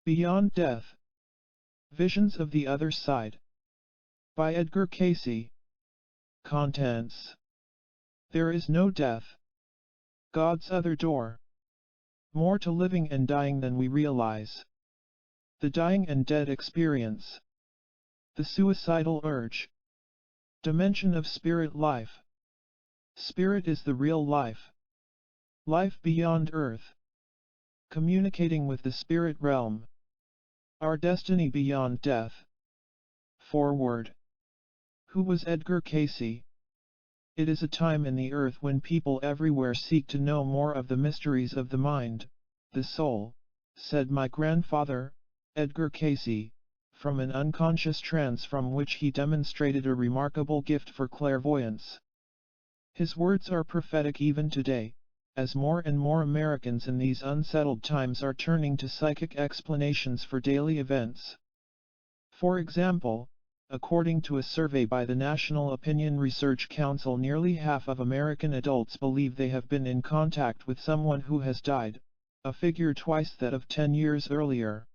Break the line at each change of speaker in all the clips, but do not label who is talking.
Beyond Death. Visions of the Other Side. By Edgar Cayce. Contents. There is no death. God's other door. More to living and dying than we realize. The dying and dead experience. The suicidal urge. Dimension of spirit life. Spirit is the real life. Life beyond earth. Communicating with the spirit realm. Our destiny beyond death. Foreword. Who was Edgar Cayce? It is a time in the earth when people everywhere seek to know more of the mysteries of the mind, the soul, said my grandfather, Edgar Cayce, from an unconscious trance from which he demonstrated a remarkable gift for clairvoyance. His words are prophetic even today, as more and more Americans in these unsettled times are turning to psychic explanations for daily events. For example, according to a survey by the National Opinion Research Council, nearly half of American adults believe they have been in contact with someone who has died, a figure twice that of 10 years earlier.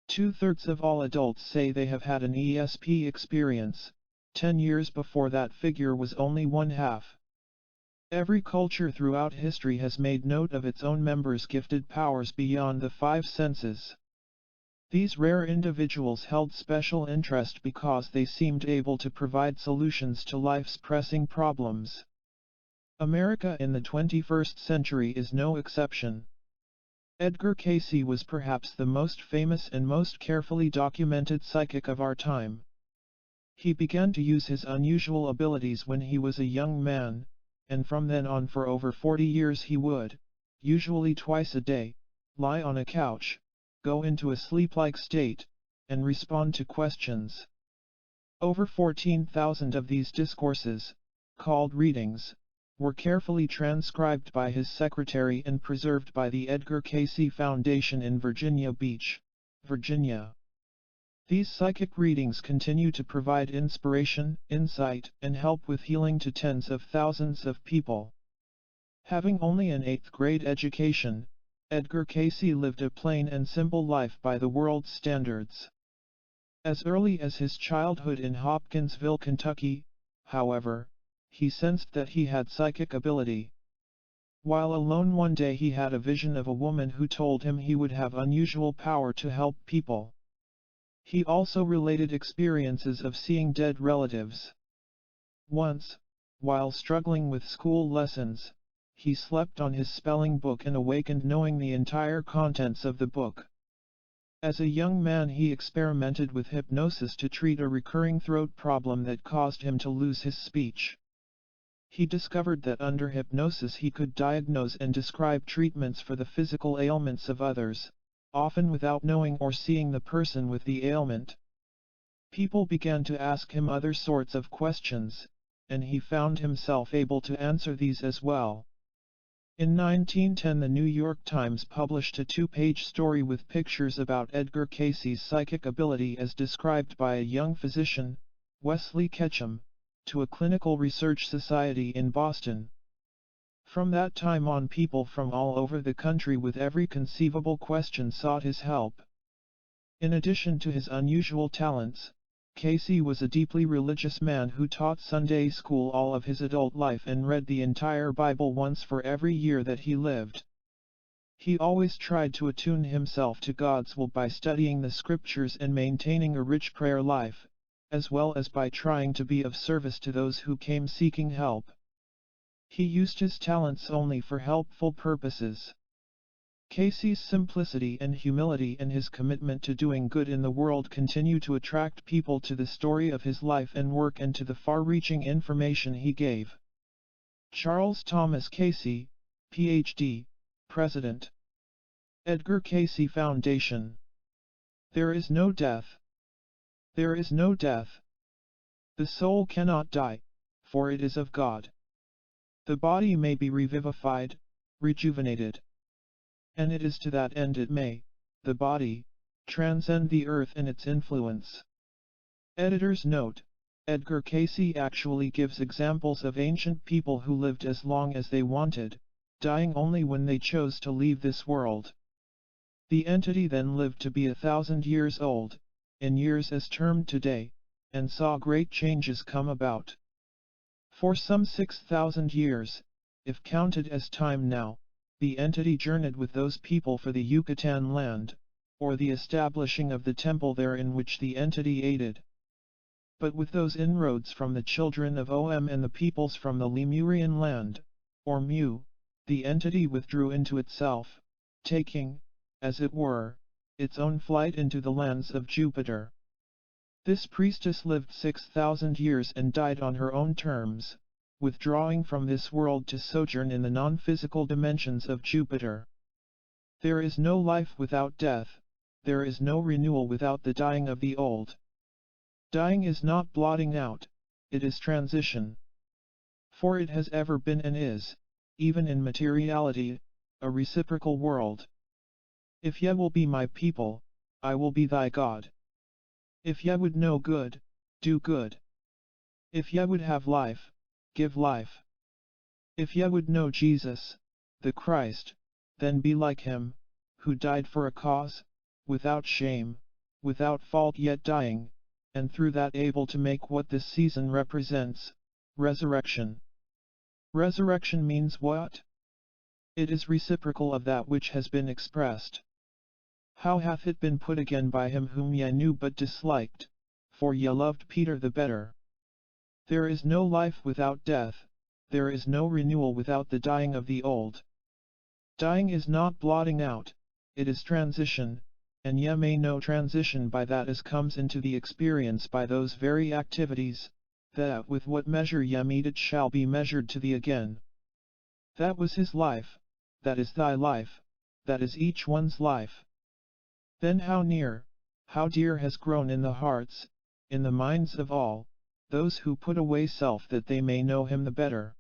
2/3 of all adults say they have had an ESP experience. 10 years before that figure was only 1/2. Every culture throughout history has made note of its own members' gifted powers beyond the 5 senses. These rare individuals held special interest because they seemed able to provide solutions to life's pressing problems. America in the 21st century is no exception. Edgar Cayce was perhaps the most famous and most carefully documented psychic of our time. He began to use his unusual abilities when he was a young man, and from then on for over 40 years he would, usually twice a day, lie on a couch, go into a sleep-like state, and respond to questions. Over 14,000 of these discourses, called readings, were carefully transcribed by his secretary and preserved by the Edgar Cayce Foundation in Virginia Beach, Virginia. These psychic readings continue to provide inspiration, insight, and help with healing to tens of thousands of people. Having only an 8th grade education, Edgar Cayce lived a plain and simple life by the world's standards. As early as his childhood in Hopkinsville, Kentucky, however, he sensed that he had psychic ability. While alone one day he had a vision of a woman who told him he would have unusual power to help people. He also related experiences of seeing dead relatives. Once, while struggling with school lessons, he slept on his spelling book and awakened knowing the entire contents of the book. As a young man he experimented with hypnosis to treat a recurring throat problem that caused him to lose his speech. He discovered that under hypnosis he could diagnose and describe treatments for the physical ailments of others, often without knowing or seeing the person with the ailment. People began to ask him other sorts of questions, and he found himself able to answer these as well. In 1910 the New York Times published a 2-page story with pictures about Edgar Cayce's psychic ability as described by a young physician, Wesley Ketchum, to a clinical research society in Boston. From that time on people from all over the country with every conceivable question sought his help. In addition to his unusual talents, Cayce was a deeply religious man who taught Sunday school all of his adult life and read the entire Bible once for every year that he lived. He always tried to attune himself to God's will by studying the scriptures and maintaining a rich prayer life, as well as by trying to be of service to those who came seeking help. He used his talents only for helpful purposes. Cayce's simplicity and humility and his commitment to doing good in the world continue to attract people to the story of his life and work and to the far-reaching information he gave. Charles Thomas Cayce, Ph.D., President. Edgar Cayce Foundation. There is no death. There is no death. The soul cannot die, for it is of God. The body may be revivified, rejuvenated. And it is to that end it may, the body, transcend the earth and its influence. Editor's note: Edgar Cayce actually gives examples of ancient people who lived as long as they wanted, dying only when they chose to leave this world. The entity then lived to be 1,000 years old, in years as termed today, and saw great changes come about. For some 6,000 years, if counted as time now, the entity journeyed with those people for the Yucatan land, or the establishing of the temple there in which the entity aided. But with those inroads from the children of Om and the peoples from the Lemurian land, or Mu, the entity withdrew into itself, taking, as it were, its own flight into the lands of Jupiter. This priestess lived 6,000 years and died on her own terms, withdrawing from this world to sojourn in the non-physical dimensions of Jupiter. There is no life without death, there is no renewal without the dying of the old. Dying is not blotting out, it is transition. For it has ever been and is, even in materiality, a reciprocal world. If ye will be my people, I will be thy God. If ye would know good, do good. If ye would have life, give life. If ye would know Jesus, the Christ, then be like him, who died for a cause, without shame, without fault yet dying, and through that able to make what this season represents, resurrection. Resurrection means what? It is reciprocal of that which has been expressed. How hath it been put again by him whom ye knew but disliked, for ye loved Peter the better? There is no life without death, there is no renewal without the dying of the old. Dying is not blotting out, it is transition, and ye may know transition by that as comes into the experience by those very activities, that with what measure ye mete it shall be measured to thee again. That was his life, that is thy life, that is each one's life. Then how near, how dear has grown in the hearts, in the minds of all, those who put away self that they may know him the better.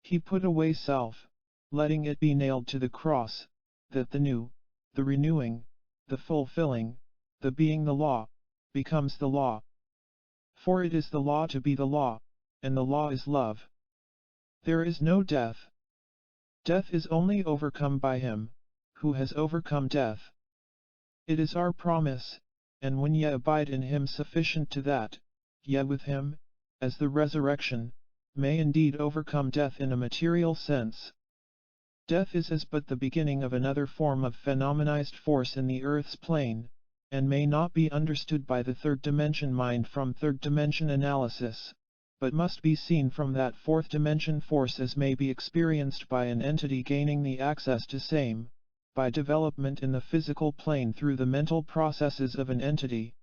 He put away self, letting it be nailed to the cross, that the new, the renewing, the fulfilling, the being the law, becomes the law. For it is the law to be the law, and the law is love. There is no death. Death is only overcome by him, who has overcome death. It is our promise, and when ye abide in him sufficient to that, ye with him, as the resurrection, may indeed overcome death in a material sense. Death is as but the beginning of another form of phenomenized force in the earth's plane, and may not be understood by the third dimension mind from third dimension analysis, but must be seen from that fourth dimension force as may be experienced by an entity gaining the access to same, by development in the physical plane through the mental processes of an entity.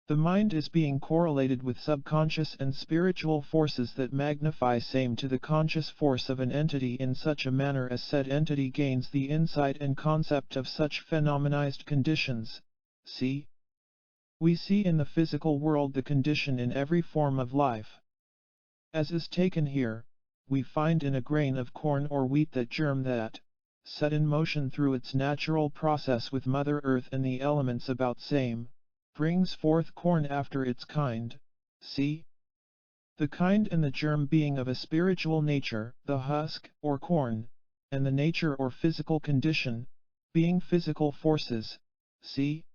The mind is being correlated with subconscious and spiritual forces that magnify same to the conscious force of an entity in such a manner as said entity gains the insight and concept of such phenomenized conditions. See? We see in the physical world the condition in every form of life. As is taken here, we find in a grain of corn or wheat that germ that, set in motion through its natural process with Mother Earth and the elements about same, brings forth corn after its kind. See? The kind and the germ being of a spiritual nature, the husk, or corn, and the nature or physical condition, being physical forces. See?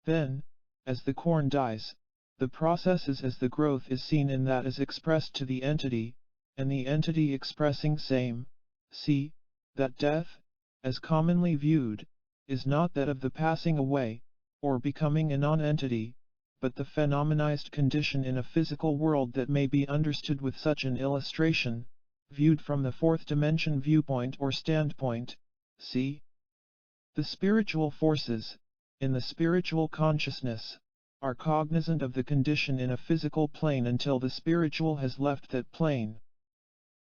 Then, as the corn dies, the processes as the growth is seen in that is expressed to the entity, and the entity expressing same. See? That death, as commonly viewed, is not that of the passing away, or becoming a non-entity, but the phenomenized condition in a physical world that may be understood with such an illustration, viewed from the fourth dimension viewpoint or standpoint. See? The spiritual forces, in the spiritual consciousness, are cognizant of the condition in a physical plane until the spiritual has left that plane.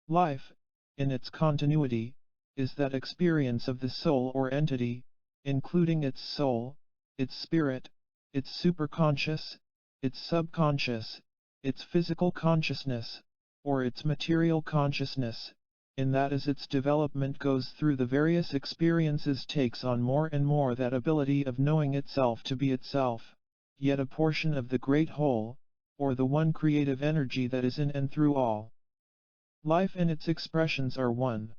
Life, in its continuity, is that experience of the soul or entity, including its soul, its spirit, its superconscious, its subconscious, its physical consciousness, or its material consciousness, in that as its development goes through the various experiences takes on more and more that ability of knowing itself to be itself, yet a portion of the great whole, or the one creative energy that is in and through all. Life and its expressions are one.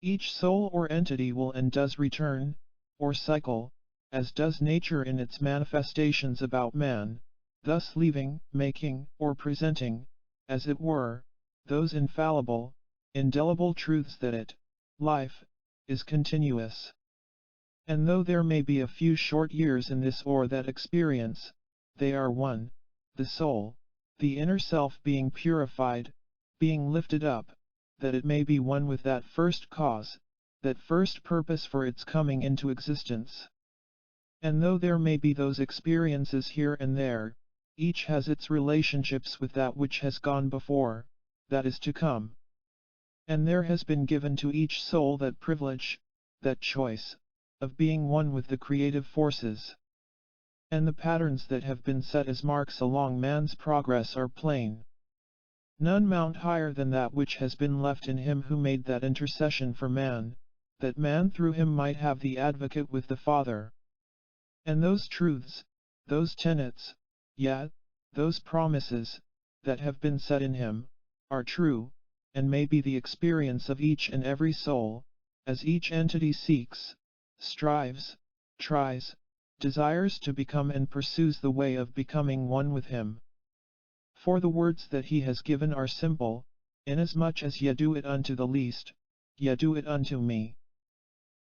Each soul or entity will and does return, or cycle, as does nature in its manifestations about man, thus leaving, making, or presenting, as it were, those infallible, indelible truths that it, life, is continuous. And though there may be a few short years in this or that experience, they are one, the soul, the inner self being purified, being lifted up, that it may be one with that first cause, that first purpose for its coming into existence. And though there may be those experiences here and there, each has its relationships with that which has gone before, that is to come. And there has been given to each soul that privilege, that choice, of being one with the creative forces. And the patterns that have been set as marks along man's progress are plain. None mount higher than that which has been left in him who made that intercession for man, that man through him might have the advocate with the Father. And those truths, those tenets, yet, those promises, that have been set in him, are true, and may be the experience of each and every soul, as each entity seeks, strives, tries, desires to become and pursues the way of becoming one with him. For the words that he has given are simple, inasmuch as ye do it unto the least, ye do it unto me.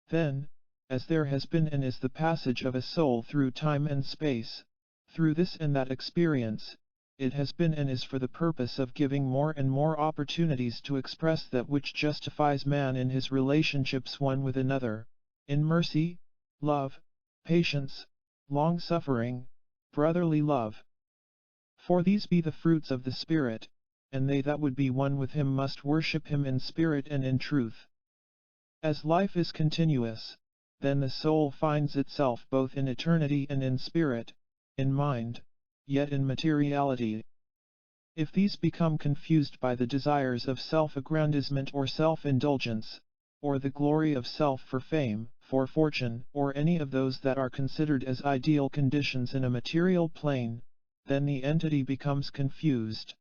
Then, as there has been and is the passage of a soul through time and space, through this and that experience, it has been and is for the purpose of giving more and more opportunities to express that which justifies man in his relationships one with another, in mercy, love, patience, long-suffering, brotherly love. For these be the fruits of the Spirit, and they that would be one with him must worship him in spirit and in truth. As life is continuous, then the soul finds itself both in eternity and in spirit, in mind, yet in materiality. If these become confused by the desires of self-aggrandizement or self-indulgence, or the glory of self for fame, for fortune, or any of those that are considered as ideal conditions in a material plane, then the entity becomes confused.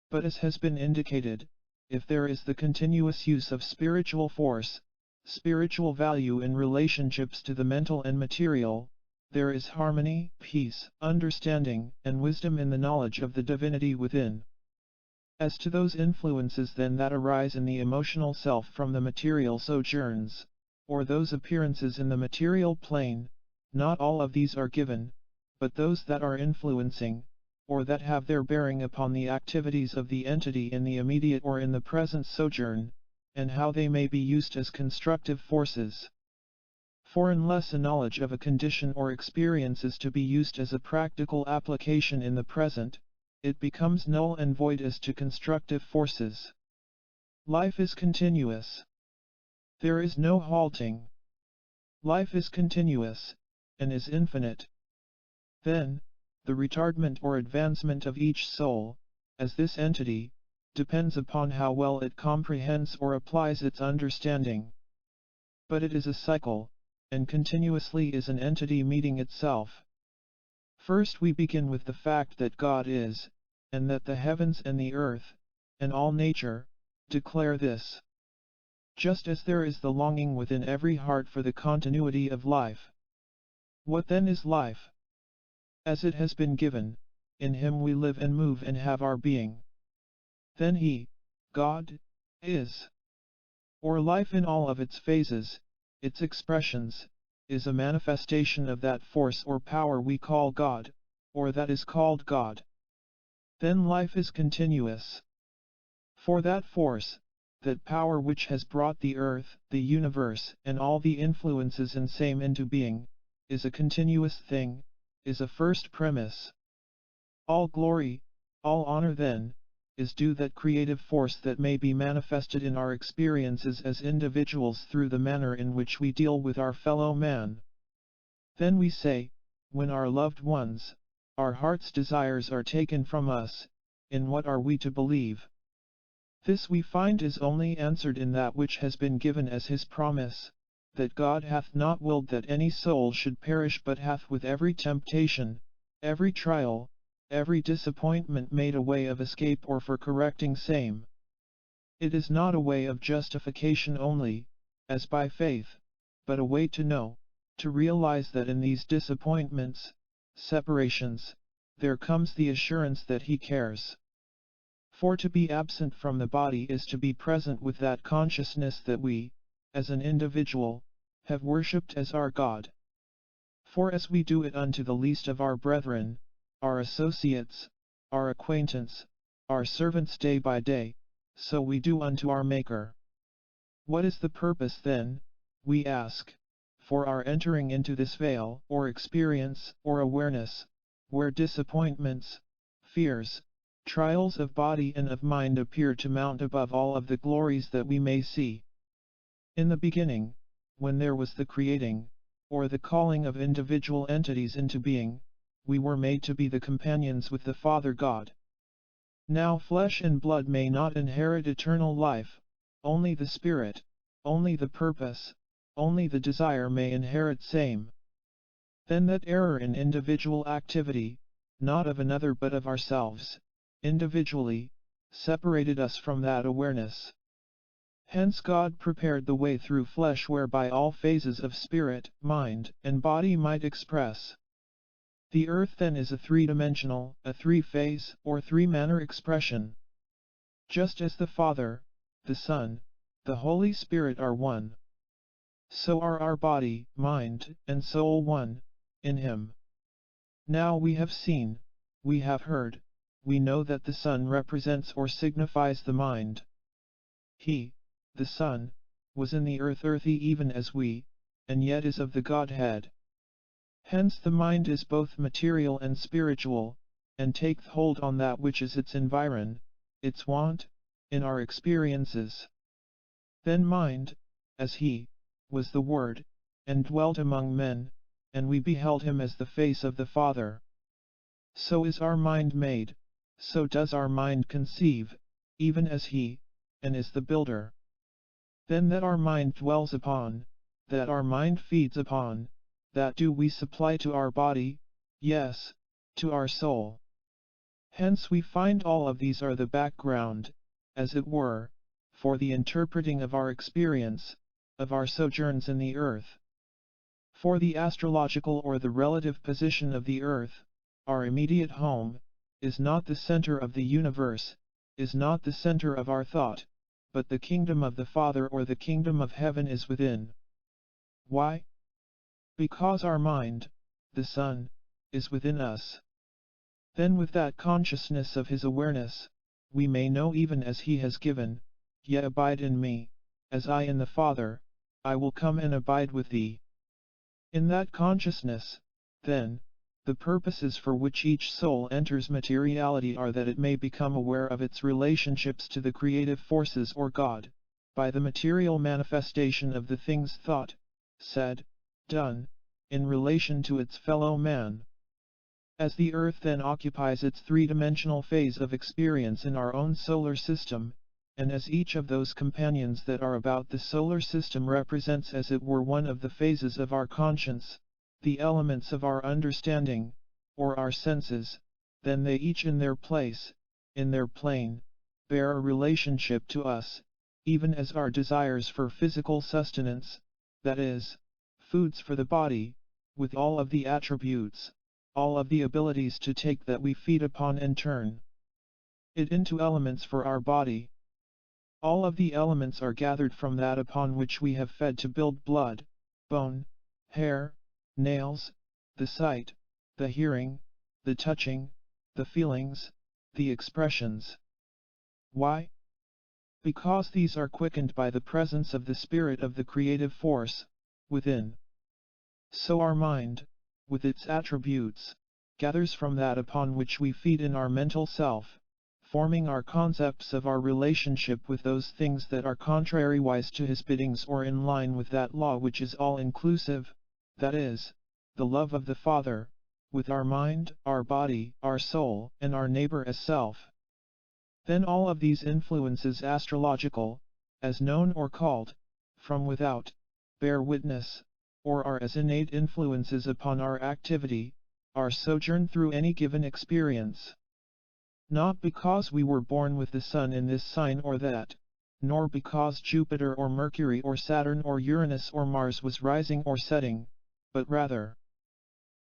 But as has been indicated, if there is the continuous use of spiritual force, spiritual value in relationships to the mental and material, there is harmony, peace, understanding, and wisdom in the knowledge of the divinity within. As to those influences then that arise in the emotional self from the material sojourns, or those appearances in the material plane, not all of these are given, but those that are influencing, or that have their bearing upon the activities of the entity in the immediate or in the present sojourn, and how they may be used as constructive forces. For unless a knowledge of a condition or experience is to be used as a practical application in the present, it becomes null and void as to constructive forces. Life is continuous. There is no halting. Life is continuous, and is infinite. Then, the retardment or advancement of each soul, as this entity, depends upon how well it comprehends or applies its understanding. But it is a cycle, and continuously is an entity meeting itself. First we begin with the fact that God is, and that the heavens and the earth, and all nature, declare this. Just as there is the longing within every heart for the continuity of life. What then is life? As it has been given, in him we live and move and have our being. Then he, God, is. Or life in all of its phases, its expressions, is a manifestation of that force or power we call God, or that is called God. Then life is continuous. For that force, that power which has brought the earth, the universe, and all the influences and same into being, is a continuous thing, is a first premise. All glory, all honor then, is due that creative force that may be manifested in our experiences as individuals through the manner in which we deal with our fellow man. Then we say, when our loved ones, our heart's desires are taken from us, in what are we to believe? This we find is only answered in that which has been given as his promise, that God hath not willed that any soul should perish but hath with every temptation, every trial, every disappointment made a way of escape or for correcting same. It is not a way of justification only, as by faith, but a way to know, to realize that in these disappointments, separations, there comes the assurance that he cares. For to be absent from the body is to be present with that consciousness that we, as an individual, have worshipped as our God. For as we do it unto the least of our brethren, our associates, our acquaintance, our servants day by day, so we do unto our Maker. What is the purpose then, we ask, for our entering into this veil, or experience, or awareness, where disappointments, fears, trials of body and of mind appear to mount above all of the glories that we may see? In the beginning, when there was the creating, or the calling of individual entities into being, we were made to be the companions with the Father God. Now flesh and blood may not inherit eternal life, only the Spirit, only the purpose, only the desire may inherit same. Then that error in individual activity, not of another but of ourselves, individually, separated us from that awareness. Hence God prepared the way through flesh whereby all phases of spirit, mind, and body might express. The earth then is a three-dimensional, a three-phase, or three-manner expression. Just as the Father, the Son, the Holy Spirit are one, so are our body, mind, and soul one, in Him. Now we have seen, we have heard, we know that the Son represents or signifies the mind. He, the Son, was in the earth earthy even as we, and yet is of the Godhead. Hence the mind is both material and spiritual, and taketh hold on that which is its environ, its want, in our experiences. Then mind, as He, was the Word, and dwelt among men, and we beheld Him as the face of the Father. So is our mind made, so does our mind conceive, even as He, and is the builder. Then that our mind dwells upon, that our mind feeds upon, that do we supply to our body, yes, to our soul. Hence we find all of these are the background, as it were, for the interpreting of our experience, of our sojourns in the earth. For the astrological or the relative position of the earth, our immediate home, is not the center of the universe, is not the center of our thought, but the kingdom of the Father or the kingdom of heaven is within. Why? Because our mind, the Son, is within us. Then with that consciousness of His awareness, we may know even as He has given, yet abide in me, as I in the Father, I will come and abide with thee. In that consciousness, then, the purposes for which each soul enters materiality are that it may become aware of its relationships to the creative forces or God, by the material manifestation of the things thought, said, done, in relation to its fellow man. As the earth then occupies its three-dimensional phase of experience in our own solar system, and as each of those companions that are about the solar system represents as it were one of the phases of our conscience, the elements of our understanding, or our senses, then they each in their place, in their plane, bear a relationship to us, even as our desires for physical sustenance, that is, foods for the body, with all of the attributes, all of the abilities to take that we feed upon and turn it into elements for our body. All of the elements are gathered from that upon which we have fed to build blood, bone, hair, nails, the sight, the hearing, the touching, the feelings, the expressions. Why? Because these are quickened by the presence of the spirit of the creative force, within. So our mind, with its attributes, gathers from that upon which we feed in our mental self, forming our concepts of our relationship with those things that are contrariwise to His biddings or in line with that law which is all-inclusive, that is, the love of the Father, with our mind, our body, our soul, and our neighbor as self. Then all of these influences astrological, as known or called, from without, bear witness, or are as innate influences upon our activity, our sojourn through any given experience. Not because we were born with the Sun in this sign or that, nor because Jupiter or Mercury or Saturn or Uranus or Mars was rising or setting, but rather,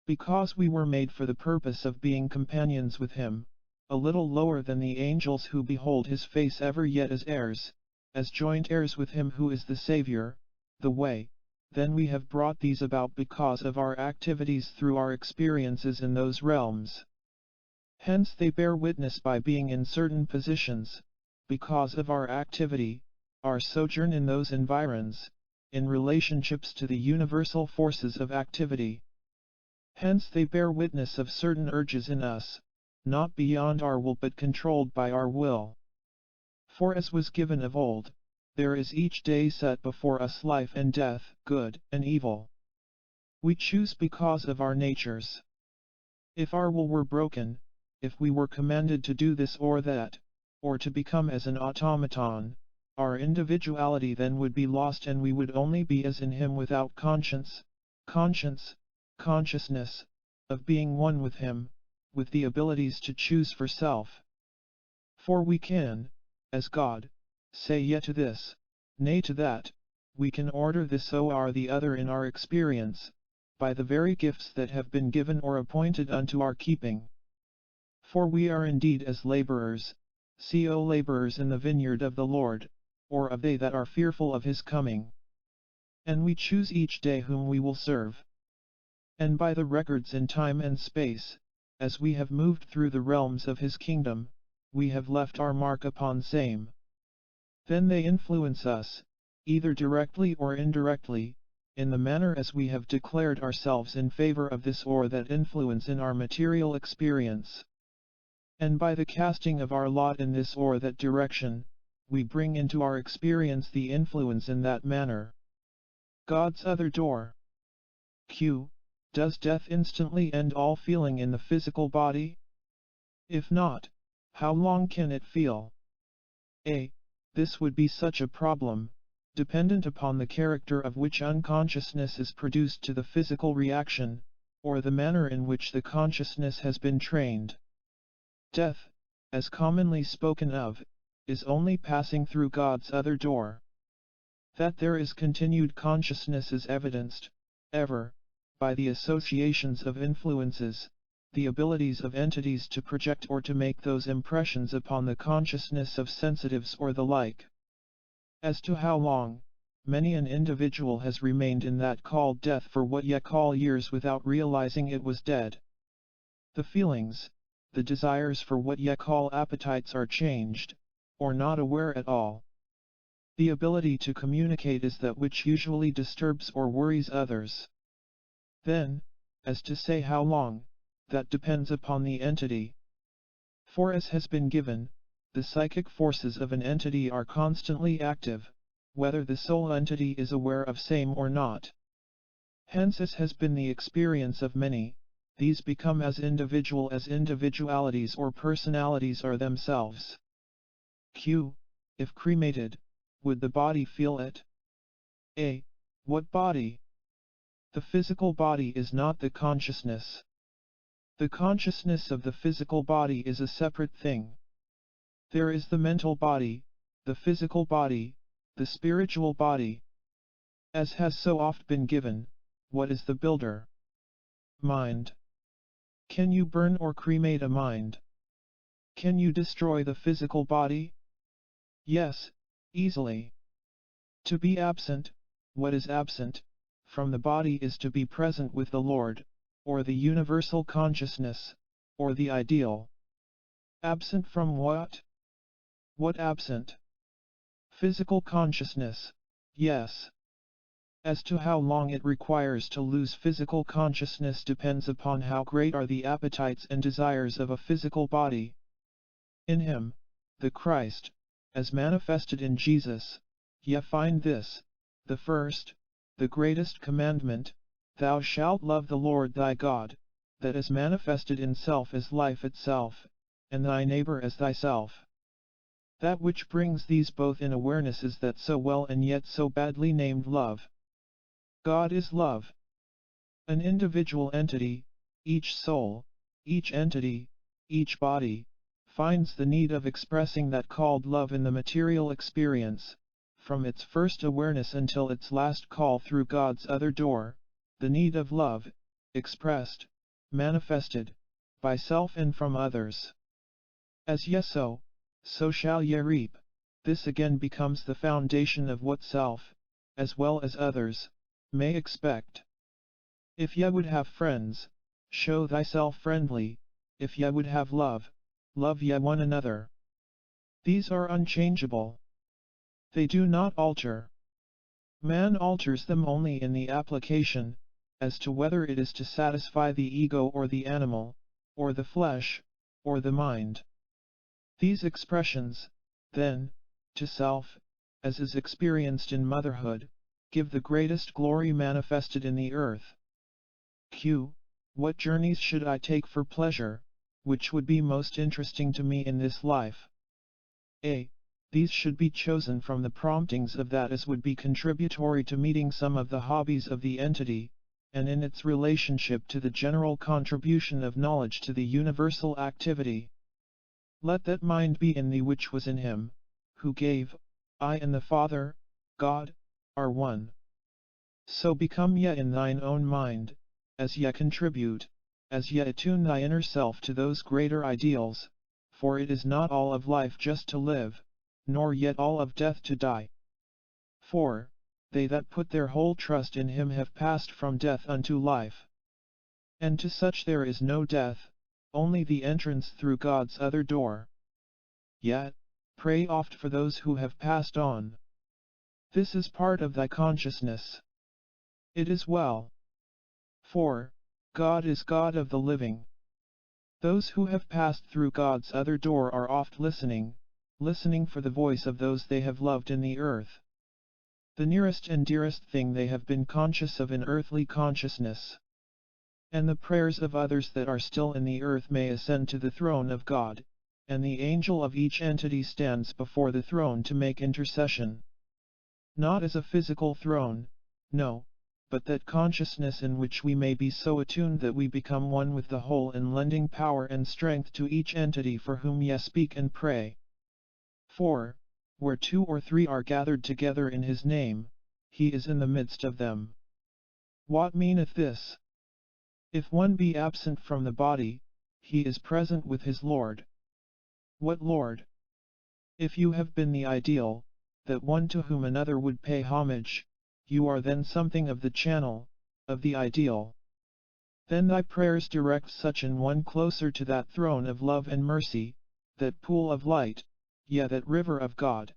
because we were made for the purpose of being companions with him, a little lower than the angels who behold his face ever yet as heirs, as joint heirs with him who is the Savior, the way, then we have brought these about because of our activities through our experiences in those realms. Hence they bear witness by being in certain positions, because of our activity, our sojourn in those environs, in relationships to the universal forces of activity. Hence they bear witness of certain urges in us, not beyond our will but controlled by our will. For as was given of old, there is each day set before us life and death, good and evil. We choose because of our natures. If our will were broken, if we were commanded to do this or that, or to become as an automaton, our individuality then would be lost and we would only be as in him without conscience, consciousness, of being one with him, with the abilities to choose for self. For we can, as God, say yea to this, nay to that, we can order this or the other in our experience, by the very gifts that have been given or appointed unto our keeping. For we are indeed as laborers, laborers in the vineyard of the Lord, or of they that are fearful of his coming. And we choose each day whom we will serve. And by the records in time and space, as we have moved through the realms of his kingdom, we have left our mark upon same. Then they influence us, either directly or indirectly, in the manner as we have declared ourselves in favor of this or that influence in our material experience. And by the casting of our lot in this or that direction, we bring into our experience the influence in that manner. God's other door. Q. Does death instantly end all feeling in the physical body? If not, how long can it feel? A. This would be such a problem, dependent upon the character of which unconsciousness is produced to the physical reaction, or the manner in which the consciousness has been trained. Death, as commonly spoken of, is only passing through God's other door. That there is continued consciousness is evidenced, ever, by the associations of influences, the abilities of entities to project or to make those impressions upon the consciousness of sensitives or the like. As to how long, many an individual has remained in that called death for what ye call years without realizing it was dead. The feelings, the desires for what ye call appetites are changed, or not aware at all. The ability to communicate is that which usually disturbs or worries others. Then, as to say how long, that depends upon the entity. For as has been given, the psychic forces of an entity are constantly active, whether the sole entity is aware of same or not. Hence as has been the experience of many, these become as individual as individualities or personalities are themselves. Q. If cremated, would the body feel it? A. What body? The physical body is not the consciousness. The consciousness of the physical body is a separate thing. There is the mental body, the physical body, the spiritual body. As has so oft been given, what is the builder? Mind. Can you burn or cremate a mind? Can you destroy the physical body? Yes, easily. To be absent, what is absent, from the body is to be present with the Lord, or the universal consciousness, or the ideal. Absent from what? What absent? Physical consciousness, yes. As to how long it requires to lose physical consciousness depends upon how great are the appetites and desires of a physical body. In him, the Christ, as manifested in Jesus, ye find this, the first, the greatest commandment, thou shalt love the Lord thy God, that is manifested in self as life itself, and thy neighbor as thyself. That which brings these both in awareness is that so well and yet so badly named love. God is love. An individual entity, each soul, each entity, each body, finds the need of expressing that called love in the material experience, from its first awareness until its last call through God's other door, the need of love, expressed, manifested, by self and from others. As ye sow, so shall ye reap. This again becomes the foundation of what self, as well as others, may expect. If ye would have friends, show thyself friendly. If ye would have love, love ye one another. These are unchangeable. They do not alter. Man alters them only in the application, as to whether it is to satisfy the ego or the animal, or the flesh, or the mind. These expressions, then, to self, as is experienced in motherhood, give the greatest glory manifested in the earth. Q. What journeys should I take for pleasure, which would be most interesting to me in this life? A. These should be chosen from the promptings of that as would be contributory to meeting some of the hobbies of the entity, and in its relationship to the general contribution of knowledge to the universal activity. Let that mind be in thee which was in him, who gave. I and the Father, God, are one. So become ye in thine own mind, as ye contribute, as ye attune thy inner self to those greater ideals, for it is not all of life just to live, nor yet all of death to die. For, they that put their whole trust in him have passed from death unto life. And to such there is no death, only the entrance through God's other door. Yet, pray oft for those who have passed on. This is part of thy consciousness. It is well. For, God is God of the living. Those who have passed through God's other door are oft listening for the voice of those they have loved in the earth. The nearest and dearest thing they have been conscious of in earthly consciousness. And the prayers of others that are still in the earth may ascend to the throne of God, and the angel of each entity stands before the throne to make intercession. Not as a physical throne, no, but that consciousness in which we may be so attuned that we become one with the whole in lending power and strength to each entity for whom ye speak and pray. For, where 2 or 3 are gathered together in his name, he is in the midst of them. What meaneth this? If one be absent from the body, he is present with his Lord. What Lord? If you have been the ideal, that one to whom another would pay homage, you are then something of the channel, of the ideal. Then thy prayers direct such an one closer to that throne of love and mercy, that pool of light, yea that river of God.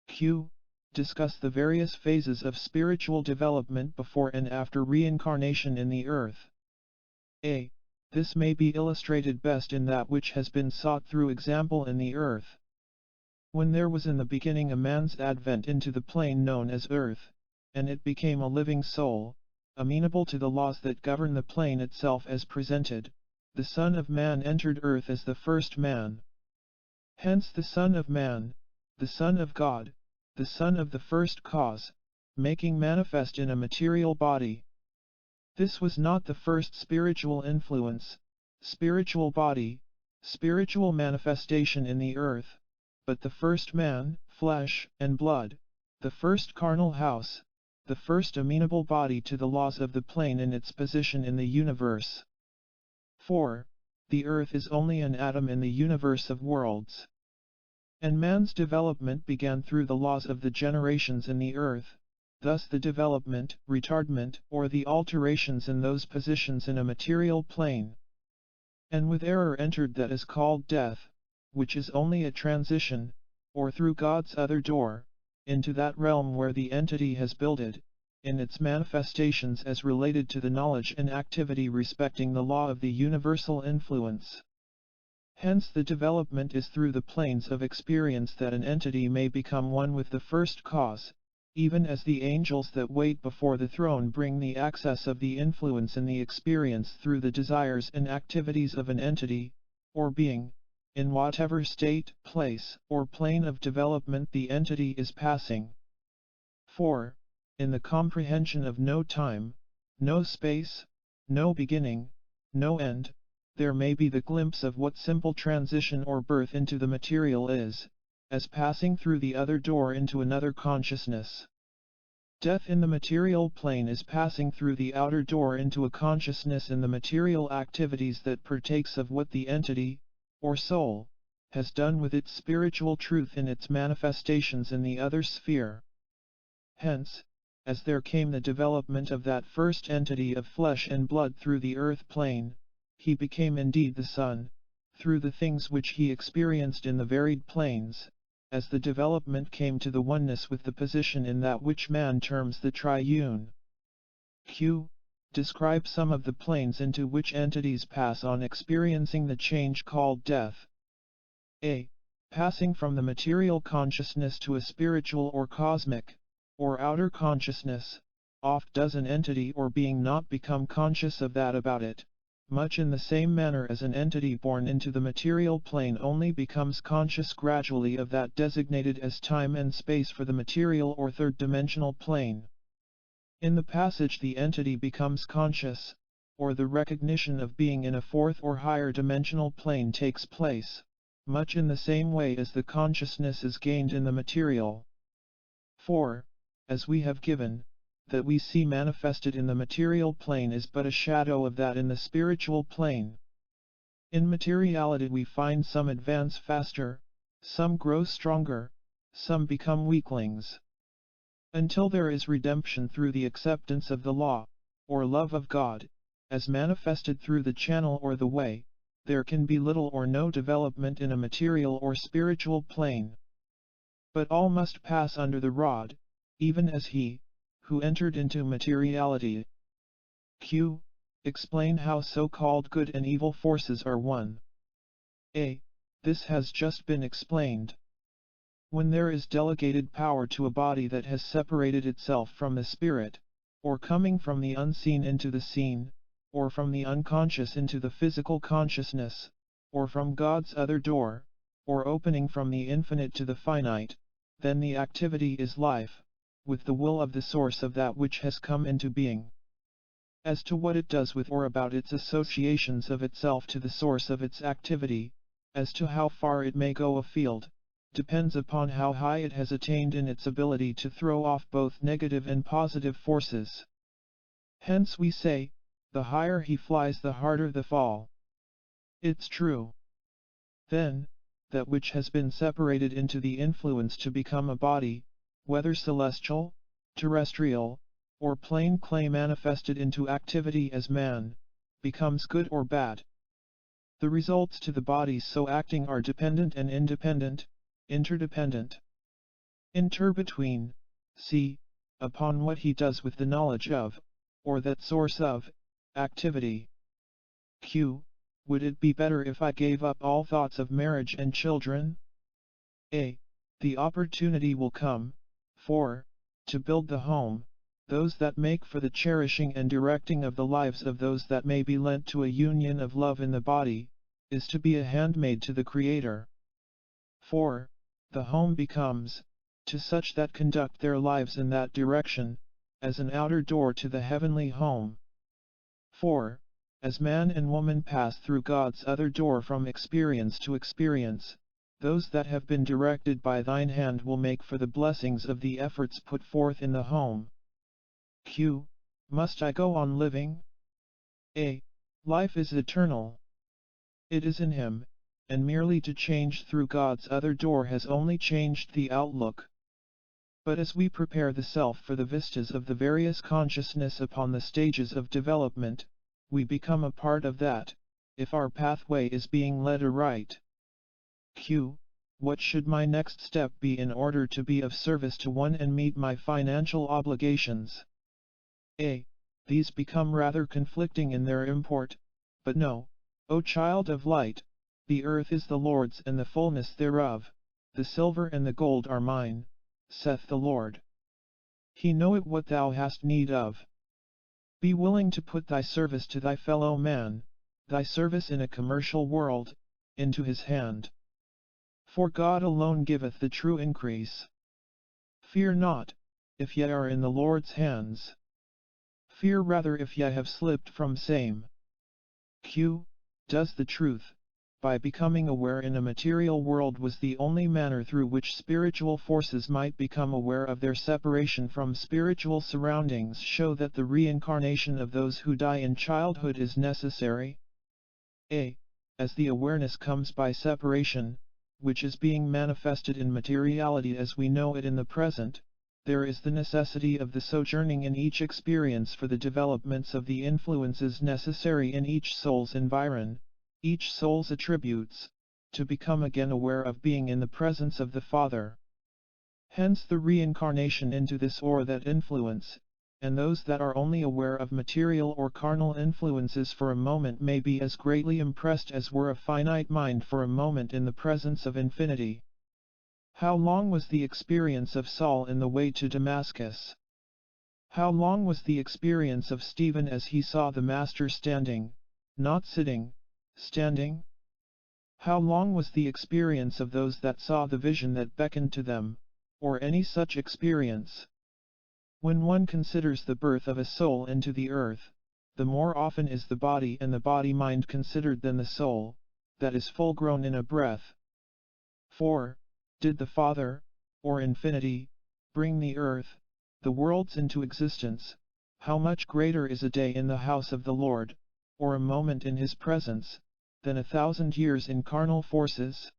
Q. Discuss the various phases of spiritual development before and after reincarnation in the earth. A. This may be illustrated best in that which has been sought through example in the earth. When there was in the beginning a man's advent into the plane known as earth, and it became a living soul, amenable to the laws that govern the plane itself as presented, the Son of Man entered earth as the first man. Hence the Son of Man, the Son of God, the Son of the first cause, making manifest in a material body. This was not the first spiritual influence, spiritual body, spiritual manifestation in the earth, but the first man, flesh and blood, the first carnal house, the first amenable body to the laws of the plane in its position in the universe. 4. The earth is only an atom in the universe of worlds. And man's development began through the laws of the generations in the earth, thus the development, retardment, or the alterations in those positions in a material plane. And with error entered that is called death, which is only a transition, or through God's other door, into that realm where the entity has builded, in its manifestations as related to the knowledge and activity respecting the law of the universal influence. Hence the development is through the planes of experience that an entity may become one with the first cause, even as the angels that wait before the throne bring the access of the influence in the experience through the desires and activities of an entity, or being, in whatever state, place, or plane of development the entity is passing. 4. In the comprehension of no time, no space, no beginning, no end, there may be the glimpse of what simple transition or birth into the material is, as passing through the other door into another consciousness. Death in the material plane is passing through the outer door into a consciousness in the material activities that partakes of what the entity, or soul, has done with its spiritual truth in its manifestations in the other sphere. Hence, as there came the development of that first entity of flesh and blood through the earth plane, he became indeed the Son, through the things which he experienced in the varied planes, as the development came to the oneness with the position in that which man terms the triune. Q. Describe some of the planes into which entities pass on experiencing the change called death. A. Passing from the material consciousness to a spiritual or cosmic, or outer consciousness, oft does an entity or being not become conscious of that about it, much in the same manner as an entity born into the material plane only becomes conscious gradually of that designated as time and space for the material or third-dimensional plane. In the passage the entity becomes conscious, or the recognition of being in a fourth or higher dimensional plane takes place, much in the same way as the consciousness is gained in the material. 4. As we have given, that we see manifested in the material plane is but a shadow of that in the spiritual plane. In materiality we find some advance faster, some grow stronger, some become weaklings. Until there is redemption through the acceptance of the law, or love of God, as manifested through the channel or the way, there can be little or no development in a material or spiritual plane. But all must pass under the rod, even as he, who entered into materiality. Q. Explain how so-called good and evil forces are one. A. This has just been explained. When there is delegated power to a body that has separated itself from the spirit, or coming from the unseen into the seen, or from the unconscious into the physical consciousness, or from God's other door, or opening from the infinite to the finite, then the activity is life, with the will of the source of that which has come into being. As to what it does with or about its associations of itself to the source of its activity, as to how far it may go afield, depends upon how high it has attained in its ability to throw off both negative and positive forces. Hence we say, the higher he flies the harder the fall. It's true. Then, that which has been separated into the influence to become a body, whether celestial, terrestrial, or plain clay manifested into activity as man, becomes good or bad. The results to the bodies so acting are dependent and independent, interdependent. Inter-between, c. Upon what he does with the knowledge of, or that source of, activity. Q. Would it be better if I gave up all thoughts of marriage and children? A. The opportunity will come, for, to build the home, those that make for the cherishing and directing of the lives of those that may be lent to a union of love in the body, is to be a handmaid to the Creator. 4. The home becomes, to such that conduct their lives in that direction, as an outer door to the heavenly home. 4. As man and woman pass through God's other door from experience to experience, those that have been directed by thine hand will make for the blessings of the efforts put forth in the home. Q. Must I go on living? A. Life is eternal. It is in him, and merely to change through God's other door has only changed the outlook. But as we prepare the self for the vistas of the various consciousness upon the stages of development, we become a part of that, if our pathway is being led aright. Q. What should my next step be in order to be of service to one and meet my financial obligations? A. These become rather conflicting in their import, but know, O child of light, the earth is the Lord's and the fullness thereof, the silver and the gold are mine, saith the Lord. He knoweth what thou hast need of. Be willing to put thy service to thy fellow man, thy service in a commercial world, into his hand. For God alone giveth the true increase. Fear not, if ye are in the Lord's hands. Fear rather if ye have slipped from same. Q. Does the truth, by becoming aware in a material world was the only manner through which spiritual forces might become aware of their separation from spiritual surroundings, show that the reincarnation of those who die in childhood is necessary. As the awareness comes by separation, which is being manifested in materiality as we know it in the present, there is the necessity of the sojourning in each experience for the developments of the influences necessary in each soul's environ, each soul's attributes, to become again aware of being in the presence of the Father. Hence the reincarnation into this or that influence, and those that are only aware of material or carnal influences for a moment may be as greatly impressed as were a finite mind for a moment in the presence of infinity. How long was the experience of Saul in the way to Damascus? How long was the experience of Stephen as he saw the Master standing, not sitting, standing? How long was the experience of those that saw the vision that beckoned to them, or any such experience? When one considers the birth of a soul into the earth, the more often is the body and the body-mind considered than the soul, that is full grown in a breath. For, did the Father, or infinity, bring the earth, the worlds into existence, how much greater is a day in the house of the Lord, or a moment in his presence, than 1,000 years in carnal forces?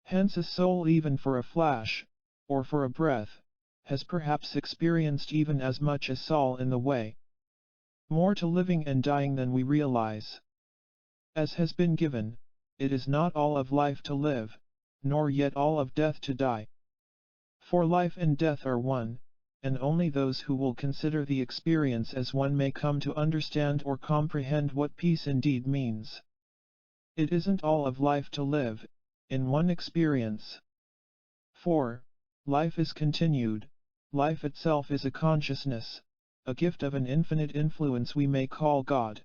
Hence a soul even for a flash, or for a breath, has perhaps experienced even as much as Saul in the way. More to living and dying than we realize. As has been given, it is not all of life to live, nor yet all of death to die. For life and death are one, and only those who will consider the experience as one may come to understand or comprehend what peace indeed means. It isn't all of life to live, in one experience. For, life is continued, life itself is a consciousness, a gift of an infinite influence we may call God.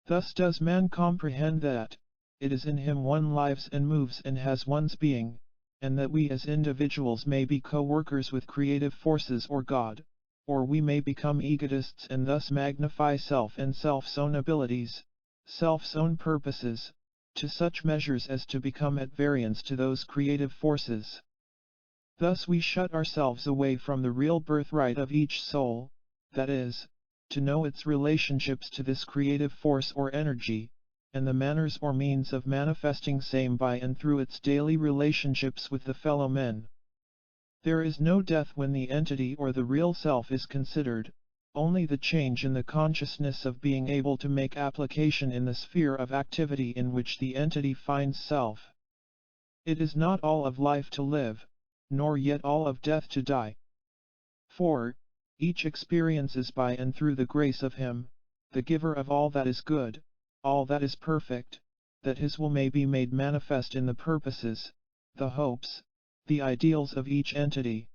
Thus does man comprehend that, it is in him one lives and moves and has one's being, and that we as individuals may be co-workers with creative forces or God, or we may become egotists and thus magnify self and self's own abilities, self's own purposes, to such measures as to become at variance to those creative forces. Thus we shut ourselves away from the real birthright of each soul, that is, to know its relationships to this creative force or energy, and the manners or means of manifesting same by and through its daily relationships with the fellow men. There is no death when the entity or the real self is considered, only the change in the consciousness of being able to make application in the sphere of activity in which the entity finds self. It is not all of life to live, nor yet all of death to die. For, each experience is by and through the grace of Him, the giver of all that is good, all that is perfect, that His will may be made manifest in the purposes, the hopes, the ideals of each entity.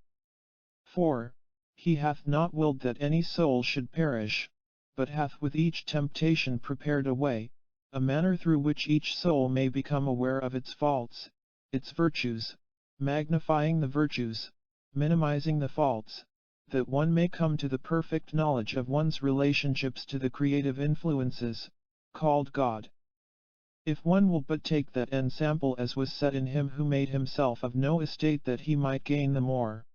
For, He hath not willed that any soul should perish, but hath with each temptation prepared a way, a manner through which each soul may become aware of its faults, its virtues, magnifying the virtues, minimizing the faults, that one may come to the perfect knowledge of one's relationships to the creative influences, called God. If one will but take that ensample as was set in Him who made Himself of no estate that He might gain the more.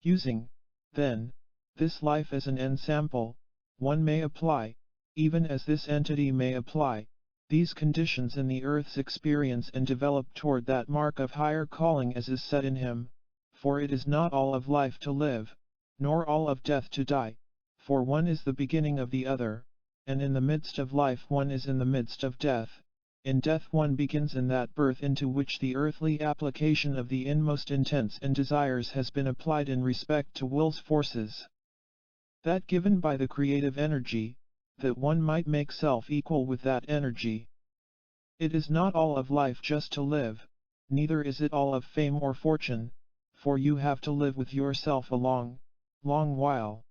Using, then, this life as an ensample, one may apply, even as this entity may apply, these conditions in the earth's experience and develop toward that mark of higher calling as is set in Him, for it is not all of life to live, nor all of death to die, for one is the beginning of the other, and in the midst of life one is in the midst of death. In death one begins in that birth into which the earthly application of the inmost intents and desires has been applied in respect to will's forces. That given by the creative energy, that one might make self equal with that energy. It is not all of life just to live, neither is it all of fame or fortune, for you have to live with yourself a long, long while.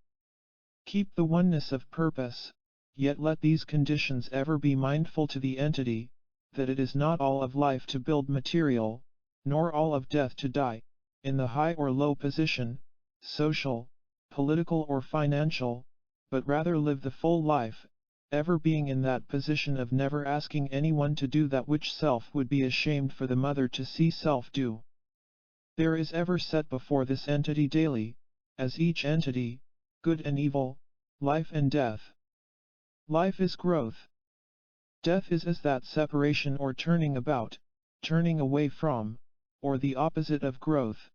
Keep the oneness of purpose, yet let these conditions ever be mindful to the entity, that it is not all of life to build material, nor all of death to die, in the high or low position, social, political or financial, but rather live the full life, ever being in that position of never asking anyone to do that which self would be ashamed for the mother to see self do. There is ever set before this entity daily, as each entity, good and evil, life and death. Life is growth. Death is as that separation or turning about, turning away from, or the opposite of growth.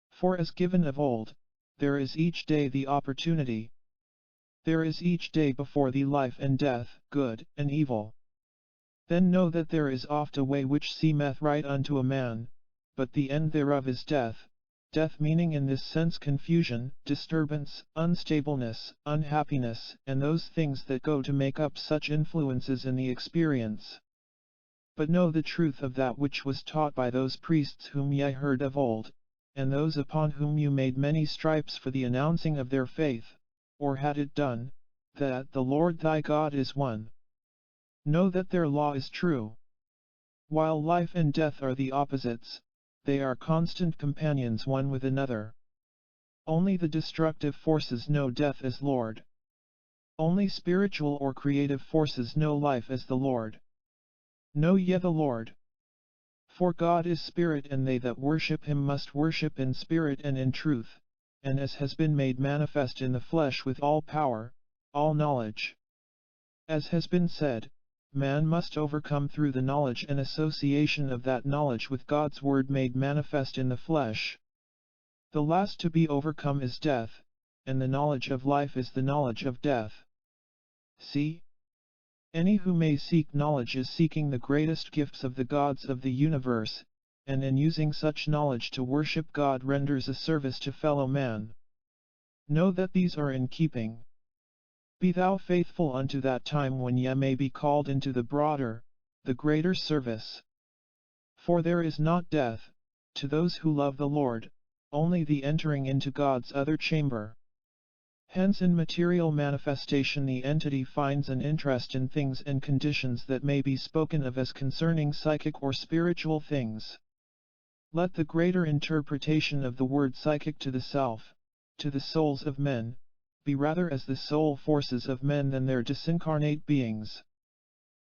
For as given of old, there is each day the opportunity. There is each day before thee life and death, good and evil. Then know that there is oft a way which seemeth right unto a man, but the end thereof is death. Death meaning in this sense confusion, disturbance, unstableness, unhappiness, and those things that go to make up such influences in the experience. But know the truth of that which was taught by those priests whom ye heard of old, and those upon whom you made many stripes for the announcing of their faith, or had it done, that the Lord thy God is one. Know that their law is true. While life and death are the opposites, they are constant companions one with another. Only the destructive forces know death as Lord. Only spiritual or creative forces know life as the Lord. Know ye the Lord. For God is spirit, and they that worship him must worship in spirit and in truth, and as has been made manifest in the flesh with all power, all knowledge. As has been said, man must overcome through the knowledge and association of that knowledge with God's word made manifest in the flesh. The last to be overcome is death, and the knowledge of life is the knowledge of death. See? Any who may seek knowledge is seeking the greatest gifts of the gods of the universe, and in using such knowledge to worship God renders a service to fellow man. Know that these are in keeping. Be thou faithful unto that time when ye may be called into the broader, the greater service. For there is not death, to those who love the Lord, only the entering into God's other chamber. Hence in material manifestation the entity finds an interest in things and conditions that may be spoken of as concerning psychic or spiritual things. Let the greater interpretation of the word psychic to the self, to the souls of men, be rather as the soul forces of men than their disincarnate beings.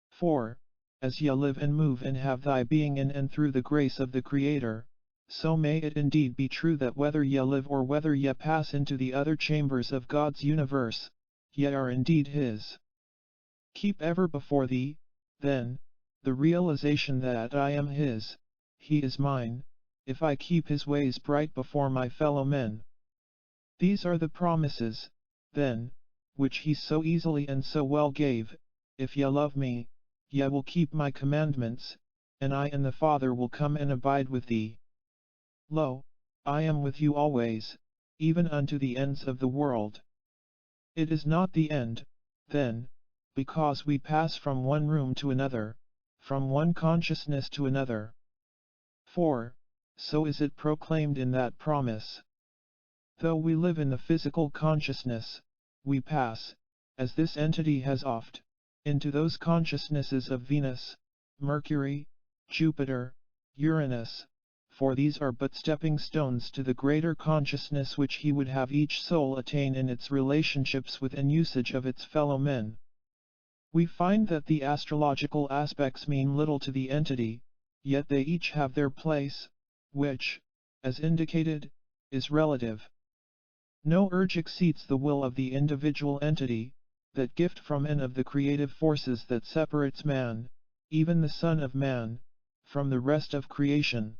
For, as ye live and move and have thy being in and through the grace of the Creator, so may it indeed be true that whether ye live or whether ye pass into the other chambers of God's universe, ye are indeed His. Keep ever before thee, then, the realization that I am His, He is mine, if I keep His ways bright before my fellow men. These are the promises, then, which He so easily and so well gave. If ye love me, ye will keep my commandments, and I and the Father will come and abide with thee. Lo, I am with you always, even unto the ends of the world. It is not the end, then, because we pass from one room to another, from one consciousness to another. For, so is it proclaimed in that promise. Though we live in the physical consciousness, we pass, as this entity has oft, into those consciousnesses of Venus, Mercury, Jupiter, Uranus, for these are but stepping stones to the greater consciousness which he would have each soul attain in its relationships with and usage of its fellow men. We find that the astrological aspects mean little to the entity, yet they each have their place, which, as indicated, is relative. No urge exceeds the will of the individual entity, that gift from and of the creative forces that separates man, even the Son of Man, from the rest of creation.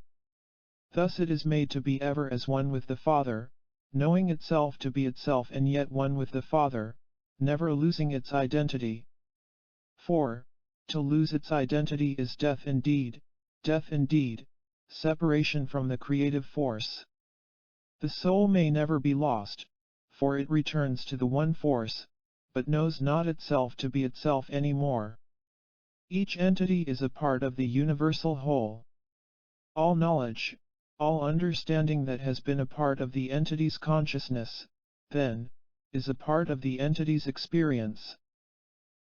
Thus it is made to be ever as one with the Father, knowing itself to be itself and yet one with the Father, never losing its identity. For, to lose its identity is death indeed, separation from the creative force. The soul may never be lost, for it returns to the one force, but knows not itself to be itself any more. Each entity is a part of the universal whole. All knowledge, all understanding that has been a part of the entity's consciousness, then, is a part of the entity's experience.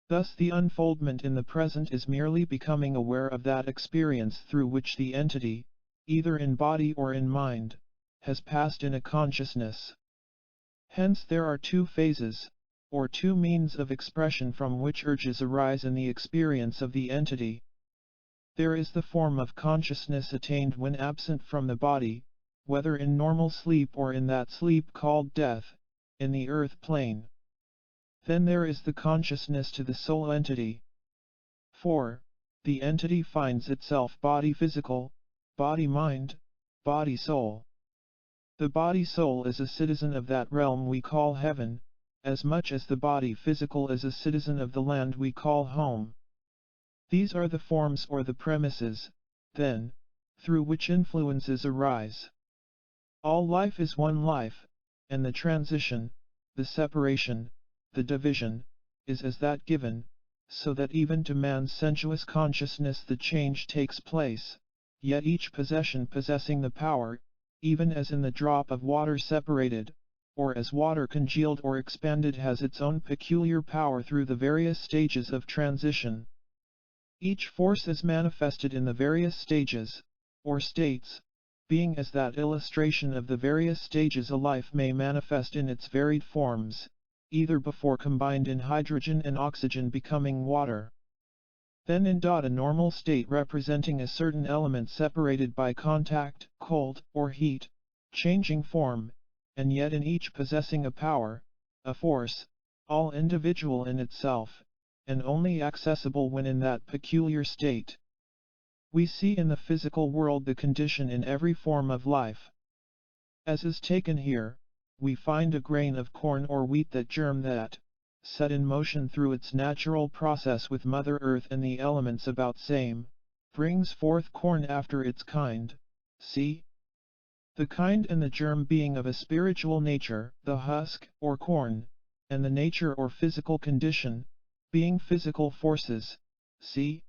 Thus the unfoldment in the present is merely becoming aware of that experience through which the entity, either in body or in mind, has passed in a consciousness. Hence there are two phases, or two means of expression from which urges arise in the experience of the entity. There is the form of consciousness attained when absent from the body, whether in normal sleep or in that sleep called death, in the earth plane. Then there is the consciousness to the soul entity. 4. The entity finds itself body physical, body mind, body soul. The body soul is a citizen of that realm we call heaven, as much as the body physical is a citizen of the land we call home. These are the forms or the premises, then, through which influences arise. All life is one life, and the transition, the separation, the division, is as that given, so that even to man's sensuous consciousness the change takes place, yet each possession possessing the power, even as in the drop of water separated, or as water congealed or expanded has its own peculiar power through the various stages of transition. Each force is manifested in the various stages, or states, being as that illustration of the various stages a life may manifest in its varied forms, either before combined in hydrogen and oxygen becoming water. Then in a normal state representing a certain element separated by contact, cold, or heat, changing form, and yet in each possessing a power, a force, all individual in itself, and only accessible when in that peculiar state. We see in the physical world the condition in every form of life. As is taken here, we find a grain of corn or wheat that germ that, set in motion through its natural process with Mother Earth and the elements about same, brings forth corn after its kind, see? The kind and the germ being of a spiritual nature, the husk, or corn, and the nature or physical condition, being physical forces, see?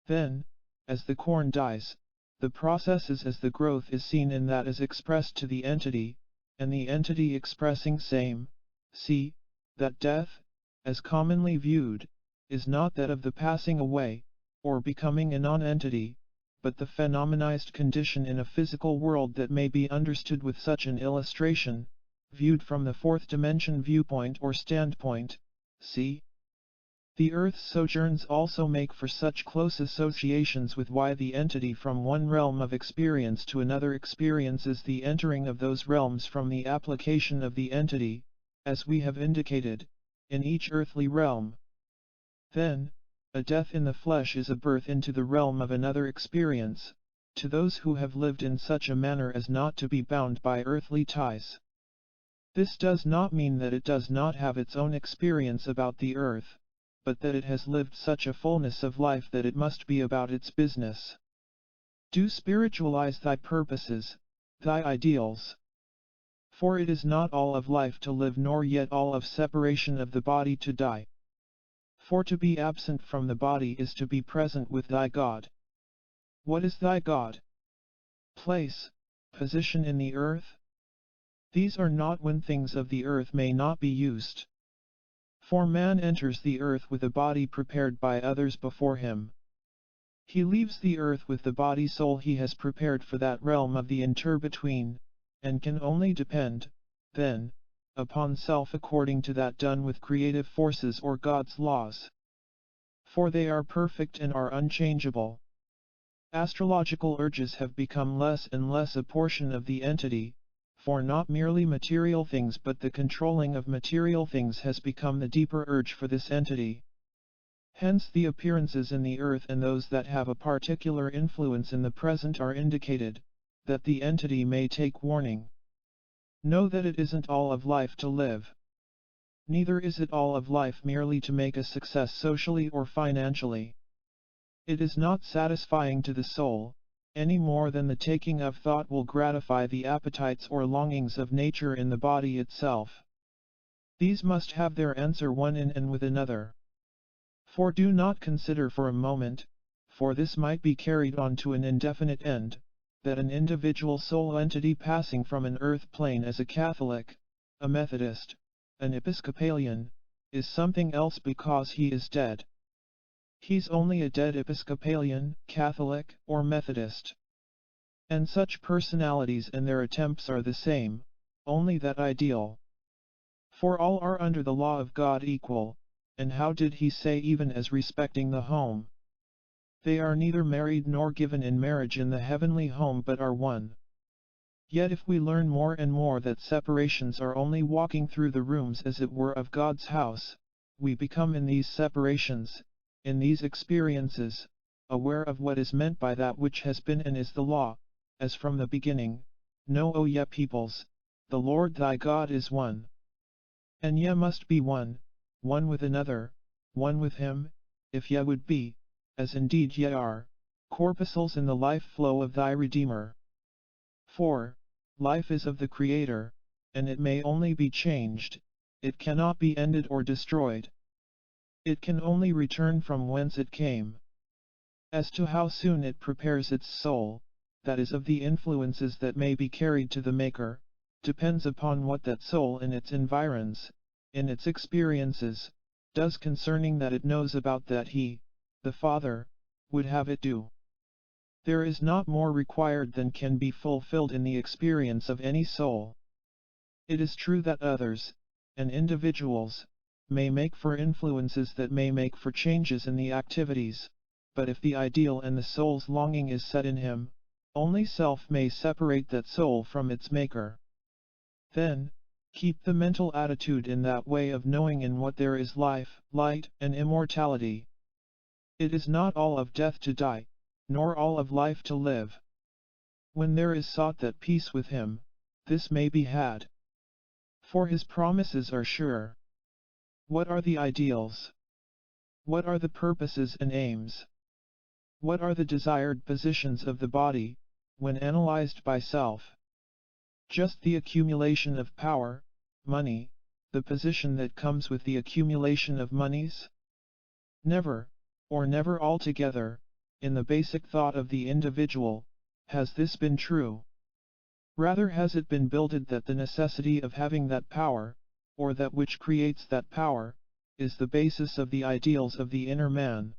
Then, as the corn dies, the process is as the growth is seen in that is expressed to the entity, and the entity expressing same, see, that death, as commonly viewed, is not that of the passing away, or becoming a non-entity, but the phenomenized condition in a physical world that may be understood with such an illustration, viewed from the fourth dimension viewpoint or standpoint, see? The Earth's sojourns also make for such close associations with why the entity from one realm of experience to another experiences the entering of those realms from the application of the entity, as we have indicated, in each earthly realm. Then, a death in the flesh is a birth into the realm of another experience, to those who have lived in such a manner as not to be bound by earthly ties. This does not mean that it does not have its own experience about the earth, but that it has lived such a fullness of life that it must be about its business. Do spiritualize thy purposes, thy ideals. For it is not all of life to live nor yet all of separation of the body to die. For to be absent from the body is to be present with thy God. What is thy God? Place, position in the earth? These are not when things of the earth may not be used. For man enters the earth with a body prepared by others before him. He leaves the earth with the body soul he has prepared for that realm of the inter-between, and can only depend, then, upon self according to that done with creative forces or God's laws. For they are perfect and are unchangeable. Astrological urges have become less and less a portion of the entity, for not merely material things but the controlling of material things has become the deeper urge for this entity. Hence the appearances in the earth and those that have a particular influence in the present are indicated, that the entity may take warning. Know that it isn't all of life to live. Neither is it all of life merely to make a success socially or financially. It is not satisfying to the soul, any more than the taking of thought will gratify the appetites or longings of nature in the body itself. These must have their answer one in and with another. For do not consider for a moment, for this might be carried on to an indefinite end, that an individual soul entity passing from an earth plane as a Catholic, a Methodist, an Episcopalian, is something else because he is dead. He's only a dead Episcopalian, Catholic, or Methodist. And such personalities and their attempts are the same, only that ideal. For all are under the law of God equal, and how did he say even as respecting the home? They are neither married nor given in marriage in the heavenly home but are one. Yet if we learn more and more that separations are only walking through the rooms as it were of God's house, we become in these separations, in these experiences, aware of what is meant by that which has been and is the law, as from the beginning. Know, O ye peoples, the Lord thy God is one. And ye must be one, one with another, one with him, if ye would be, as indeed ye are, corpuscles in the life flow of thy Redeemer. For, life is of the Creator, and it may only be changed, it cannot be ended or destroyed. It can only return from whence it came. As to how soon it prepares its soul, that is of the influences that may be carried to the Maker, depends upon what that soul in its environs, in its experiences, does concerning that it knows about that He, the Father, would have it do. There is not more required than can be fulfilled in the experience of any soul. It is true that others, and individuals, may make for influences that may make for changes in the activities, but if the ideal and the soul's longing is set in Him, only self may separate that soul from its Maker. Then, keep the mental attitude in that way of knowing in what there is life, light, and immortality. It is not all of death to die, nor all of life to live. When there is sought that peace with Him, this may be had. For His promises are sure. What are the ideals? What are the purposes and aims? What are the desired positions of the body, when analyzed by self? Just the accumulation of power, money, the position that comes with the accumulation of monies? Never, or never altogether, in the basic thought of the individual, has this been true. Rather has it been builded that the necessity of having that power, or that which creates that power, is the basis of the ideals of the inner man.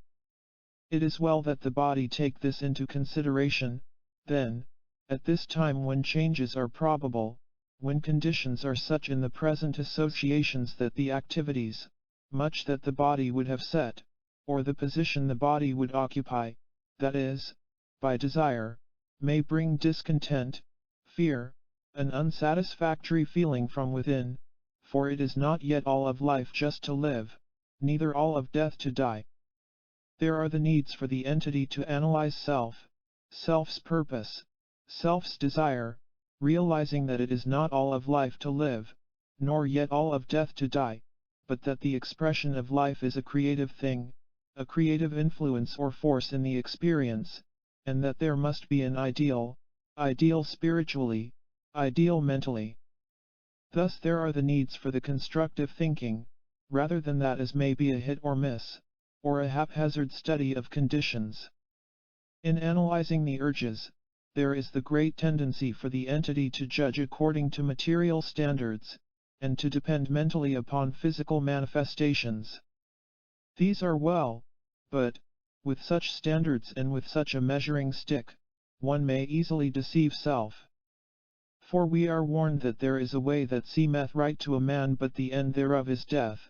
It is well that the body take this into consideration, then, at this time when changes are probable, when conditions are such in the present associations that the activities, much that the body would have set, or the position the body would occupy, that is, by desire, may bring discontent, fear, an unsatisfactory feeling from within, for it is not yet all of life just to live, neither all of death to die. There are the needs for the entity to analyze self, self's purpose, self's desire, realizing that it is not all of life to live, nor yet all of death to die, but that the expression of life is a creative thing, a creative influence or force in the experience, and that there must be an ideal, ideal spiritually, ideal mentally. Thus there are the needs for the constructive thinking, rather than that as may be a hit or miss, or a haphazard study of conditions. In analyzing the urges, there is the great tendency for the entity to judge according to material standards, and to depend mentally upon physical manifestations. These are well, but, with such standards and with such a measuring stick, one may easily deceive self. For we are warned that there is a way that seemeth right to a man but the end thereof is death.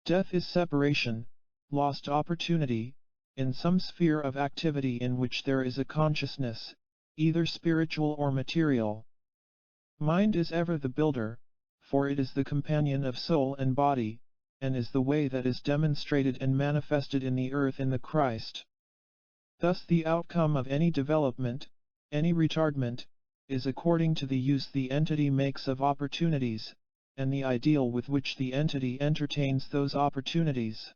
Death is separation, lost opportunity, in some sphere of activity in which there is a consciousness, either spiritual or material. Mind is ever the builder, for it is the companion of soul and body, and is the way that is demonstrated and manifested in the earth in the Christ. Thus the outcome of any development, any retardment, is according to the use the entity makes of opportunities, and the ideal with which the entity entertains those opportunities.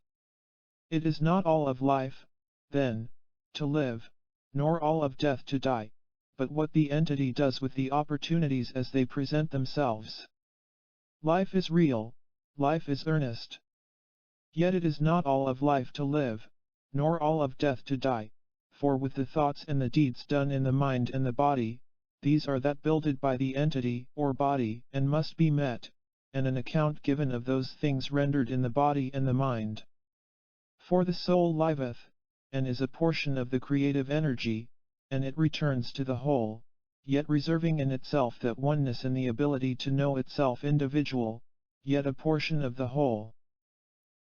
It is not all of life, then, to live, nor all of death to die, but what the entity does with the opportunities as they present themselves. Life is real, life is earnest. Yet it is not all of life to live, nor all of death to die, for with the thoughts and the deeds done in the mind and the body, these are that builded by the entity or body and must be met, and an account given of those things rendered in the body and the mind. For the soul liveth, and is a portion of the creative energy, and it returns to the whole, yet reserving in itself that oneness and the ability to know itself individual, yet a portion of the whole.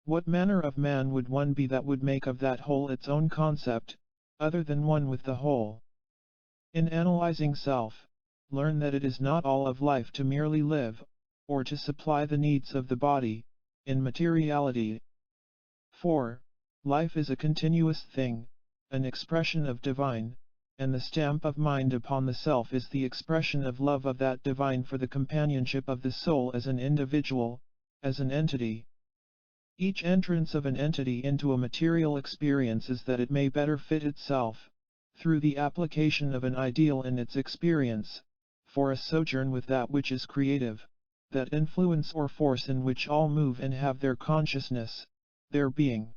What manner of man would one be that would make of that whole its own concept, other than one with the whole? In analyzing self, learn that it is not all of life to merely live, or to supply the needs of the body, in materiality. For, life is a continuous thing, an expression of divine, and the stamp of mind upon the self is the expression of love of that divine for the companionship of the soul as an individual, as an entity. Each entrance of an entity into a material experience is that it may better fit itself, through the application of an ideal in its experience, for a sojourn with that which is creative, that influence or force in which all move and have their consciousness, their being.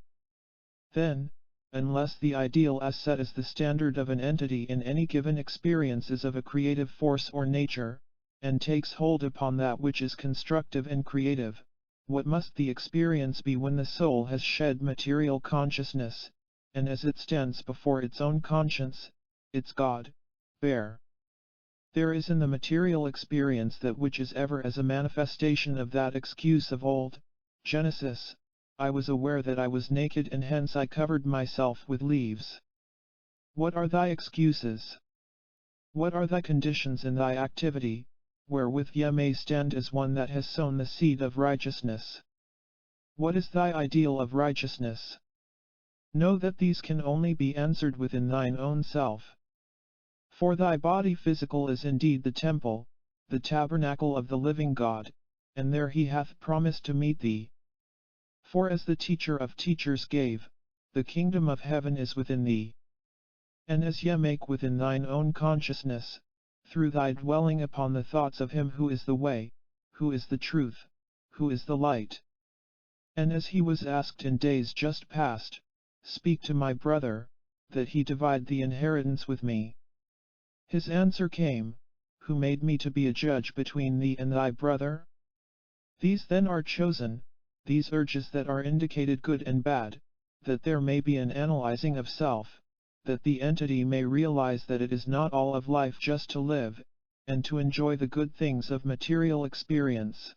Then, unless the ideal as set as the standard of an entity in any given experience is of a creative force or nature, and takes hold upon that which is constructive and creative, what must the experience be when the soul has shed material consciousness, and as it stands before its own conscience, its God, bare? There is in the material experience that which is ever as a manifestation of that excuse of old, Genesis, I was aware that I was naked and hence I covered myself with leaves. What are thy excuses? What are thy conditions in thy activity, wherewith ye may stand as one that has sown the seed of righteousness? What is thy ideal of righteousness? Know that these can only be answered within thine own self. For thy body physical is indeed the temple, the tabernacle of the living God, and there he hath promised to meet thee. For as the teacher of teachers gave, the kingdom of heaven is within thee. And as ye make within thine own consciousness, through thy dwelling upon the thoughts of him who is the way, who is the truth, who is the light. And as he was asked in days just past, speak to my brother, that he divide the inheritance with me. His answer came, who made me to be a judge between thee and thy brother? These then are chosen, these urges that are indicated good and bad, that there may be an analyzing of self, that the entity may realize that it is not all of life just to live, and to enjoy the good things of material experience.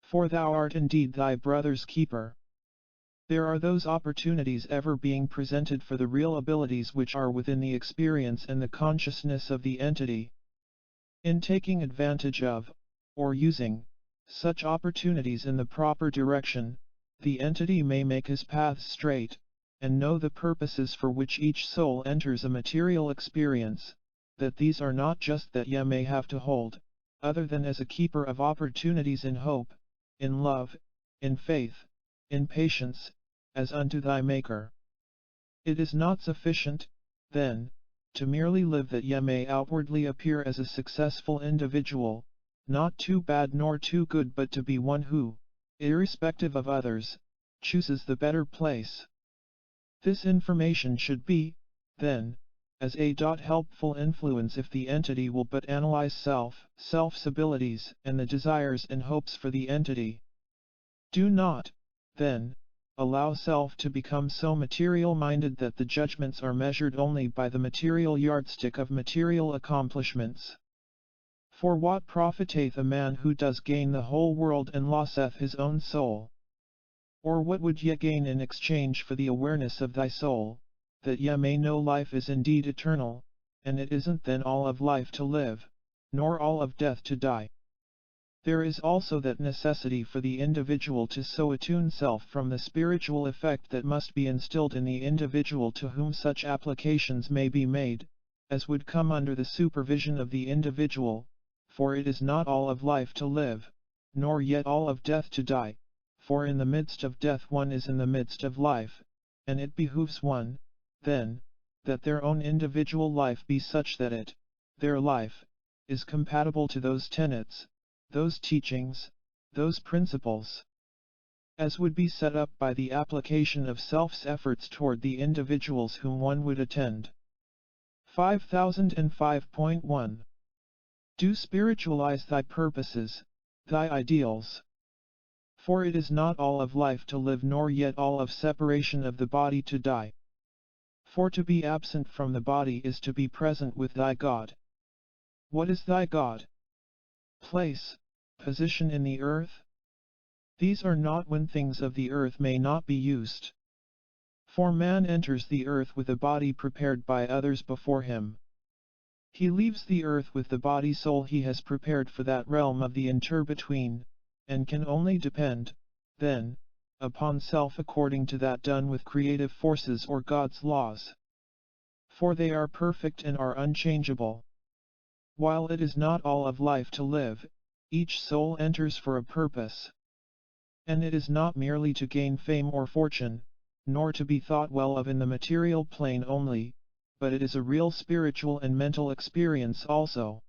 For thou art indeed thy brother's keeper. There are those opportunities ever being presented for the real abilities which are within the experience and the consciousness of the entity. In taking advantage of, or using, such opportunities in the proper direction, the entity may make his path straight, and know the purposes for which each soul enters a material experience, that these are not just that ye may have to hold, other than as a keeper of opportunities in hope, in love, in faith, in patience, as unto thy Maker. It is not sufficient, then, to merely live that ye may outwardly appear as a successful individual, not too bad nor too good, but to be one who, irrespective of others, chooses the better place. This information should be, then, as a helpful influence if the entity will but analyze self's abilities and the desires and hopes for the entity. Do not, then, allow self to become so material-minded that the judgments are measured only by the material yardstick of material accomplishments. For what profiteth a man who does gain the whole world and loseth his own soul? Or what would ye gain in exchange for the awareness of thy soul, that ye may know life is indeed eternal, and it isn't then all of life to live, nor all of death to die? There is also that necessity for the individual to so attune self from the spiritual effect that must be instilled in the individual to whom such applications may be made, as would come under the supervision of the individual, for it is not all of life to live, nor yet all of death to die, for in the midst of death one is in the midst of life, and it behooves one, then, that their own individual life be such that it, their life, is compatible to those tenets, those teachings, those principles, as would be set up by the application of self's efforts toward the individuals whom one would attend. 5005.1 Do spiritualize thy purposes, thy ideals. For it is not all of life to live nor yet all of separation of the body to die. For to be absent from the body is to be present with thy God. What is thy God? Place, position in the earth? These are not when things of the earth may not be used. For man enters the earth with a body prepared by others before him. He leaves the earth with the body soul he has prepared for that realm of the inter-between, and can only depend, then, upon self according to that done with creative forces or God's laws. For they are perfect and are unchangeable. While it is not all of life to live, each soul enters for a purpose. And it is not merely to gain fame or fortune, nor to be thought well of in the material plane only, but it is a real spiritual and mental experience also.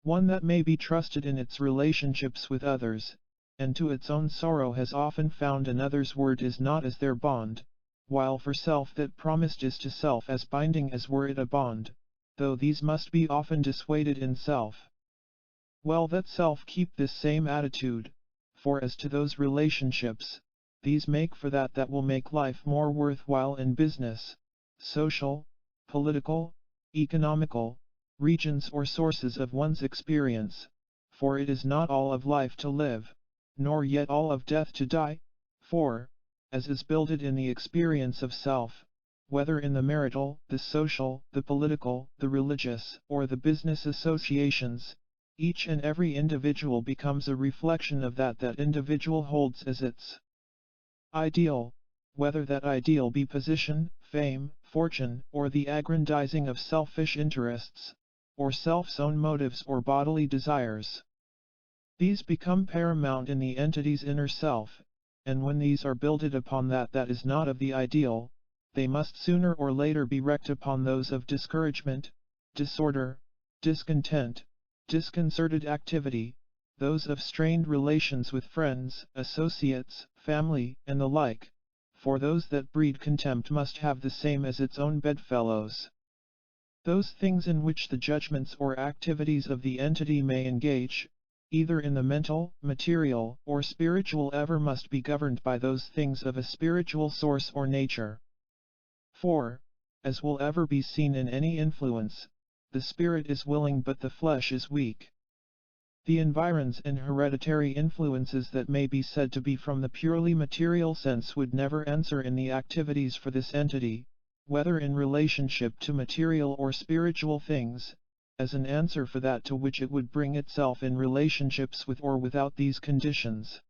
One that may be trusted in its relationships with others, and to its own sorrow has often found another's word is not as their bond, while for self that promised is to self as binding as were it a bond, though these must be often dissuaded in self. Well, that self keep this same attitude, for as to those relationships, these make for that will make life more worthwhile in business, social, political, economical, regions or sources of one's experience, for it is not all of life to live, nor yet all of death to die, for, as is builded in the experience of self, whether in the marital, the social, the political, the religious, or the business associations, each and every individual becomes a reflection of that individual holds as its ideal, whether that ideal be position, fame, fortune, or the aggrandizing of selfish interests, or self's own motives or bodily desires. These become paramount in the entity's inner self, and when these are builded upon that is not of the ideal, they must sooner or later be wrecked upon those of discouragement, disorder, discontent, disconcerted activity, those of strained relations with friends, associates, family, and the like, for those that breed contempt must have the same as its own bedfellows. Those things in which the judgments or activities of the entity may engage, either in the mental, material, or spiritual ever must be governed by those things of a spiritual source or nature. For, as will ever be seen in any influence, the spirit is willing but the flesh is weak. The environs and hereditary influences that may be said to be from the purely material sense would never answer in the activities for this entity, whether in relationship to material or spiritual things, as an answer for that to which it would bring itself in relationships with or without these conditions.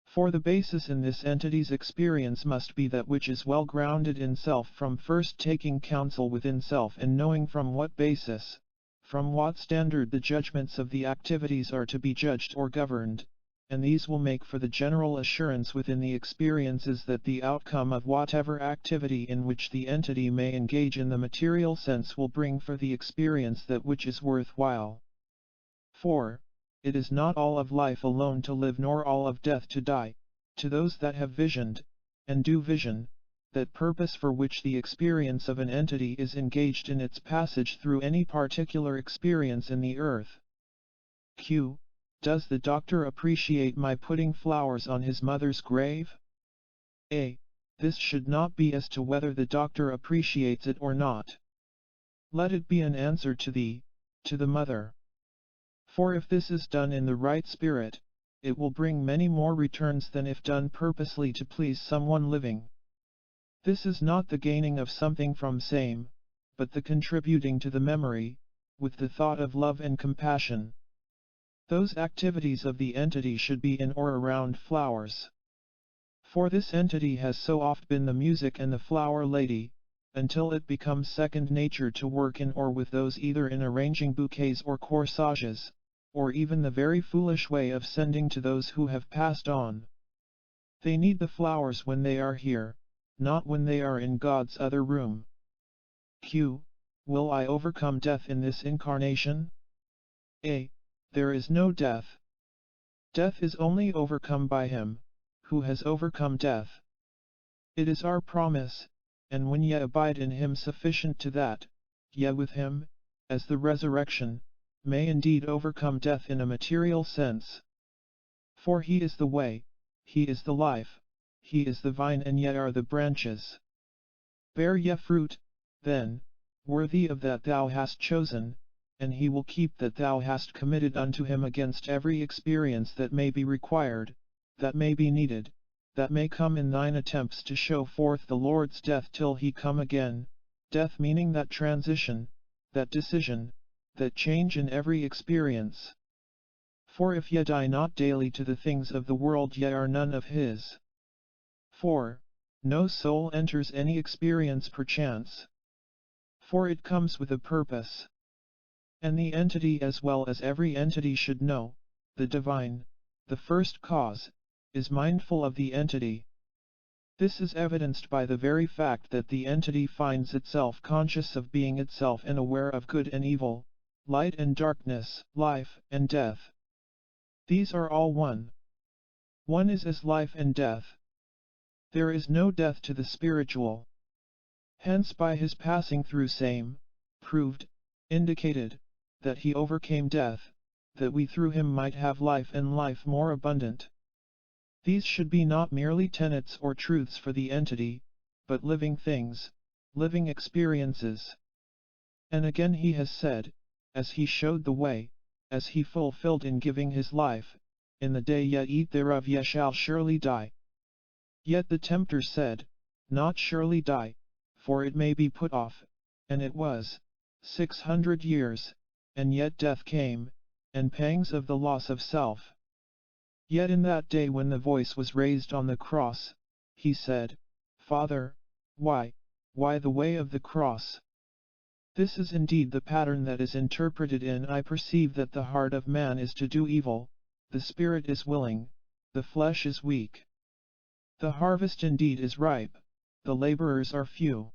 For the basis in this entity's experience must be that which is well grounded in self, from first taking counsel within self and knowing from what basis, from what standard the judgments of the activities are to be judged or governed, and these will make for the general assurance within the experiences that the outcome of whatever activity in which the entity may engage in the material sense will bring for the experience that which is worthwhile. For, it is not all of life alone to live nor all of death to die, to those that have visioned, and do vision, that purpose for which the experience of an entity is engaged in its passage through any particular experience in the earth. Q. Does the doctor appreciate my putting flowers on his mother's grave? A. This should not be as to whether the doctor appreciates it or not. Let it be an answer to the mother. For if this is done in the right spirit, it will bring many more returns than if done purposely to please someone living. This is not the gaining of something from same, but the contributing to the memory, with the thought of love and compassion. Those activities of the entity should be in or around flowers. For this entity has so oft been the music and the flower lady, until it becomes second nature to work in or with those, either in arranging bouquets or corsages, or even the very foolish way of sending to those who have passed on. They need the flowers when they are here, not when they are in God's other room. Q. Will I overcome death in this incarnation? A. There is no death. Death is only overcome by him who has overcome death. It is our promise, and when ye abide in him sufficient to that, ye with him, as the resurrection, may indeed overcome death in a material sense. For he is the way, he is the life, he is the vine, and ye are the branches. Bear ye fruit, then, worthy of that thou hast chosen, and he will keep that thou hast committed unto him against every experience that may be required, that may be needed, that may come in thine attempts to show forth the Lord's death till he come again, death meaning that transition, that decision, that change in every experience. For if ye die not daily to the things of the world, ye are none of his. For no soul enters any experience perchance. For it comes with a purpose. And the entity as well as every entity should know, the divine, the first cause, is mindful of the entity. This is evidenced by the very fact that the entity finds itself conscious of being itself and aware of good and evil, light and darkness, life and death. These are all one. One is as life and death. There is no death to the spiritual. Hence by his passing through same, proved, indicated, that he overcame death, that we through him might have life and life more abundant. These should be not merely tenets or truths for the entity, but living things, living experiences. And again he has said, as he showed the way, as he fulfilled in giving his life, in the day ye eat thereof ye shall surely die. Yet the tempter said, not surely die, for it may be put off, and it was 600 years, and yet death came, and pangs of the loss of self. Yet in that day when the voice was raised on the cross, he said, Father, why the way of the cross? This is indeed the pattern that is interpreted in I perceive that the heart of man is to do evil, the spirit is willing, the flesh is weak. The harvest indeed is ripe, the laborers are few.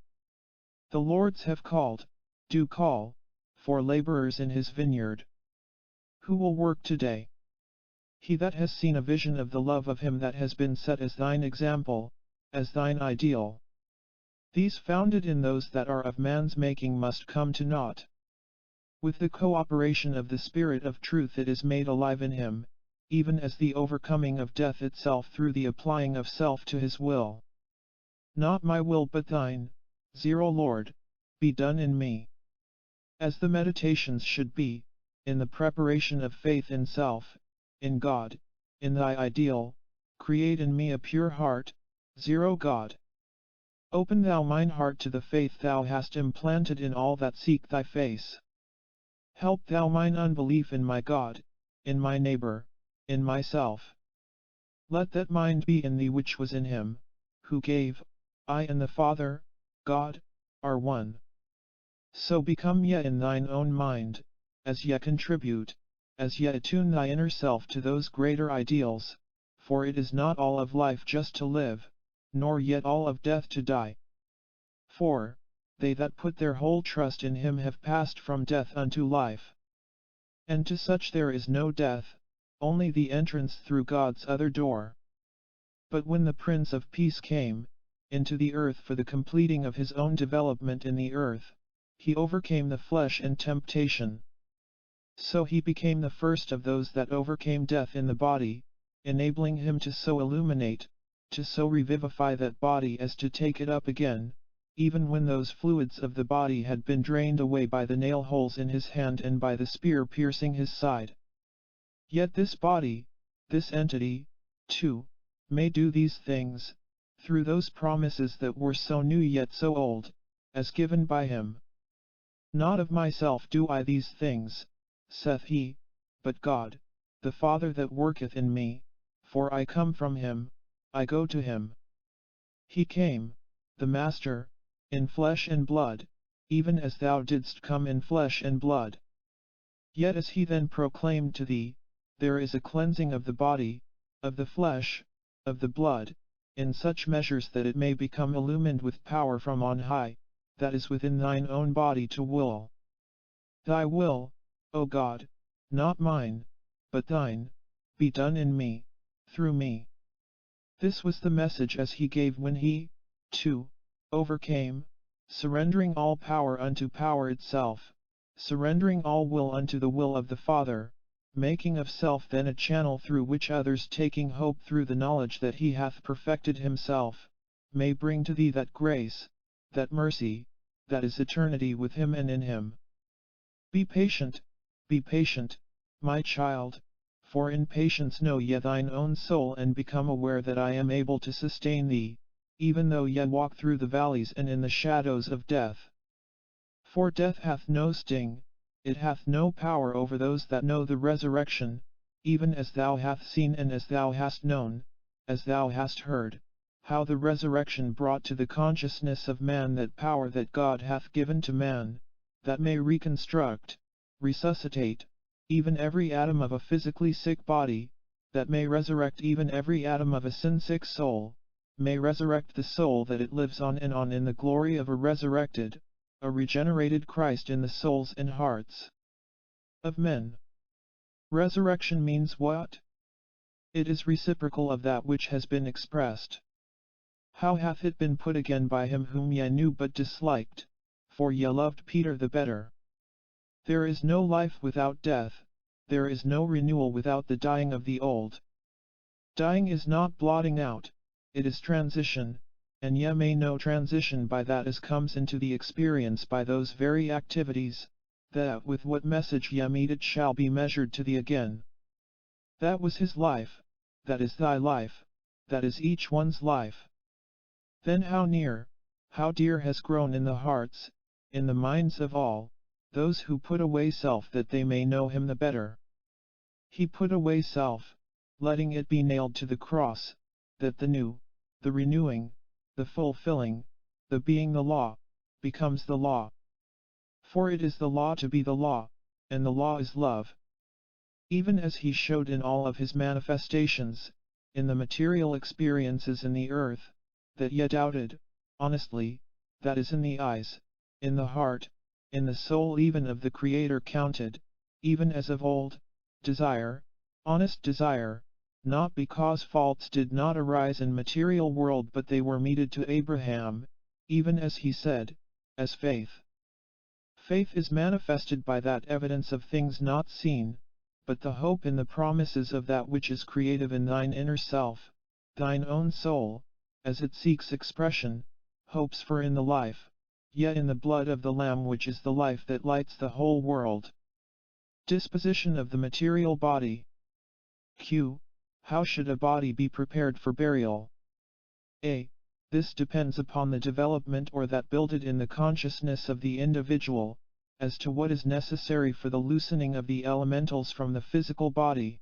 The lords have called, do call, for laborers in his vineyard. Who will work today? He that has seen a vision of the love of him that has been set as thine example, as thine ideal. These founded in those that are of man's making must come to naught. With the cooperation of the Spirit of truth it is made alive in him, even as the overcoming of death itself through the applying of self to his will. Not my will but thine, 0 Lord, be done in me. As the meditations should be, in the preparation of faith in self, in God, in thy ideal, create in me a pure heart, 0 God. Open thou mine heart to the faith thou hast implanted in all that seek thy face. Help thou mine unbelief in my God, in my neighbor, in myself. Let that mind be in thee which was in him, who gave, I and the Father, God, are one. So become ye in thine own mind, as ye contribute, as ye attune thy inner self to those greater ideals, for it is not all of life just to live, nor yet all of death to die. For they that put their whole trust in him have passed from death unto life. And to such there is no death, only the entrance through God's other door. But when the Prince of Peace came into the earth for the completing of his own development in the earth, he overcame the flesh and temptation. So he became the first of those that overcame death in the body, enabling him to so illuminate, to so revivify that body as to take it up again, even when those fluids of the body had been drained away by the nail holes in his hand and by the spear piercing his side. Yet this body, this entity, too, may do these things, through those promises that were so new yet so old, as given by him. Not of myself do I these things, saith he, but God, the Father that worketh in me, for I come from him, I go to him. He came, the Master, in flesh and blood, even as thou didst come in flesh and blood. Yet as he then proclaimed to thee, there is a cleansing of the body, of the flesh, of the blood, in such measures that it may become illumined with power from on high, that is within thine own body to will. Thy will, O God, not mine, but thine, be done in me, through me. This was the message as he gave when he, too, overcame, surrendering all power unto power itself, surrendering all will unto the will of the Father, making of self then a channel through which others taking hope through the knowledge that he hath perfected himself, may bring to thee that grace, that mercy, that is eternity with him and in him. Be patient, my child, For in patience know ye thine own soul and become aware that I am able to sustain thee, even though ye walk through the valleys and in the shadows of death. For death hath no sting, it hath no power over those that know the resurrection, even as thou hast seen and as thou hast known, as thou hast heard, how the resurrection brought to the consciousness of man that power that God hath given to man, that may reconstruct, resuscitate, even every atom of a physically sick body, that may resurrect even every atom of a sin-sick soul, may resurrect the soul that it lives on in the glory of a resurrected, a regenerated Christ in the souls and hearts of men. Resurrection means what? It is reciprocal of that which has been expressed. How hath it been put again by him whom ye knew but disliked, for ye loved Peter the better? There is no life without death, there is no renewal without the dying of the old. Dying is not blotting out, it is transition, and ye may know transition by that as comes into the experience by those very activities, that with what message ye meet it shall be measured to thee again. That was his life, that is thy life, that is each one's life. Then how near, how dear has grown in the hearts, in the minds of all, those who put away self that they may know him the better. He put away self, letting it be nailed to the cross, that the new, the renewing, the fulfilling, the being the law, becomes the law. For it is the law to be the law, and the law is love. Even as he showed in all of his manifestations, in the material experiences in the earth, that ye doubted, honestly, that is in the eyes, in the heart, in the soul even of the Creator counted, even as of old, desire, honest desire, not because faults did not arise in material world but they were meted to Abraham, even as he said, as faith. Faith is manifested by that evidence of things not seen, but the hope in the promises of that which is creative in thine inner self, thine own soul, as it seeks expression, hopes for in the life, yet in the blood of the Lamb which is the life that lights the whole world. Disposition of the material body. Q. How should a body be prepared for burial? A. This depends upon the development or that builded in the consciousness of the individual, as to what is necessary for the loosening of the elementals from the physical body.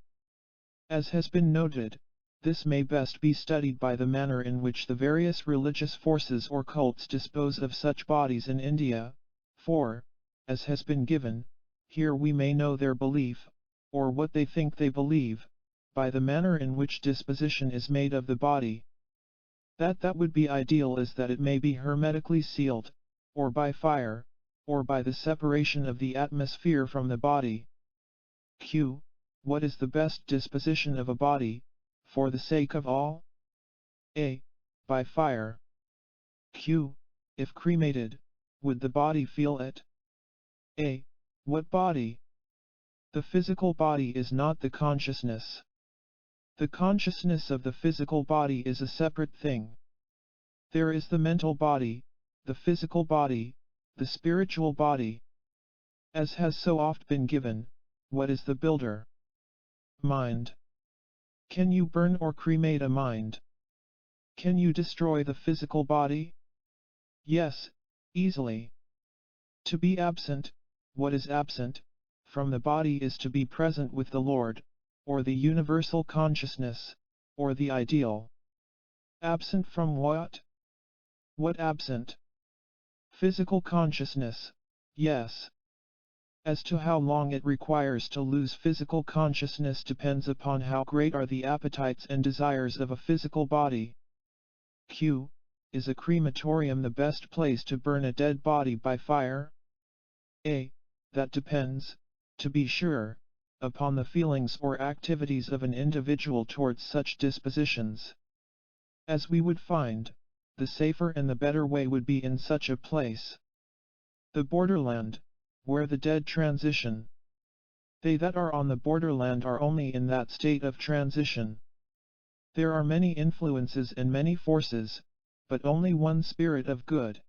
As has been noted, this may best be studied by the manner in which the various religious forces or cults dispose of such bodies in India, for, as has been given, here we may know their belief, or what they think they believe, by the manner in which disposition is made of the body. That would be ideal is that it may be hermetically sealed, or by fire, or by the separation of the atmosphere from the body. Q. What is the best disposition of a body, for the sake of all? A. By fire. Q. If cremated, would the body feel it? A. What body? The physical body is not the consciousness. The consciousness of the physical body is a separate thing. There is the mental body, the physical body, the spiritual body. As has so oft been given, what is the builder? Mind. Can you burn or cremate a mind? Can you destroy the physical body? Yes, easily. To be absent, what is absent, from the body is to be present with the Lord, or the universal consciousness, or the ideal. Absent from what? What absent? Physical consciousness, yes. As to how long it requires to lose physical consciousness depends upon how great are the appetites and desires of a physical body. Q. Is a crematorium the best place to burn a dead body by fire? A. That depends, to be sure, upon the feelings or activities of an individual towards such dispositions. As we would find, the safer and the better way would be in such a place. The borderland, where the dead transition. They that are on the borderland are only in that state of transition. There are many influences and many forces, but only one spirit of good.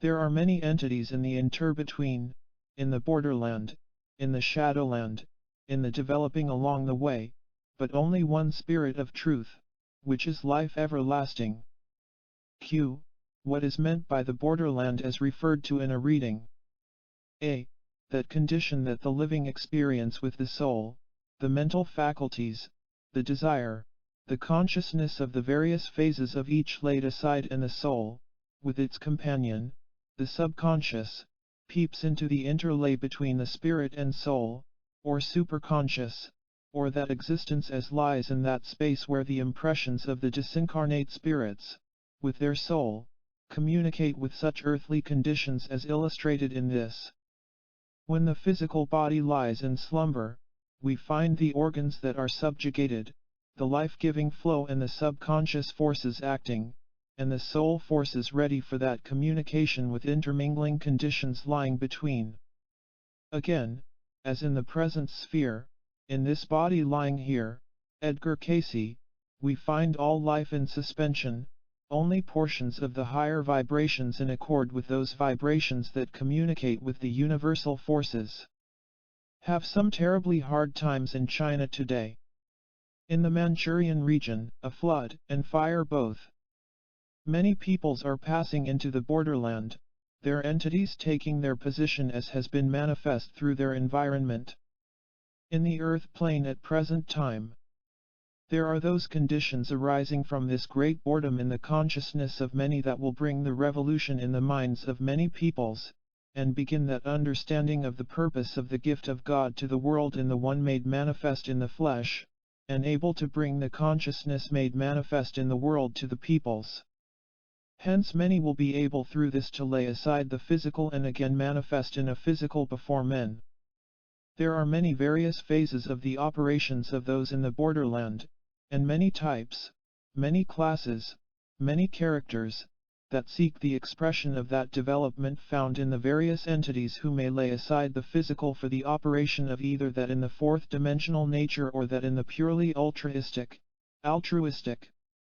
There are many entities in the inter-between, in the borderland, in the shadowland, in the developing along the way, but only one spirit of truth, which is life everlasting. Q. What is meant by the borderland as referred to in a reading? A. That condition that the living experience with the soul, the mental faculties, the desire, the consciousness of the various phases of each laid aside, and the soul, with its companion, the subconscious, peeps into the interlay between the spirit and soul, or superconscious, or that existence as lies in that space where the impressions of the disincarnate spirits, with their soul, communicate with such earthly conditions as illustrated in this. When the physical body lies in slumber, we find the organs that are subjugated, the life-giving flow and the subconscious forces acting, and the soul forces ready for that communication with intermingling conditions lying between. Again, as in the present sphere, in this body lying here, Edgar Cayce, we find all life in suspension, only portions of the higher vibrations in accord with those vibrations that communicate with the universal forces. Have some terribly hard times in China today. In the Manchurian region, a flood and fire both. Many peoples are passing into the borderland, their entities taking their position as has been manifest through their environment. In the earth plane at present time, there are those conditions arising from this great boredom in the consciousness of many that will bring the revolution in the minds of many peoples, and begin that understanding of the purpose of the gift of God to the world in the one made manifest in the flesh, and able to bring the consciousness made manifest in the world to the peoples. Hence many will be able through this to lay aside the physical and again manifest in a physical before men. There are many various phases of the operations of those in the borderland, and many types, many classes, many characters, that seek the expression of that development found in the various entities who may lay aside the physical for the operation of either that in the fourth-dimensional nature or that in the purely altruistic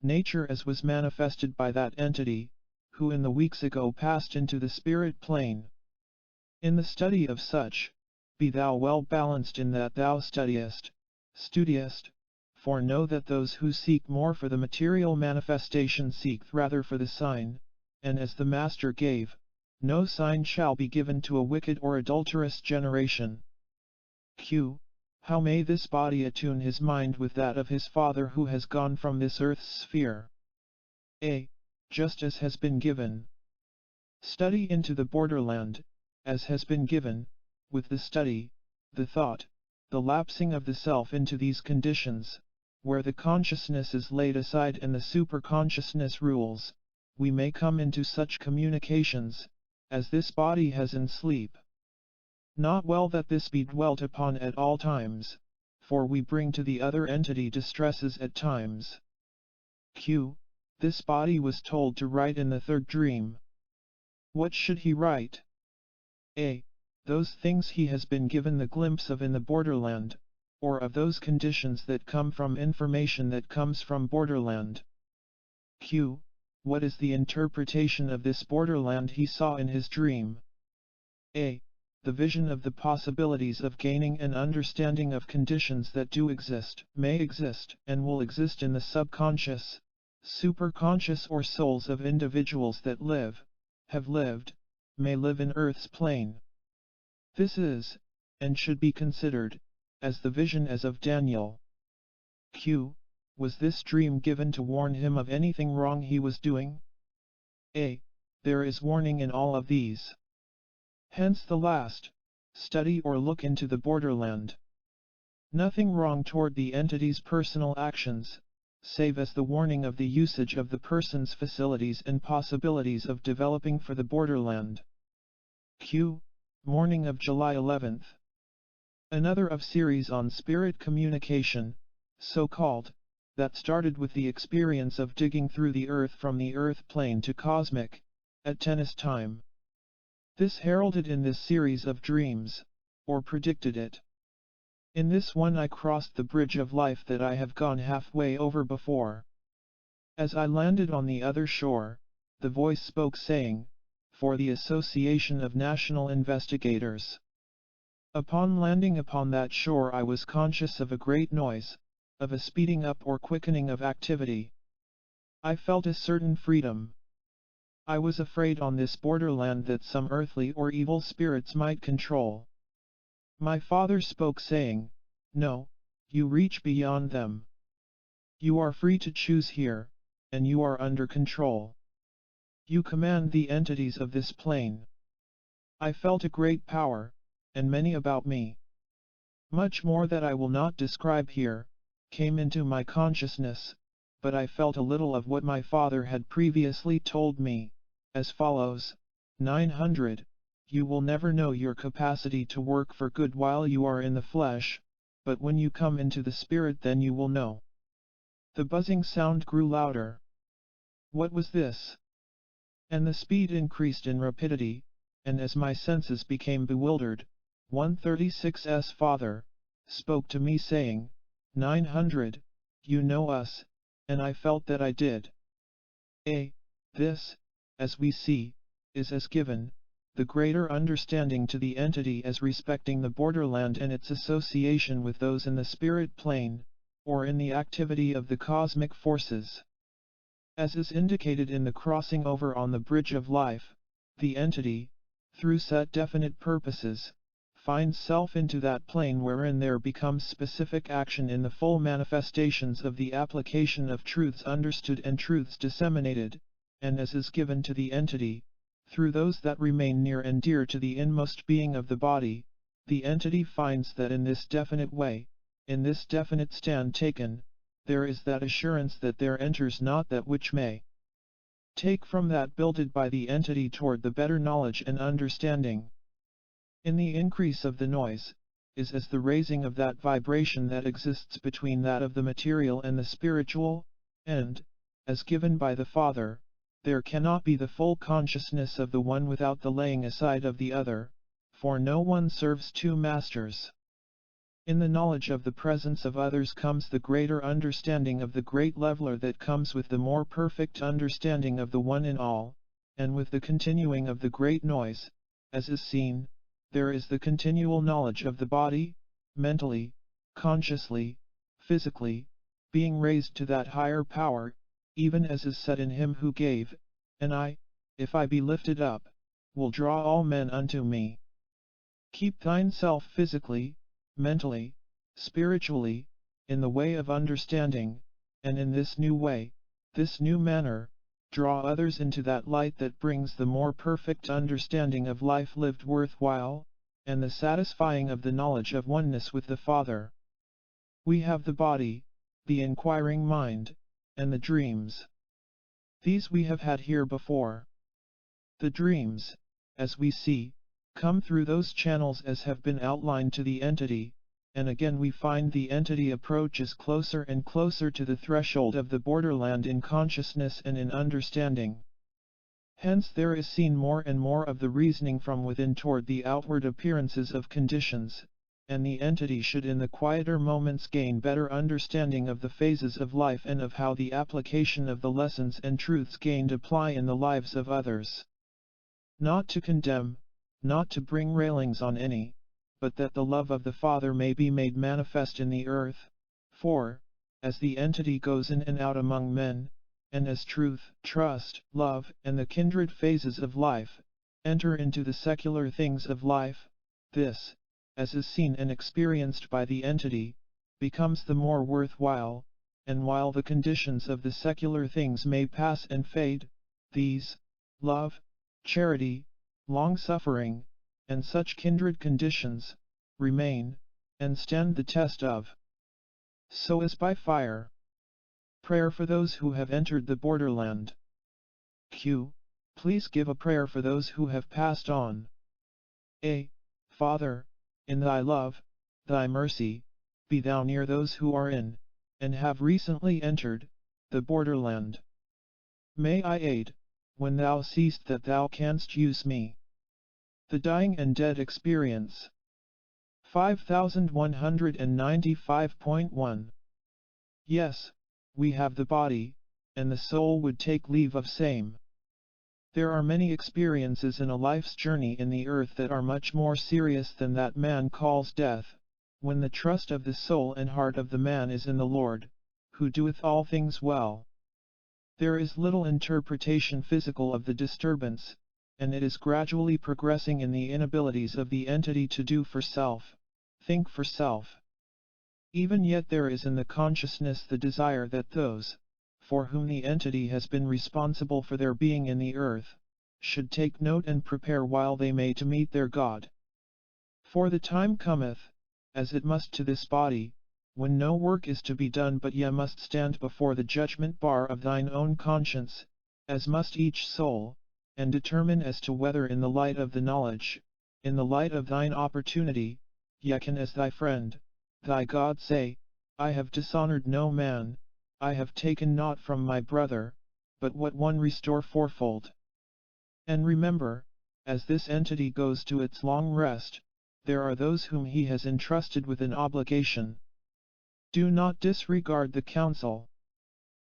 nature as was manifested by that entity, who in the weeks ago passed into the spirit plane. In the study of such, be thou well balanced in that thou studiest, for know that those who seek more for the material manifestation seek rather for the sign, and as the Master gave, no sign shall be given to a wicked or adulterous generation. Q. How may this body attune his mind with that of his Father who has gone from this earth's sphere? A. Just as has been given. Study into the borderland, as has been given, with the study, the thought, the lapsing of the self into these conditions, where the consciousness is laid aside and the superconsciousness rules, we may come into such communications, as this body has in sleep. Not well that this be dwelt upon at all times, for we bring to the other entity distresses at times. Q. This body was told to write in the third dream. What should he write? A. Those things he has been given the glimpse of in the borderland, or of those conditions that come from information that comes from borderland. Q. What is the interpretation of this borderland he saw in his dream? A. The vision of the possibilities of gaining an understanding of conditions that do exist, may exist, and will exist in the subconscious, superconscious or souls of individuals that live, have lived, may live in Earth's plane. This is, and should be considered, as the vision as of Daniel. Q. Was this dream given to warn him of anything wrong he was doing? A. There is warning in all of these. Hence the last, study or look into the borderland. Nothing wrong toward the entity's personal actions, save as the warning of the usage of the person's facilities and possibilities of developing for the borderland. Q. Morning of July 11th. Another of series on spirit communication, so-called, that started with the experience of digging through the earth from the earth plane to cosmic, at tennis time. This heralded in this series of dreams, or predicted it. In this one I crossed the bridge of life that I have gone halfway over before. As I landed on the other shore, the voice spoke saying, for the Association of National Investigators. Upon landing upon that shore I was conscious of a great noise, of a speeding up or quickening of activity. I felt a certain freedom. I was afraid on this borderland that some earthly or evil spirits might control. My father spoke saying, "No, you reach beyond them. You are free to choose here, and you are under control. You command the entities of this plane." I felt a great power, and many about me. Much more that I will not describe here, came into my consciousness, but I felt a little of what my father had previously told me, as follows: 900. You will never know your capacity to work for good while you are in the flesh, but when you come into the spirit then you will know. The buzzing sound grew louder. What was this? And the speed increased in rapidity, and as my senses became bewildered, 136's father spoke to me saying, 900, you know us, and I felt that I did. This, as we see, is as given, the greater understanding to the entity as respecting the borderland and its association with those in the spirit plane, or in the activity of the cosmic forces. As is indicated in the crossing over on the bridge of life, the entity, through set definite purposes, finds self into that plane wherein there becomes specific action in the full manifestations of the application of truths understood and truths disseminated, and as is given to the entity, through those that remain near and dear to the inmost being of the body, the entity finds that in this definite way, in this definite stand taken, there is that assurance that there enters not that which may take from that builded by the entity toward the better knowledge and understanding. In the increase of the noise, is as the raising of that vibration that exists between that of the material and the spiritual, and, as given by the Father, there cannot be the full consciousness of the one without the laying aside of the other, for no one serves two masters. In the knowledge of the presence of others comes the greater understanding of the great leveler that comes with the more perfect understanding of the one in all, and with the continuing of the great noise, as is seen, there is the continual knowledge of the body, mentally, consciously, physically, being raised to that higher power, even as is said in him who gave, and I, if I be lifted up, will draw all men unto me. Keep thyself physically, mentally, spiritually, in the way of understanding, and in this new way, this new manner, draw others into that light that brings the more perfect understanding of life lived worthwhile, and the satisfying of the knowledge of oneness with the Father. We have the body, the inquiring mind, and the dreams. These we have had here before. The dreams, as we see, come through those channels as have been outlined to the entity, and again we find the entity approaches closer and closer to the threshold of the borderland in consciousness and in understanding. Hence there is seen more and more of the reasoning from within toward the outward appearances of conditions, and the entity should in the quieter moments gain better understanding of the phases of life and of how the application of the lessons and truths gained apply in the lives of others. Not to condemn, not to bring railings on any, but that the love of the Father may be made manifest in the earth, for, as the entity goes in and out among men, and as truth, trust, love, and the kindred phases of life, enter into the secular things of life, this, as is seen and experienced by the entity, becomes the more worthwhile, and while the conditions of the secular things may pass and fade, these, love, charity, long-suffering, and such kindred conditions, remain, and stand the test of. So as by fire. Prayer for those who have entered the borderland. Q. Please give a prayer for those who have passed on. A. Father, in thy love, thy mercy, be thou near those who are in, and have recently entered, the borderland. May I aid, when thou seest that thou canst use me. The dying and dead experience. 5195.1. Yes, we have the body, and the soul would take leave of same. There are many experiences in a life's journey in the earth that are much more serious than that man calls death, when the trust of the soul and heart of the man is in the Lord, who doeth all things well. There is little interpretation physical of the disturbance, and it is gradually progressing in the inabilities of the entity to do for self, think for self. Even yet there is in the consciousness the desire that those, for whom the entity has been responsible for their being in the earth, should take note and prepare while they may to meet their God. For the time cometh, as it must to this body, when no work is to be done but ye must stand before the judgment bar of thine own conscience, as must each soul, and determine as to whether in the light of the knowledge, in the light of thine opportunity, ye can as thy friend, thy God say, I have dishonored no man, I have taken naught from my brother, but what one restore fourfold. And remember, as this entity goes to its long rest, there are those whom he has entrusted with an obligation. Do not disregard the counsel.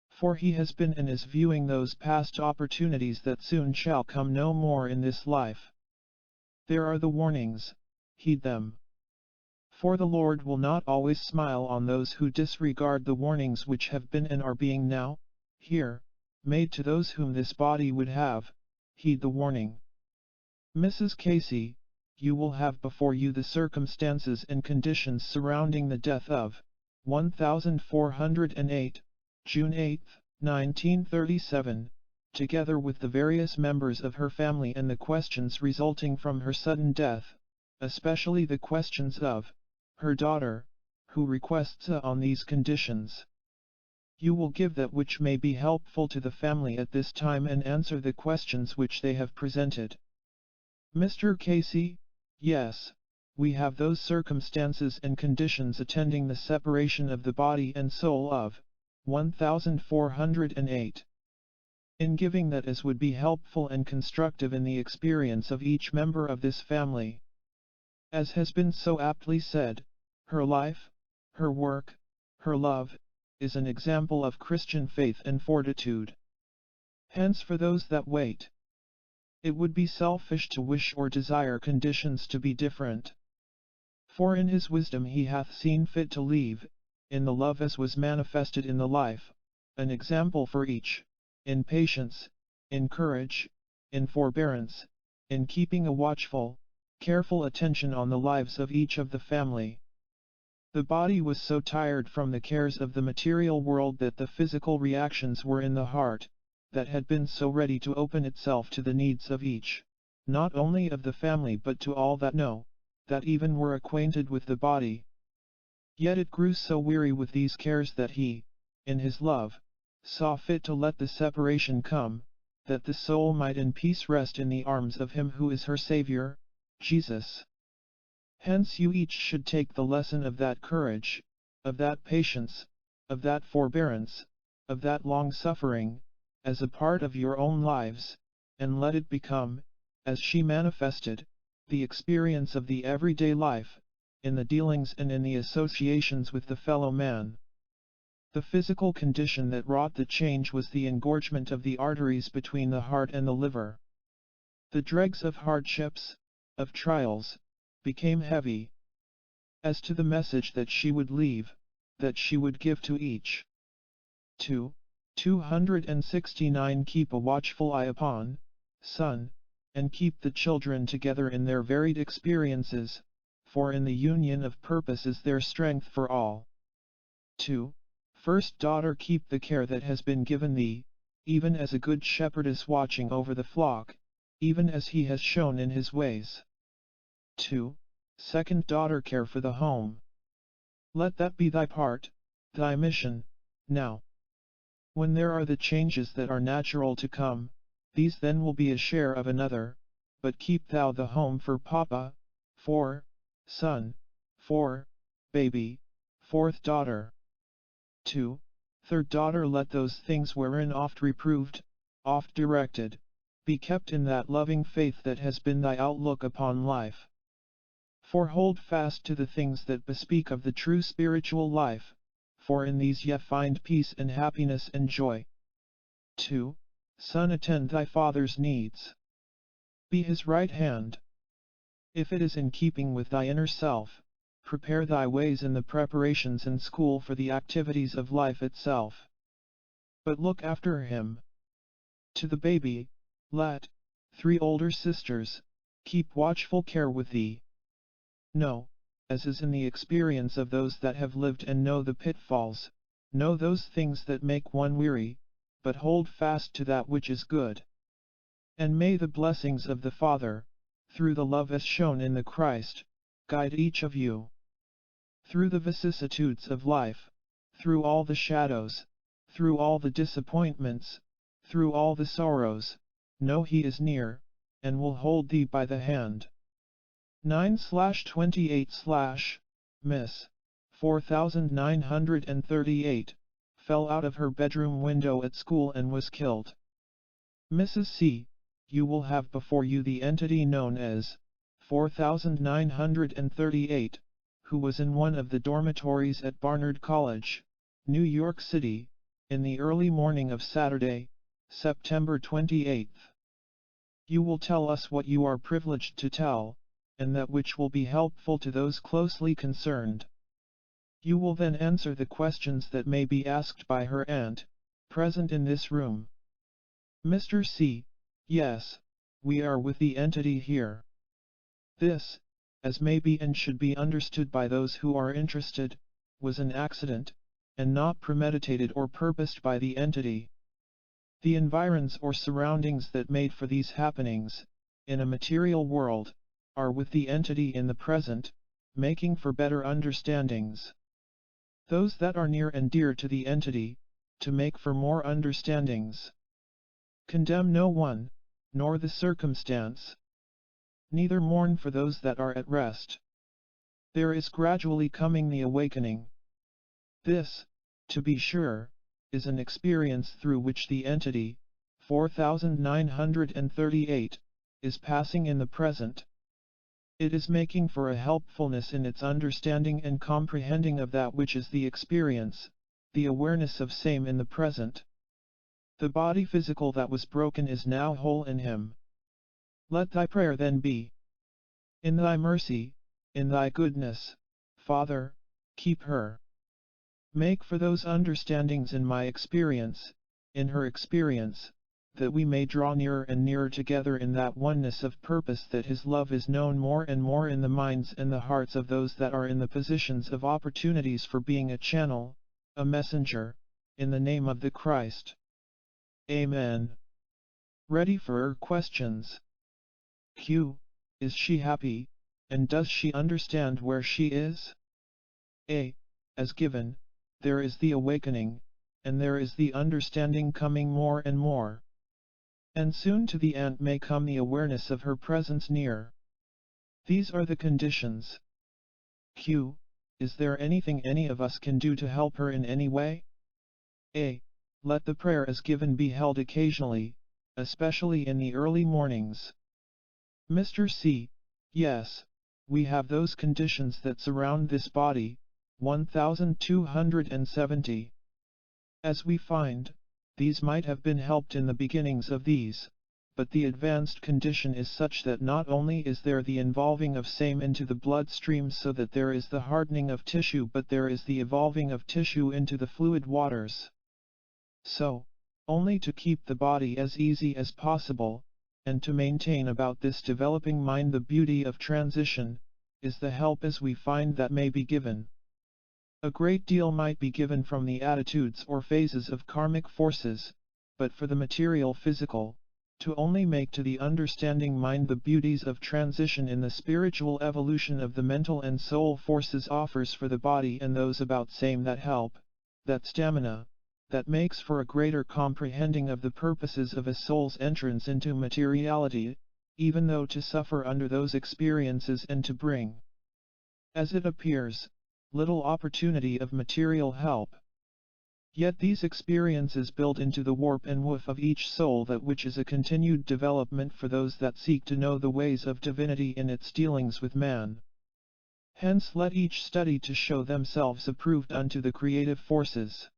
For he has been and is viewing those past opportunities that soon shall come no more in this life. There are the warnings, heed them. For the Lord will not always smile on those who disregard the warnings which have been and are being now, here, made to those whom this body would have, heed the warning. Mrs. Casey, you will have before you the circumstances and conditions surrounding the death of 1408, June 8, 1937, together with the various members of her family and the questions resulting from her sudden death, especially the questions of her daughter, who requests on these conditions. You will give that which may be helpful to the family at this time and answer the questions which they have presented. Mr. Casey, yes, we have those circumstances and conditions attending the separation of the body and soul of 1408. In giving that as would be helpful and constructive in the experience of each member of this family. As has been so aptly said, her life, her work, her love, is an example of Christian faith and fortitude. Hence for those that wait, it would be selfish to wish or desire conditions to be different. For in his wisdom he hath seen fit to leave, in the love as was manifested in the life, an example for each, in patience, in courage, in forbearance, in keeping a watchful, careful attention on the lives of each of the family. The body was so tired from the cares of the material world that the physical reactions were in the heart, that had been so ready to open itself to the needs of each, not only of the family but to all that know, that even were acquainted with the body. Yet it grew so weary with these cares that he, in his love, saw fit to let the separation come, that the soul might in peace rest in the arms of him who is her Saviour, Jesus. Hence you each should take the lesson of that courage, of that patience, of that forbearance, of that long-suffering, as a part of your own lives, and let it become, as she manifested, the experience of the everyday life, in the dealings and in the associations with the fellow man. The physical condition that wrought the change was the engorgement of the arteries between the heart and the liver. The dregs of hardships, of trials, became heavy. As to the message that she would leave, that she would give to each. 269 Keep a watchful eye upon, son, and keep the children together in their varied experiences, for in the union of purpose is their strength for all. 2. First daughter, keep the care that has been given thee, even as a good shepherd is watching over the flock, even as he has shown in his ways. 2. Second daughter, care for the home. Let that be thy part, thy mission, now. When there are the changes that are natural to come, these then will be a share of another, but keep thou the home for papa, for son, for baby, fourth daughter. 2. Third daughter, let those things wherein oft reproved, oft directed, be kept in that loving faith that has been thy outlook upon life. For hold fast to the things that bespeak of the true spiritual life, for in these ye find peace and happiness and joy. 2. Son, attend thy father's needs. Be his right hand. If it is in keeping with thy inner self, prepare thy ways in the preparations in school for the activities of life itself. But look after him. To the baby, let 3 older sisters keep watchful care with thee. Know, as is in the experience of those that have lived and know the pitfalls, know those things that make one weary, but hold fast to that which is good. And may the blessings of the Father, through the love as shown in the Christ, guide each of you. Through the vicissitudes of life, through all the shadows, through all the disappointments, through all the sorrows, know He is near, and will hold thee by the hand. 9/28/Miss 4938, fell out of her bedroom window at school and was killed. Mrs. C, you will have before you the entity known as 4938, who was in one of the dormitories at Barnard College, New York City, in the early morning of Saturday, September 28. You will tell us what you are privileged to tell, and that which will be helpful to those closely concerned. You will then answer the questions that may be asked by her aunt, present in this room. Mr. C, yes, we are with the entity here. This, as may be and should be understood by those who are interested, was an accident, and not premeditated or purposed by the entity. The environs or surroundings that made for these happenings, in a material world, are with the entity in the present, making for better understandings. Those that are near and dear to the entity, to make for more understandings. Condemn no one, nor the circumstance. Neither mourn for those that are at rest. There is gradually coming the awakening. This, to be sure, is an experience through which the entity, 4938, is passing in the present. It is making for a helpfulness in its understanding and comprehending of that which is the experience, the awareness of same in the present. The body physical that was broken is now whole in him. Let thy prayer then be: in thy mercy, in thy goodness, Father, keep her. Make for those understandings in my experience, in her experience, that we may draw nearer and nearer together in that oneness of purpose, that His love is known more and more in the minds and the hearts of those that are in the positions of opportunities for being a channel, a messenger, in the name of the Christ. Amen. Ready for her questions. Q. Is she happy, and does she understand where she is? A. As given, there is the awakening, and there is the understanding coming more and more. And soon to the aunt may come the awareness of her presence near. These are the conditions. Q. Is there anything any of us can do to help her in any way? A. Let the prayer as given be held occasionally, especially in the early mornings. Mr. C. Yes, we have those conditions that surround this body, 1270. As we find, these might have been helped in the beginnings of these, but the advanced condition is such that not only is there the involving of same into the bloodstream so that there is the hardening of tissue, but there is the evolving of tissue into the fluid waters. So, only to keep the body as easy as possible, and to maintain about this developing mind the beauty of transition, is the help as we find that may be given. A great deal might be given from the attitudes or phases of karmic forces, but for the material physical, to only make to the understanding mind the beauties of transition in the spiritual evolution of the mental and soul forces offers for the body and those about same that help, that stamina, that makes for a greater comprehending of the purposes of a soul's entrance into materiality, even though to suffer under those experiences and to bring, as it appears, little opportunity of material help. Yet these experiences build into the warp and woof of each soul that which is a continued development for those that seek to know the ways of divinity in its dealings with man. Hence let each study to show themselves approved unto the creative forces.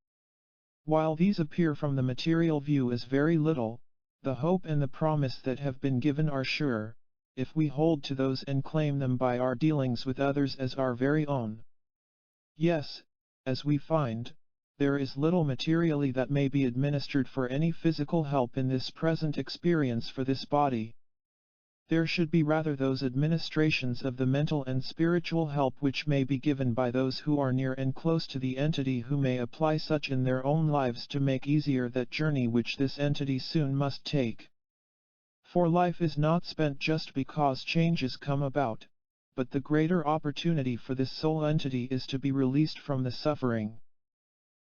While these appear from the material view as very little, The hope and the promise that have been given are sure, if we hold to those and claim them by our dealings with others as our very own. Yes, as we find, there is little materially that may be administered for any physical help in this present experience for this body. There should be rather those administrations of the mental and spiritual help which may be given by those who are near and close to the entity, who may apply such in their own lives to make easier that journey which this entity soon must take. For life is not spent just because changes come about, but the greater opportunity for this soul entity is to be released from the suffering.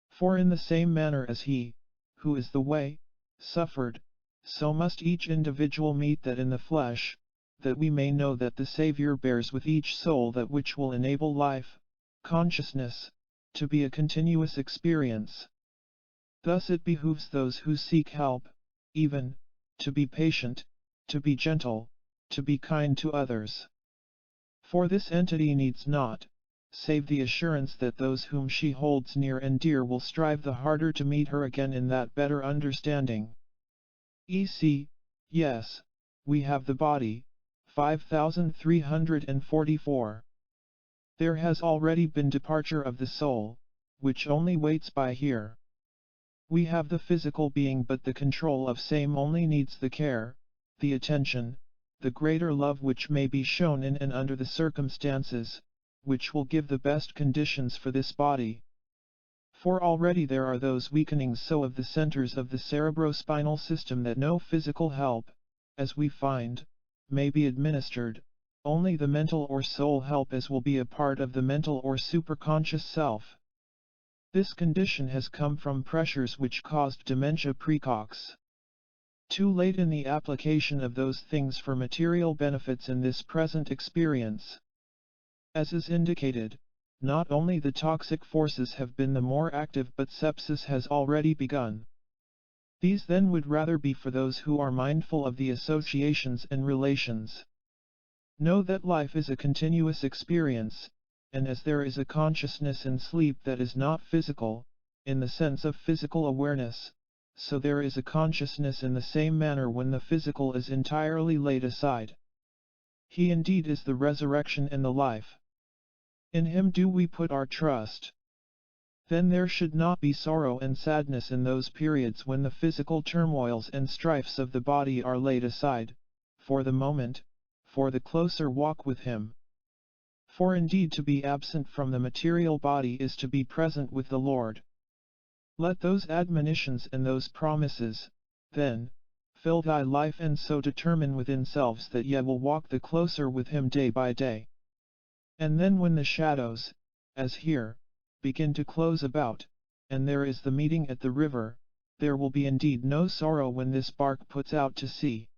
For in the same manner as he, who is the way, suffered, so must each individual meet that in the flesh, that we may know that the Savior bears with each soul that which will enable life, consciousness, to be a continuous experience. Thus it behooves those who seek help, even, to be patient, to be gentle, to be kind to others. For this entity needs not, save the assurance that those whom she holds near and dear will strive the harder to meet her again in that better understanding. Yes, we have the body, 5344. There has already been departure of the soul, which only waits by here. We have the physical being, but the control of same only needs the care, the attention, the greater love which may be shown in and under the circumstances, which will give the best conditions for this body. For already there are those weakenings so of the centers of the cerebrospinal system that no physical help, as we find, may be administered, only the mental or soul help as will be a part of the mental or superconscious self. This condition has come from pressures which caused dementia precox. Too late in the application of those things for material benefits in this present experience. As is indicated, not only the toxic forces have been the more active, but sepsis has already begun. These then would rather be for those who are mindful of the associations and relations. Know that life is a continuous experience, and as there is a consciousness in sleep that is not physical, in the sense of physical awareness, so there is a consciousness in the same manner when the physical is entirely laid aside. He indeed is the resurrection and the life. In him do we put our trust. Then there should not be sorrow and sadness in those periods when the physical turmoils and strifes of the body are laid aside, for the moment, for the closer walk with him. For indeed to be absent from the material body is to be present with the Lord. Let those admonitions and those promises, then, fill thy life, and so determine within selves that ye will walk the closer with him day by day. And then when the shadows, as here, begin to close about, and there is the meeting at the river, there will be indeed no sorrow when this bark puts out to sea.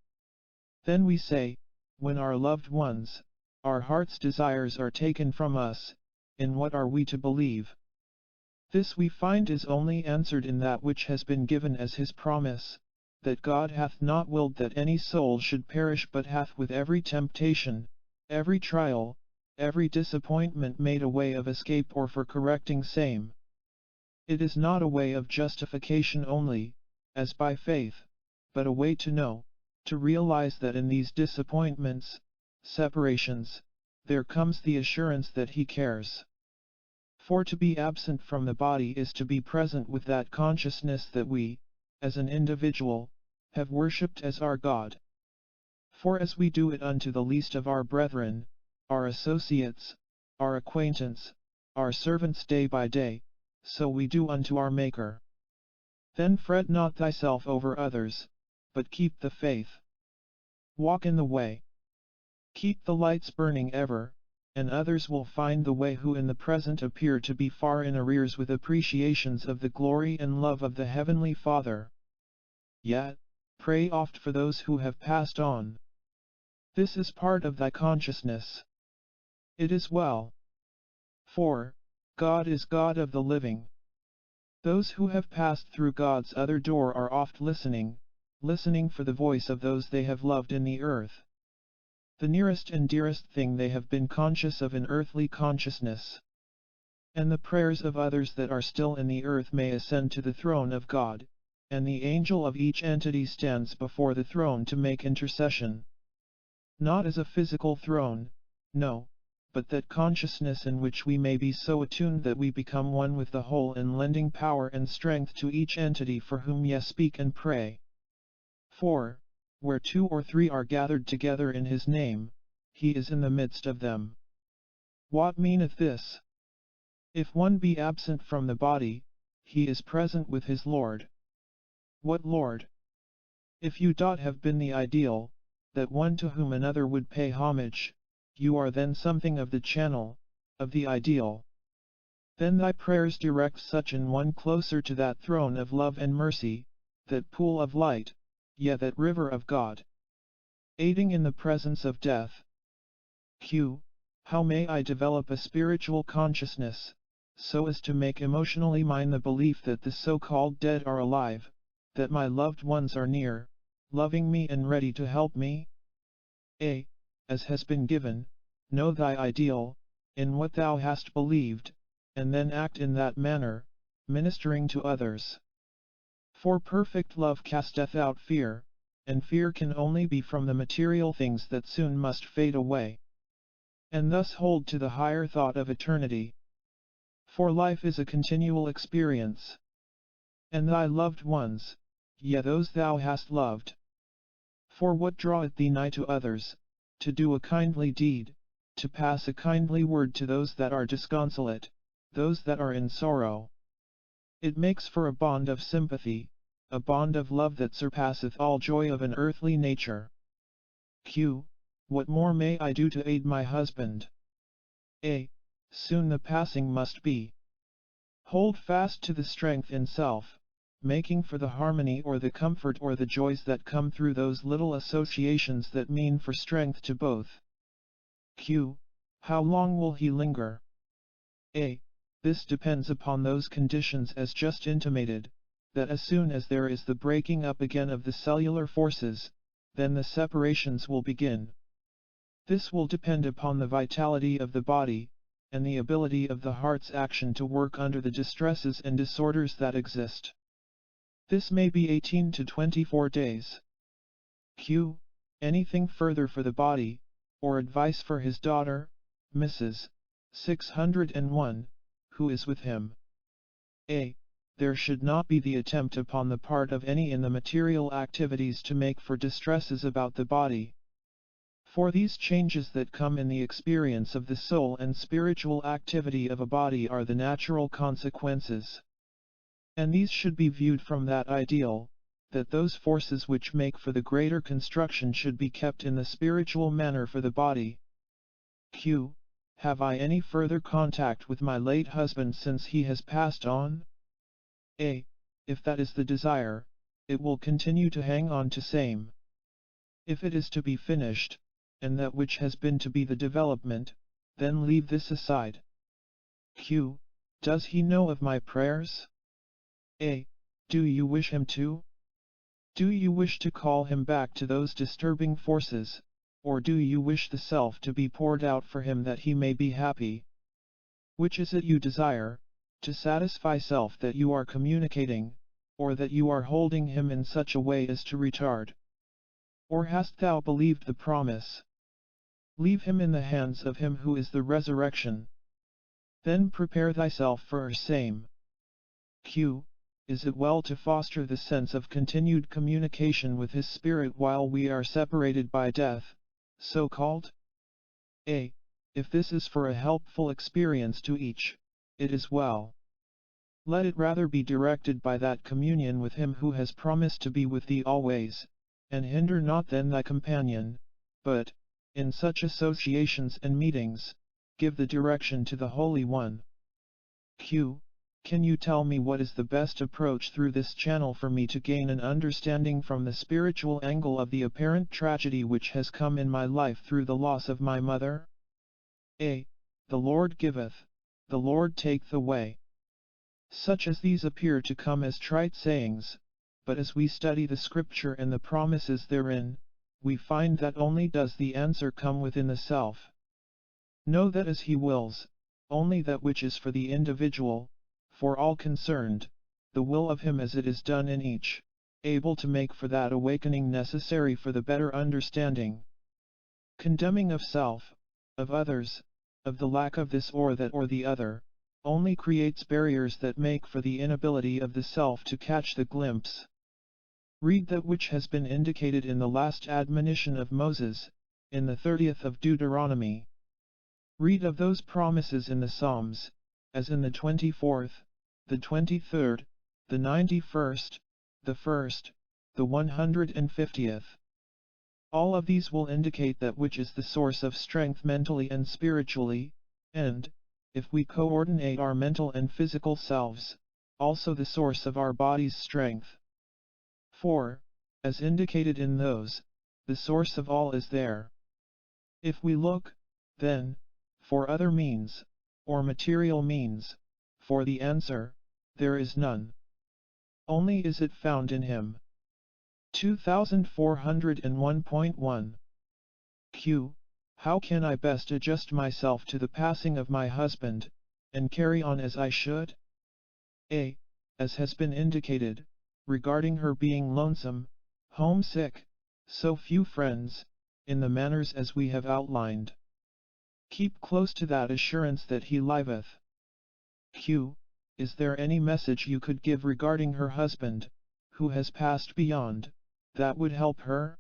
Then we say, when our loved ones, our heart's desires are taken from us, in what are we to believe? This we find is only answered in that which has been given as his promise, that God hath not willed that any soul should perish, but hath with every temptation, every trial, every disappointment made a way of escape or for correcting same. It is not a way of justification only, as by faith, but a way to know, to realize that in these disappointments, separations, there comes the assurance that he cares. For to be absent from the body is to be present with that consciousness that we, as an individual, have worshipped as our God. For as we do it unto the least of our brethren, our associates, our acquaintance, our servants day by day, so we do unto our Maker. Then fret not thyself over others, but keep the faith. Walk in the way. Keep the lights burning ever, and others will find the way who in the present appear to be far in arrears with appreciations of the glory and love of the Heavenly Father. Yet, pray oft for those who have passed on. This is part of thy consciousness. It is well. For, God is God of the living. Those who have passed through God's other door are oft listening for the voice of those they have loved in the earth. The nearest and dearest thing they have been conscious of in earthly consciousness. And the prayers of others that are still in the earth may ascend to the throne of God, and the angel of each entity stands before the throne to make intercession. Not as a physical throne, no, but that consciousness in which we may be so attuned that we become one with the whole in lending power and strength to each entity for whom ye speak and pray. For, where 2 or 3 are gathered together in his name, he is in the midst of them. What meaneth this? If one be absent from the body, he is present with his Lord. What Lord? If you have been the ideal, that one to whom another would pay homage, you are then something of the channel, of the ideal. Then thy prayers direct such an one closer to that throne of love and mercy, that pool of light, that river of God. Aiding in the presence of death. Q. How may I develop a spiritual consciousness, so as to make emotionally mine the belief that the so-called dead are alive, that my loved ones are near, loving me and ready to help me? A. As has been given, know thy ideal, in what thou hast believed, and then act in that manner, ministering to others. For perfect love casteth out fear, and fear can only be from the material things that soon must fade away. And thus hold to the higher thought of eternity. For life is a continual experience. And thy loved ones, those thou hast loved. For what draweth thee nigh to others, to do a kindly deed, to pass a kindly word to those that are disconsolate, those that are in sorrow? It makes for a bond of sympathy, a bond of love that surpasseth all joy of an earthly nature. Q. What more may I do to aid my husband? A. Soon the passing must be. Hold fast to the strength in self, making for the harmony or the comfort or the joys that come through those little associations that mean for strength to both. Q. How long will he linger? A. This depends upon those conditions as just intimated, that as soon as there is the breaking up again of the cellular forces, then the separations will begin. This will depend upon the vitality of the body, and the ability of the heart's action to work under the distresses and disorders that exist. This may be 18 to 24 days. Q. Anything further for the body, or advice for his daughter, Mrs. 601, who is with him? A. There should not be the attempt upon the part of any in the material activities to make for distresses about the body. For these changes that come in the experience of the soul and spiritual activity of a body are the natural consequences. And these should be viewed from that ideal, that those forces which make for the greater construction should be kept in the spiritual manner for the body. Q. Have I any further contact with my late husband since he has passed on? A. If that is the desire, it will continue to hang on to same. If it is to be finished, and that which has been to be the development, then leave this aside. Q. Does he know of my prayers? A. Do you wish him to? Do you wish to call him back to those disturbing forces, or do you wish the self to be poured out for him that he may be happy? Which is it you desire, to satisfy self that you are communicating, or that you are holding him in such a way as to retard? Or hast thou believed the promise? Leave him in the hands of him who is the resurrection. Then prepare thyself for same. Q. Is it well to foster the sense of continued communication with his spirit while we are separated by death, so called? A. If this is for a helpful experience to each, it is well. Let it rather be directed by that communion with him who has promised to be with thee always, and hinder not then thy companion, but, in such associations and meetings, give the direction to the Holy One. Q. Can you tell me what is the best approach through this channel for me to gain an understanding from the spiritual angle of the apparent tragedy which has come in my life through the loss of my mother? A. The Lord giveth, the Lord taketh away. Such as these appear to come as trite sayings, but as we study the scripture and the promises therein, we find that only does the answer come within the self. Know that as he wills, only that which is for the individual, for all concerned, the will of him as it is done in each, able to make for that awakening necessary for the better understanding. Condemning of self, of others, of the lack of this or that or the other, only creates barriers that make for the inability of the self to catch the glimpse. Read that which has been indicated in the last admonition of Moses, in the 30th of Deuteronomy. Read of those promises in the Psalms, as in the 24th, the 23rd, the 91st, the 1st, the 150th. All of these will indicate that which is the source of strength mentally and spiritually, and, if we coordinate our mental and physical selves, also the source of our body's strength. For, as indicated in those, the source of all is there. If we look, then, for other means, or material means, for the answer, there is none. Only is it found in him. 2401.1 Q. How can I best adjust myself to the passing of my husband, and carry on as I should? A. As has been indicated, regarding her being lonesome, homesick, so few friends, in the manners as we have outlined. Keep close to that assurance that he liveth. Q. Is there any message you could give regarding her husband, who has passed beyond, that would help her?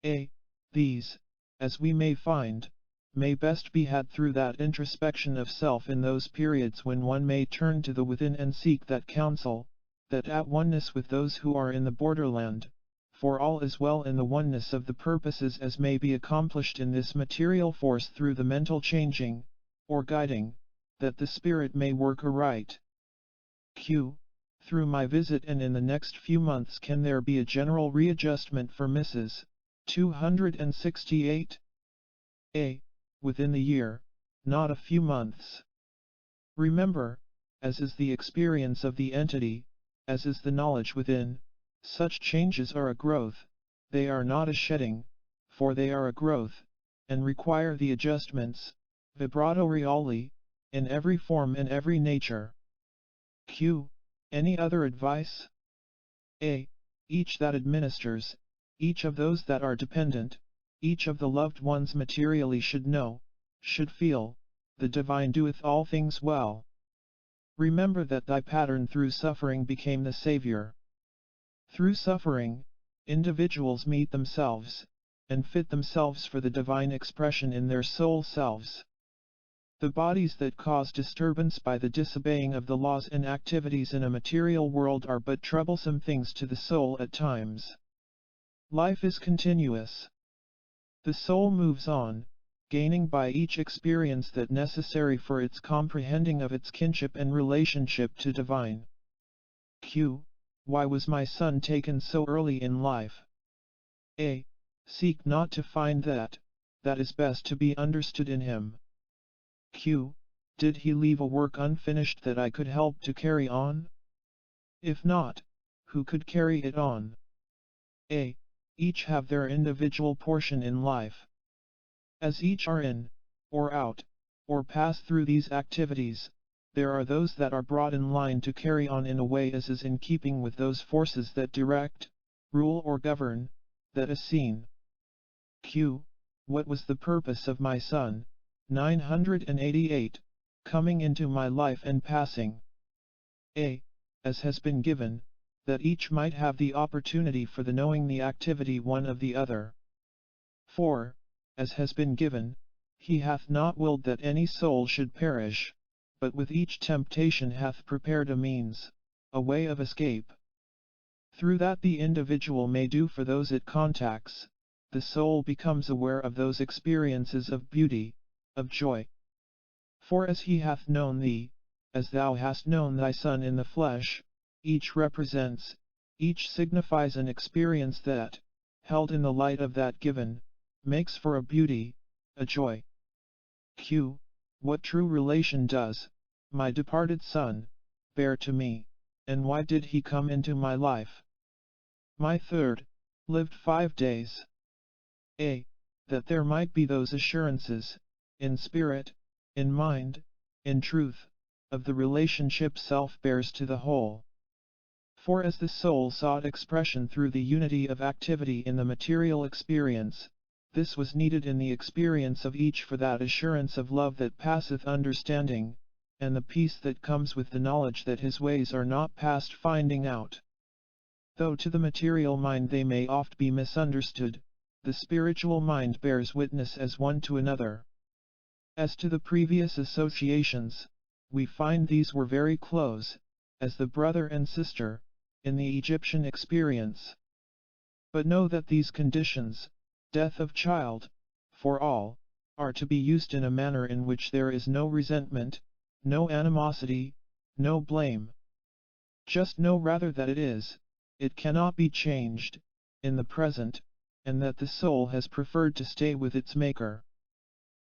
A. These, as we may find, may best be had through that introspection of self in those periods when one may turn to the within and seek that counsel, that at oneness with those who are in the borderland, for all is well in the oneness of the purposes as may be accomplished in this material force through the mental changing, or guiding, that the spirit may work aright. Q. Through my visit and in the next few months can there be a general readjustment for Mrs. 268? A. Within the year, not a few months. Remember, as is the experience of the entity, as is the knowledge within, such changes are a growth, they are not a shedding, for they are a growth, and require the adjustments, vibrato reali, in every form and every nature. Q. Any other advice? A. Each that administers, each of those that are dependent, each of the loved ones materially should know, should feel, the divine doeth all things well. Remember that thy pattern through suffering became the Savior. Through suffering, individuals meet themselves, and fit themselves for the divine expression in their soul selves. The bodies that cause disturbance by the disobeying of the laws and activities in a material world are but troublesome things to the soul at times. Life is continuous. The soul moves on, gaining by each experience that necessary for its comprehending of its kinship and relationship to divine. Q. Why was my son taken so early in life? A. Seek not to find that is best to be understood in him. Q. Did he leave a work unfinished that I could help to carry on? If not, who could carry it on? A. Each have their individual portion in life. As each are in, or out, or pass through these activities, there are those that are brought in line to carry on in a way as is in keeping with those forces that direct, rule or govern, that is seen. Q. What was the purpose of my son, 988, coming into my life and passing? A. As has been given, that each might have the opportunity for the knowing the activity one of the other. 4. As has been given, he hath not willed that any soul should perish, but with each temptation hath prepared a means, a way of escape. Through that the individual may do for those it contacts, the soul becomes aware of those experiences of beauty, of joy. For as he hath known thee, as thou hast known thy son in the flesh, each represents, each signifies an experience that, held in the light of that given, makes for a beauty, a joy. Q. What true relation does my departed son bear to me, and why did he come into my life? My third lived 5 days. A. That there might be those assurances, in spirit, in mind, in truth, of the relationship self bears to the whole. For as the soul sought expression through the unity of activity in the material experience, this was needed in the experience of each for that assurance of love that passeth understanding, and the peace that comes with the knowledge that his ways are not past finding out. Though to the material mind they may oft be misunderstood, the spiritual mind bears witness as one to another. As to the previous associations, we find these were very close, as the brother and sister, in the Egyptian experience. But know that these conditions, death of child, for all, are to be used in a manner in which there is no resentment, no animosity, no blame. Just know rather that it cannot be changed, in the present, and that the soul has preferred to stay with its Maker.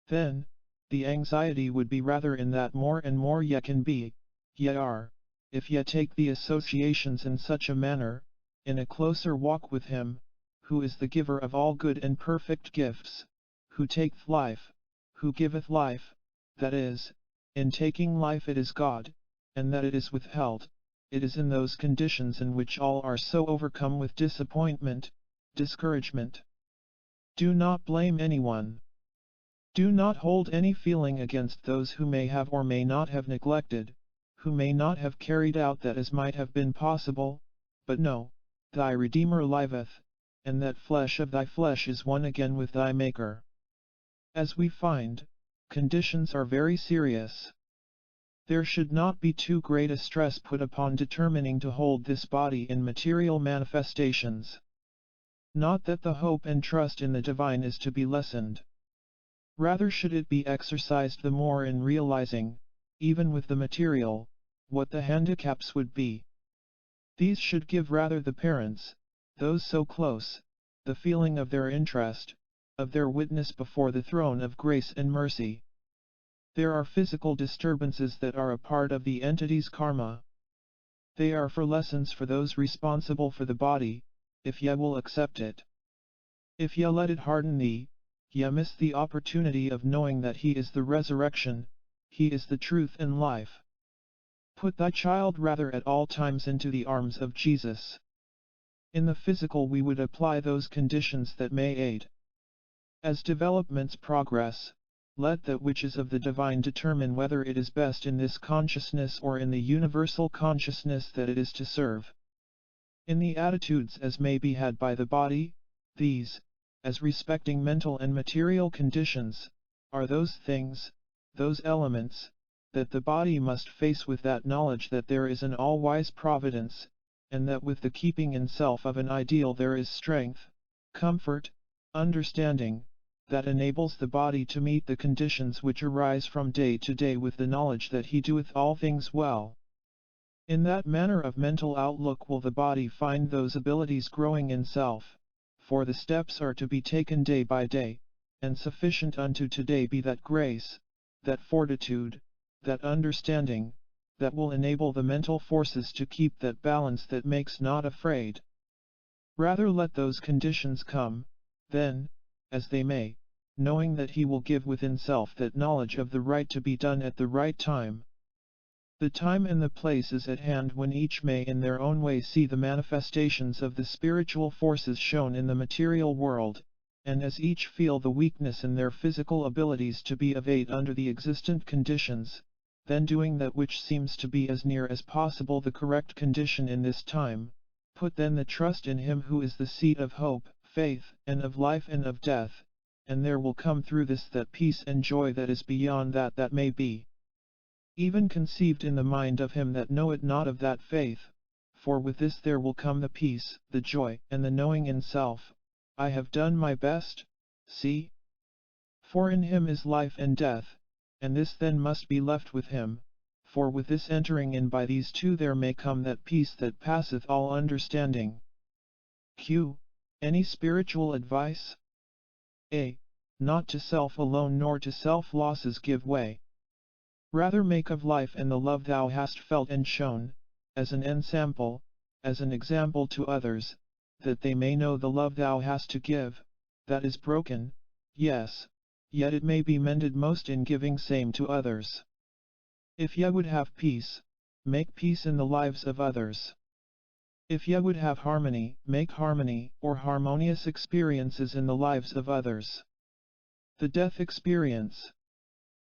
Then, the anxiety would be rather in that more and more ye can be, ye are, if ye take the associations in such a manner, in a closer walk with Him, who is the giver of all good and perfect gifts, who taketh life, who giveth life, that is, in taking life it is God, and that it is withheld, it is in those conditions in which all are so overcome with disappointment, discouragement. Do not blame anyone. Do not hold any feeling against those who may have or may not have neglected, who may not have carried out that as might have been possible, but know, thy Redeemer liveth, and that flesh of thy flesh is one again with thy Maker. As we find, conditions are very serious. There should not be too great a stress put upon determining to hold this body in material manifestations. Not that the hope and trust in the divine is to be lessened. Rather should it be exercised the more in realizing, even with the material, what the handicaps would be. These should give rather the parents, those so close, the feeling of their interest, of their witness before the throne of grace and mercy. There are physical disturbances that are a part of the entity's karma. They are for lessons for those responsible for the body, if ye will accept it. If ye let it harden thee, ye miss the opportunity of knowing that He is the resurrection, He is the truth and life. Put thy child rather at all times into the arms of Jesus. In the physical we would apply those conditions that may aid. As developments progress, let that which is of the divine determine whether it is best in this consciousness or in the universal consciousness that it is to serve. In the attitudes as may be had by the body, these, as respecting mental and material conditions, are those things, those elements, that the body must face with that knowledge that there is an all-wise providence, and that with the keeping in self of an ideal there is strength, comfort, understanding, that enables the body to meet the conditions which arise from day to day with the knowledge that He doeth all things well. In that manner of mental outlook will the body find those abilities growing in self, for the steps are to be taken day by day, and sufficient unto today be that grace, that fortitude, that understanding, that will enable the mental forces to keep that balance that makes not afraid. Rather let those conditions come, then, as they may, knowing that He will give within self that knowledge of the right to be done at the right time. The time and the place is at hand when each may in their own way see the manifestations of the spiritual forces shown in the material world, and as each feel the weakness in their physical abilities to be of aid under the existent conditions, then doing that which seems to be as near as possible the correct condition in this time, put then the trust in Him who is the seat of hope, faith, and of life and of death, and there will come through this that peace and joy that is beyond that may be even conceived in the mind of him that knoweth not of that faith, for with this there will come the peace, the joy, and the knowing in self, I have done my best, see? For in Him is life and death, and this then must be left with Him, for with this entering in by these two there may come that peace that passeth all understanding. Q. Any spiritual advice? A. Not to self alone nor to self-losses give way. Rather make of life and the love thou hast felt and shown, as an ensample, as an example to others, that they may know the love thou hast to give, that is broken, yes, yet it may be mended most in giving same to others. If ye would have peace, make peace in the lives of others. If ye would have harmony, make harmony, or harmonious experiences in the lives of others. The death experience.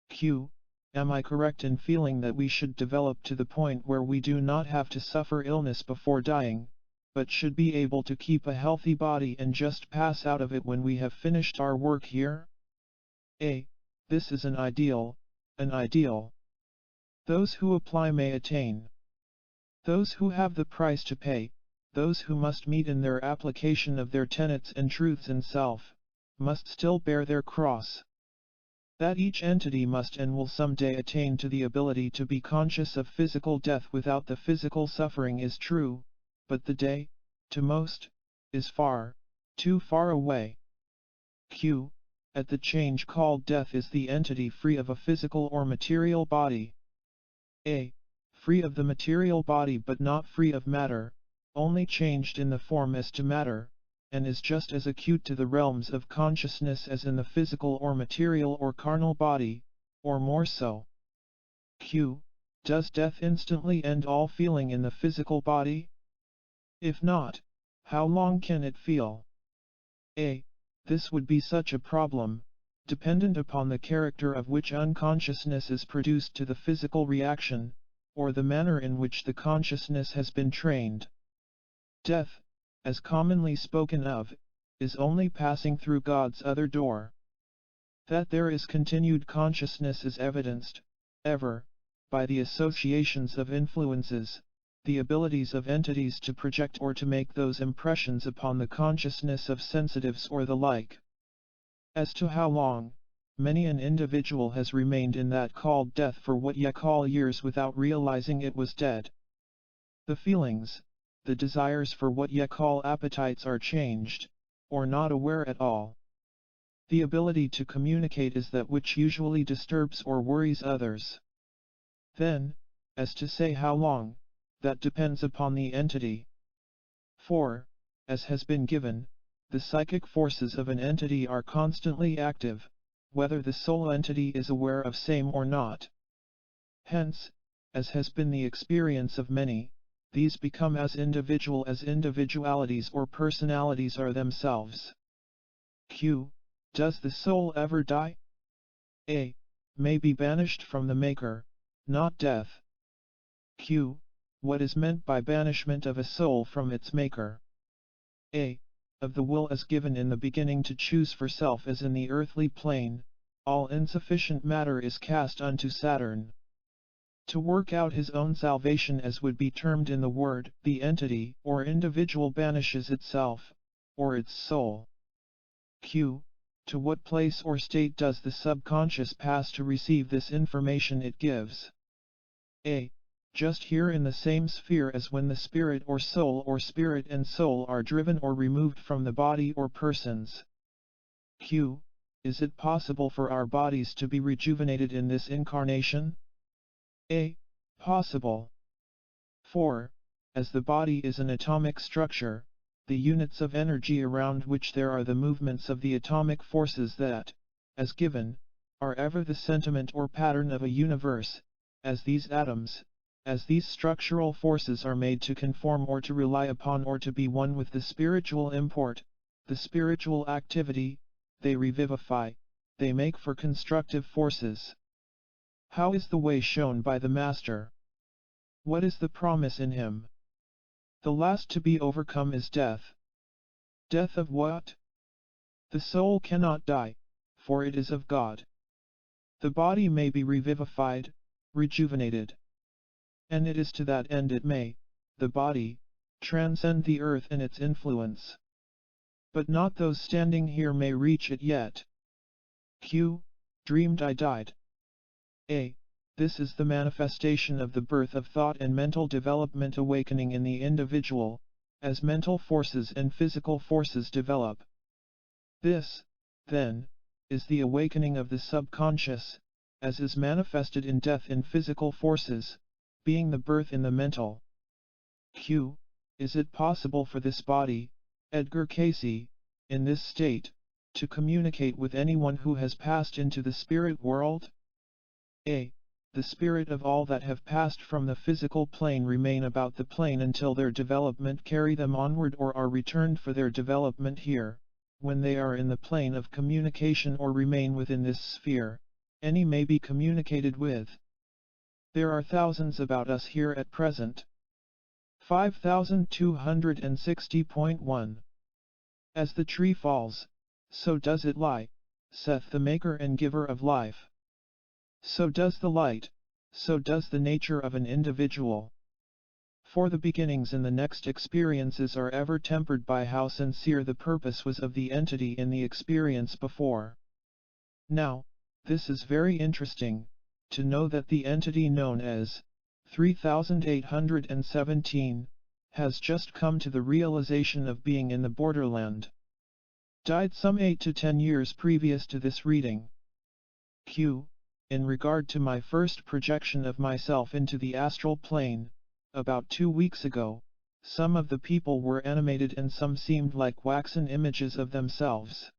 Q. Am I correct in feeling that we should develop to the point where we do not have to suffer illness before dying, but should be able to keep a healthy body and just pass out of it when we have finished our work here? A. This is an ideal, an ideal. Those who apply may attain. Those who have the price to pay, those who must meet in their application of their tenets and truths in self, must still bear their cross. That each entity must and will someday attain to the ability to be conscious of physical death without the physical suffering is true, but the day, to most, is far, too far away. Q. At the change called death is the entity free of a physical or material body. A. Free of the material body but not free of matter, only changed in the form as to matter, and is just as acute to the realms of consciousness as in the physical or material or carnal body, or more so. Q. Does death instantly end all feeling in the physical body? If not, how long can it feel? A. This would be such a problem, dependent upon the character of which unconsciousness is produced to the physical reaction, or the manner in which the consciousness has been trained. Death, as commonly spoken of, is only passing through God's other door. That there is continued consciousness is evidenced, ever, by the associations of influences, the abilities of entities to project or to make those impressions upon the consciousness of sensitives or the like. As to how long, many an individual has remained in that called death for what ye call years without realizing it was dead. The feelings, the desires for what ye call appetites are changed, or not aware at all. The ability to communicate is that which usually disturbs or worries others. Then, as to say how long, that depends upon the entity. For, as has been given, the psychic forces of an entity are constantly active, whether the soul entity is aware of same or not. Hence, as has been the experience of many, these become as individual as individualities or personalities are themselves. Q. Does the soul ever die? A. May be banished from the Maker, not death. Q. What is meant by banishment of a soul from its Maker? A. Of the will as given in the beginning to choose for self as in the earthly plane, all insufficient matter is cast unto Saturn. To work out his own salvation as would be termed in the word, the entity or individual banishes itself, or its soul. Q. To what place or state does the subconscious pass to receive this information it gives? A. Just here in the same sphere as when the spirit or spirit and soul are driven or removed from the body or persons. Q. Is it possible for our bodies to be rejuvenated in this incarnation? A. Possible. For, as the body is an atomic structure, the units of energy around which there are the movements of the atomic forces that, as given, are ever the sentiment or pattern of a universe, as these atoms, as these structural forces are made to conform or to rely upon or to be one with the spiritual import, the spiritual activity, they revivify, they make for constructive forces. How is the way shown by the Master? What is the promise in him? The last to be overcome is death. Death of what? The soul cannot die, for it is of God. The body may be revivified, rejuvenated. And it is to that end it may, the body, transcend the earth and its influence. But not those standing here may reach it yet. Q. Dreamed I died. A. This is the manifestation of the birth of thought and mental development awakening in the individual, as mental forces and physical forces develop. This, then, is the awakening of the subconscious, as is manifested in death in physical forces, being the birth in the mental. Q. Is it possible for this body, Edgar Cayce, in this state, to communicate with anyone who has passed into the spirit world? A. the spirit of all that have passed from the physical plane remain about the plane until their development carry them onward or are returned for their development here. When they are in the plane of communication or remain within this sphere, any may be communicated with. There are thousands about us here at present. 5260.1. As the tree falls, so does it lie, saith the maker and giver of life. So does the light, so does the nature of an individual. For the beginnings and the next experiences are ever tempered by how sincere the purpose was of the entity in the experience before. Now, this is very interesting, to know that the entity known as 3817 has just come to the realization of being in the borderland. Died some 8 to 10 years previous to this reading. Q. In regard to my first projection of myself into the astral plane, about 2 weeks ago, some of the people were animated and some seemed like waxen images of themselves.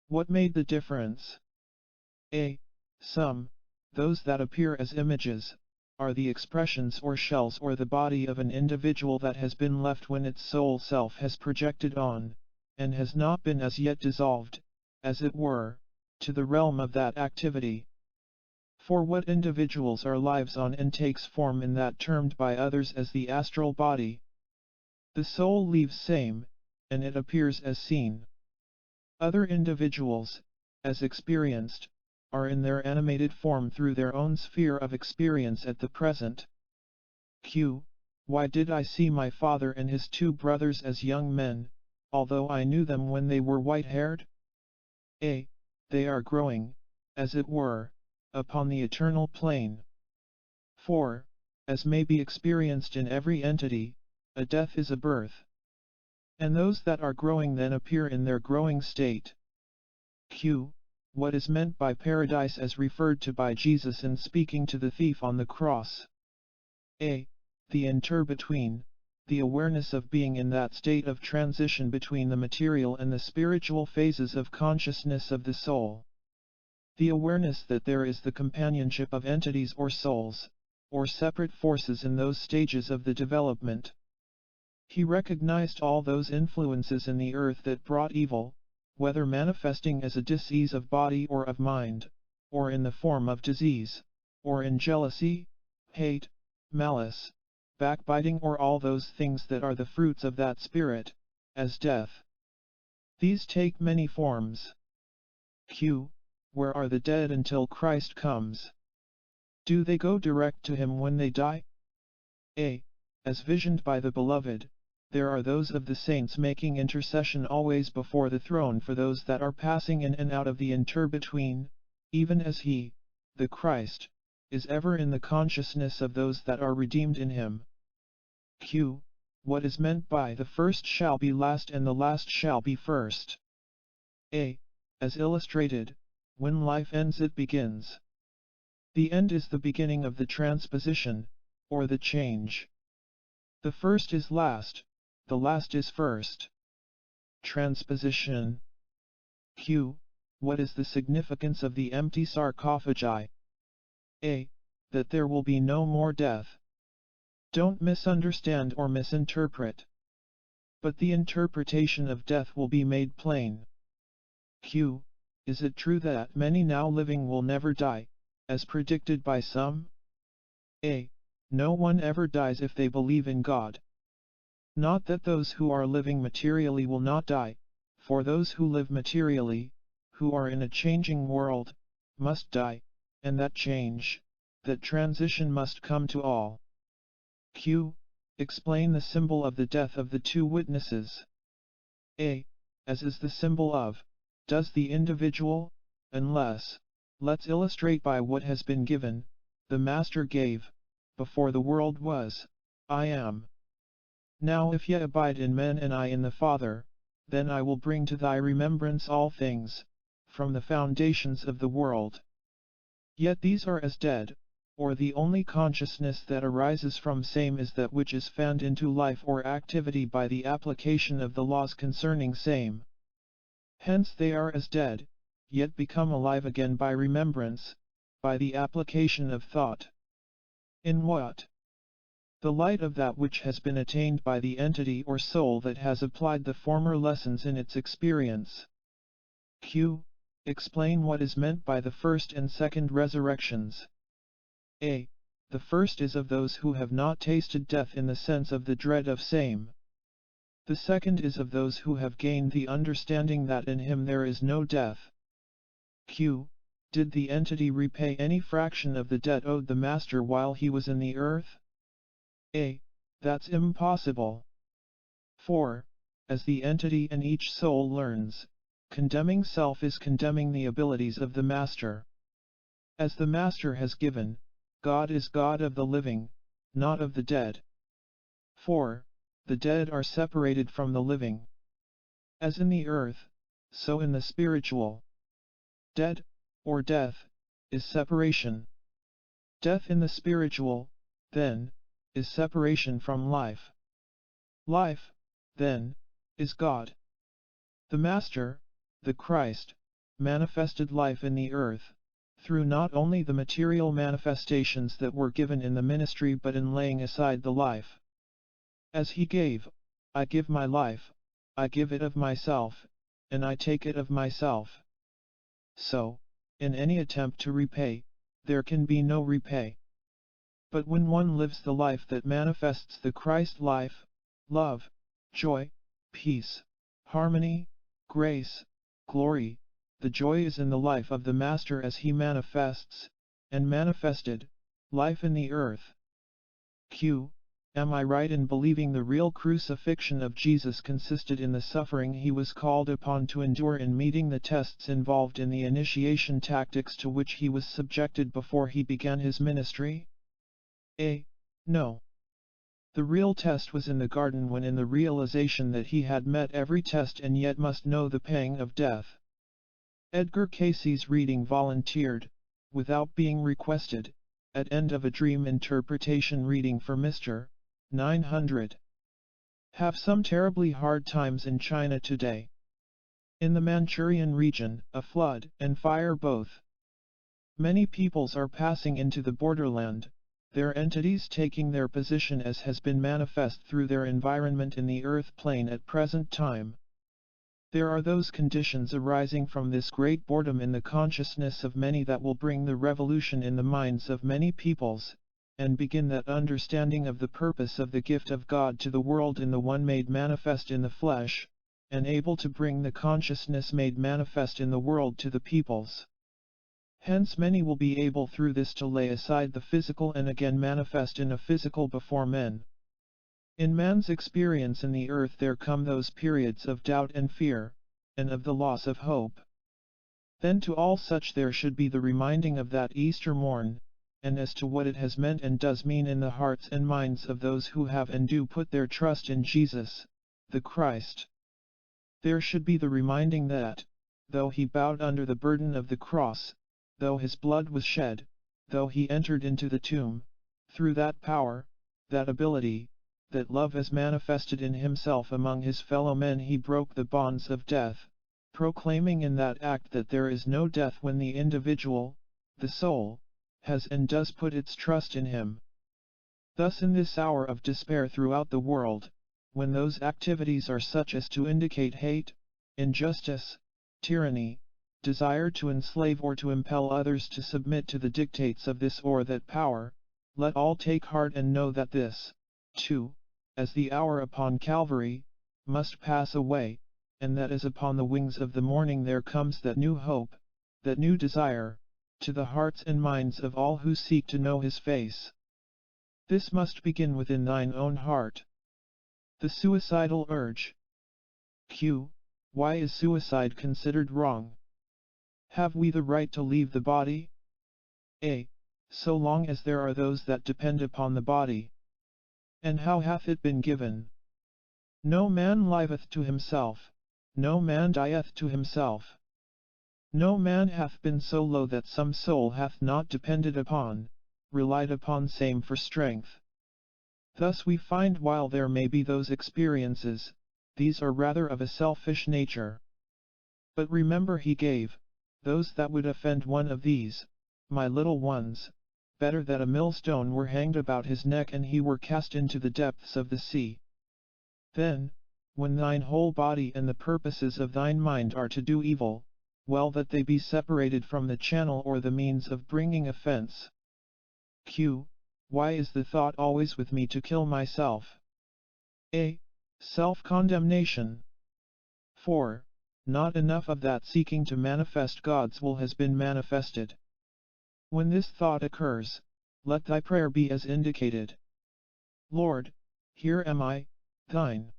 What made the difference? A. Some, those that appear as images, are the expressions or shells or the body of an individual that has been left when its soul self has projected on, and has not been as yet dissolved, as it were, to the realm of that activity. For what individuals are lives on and takes form in that termed by others as the astral body. The soul leaves same, and it appears as seen. Other individuals, as experienced, are in their animated form through their own sphere of experience at the present. Q. Why did I see my father and his 2 brothers as young men, although I knew them when they were white-haired? A. They are growing, as it were, upon the eternal plane. 4. As may be experienced in every entity, a death is a birth. And those that are growing then appear in their growing state. Q. What is meant by paradise as referred to by Jesus in speaking to the thief on the cross? A. The inter-between, the awareness of being in that state of transition between the material and the spiritual phases of consciousness of the soul. The awareness that there is the companionship of entities or souls, or separate forces in those stages of the development. He recognized all those influences in the earth that brought evil, whether manifesting as a disease of body or of mind, or in the form of disease, or in jealousy, hate, malice, backbiting or all those things that are the fruits of that spirit, as death. These take many forms. Q. Where are the dead until Christ comes? Do they go direct to him when they die? A. As visioned by the Beloved, there are those of the saints making intercession always before the throne for those that are passing in and out of the inter-between, even as he, the Christ, is ever in the consciousness of those that are redeemed in him. Q. What is meant by the first shall be last and the last shall be first? A. As illustrated, when life ends it begins. The end is the beginning of the transposition, or the change. The first is last, the last is first. Transposition. Q. What is the significance of the empty sarcophagi? A. That there will be no more death. Don't misunderstand or misinterpret. But the interpretation of death will be made plain. Q. Is it true that many now living will never die, as predicted by some? A. No one ever dies if they believe in God. Not that those who are living materially will not die, for those who live materially, who are in a changing world, must die, and that change, that transition must come to all. Q. Explain the symbol of the death of the 2 witnesses. A. As is the symbol of, does the individual, unless, let's illustrate by what has been given, the Master gave, before the world was, I am. Now if ye abide in men and I in the Father, then I will bring to thy remembrance all things, from the foundations of the world. Yet these are as dead, or the only consciousness that arises from same is that which is fanned into life or activity by the application of the laws concerning same. Hence they are as dead, yet become alive again by remembrance, by the application of thought. In what? The light of that which has been attained by the entity or soul that has applied the former lessons in its experience. Q. Explain what is meant by the first and second resurrections. A. The first is of those who have not tasted death in the sense of the dread of same. The second is of those who have gained the understanding that in him there is no death. Q. Did the entity repay any fraction of the debt owed the master while he was in the earth? A. That's impossible. 4. As the entity and each soul learns, condemning self is condemning the abilities of the master. As the master has given, God is God of the living, not of the dead. 4. The dead are separated from the living. As in the earth, so in the spiritual. Dead, or death, is separation. Death in the spiritual, then, is separation from life. Life, then, is God. The Master, the Christ, manifested life in the earth, through not only the material manifestations that were given in the ministry but in laying aside the life. As he gave, I give my life, I give it of myself, and I take it of myself. So, in any attempt to repay, there can be no repay. But when one lives the life that manifests the Christ life, love, joy, peace, harmony, grace, glory, the joy is in the life of the Master as he manifests, and manifested, life in the earth. Q. Am I right in believing the real crucifixion of Jesus consisted in the suffering he was called upon to endure in meeting the tests involved in the initiation tactics to which he was subjected before he began his ministry? A. No. The real test was in the garden when in the realization that he had met every test and yet must know the pang of death. Edgar Cayce's reading volunteered, without being requested, at end of a dream interpretation reading for Mr. 900. Have some terribly hard times in China today. In the Manchurian region, a flood and fire both. Many peoples are passing into the borderland, their entities taking their position as has been manifest through their environment in the earth plane at present time. There are those conditions arising from this great boredom in the consciousness of many that will bring the revolution in the minds of many peoples, and begin that understanding of the purpose of the gift of God to the world in the one made manifest in the flesh, and able to bring the consciousness made manifest in the world to the peoples. Hence many will be able through this to lay aside the physical and again manifest in a physical before men. In man's experience in the earth there come those periods of doubt and fear, and of the loss of hope. Then to all such there should be the reminding of that Easter morn, and as to what it has meant and does mean in the hearts and minds of those who have and do put their trust in Jesus, the Christ. There should be the reminding that, though he bowed under the burden of the cross, though his blood was shed, though he entered into the tomb, through that power, that ability, that love as manifested in himself among his fellow men he broke the bonds of death, proclaiming in that act that there is no death when the individual, the soul, has and does put its trust in him. Thus in this hour of despair throughout the world, when those activities are such as to indicate hate, injustice, tyranny, desire to enslave or to impel others to submit to the dictates of this or that power, let all take heart and know that this, too, as the hour upon Calvary, must pass away, and that as upon the wings of the morning there comes that new hope, that new desire, to the hearts and minds of all who seek to know his face. This must begin within thine own heart. The suicidal urge. Q. Why is suicide considered wrong? Have we the right to leave the body? A. So long as there are those that depend upon the body. And how hath it been given? No man liveth to himself, no man dieth to himself. No man hath been so low that some soul hath not depended upon, relied upon same for strength. Thus we find while there may be those experiences, these are rather of a selfish nature. But remember he gave, those that would offend one of these, my little ones, better that a millstone were hanged about his neck and he were cast into the depths of the sea. Then, when thine whole body and the purposes of thine mind are to do evil, well that they be separated from the channel or the means of bringing offense. Q. Why is the thought always with me to kill myself? A. Self-condemnation. 4. Not enough of that seeking to manifest God's will has been manifested. When this thought occurs, let thy prayer be as indicated. Lord, here am I, thine.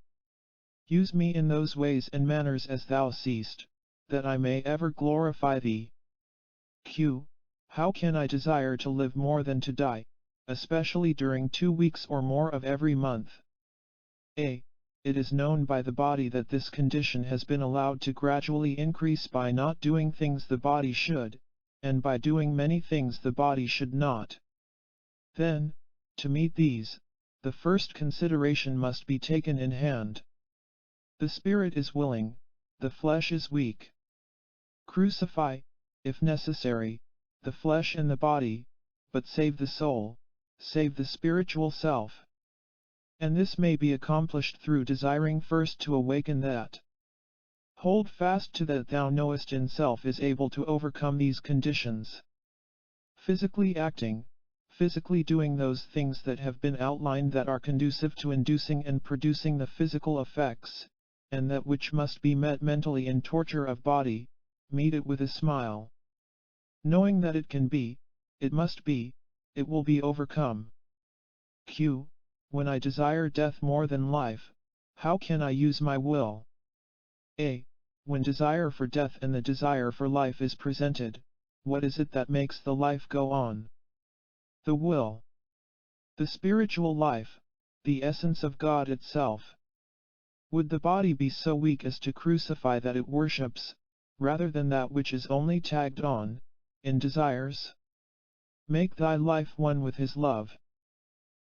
Use me in those ways and manners as thou seest, that I may ever glorify thee. Q. How can I desire to live more than to die, especially during 2 weeks or more of every month? A. It is known by the body that this condition has been allowed to gradually increase by not doing things the body should, and by doing many things the body should not. Then, to meet these, the first consideration must be taken in hand. The spirit is willing, the flesh is weak. Crucify, if necessary, the flesh and the body, but save the soul, save the spiritual self. And this may be accomplished through desiring first to awaken that. Hold fast to that thou knowest in self is able to overcome these conditions. Physically acting, physically doing those things that have been outlined that are conducive to inducing and producing the physical effects, and that which must be met mentally in torture of body, meet it with a smile. Knowing that it can be, it must be, it will be overcome. Q. When I desire death more than life, how can I use my will? A. When desire for death and the desire for life is presented, what is it that makes the life go on? The will. The spiritual life, the essence of God itself. Would the body be so weak as to crucify that it worships, rather than that which is only tagged on, in desires? Make thy life one with his love.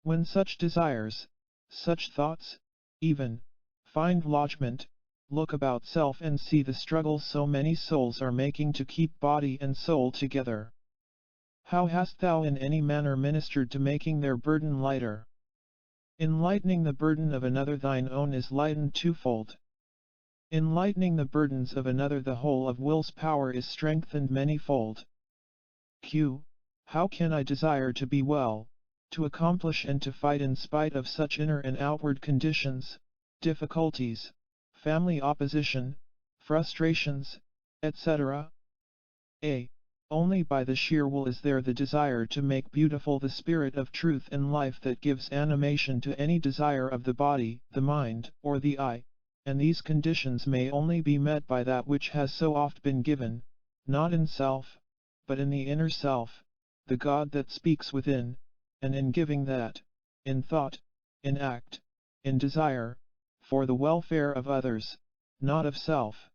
When such desires, such thoughts, even, find lodgment, look about self and see the struggle so many souls are making to keep body and soul together. How hast thou in any manner ministered to making their burden lighter? In lightening the burden of another thine own is lightened twofold. In lightening the burdens of another the whole of will's power is strengthened manyfold. Q. How can I desire to be well, to accomplish and to fight in spite of such inner and outward conditions, difficulties, family opposition, frustrations, etc.? A. Only by the sheer will is there the desire to make beautiful the spirit of truth and life that gives animation to any desire of the body, the mind, or the eye, and these conditions may only be met by that which has so oft been given, not in self, but in the inner self, the God that speaks within, and in giving that, in thought, in act, in desire, for the welfare of others, not of self.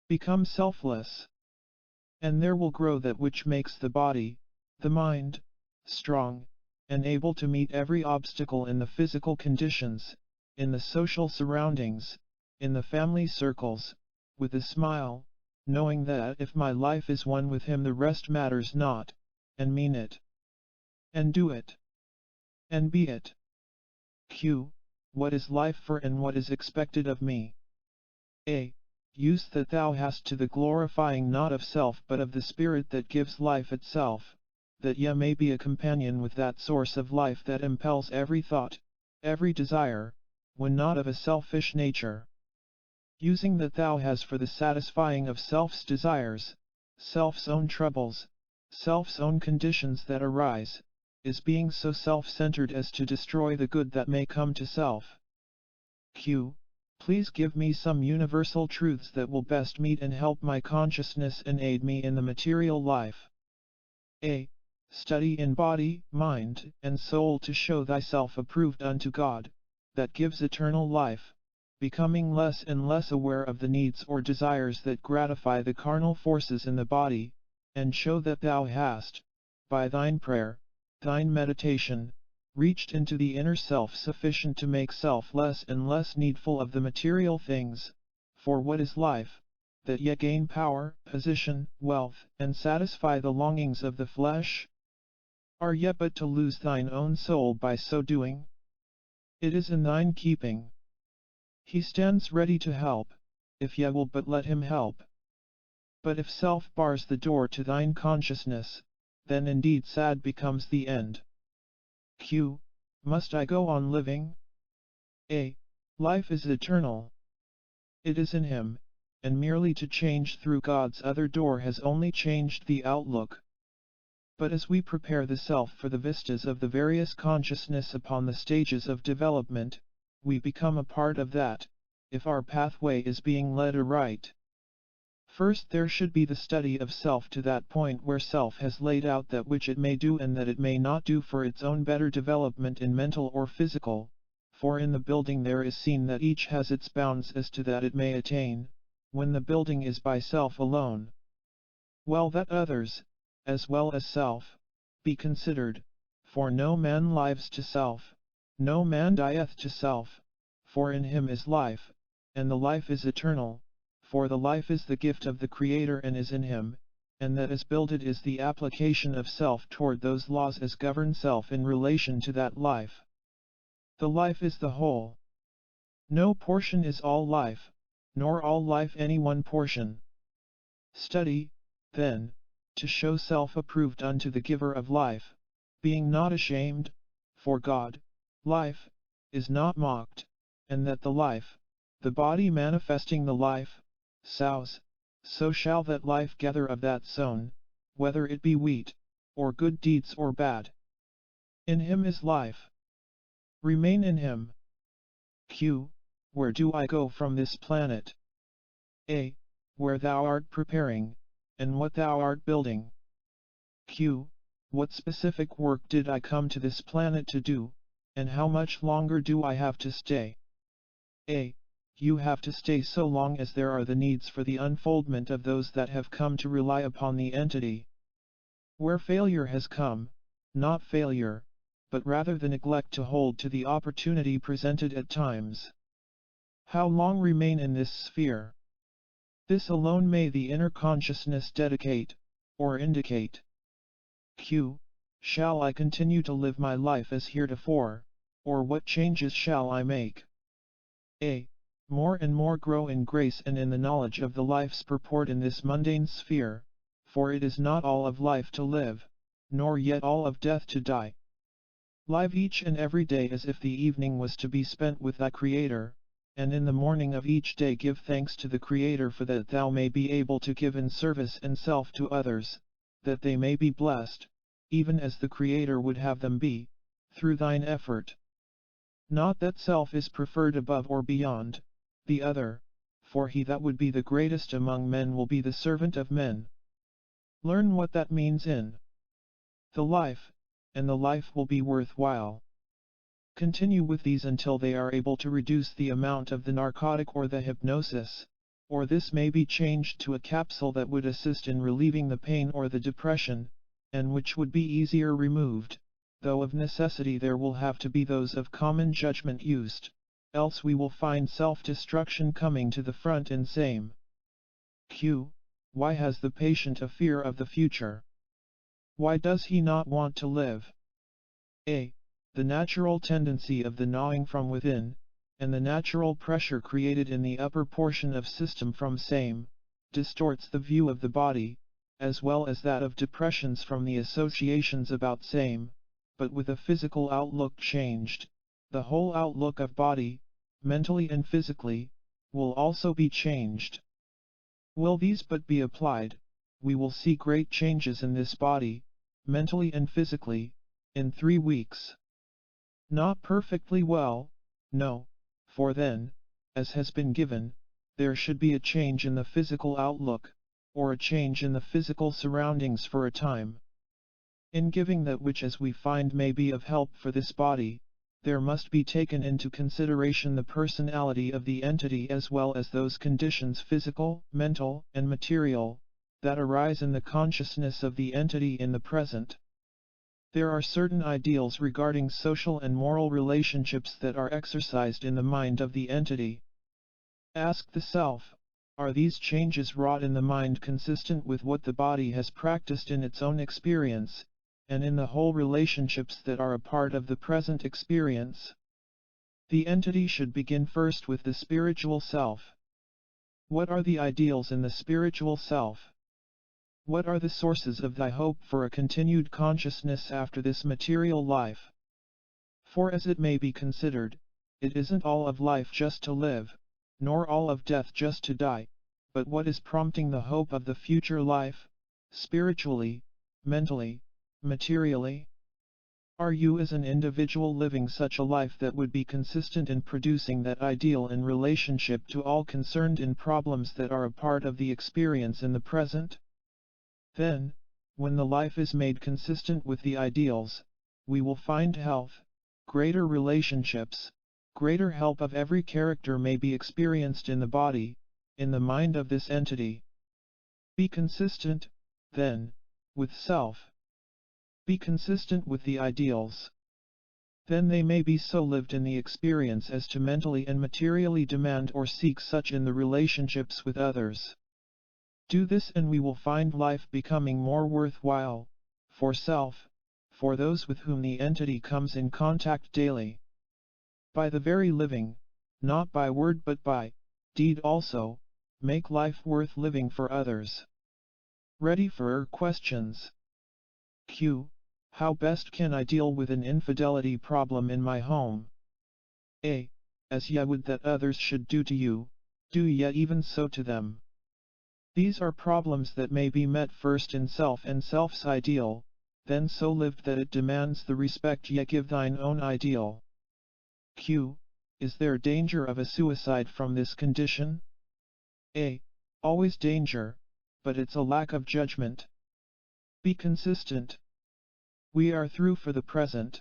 Become selfless. And there will grow that which makes the body, the mind, strong, and able to meet every obstacle in the physical conditions, in the social surroundings, in the family circles, with a smile, knowing that if my life is one with him the rest matters not, and mean it. And do it. And be it. Q. What is life for and what is expected of me? A. Use that thou hast to the glorifying not of self but of the Spirit that gives life itself, that ye may be a companion with that source of life that impels every thought, every desire, when not of a selfish nature. Using that thou hast for the satisfying of self's desires, self's own troubles, self's own conditions that arise, is being so self-centered as to destroy the good that may come to self. Q. Please give me some universal truths that will best meet and help my consciousness and aid me in the material life. A. Study in body, mind, and soul to show thyself approved unto God, that gives eternal life, becoming less and less aware of the needs or desires that gratify the carnal forces in the body, and show that thou hast, by thine prayer, thine meditation, reached into the inner self sufficient to make self less and less needful of the material things, for what is life, that ye gain power, position, wealth, and satisfy the longings of the flesh? Are ye but to lose thine own soul by so doing? It is in thine keeping. He stands ready to help, if ye will but let him help. But if self bars the door to thine consciousness, then indeed sad becomes the end. Q. Must I go on living? A. Life is eternal. It is in him, and merely to change through God's other door has only changed the outlook. But as we prepare the self for the vistas of the various consciousness upon the stages of development, we become a part of that, if our pathway is being led aright. First there should be the study of self to that point where self has laid out that which it may do and that it may not do for its own better development in mental or physical, for in the building there is seen that each has its bounds as to that it may attain, when the building is by self alone. Well that others, as well as self, be considered, for no man lives to self, no man dieth to self, for in him is life, and the life is eternal, for the life is the gift of the Creator and is in him, and that is builded is the application of self toward those laws as govern self in relation to that life. The life is the whole. No portion is all life, nor all life any one portion. Study, then, to show self approved unto the giver of life, being not ashamed, for God, life, is not mocked, and that the life, the body manifesting the life, sows, so shall that life gather of that sown, whether it be wheat, or good deeds or bad. In him is life. Remain in him. Q. Where do I go from this planet? A. Where thou art preparing, and what thou art building. Q. What specific work did I come to this planet to do, and how much longer do I have to stay? A. You have to stay so long as there are the needs for the unfoldment of those that have come to rely upon the entity. Where failure has come, not failure, but rather the neglect to hold to the opportunity presented at times. How long remain in this sphere? This alone may the inner consciousness dedicate, or indicate. Q. Shall I continue to live my life as heretofore, or what changes shall I make? A. More and more grow in grace and in the knowledge of the life's purport in this mundane sphere, for it is not all of life to live, nor yet all of death to die. Live each and every day as if the evening was to be spent with thy Creator, and in the morning of each day give thanks to the Creator for that thou may be able to give in service and self to others, that they may be blessed, even as the Creator would have them be, through thine effort. Not that self is preferred above or beyond the other, for he that would be the greatest among men will be the servant of men. Learn what that means in the life, and the life will be worthwhile. Continue with these until they are able to reduce the amount of the narcotic or the hypnosis, or this may be changed to a capsule that would assist in relieving the pain or the depression, and which would be easier removed, though of necessity there will have to be those of common judgment used, else we will find self-destruction coming to the front in same. Q. Why has the patient a fear of the future? Why does he not want to live? A. The natural tendency of the gnawing from within, and the natural pressure created in the upper portion of system from same, distorts the view of the body, as well as that of depressions from the associations about same, but with a physical outlook changed, the whole outlook of body, mentally and physically, will also be changed. Will these but be applied, we will see great changes in this body, mentally and physically, in 3 weeks. Not perfectly well, no, for then, as has been given, there should be a change in the physical outlook, or a change in the physical surroundings for a time. In giving that which as we find may be of help for this body, there must be taken into consideration the personality of the entity as well as those conditions physical, mental, and material, that arise in the consciousness of the entity in the present. There are certain ideals regarding social and moral relationships that are exercised in the mind of the entity. Ask the self, Are these changes wrought in the mind consistent with what the body has practiced in its own experience, and in the whole relationships that are a part of the present experience? The entity should begin first with the spiritual self. What are the ideals in the spiritual self? What are the sources of thy hope for a continued consciousness after this material life? For as it may be considered, it isn't all of life just to live, nor all of death just to die, but what is prompting the hope of the future life, spiritually, mentally, materially? Are you as an individual living such a life that would be consistent in producing that ideal in relationship to all concerned in problems that are a part of the experience in the present? Then, when the life is made consistent with the ideals, we will find health, greater relationships, greater help of every character may be experienced in the body, in the mind of this entity. Be consistent, then, with self. Be consistent with the ideals. Then they may be so lived in the experience as to mentally and materially demand or seek such in the relationships with others. Do this and we will find life becoming more worthwhile, for self, for those with whom the entity comes in contact daily. By the very living, not by word but by deed also, make life worth living for others. Ready for questions. Q. How best can I deal with an infidelity problem in my home? A. As ye would that others should do to you, do ye even so to them. These are problems that may be met first in self and self's ideal, then so lived that it demands the respect ye give thine own ideal. Q. Is there danger of a suicide from this condition? A. Always danger, but it's a lack of judgment. Be consistent. We are through for the present.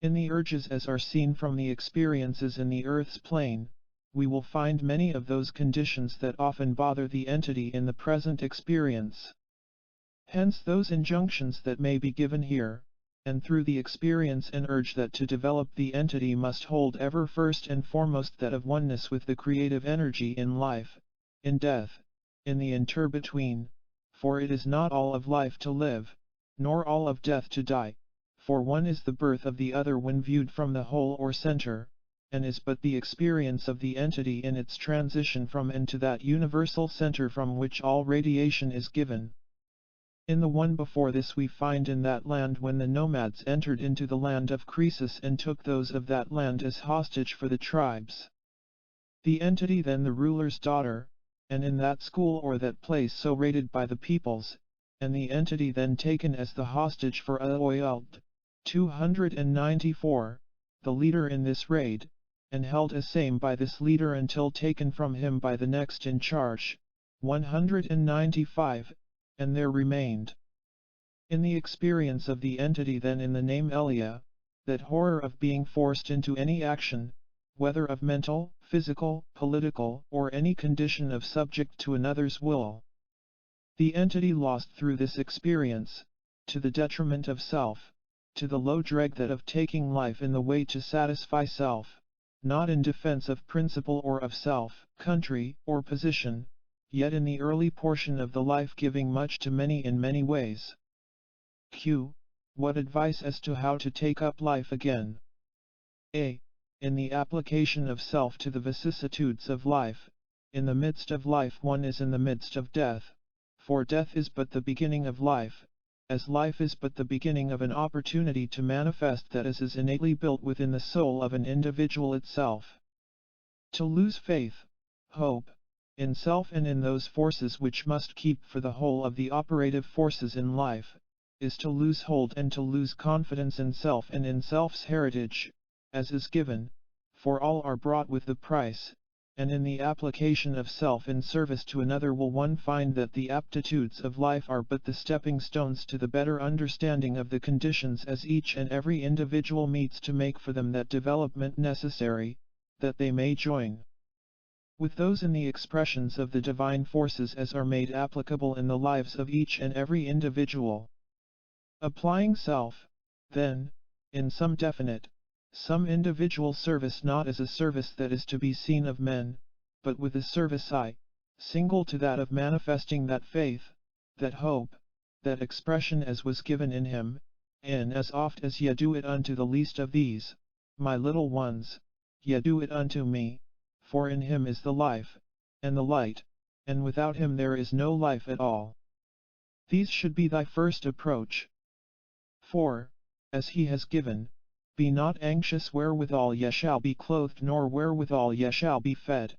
In the urges as are seen from the experiences in the earth's plane, we will find many of those conditions that often bother the entity in the present experience. Hence those injunctions that may be given here, and through the experience and urge that to develop the entity must hold ever first and foremost that of oneness with the creative energy in life, in death, in the inter-between, for it is not all of life to live, nor all of death to die, for one is the birth of the other when viewed from the whole or center, and is but the experience of the entity in its transition from and to that universal center from which all radiation is given. In the one before this we find in that land when the nomads entered into the land of Croesus and took those of that land as hostage for the tribes. The entity then the ruler's daughter, and in that school or that place so rated by the peoples, and the entity then taken as the hostage for Aoyald, 294, the leader in this raid, and held as same by this leader until taken from him by the next in charge, 195, and there remained. In the experience of the entity then in the name Elia, that horror of being forced into any action, whether of mental, physical, political, or any condition of subject to another's will. The entity lost through this experience, to the detriment of self, to the low dreg that of taking life in the way to satisfy self, not in defense of principle or of self, country, or position, yet in the early portion of the life giving much to many in many ways. Q. What advice as to how to take up life again? A. In the application of self to the vicissitudes of life, in the midst of life one is in the midst of death, for death is but the beginning of life, as life is but the beginning of an opportunity to manifest that is innately built within the soul of an individual itself. To lose faith, hope, in self and in those forces which must keep for the whole of the operative forces in life, is to lose hold and to lose confidence in self and in self's heritage, as is given, for all are brought with the price, and in the application of self in service to another will one find that the aptitudes of life are but the stepping stones to the better understanding of the conditions as each and every individual meets to make for them that development necessary, that they may join with those in the expressions of the divine forces as are made applicable in the lives of each and every individual. Applying self, then, in some definite, some individual service not as a service that is to be seen of men, but with a service single to that of manifesting that faith, that hope, that expression as was given in him, and as oft as ye do it unto the least of these, my little ones, ye do it unto me, for in him is the life, and the light, and without him there is no life at all. These should be thy first approach. For, as he has given, be not anxious wherewithal ye shall be clothed nor wherewithal ye shall be fed.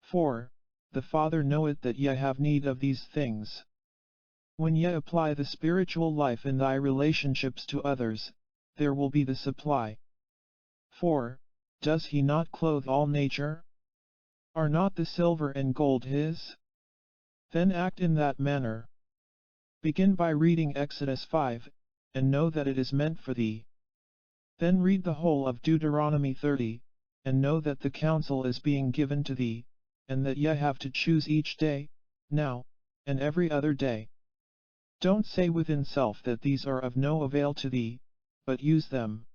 For, the Father knoweth that ye have need of these things. When ye apply the spiritual life in thy relationships to others, there will be the supply. For, does he not clothe all nature? Are not the silver and gold his? Then act in that manner. Begin by reading Exodus 5, and know that it is meant for thee. Then read the whole of Deuteronomy 30, and know that the counsel is being given to thee, and that ye have to choose each day, now, and every other day. Don't say within self that these are of no avail to thee, but use them.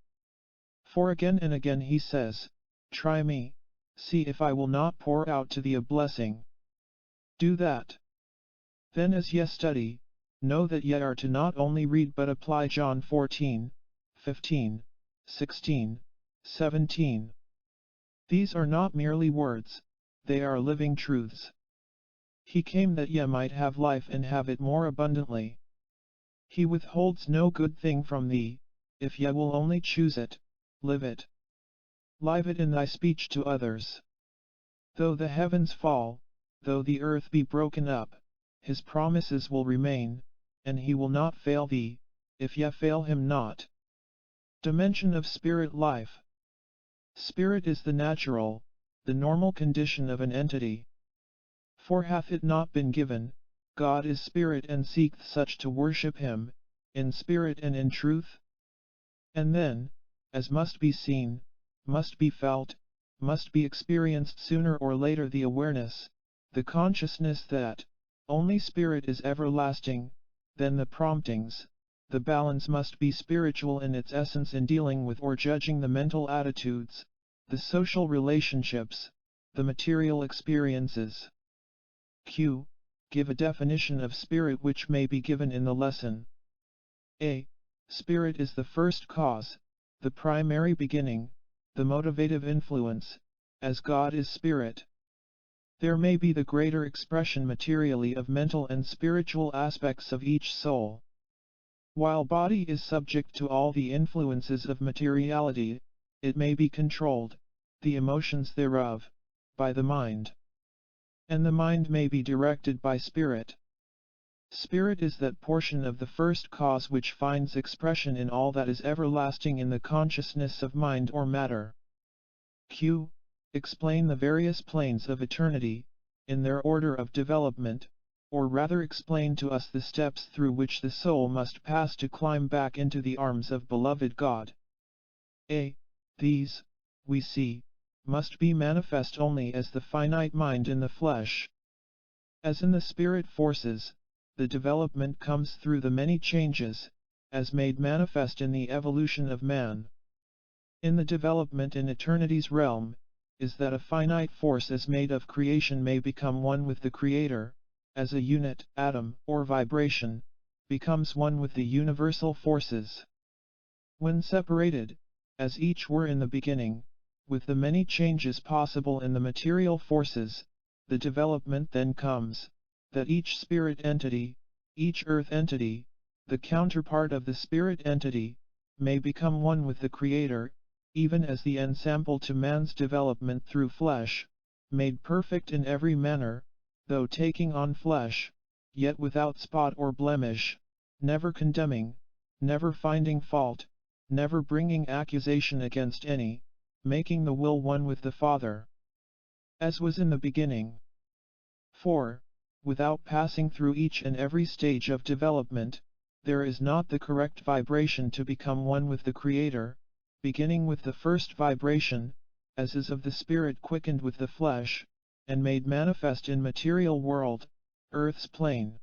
For again and again he says, try me, see if I will not pour out to thee a blessing. Do that. Then as ye study, know that ye are to not only read but apply John 14, 15, 16, 17. These are not merely words, they are living truths. He came that ye might have life and have it more abundantly. He withholds no good thing from thee, if ye will only choose it, live it. Live it in thy speech to others. Though the heavens fall, though the earth be broken up, his promises will remain, and he will not fail thee, if ye fail him not. Dimension of spirit life. Spirit is the natural, the normal condition of an entity. For hath it not been given, God is spirit and seeketh such to worship him, in spirit and in truth? And then, as must be seen, must be felt, must be experienced sooner or later the awareness, the consciousness that, only spirit is everlasting, then the promptings, the balance must be spiritual in its essence in dealing with or judging the mental attitudes, the social relationships, the material experiences. Q. Give a definition of spirit which may be given in the lesson. A. Spirit is the first cause, the primary beginning, the motivative influence, as God is spirit. There may be the greater expression materially of mental and spiritual aspects of each soul. While body is subject to all the influences of materiality, it may be controlled, the emotions thereof, by the mind. And the mind may be directed by spirit. Spirit is that portion of the first cause which finds expression in all that is everlasting in the consciousness of mind or matter. Q. Explain the various planes of eternity, in their order of development, or rather explain to us the steps through which the soul must pass to climb back into the arms of beloved God. A. These, we see, must be manifest only as the finite mind in the flesh. As in the spirit forces, the development comes through the many changes, as made manifest in the evolution of man. In the development in eternity's realm, is that a finite force as made of creation may become one with the Creator, as a unit, atom, or vibration, becomes one with the universal forces. When separated, as each were in the beginning, with the many changes possible in the material forces, the development then comes, that each spirit entity, each earth entity, the counterpart of the spirit entity, may become one with the Creator, even as the ensample to man's development through flesh, made perfect in every manner, though taking on flesh, yet without spot or blemish, never condemning, never finding fault, never bringing accusation against any, making the will one with the Father, as was in the beginning. For, without passing through each and every stage of development, there is not the correct vibration to become one with the Creator, beginning with the first vibration, as is of the spirit quickened with the flesh, and made manifest in material world, earth's plane.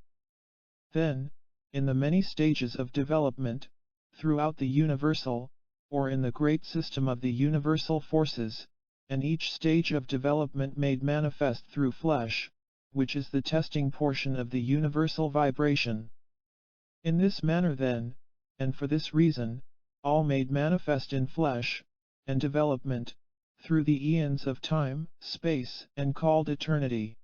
Then, in the many stages of development, throughout the universal, or in the great system of the universal forces, and each stage of development made manifest through flesh, which is the testing portion of the universal vibration. In this manner then, and for this reason, all made manifest in flesh, and development, through the eons of time, space, and called eternity.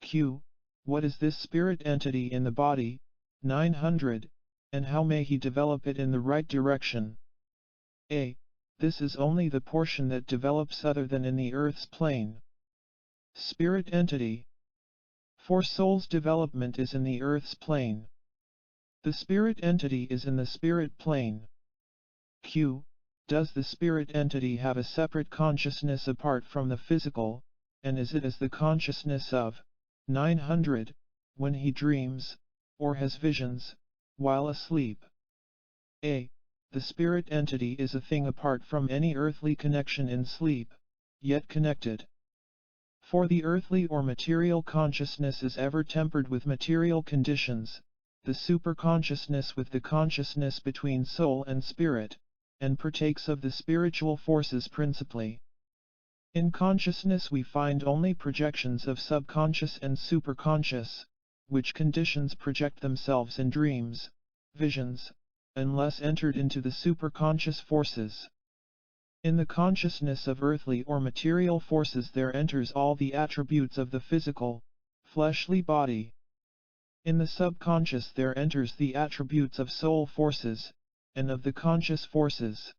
Q. What is this spirit entity in the body? 900, and how may he develop it in the right direction? A. This is only the portion that develops other than in the earth's plane. Spirit entity. For soul's development is in the earth's plane. The spirit entity is in the spirit plane. Q. Does the spirit entity have a separate consciousness apart from the physical, and is it as the consciousness of 900, when he dreams, or has visions, while asleep? A. The spirit entity is a thing apart from any earthly connection in sleep, yet connected. For the earthly or material consciousness is ever tempered with material conditions, the superconsciousness with the consciousness between soul and spirit, and partakes of the spiritual forces principally. In consciousness we find only projections of subconscious and superconscious, which conditions project themselves in dreams, visions, unless entered into the superconscious forces. In the consciousness of earthly or material forces there enters all the attributes of the physical, fleshly body. In the subconscious there enters the attributes of soul forces, and of the conscious forces.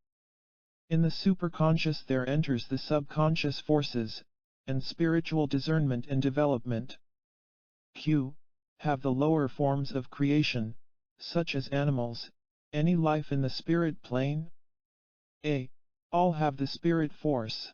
In the superconscious there enters the subconscious forces, and spiritual discernment and development. Q. Have the lower forms of creation, such as animals, any life in the spirit plane? A. All have the spirit force.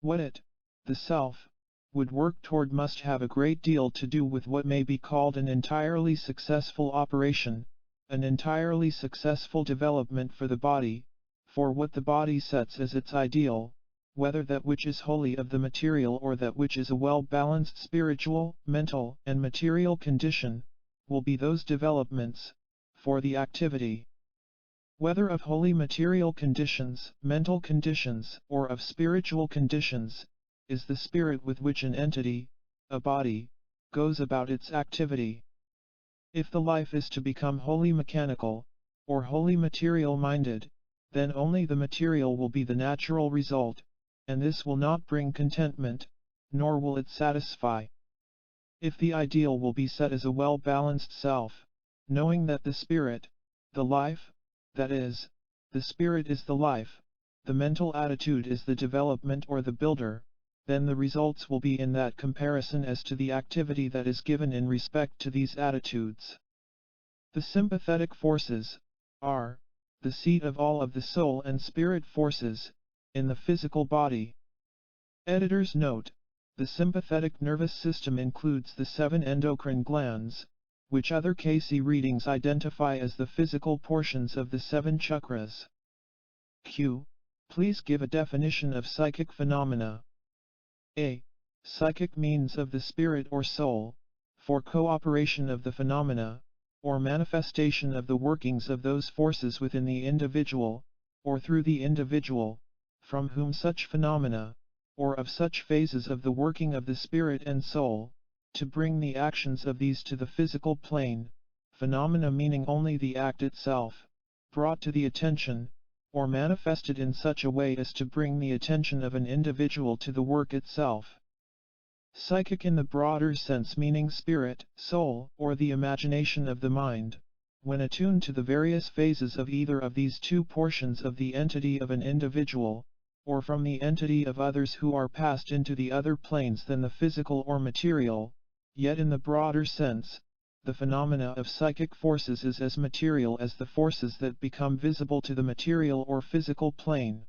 What it, the self, would work toward must have a great deal to do with what may be called an entirely successful operation, an entirely successful development for the body, for what the body sets as its ideal, whether that which is wholly of the material or that which is a well-balanced spiritual, mental, and material condition, will be those developments, for the activity. Whether of wholly material conditions, mental conditions, or of spiritual conditions, is the spirit with which an entity, a body, goes about its activity. If the life is to become wholly mechanical, or wholly material-minded, then only the material will be the natural result, and this will not bring contentment, nor will it satisfy. If the ideal will be set as a well-balanced self, knowing that the spirit, the life, that is, the spirit is the life, the mental attitude is the development or the builder, then the results will be in that comparison as to the activity that is given in respect to these attitudes. The sympathetic forces are the seat of all of the soul and spirit forces in the physical body. Editor's note: the sympathetic nervous system includes the 7 endocrine glands, which other CAYCE readings identify as the physical portions of the 7 chakras. Q. Please give a definition of psychic phenomena. A. Psychic means of the spirit or soul, for cooperation of the phenomena, or manifestation of the workings of those forces within the individual, or through the individual, from whom such phenomena, or of such phases of the working of the spirit and soul, to bring the actions of these to the physical plane, phenomena meaning only the act itself, brought to the attention, or manifested in such a way as to bring the attention of an individual to the work itself. Psychic in the broader sense meaning spirit, soul, or the imagination of the mind, when attuned to the various phases of either of these two portions of the entity of an individual, or from the entity of others who are passed into the other planes than the physical or material, yet in the broader sense, the phenomena of psychic forces is as material as the forces that become visible to the material or physical plane.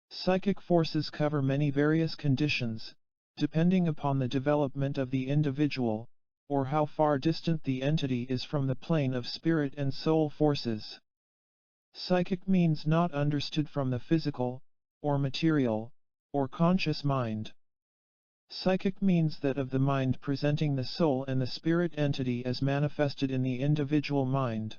Psychic forces cover many various conditions, depending upon the development of the individual, or how far distant the entity is from the plane of spirit and soul forces. Psychic means not understood from the physical, or material, or conscious mind. Psychic means that of the mind presenting the soul and the spirit entity as manifested in the individual mind.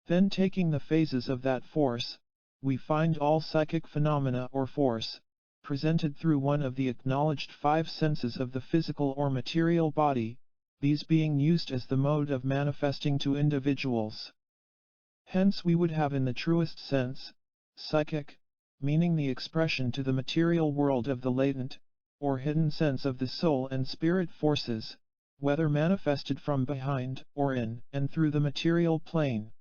Then taking the phases of that force, we find all psychic phenomena or force, presented through one of the acknowledged five senses of the physical or material body, these being used as the mode of manifesting to individuals. Hence we would have in the truest sense, psychic, meaning the expression to the material world of the latent, or hidden sense of the soul and spirit forces, whether manifested from behind or in and through the material plane.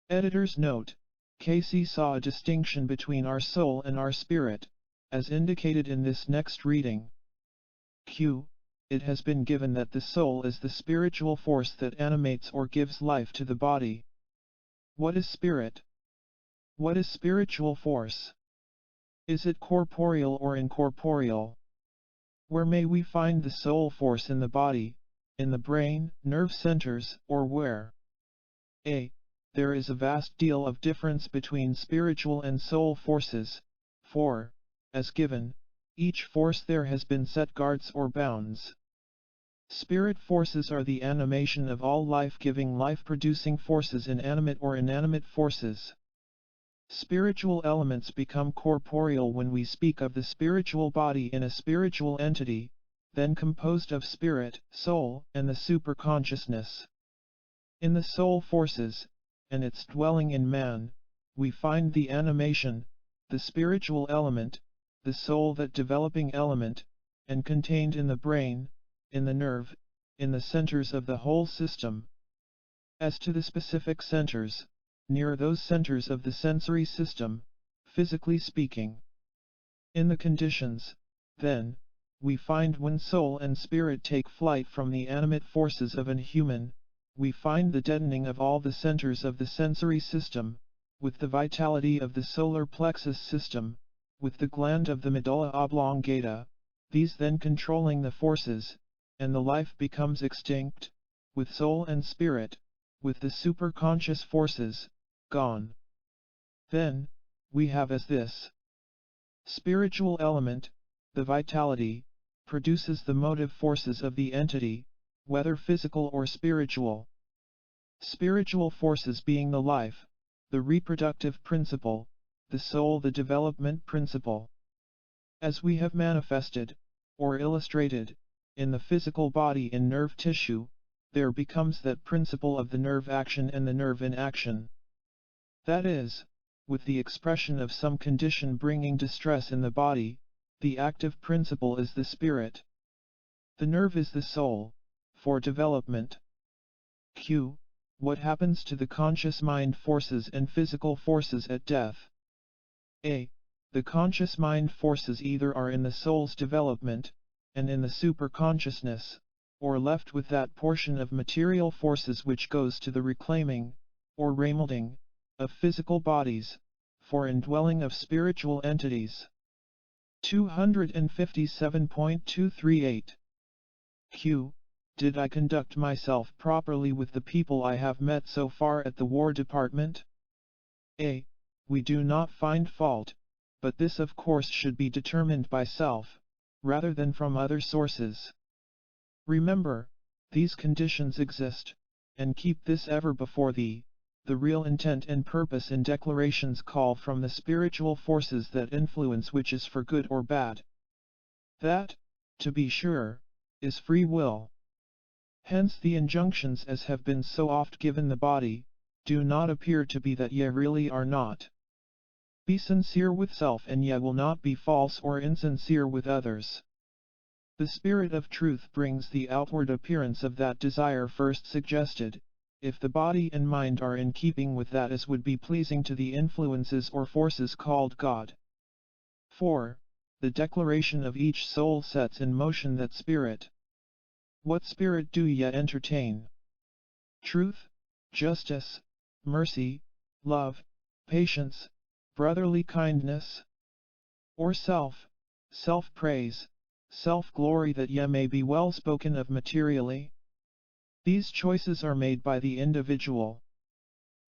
Editor's note: Cayce saw a distinction between our soul and our spirit, as indicated in this next reading. Q. It has been given that the soul is the spiritual force that animates or gives life to the body. What is spirit? What is spiritual force? Is it corporeal or incorporeal? Where may we find the soul force in the body, in the brain, nerve centers, or where? A. There is a vast deal of difference between spiritual and soul forces, for, as given, each force there has been set guards or bounds. Spirit forces are the animation of all life-giving, life-producing forces, inanimate or inanimate forces. Spiritual elements become corporeal when we speak of the spiritual body in a spiritual entity, then composed of spirit, soul, and the superconsciousness. In the soul forces, and its dwelling in man, we find the animation, the spiritual element, the soul, that developing element, and contained in the brain, in the nerve, in the centers of the whole system. As to the specific centers, near those centers of the sensory system, physically speaking. In the conditions, then, we find when soul and spirit take flight from the animate forces of an human, we find the deadening of all the centers of the sensory system, with the vitality of the solar plexus system, with the gland of the medulla oblongata, these then controlling the forces, and the life becomes extinct, with soul and spirit, with the superconscious forces, gone. Then, we have as this spiritual element, the vitality, produces the motive forces of the entity, whether physical or spiritual. Spiritual forces being the life, the reproductive principle, the soul the development principle. As we have manifested, or illustrated, in the physical body in nerve tissue, there becomes that principle of the nerve action and the nerve in action. That is, with the expression of some condition bringing distress in the body, the active principle is the spirit. The nerve is the soul, for development. Q. What happens to the conscious mind forces and physical forces at death? A. The conscious mind forces either are in the soul's development, and in the superconsciousness, or left with that portion of material forces which goes to the reclaiming, or remolding, of physical bodies, for indwelling of spiritual entities. 257.238. Q. Did I conduct myself properly with the people I have met so far at the War Department? A. We do not find fault, but this of course should be determined by self, rather than from other sources. Remember, these conditions exist, and keep this ever before thee. The real intent and purpose in declarations call from the spiritual forces that influence which is for good or bad. That, to be sure, is free will. Hence the injunctions as have been so oft given the body, do not appear to be that ye really are not. Be sincere with self and ye will not be false or insincere with others. The spirit of truth brings the outward appearance of that desire first suggested, if the body and mind are in keeping with that as would be pleasing to the influences or forces called God. 4. The declaration of each soul sets in motion that spirit. What spirit do ye entertain? Truth, justice, mercy, love, patience, brotherly kindness? Or self, self-praise, self-glory that ye may be well spoken of materially? These choices are made by the individual.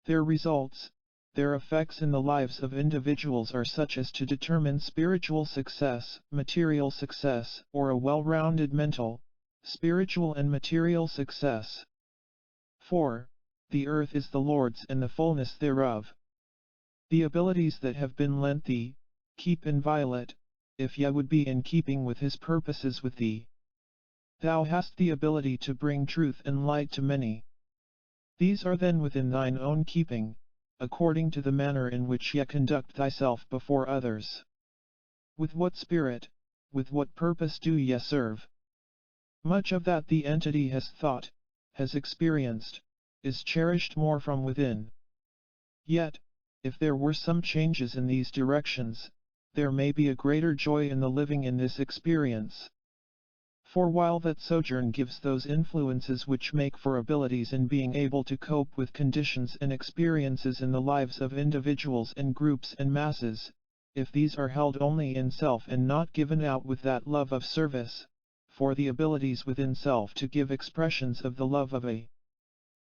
Their results, their effects in the lives of individuals are such as to determine spiritual success, material success, or a well-rounded mental, spiritual and material success. 4. The earth is the Lord's and the fullness thereof. The abilities that have been lent thee, keep inviolate, if Yah would be in keeping with his purposes with thee. Thou hast the ability to bring truth and light to many. These are then within thine own keeping, according to the manner in which Yah conduct thyself before others. With what spirit, with what purpose do Yah serve? Much of that the entity has thought, has experienced, is cherished more from within. Yet, if there were some changes in these directions, there may be a greater joy in the living in this experience. For while that sojourn gives those influences which make for abilities in being able to cope with conditions and experiences in the lives of individuals and groups and masses, if these are held only in self and not given out with that love of service, for the abilities within self to give expressions of the love of a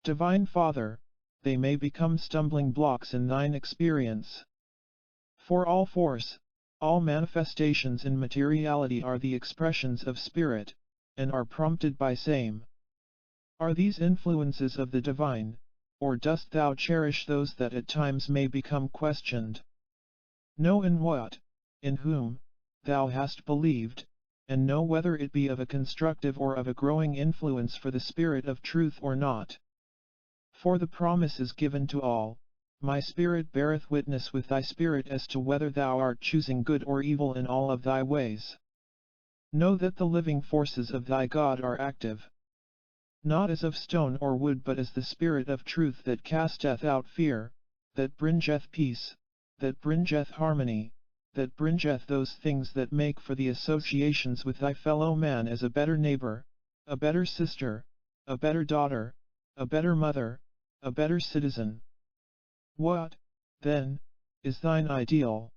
Divine Father, they may become stumbling blocks in thine experience. For all force, all manifestations in materiality are the expressions of spirit, and are prompted by same. Are these influences of the divine, or dost thou cherish those that at times may become questioned? Know in what, in whom, thou hast believed, and know whether it be of a constructive or of a growing influence for the spirit of truth or not. For the promise is given to all, my spirit beareth witness with thy spirit as to whether thou art choosing good or evil in all of thy ways. Know that the living forces of thy God are active. Not as of stone or wood but as the spirit of truth that casteth out fear, that bringeth peace, that bringeth harmony, that bringeth those things that make for the associations with thy fellow man as a better neighbor, a better sister, a better daughter, a better mother, a better citizen. What, then, is thine ideal?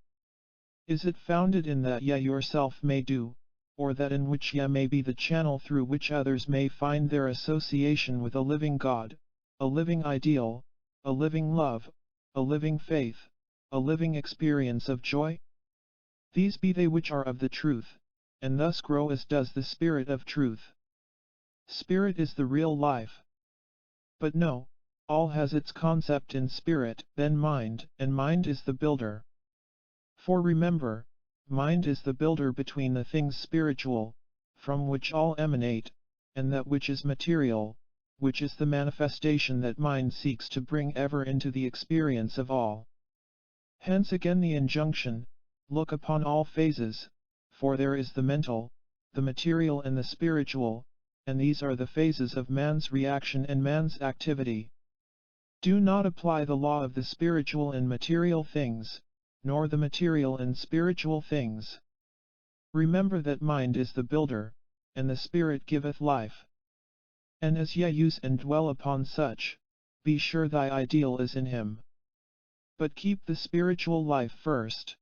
Is it founded in that Yah yourself may do, or that in which Yah may be the channel through which others may find their association with a living God, a living ideal, a living love, a living faith, a living experience of joy? These be they which are of the truth, and thus grow as does the spirit of truth. Spirit is the real life. But no, all has its concept in spirit, then mind, and mind is the builder. For remember, mind is the builder between the things spiritual, from which all emanate, and that which is material, which is the manifestation that mind seeks to bring ever into the experience of all. Hence again the injunction, look upon all phases, for there is the mental, the material and the spiritual, and these are the phases of man's reaction and man's activity. Do not apply the law of the spiritual in material things, nor the material in spiritual things. Remember that mind is the builder, and the spirit giveth life. And as ye use and dwell upon such, be sure thy ideal is in him. But keep the spiritual life first.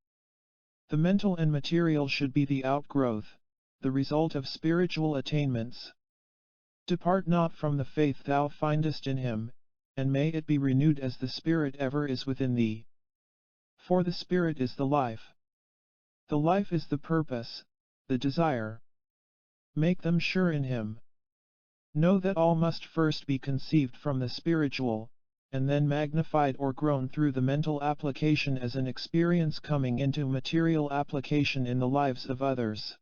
The mental and material should be the outgrowth, the result of spiritual attainments. Depart not from the faith thou findest in him, and may it be renewed as the Spirit ever is within thee. For the Spirit is the life. The life is the purpose, the desire. Make them sure in him. Know that all must first be conceived from the spiritual, and then magnified or grown through the mental application as an experience coming into material application in the lives of others.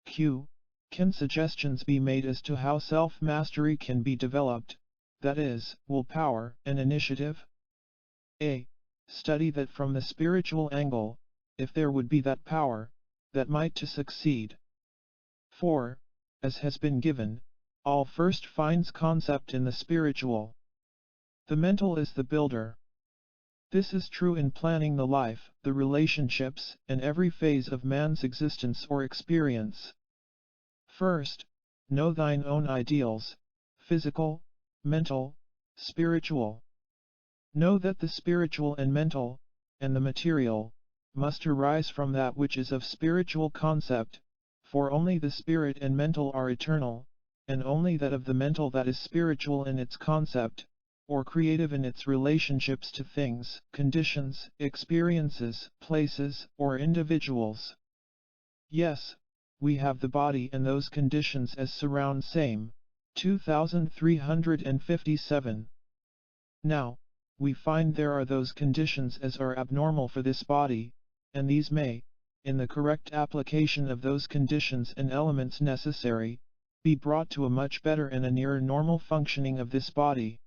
Q. Can suggestions be made as to how self-mastery can be developed, that is, willpower and initiative? A. Study that from the spiritual angle, if there would be that power, that might to succeed. 4. As has been given, all first finds concept in the spiritual. The mental is the builder. This is true in planning the life, the relationships, and every phase of man's existence or experience. First, know thine own ideals, physical, mental, spiritual. Know that the spiritual and mental, and the material, must arise from that which is of spiritual concept, for only the spirit and mental are eternal, and only that of the mental that is spiritual in its concept, or creative in its relationships to things, conditions, experiences, places, or individuals. Yes, we have the body and those conditions as surround same, 2357. Now, we find there are those conditions as are abnormal for this body, and these may, in the correct application of those conditions and elements necessary, be brought to a much better and a nearer normal functioning of this body.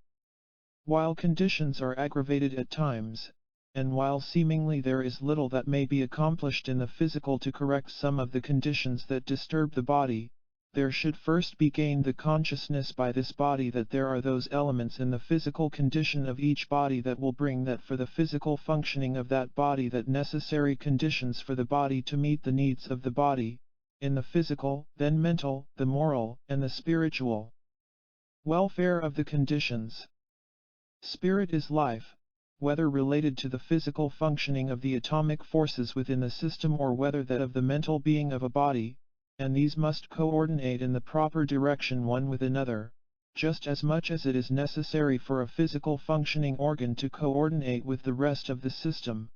While conditions are aggravated at times, and while seemingly there is little that may be accomplished in the physical to correct some of the conditions that disturb the body, there should first be gained the consciousness by this body that there are those elements in the physical condition of each body that will bring that for the physical functioning of that body that necessary conditions for the body to meet the needs of the body, in the physical, then mental, the moral, and the spiritual welfare of the conditions. Spirit is life, whether related to the physical functioning of the atomic forces within the system or whether that of the mental being of a body, and these must coordinate in the proper direction one with another, just as much as it is necessary for a physical functioning organ to coordinate with the rest of the system.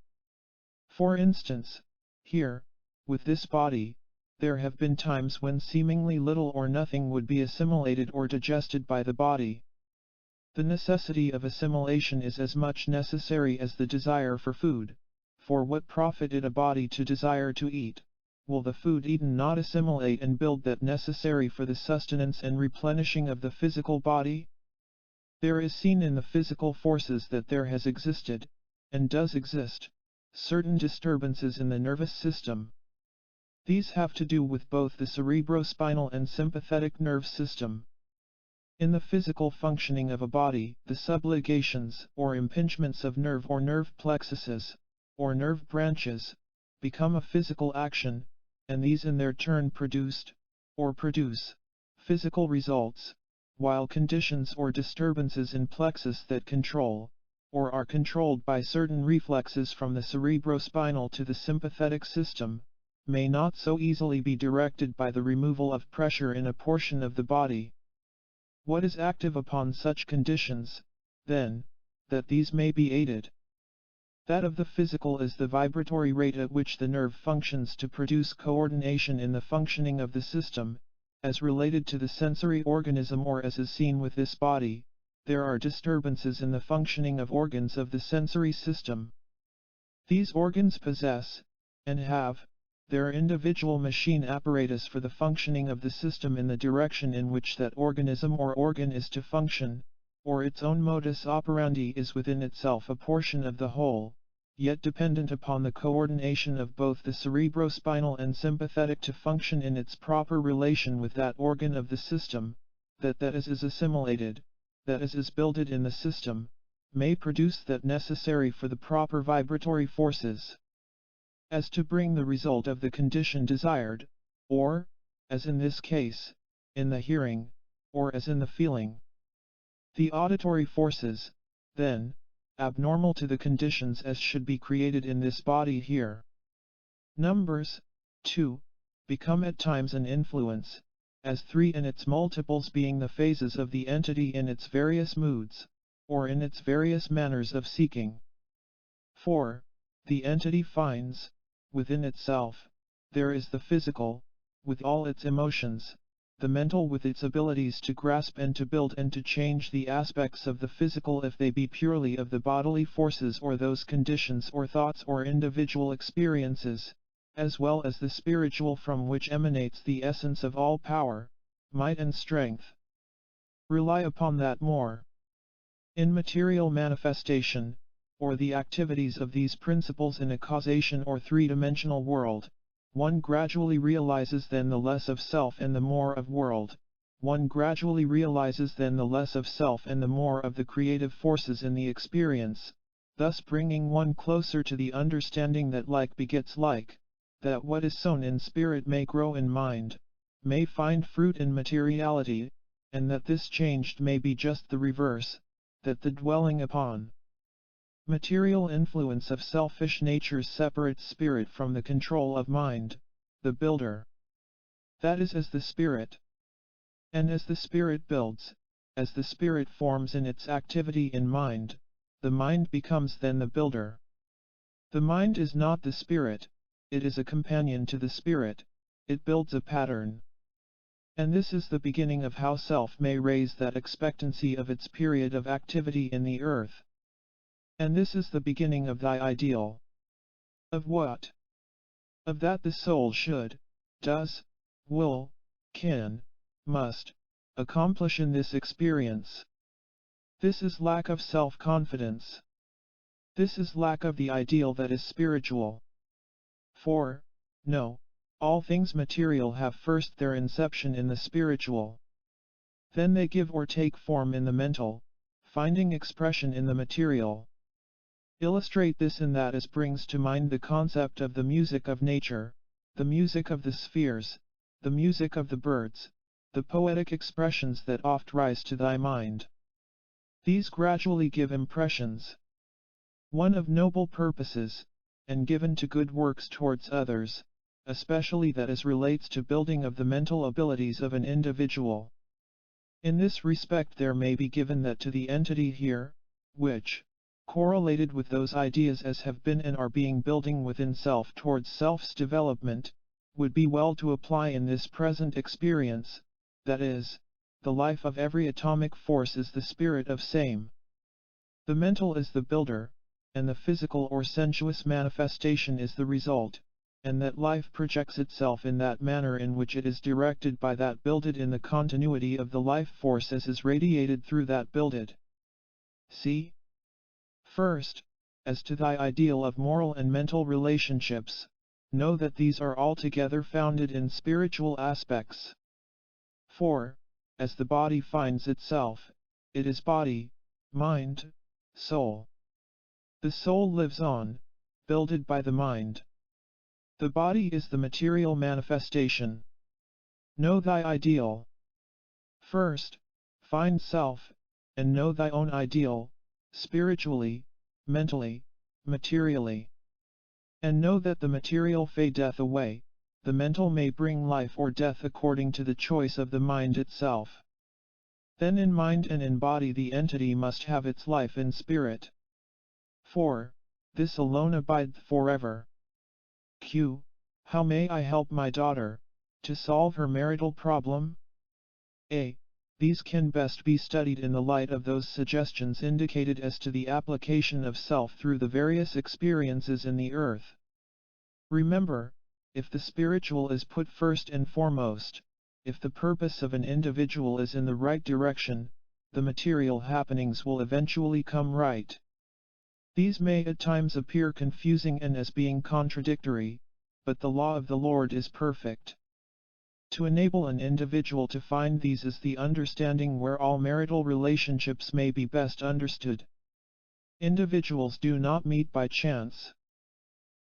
For instance, here, with this body, there have been times when seemingly little or nothing would be assimilated or digested by the body. The necessity of assimilation is as much necessary as the desire for food, for what profited a body to desire to eat, will the food eaten not assimilate and build that necessary for the sustenance and replenishing of the physical body? There is seen in the physical forces that there has existed, and does exist, certain disturbances in the nervous system. These have to do with both the cerebrospinal and sympathetic nerve system. In the physical functioning of a body, the subligations or impingements of nerve or nerve plexuses, or nerve branches, become a physical action, and these in their turn produce physical results, while conditions or disturbances in plexus that control, or are controlled by certain reflexes from the cerebrospinal to the sympathetic system, may not so easily be directed by the removal of pressure in a portion of the body. What is active upon such conditions, then, that these may be aided? That of the physical is the vibratory rate at which the nerve functions to produce coordination in the functioning of the system, as related to the sensory organism or as is seen with this body. There are disturbances in the functioning of organs of the sensory system. These organs possess, and have, their individual machine apparatus for the functioning of the system in the direction in which that organism or organ is to function, or its own modus operandi is within itself a portion of the whole, yet dependent upon the coordination of both the cerebrospinal and sympathetic to function in its proper relation with that organ of the system, that is assimilated, that is builded in the system, may produce that necessary for the proper vibratory forces, as to bring the result of the condition desired, or, as in this case, in the hearing, or as in the feeling. The auditory forces, then, abnormal to the conditions as should be created in this body here. Numbers, 2, become at times an influence, as 3 and its multiples being the phases of the entity in its various moods, or in its various manners of seeking. 4. The entity finds, within itself, there is the physical, with all its emotions, the mental with its abilities to grasp and to build and to change the aspects of the physical if they be purely of the bodily forces or those conditions or thoughts or individual experiences, as well as the spiritual from which emanates the essence of all power, might and strength. Rely upon that more. In material manifestation, or the activities of these principles in a causation or three-dimensional world, one gradually realizes then the less of self and the more of world, one gradually realizes then the less of self and the more of the creative forces in the experience, thus bringing one closer to the understanding that like begets like, that what is sown in spirit may grow in mind, may find fruit in materiality, and that this changed may be just the reverse, that the dwelling upon material influence of selfish natures separates spirit from the control of mind, the builder. That is as the spirit. And as the spirit builds, as the spirit forms in its activity in mind, the mind becomes then the builder. The mind is not the spirit, it is a companion to the spirit, it builds a pattern. And this is the beginning of how self may raise that expectancy of its period of activity in the earth. And this is the beginning of thy ideal. Of what? Of that the soul should, does, will, can, must, accomplish in this experience. This is lack of self-confidence. This is lack of the ideal that is spiritual. For, no, all things material have first their inception in the spiritual. Then they give or take form in the mental, finding expression in the material. Illustrate this in that as brings to mind the concept of the music of nature, the music of the spheres, the music of the birds, the poetic expressions that oft rise to thy mind. These gradually give impressions. One of noble purposes, and given to good works towards others, especially that as relates to building of the mental abilities of an individual. In this respect there may be given that to the entity here, which, correlated with those ideas as have been and are being building within self towards self's development, would be well to apply in this present experience, that is, the life of every atomic force is the spirit of same. The mental is the builder, and the physical or sensuous manifestation is the result, and that life projects itself in that manner in which it is directed by that builded in the continuity of the life force as is radiated through that builded. See? First, as to thy ideal of moral and mental relationships, know that these are altogether founded in spiritual aspects. For, as the body finds itself, it is body, mind, soul. The soul lives on, builded by the mind. The body is the material manifestation. Know thy ideal. First, find self, and know thy own ideal, spiritually, mentally, materially. And know that the material fadeth away, the mental may bring life or death according to the choice of the mind itself. Then in mind and in body the entity must have its life in spirit. For, this alone abideth forever. Q. How may I help my daughter, to solve her marital problem? A. These can best be studied in the light of those suggestions indicated as to the application of self through the various experiences in the earth. Remember, if the spiritual is put first and foremost, if the purpose of an individual is in the right direction, the material happenings will eventually come right. These may at times appear confusing and as being contradictory, but the law of the Lord is perfect. To enable an individual to find these is the understanding where all marital relationships may be best understood. Individuals do not meet by chance.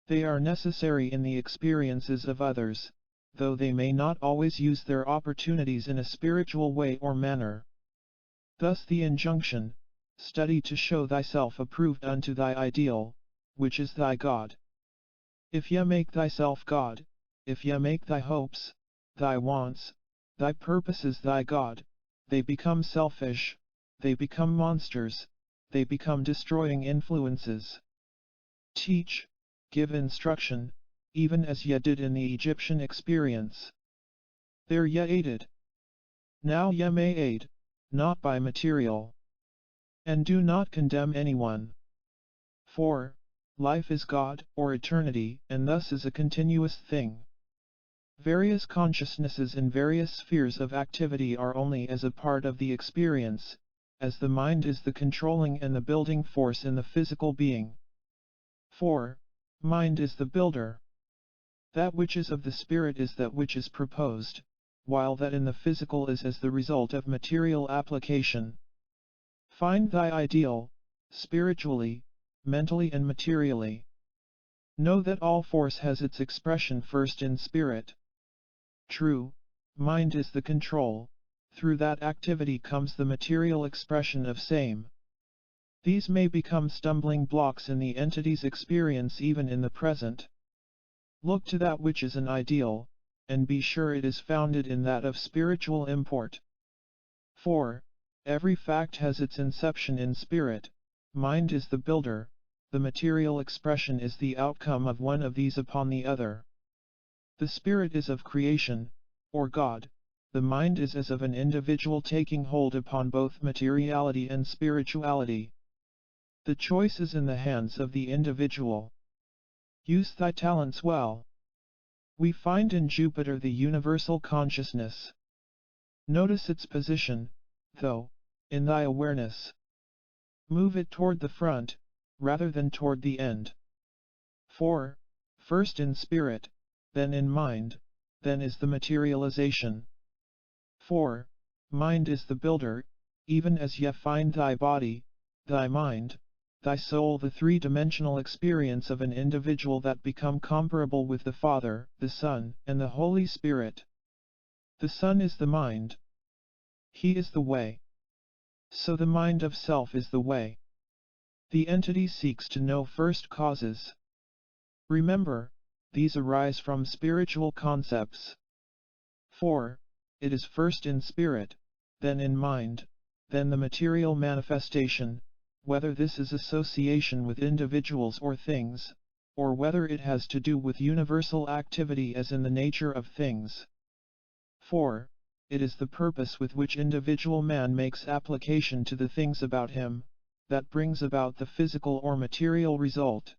They are necessary in the experiences of others, though they may not always use their opportunities in a spiritual way or manner. Thus the injunction, study to show thyself approved unto thy ideal, which is thy God. If ye make thyself God, if ye make thy hopes, thy wants, thy purposes thy God, they become selfish, they become monsters, they become destroying influences. Teach, give instruction, even as ye did in the Egyptian experience. There ye aided. Now ye may aid, not by material. And do not condemn anyone. For, life is God, or eternity, and thus is a continuous thing. Various consciousnesses in various spheres of activity are only as a part of the experience, as the mind is the controlling and the building force in the physical being. For, mind is the builder. That which is of the spirit is that which is proposed, while that in the physical is as the result of material application. Find thy ideal, spiritually, mentally and materially. Know that all force has its expression first in spirit. True, mind is the control, through that activity comes the material expression of same. These may become stumbling blocks in the entity's experience even in the present. Look to that which is an ideal, and be sure it is founded in that of spiritual import. For, every fact has its inception in spirit, mind is the builder, the material expression is the outcome of one of these upon the other. The spirit is of creation, or God, the mind is as of an individual taking hold upon both materiality and spirituality. The choice is in the hands of the individual. Use thy talents well. We find in Jupiter the universal consciousness. Notice its position, though, in thy awareness. Move it toward the front, rather than toward the end. For, first in spirit, then in mind, then is the materialization. For, mind is the builder, even as ye find thy body, thy mind, thy soul, the three-dimensional experience of an individual that become comparable with the Father, the Son, and the Holy Spirit. The Son is the mind. He is the way. So the mind of self is the way. The entity seeks to know first causes. Remember, these arise from spiritual concepts. For, it is first in spirit, then in mind, then the material manifestation, whether this is association with individuals or things, or whether it has to do with universal activity as in the nature of things. For, it is the purpose with which individual man makes application to the things about him, that brings about the physical or material result.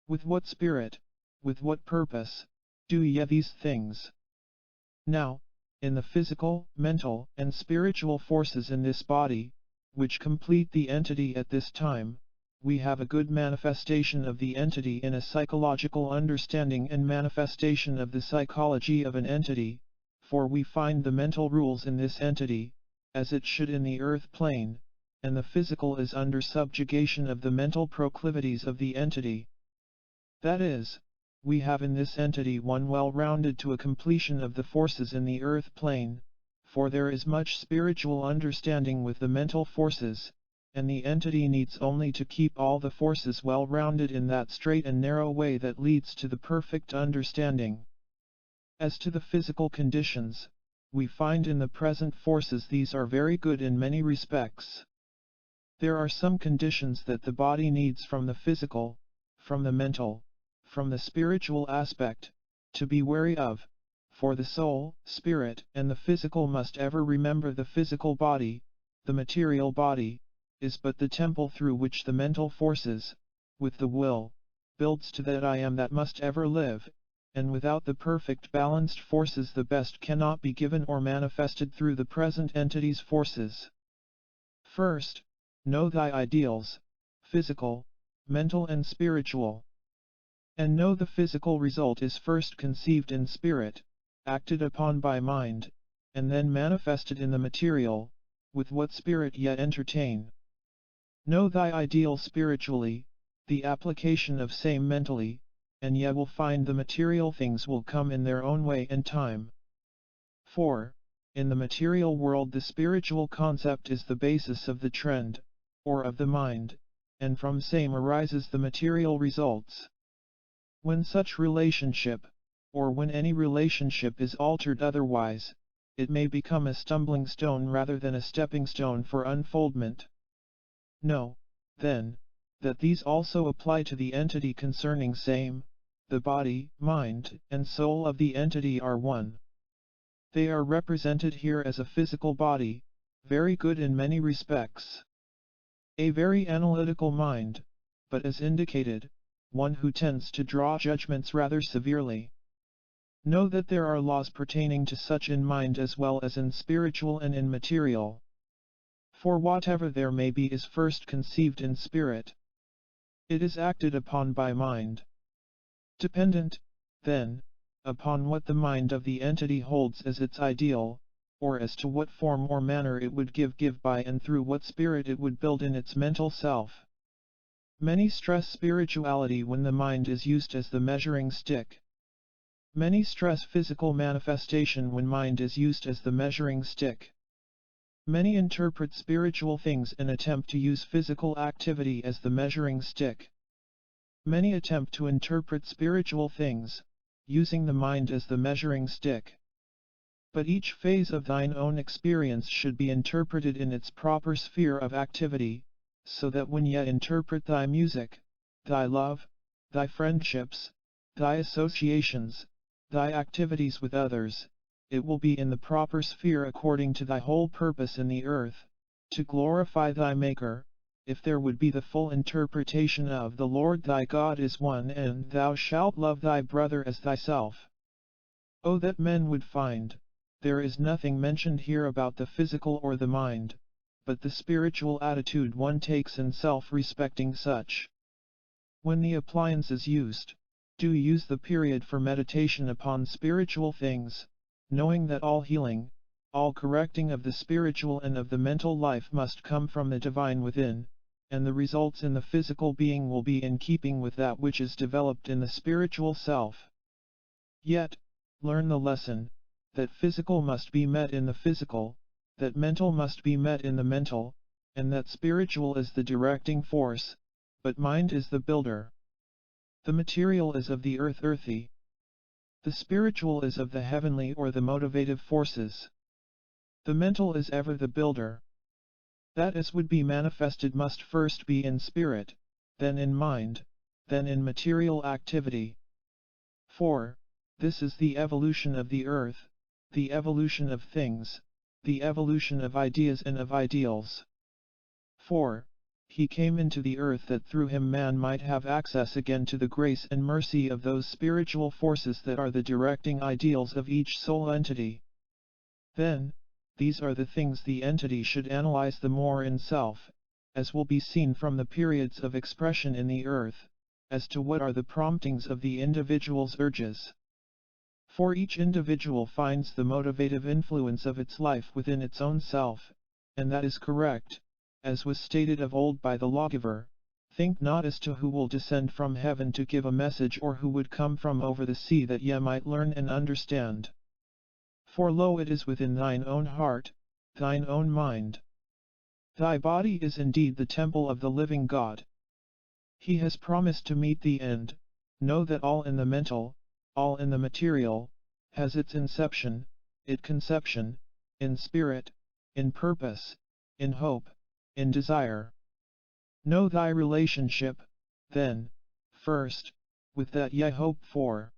With what spirit, with what purpose, do ye these things? Now, in the physical, mental, and spiritual forces in this body, which complete the entity at this time, we have a good manifestation of the entity in a psychological understanding and manifestation of the psychology of an entity, for we find the mental rules in this entity, as it should in the earth plane, and the physical is under subjugation of the mental proclivities of the entity. That is, we have in this entity one well-rounded to a completion of the forces in the earth plane, for there is much spiritual understanding with the mental forces, and the entity needs only to keep all the forces well-rounded in that straight and narrow way that leads to the perfect understanding. As to the physical conditions, we find in the present forces these are very good in many respects. There are some conditions that the body needs from the physical, from the mental, from the spiritual aspect, to be wary of, for the soul, spirit, and the physical must ever remember the physical body, the material body, is but the temple through which the mental forces, with the will, builds to that I am that must ever live, and without the perfect balanced forces the best cannot be given or manifested through the present entity's forces. First, know thy ideals, physical, mental and spiritual. And know the physical result is first conceived in spirit, acted upon by mind, and then manifested in the material, with what spirit yet entertain. Know thy ideal spiritually, the application of same mentally, and ye will find the material things will come in their own way and time. For, in the material world the spiritual concept is the basis of the trend, or of the mind, and from same arises the material results. When such relationship, or when any relationship is altered otherwise, it may become a stumbling stone rather than a stepping stone for unfoldment. Know, then, that these also apply to the entity concerning same, the body, mind, and soul of the entity are one. They are represented here as a physical body, very good in many respects. A very analytical mind, but as indicated, one who tends to draw judgments rather severely. Know that there are laws pertaining to such in mind as well as in spiritual and in material. For whatever there may be is first conceived in spirit. It is acted upon by mind. Dependent, then, upon what the mind of the entity holds as its ideal, or as to what form or manner it would give by and through what spirit it would build in its mental self. Many stress spirituality when the mind is used as the measuring stick. Many stress physical manifestation when mind is used as the measuring stick. Many interpret spiritual things and attempt to use physical activity as the measuring stick. Many attempt to interpret spiritual things, using the mind as the measuring stick. But each phase of thine own experience should be interpreted in its proper sphere of activity, so that when ye interpret thy music, thy love, thy friendships, thy associations, thy activities with others, it will be in the proper sphere according to thy whole purpose in the earth, to glorify thy Maker, if there would be the full interpretation of the Lord thy God is one and thou shalt love thy brother as thyself. Oh, that men would find, there is nothing mentioned here about the physical or the mind, but the spiritual attitude one takes in self-respecting such. When the appliance is used, do use the period for meditation upon spiritual things, knowing that all healing, all correcting of the spiritual and of the mental life must come from the divine within, and the results in the physical being will be in keeping with that which is developed in the spiritual self. Yet, learn the lesson, that physical must be met in the physical, that mental must be met in the mental, and that spiritual is the directing force, but mind is the builder. The material is of the earth earthy. The spiritual is of the heavenly or the motivative forces. The mental is ever the builder. That as would be manifested must first be in spirit, then in mind, then in material activity. 4. This is the evolution of the earth, the evolution of things, the evolution of ideas and of ideals. 4. He came into the earth that through him man might have access again to the grace and mercy of those spiritual forces that are the directing ideals of each soul entity. Then, these are the things the entity should analyze the more in self, as will be seen from the periods of expression in the earth, as to what are the promptings of the individual's urges. For each individual finds the motivative influence of its life within its own self, and that is correct, as was stated of old by the lawgiver. Think not as to who will descend from heaven to give a message or who would come from over the sea that ye might learn and understand. For lo, it is within thine own heart, thine own mind. Thy body is indeed the temple of the living God. He has promised to meet the end. Know that all in the mental, all in the material, has its inception, its conception, in spirit, in purpose, in hope, in desire. Know thy relationship, then, first, with that ye hope for.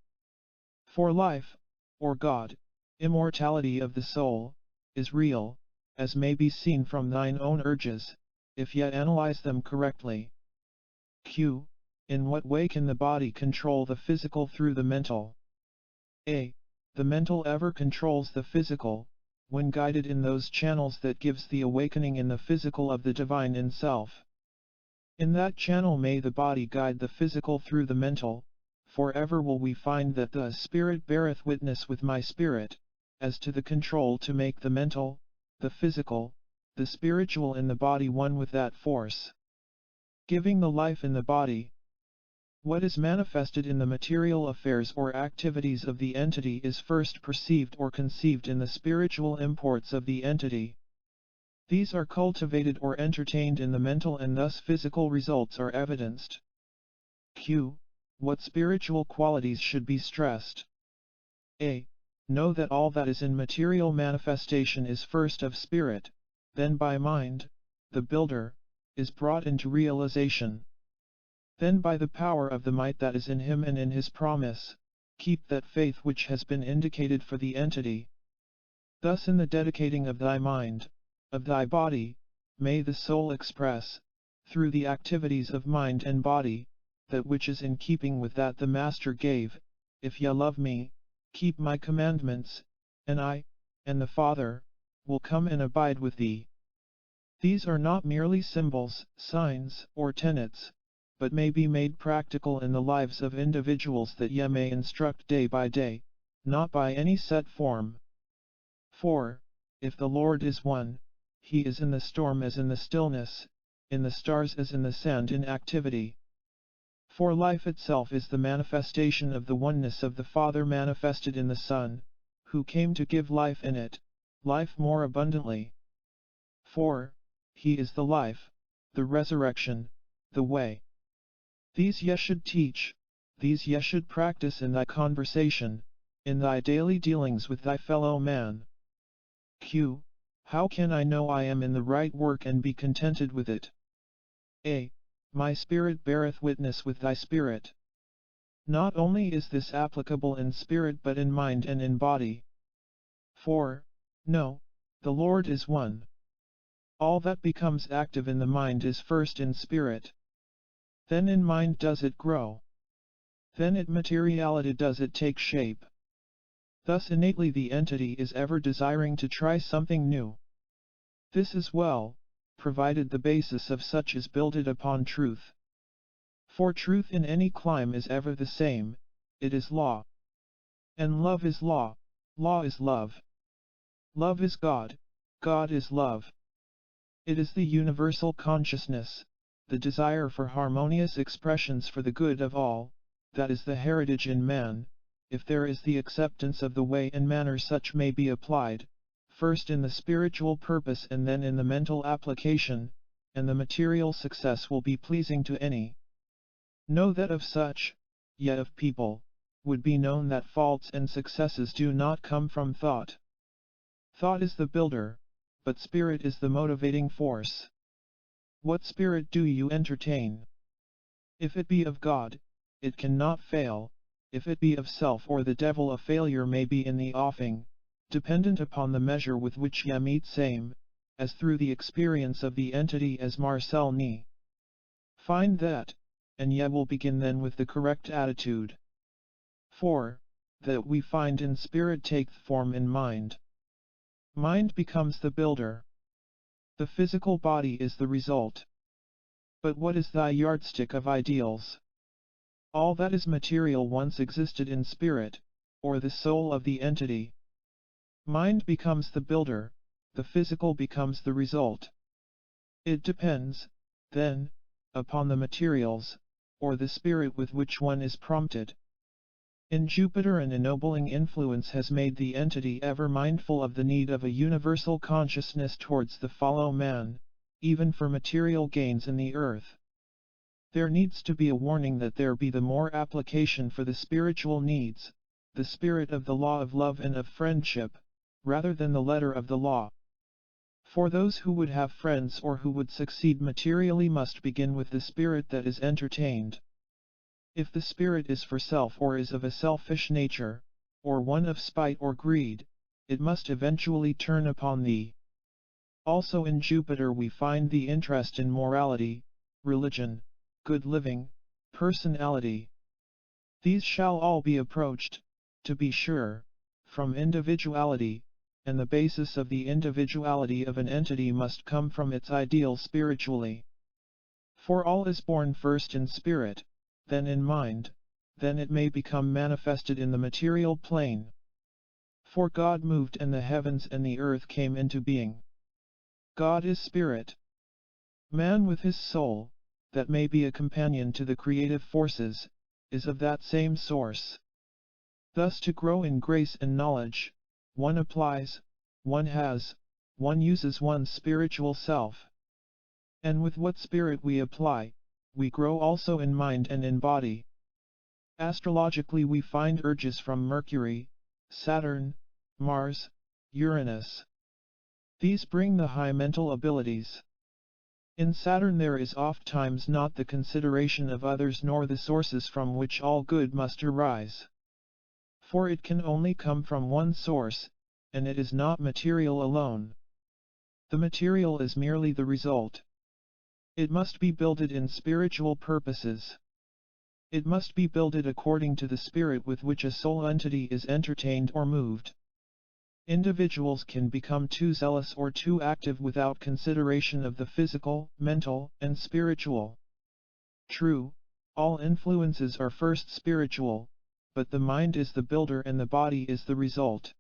For life, or God, immortality of the soul, is real, as may be seen from thine own urges, if ye analyze them correctly. Q. In what way can the body control the physical through the mental? A. The mental ever controls the physical, when guided in those channels that gives the awakening in the physical of the divine in self. In that channel may the body guide the physical through the mental, for ever will we find that the Spirit beareth witness with my spirit, as to the control to make the mental, the physical, the spiritual in the body one with that force. Giving the life in the body. What is manifested in the material affairs or activities of the entity is first perceived or conceived in the spiritual imports of the entity. These are cultivated or entertained in the mental and thus physical results are evidenced. Q. What spiritual qualities should be stressed? A. Know that all that is in material manifestation is first of spirit, then by mind, the builder, is brought into realization. Then by the power of the might that is in him and in his promise, keep that faith which has been indicated for the entity. Thus in the dedicating of thy mind, of thy body, may the soul express, through the activities of mind and body, that which is in keeping with that the Master gave. If ye love me, keep my commandments, and I, and the Father, will come and abide with thee. These are not merely symbols, signs, or tenets, but may be made practical in the lives of individuals that ye may instruct day by day, not by any set form. 4. If the Lord is one, he is in the storm as in the stillness, in the stars as in the sand in activity. For life itself is the manifestation of the oneness of the Father manifested in the Son, who came to give life in it, life more abundantly. 4. He is the life, the resurrection, the way. These ye should teach, these ye should practice in thy conversation, in thy daily dealings with thy fellow man. Q. How can I know I am in the right work and be contented with it? A. My spirit beareth witness with thy spirit. Not only is this applicable in spirit but in mind and in body. 4. No, the Lord is one. All that becomes active in the mind is first in spirit. Then in mind does it grow. Then in materiality does it take shape. Thus innately the entity is ever desiring to try something new. This is well, provided the basis of such is builded upon truth. For truth in any clime is ever the same, it is law. And love is law, law is love. Love is God, God is love. It is the universal consciousness, the desire for harmonious expressions for the good of all, that is the heritage in man, if there is the acceptance of the way and manner such may be applied, first in the spiritual purpose and then in the mental application, and the material success will be pleasing to any. Know that of such, yet of people, would be known that faults and successes do not come from thought. Thought is the builder, but spirit is the motivating force. What spirit do you entertain? If it be of God, it cannot fail, if it be of self or the devil a failure may be in the offing, dependent upon the measure with which ye meet same, as through the experience of the entity as Marcel ni. Find that, and ye will begin then with the correct attitude. 4. That we find in spirit taketh form in mind. Mind becomes the builder. The physical body is the result. But what is thy yardstick of ideals? All that is material once existed in spirit, or the soul of the entity. Mind becomes the builder, the physical becomes the result. It depends, then, upon the materials, or the spirit with which one is prompted. In Jupiter an ennobling influence has made the entity ever mindful of the need of a universal consciousness towards the fellow man, even for material gains in the earth. There needs to be a warning that there be the more application for the spiritual needs, the spirit of the law of love and of friendship, rather than the letter of the law. For those who would have friends or who would succeed materially must begin with the spirit that is entertained. If the spirit is for self or is of a selfish nature, or one of spite or greed, it must eventually turn upon thee. Also in Jupiter we find the interest in morality, religion, good living, personality. These shall all be approached, to be sure, from individuality, and the basis of the individuality of an entity must come from its ideal spiritually. For all is born first in spirit, then in mind, then it may become manifested in the material plane. For God moved and the heavens and the earth came into being. God is spirit. Man with his soul, that may be a companion to the creative forces, is of that same source. Thus to grow in grace and knowledge, one applies, one has, one uses one's spiritual self. And with what spirit we apply, we grow also in mind and in body. Astrologically we find urges from Mercury, Saturn, Mars, Uranus. These bring the high mental abilities. In Saturn there is ofttimes not the consideration of others nor the sources from which all good must arise. For it can only come from one source, and it is not material alone. The material is merely the result. It must be builded in spiritual purposes. It must be builded according to the spirit with which a soul entity is entertained or moved. Individuals can become too zealous or too active without consideration of the physical, mental, and spiritual. True, all influences are first spiritual, but the mind is the builder and the body is the result.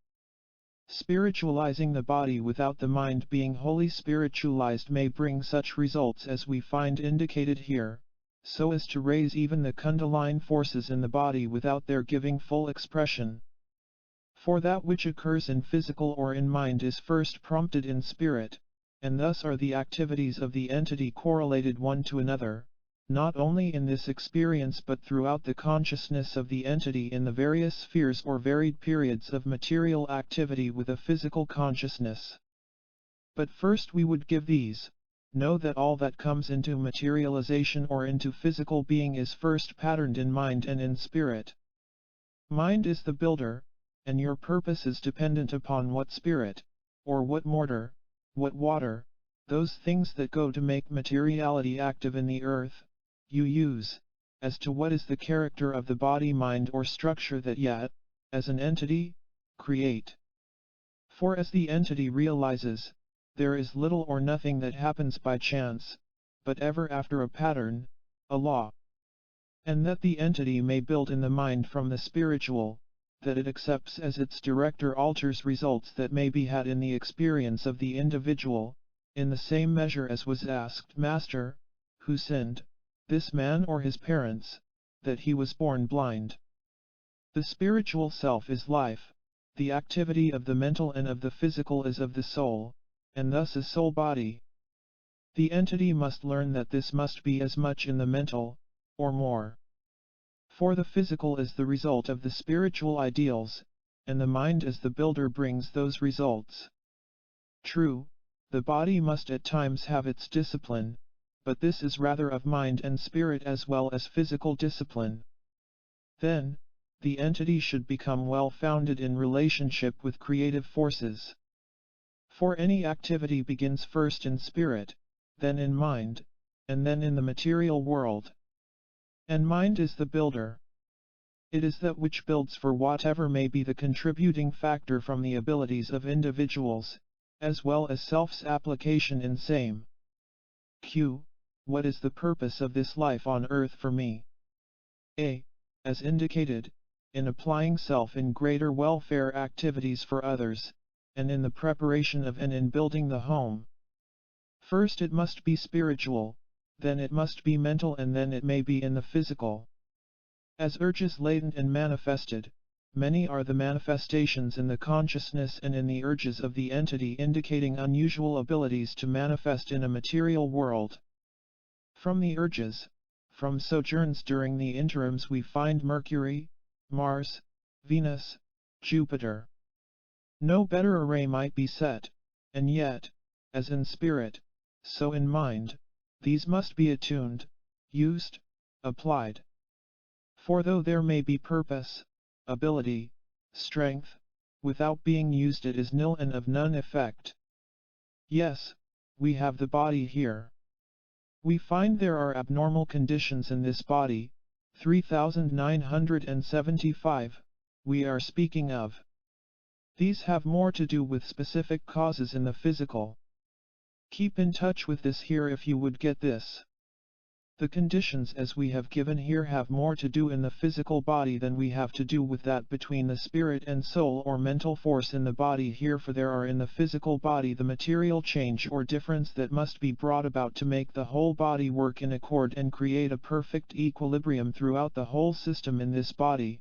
Spiritualizing the body without the mind being wholly spiritualized may bring such results as we find indicated here, so as to raise even the Kundalini forces in the body without their giving full expression. For that which occurs in physical or in mind is first prompted in spirit, and thus are the activities of the entity correlated one to another, not only in this experience but throughout the consciousness of the entity in the various spheres or varied periods of material activity with a physical consciousness. But first we would give these, know that all that comes into materialization or into physical being is first patterned in mind and in spirit. Mind is the builder, and your purpose is dependent upon what spirit, or what mortar, what water, those things that go to make materiality active in the earth, you use. As to what is the character of the body mind or structure that yet, as an entity, create. For as the entity realizes, there is little or nothing that happens by chance, but ever after a pattern, a law. And that the entity may build in the mind from the spiritual, that it accepts as its director alters results that may be had in the experience of the individual, in the same measure as was asked, Master, who sinned, this man or his parents, that he was born blind? The spiritual self is life, the activity of the mental and of the physical is of the soul, and thus is soul-body. The entity must learn that this must be as much in the mental, or more. For the physical is the result of the spiritual ideals, and the mind as the builder brings those results. True, the body must at times have its discipline, but this is rather of mind and spirit as well as physical discipline. Then, the entity should become well-founded in relationship with creative forces. For any activity begins first in spirit, then in mind, and then in the material world. And mind is the builder. It is that which builds for whatever may be the contributing factor from the abilities of individuals, as well as self's application in same. Q. What is the purpose of this life on earth for me? A. As indicated, in applying self in greater welfare activities for others, and in the preparation of and in building the home. First it must be spiritual, then it must be mental, and then it may be in the physical. As urges latent and manifested, many are the manifestations in the consciousness and in the urges of the entity indicating unusual abilities to manifest in a material world. From the urges, from sojourns during the interims we find Mercury, Mars, Venus, Jupiter. No better array might be set, and yet, as in spirit, so in mind, these must be attuned, used, applied. For though there may be purpose, ability, strength, without being used it is nil and of none effect. Yes, we have the body here. We find there are abnormal conditions in this body, 3975, we are speaking of. These have more to do with specific causes in the physical. Keep in touch with this here if you would get this. The conditions as we have given here have more to do in the physical body than we have to do with that between the spirit and soul or mental force in the body here, for there are in the physical body the material change or difference that must be brought about to make the whole body work in accord and create a perfect equilibrium throughout the whole system in this body.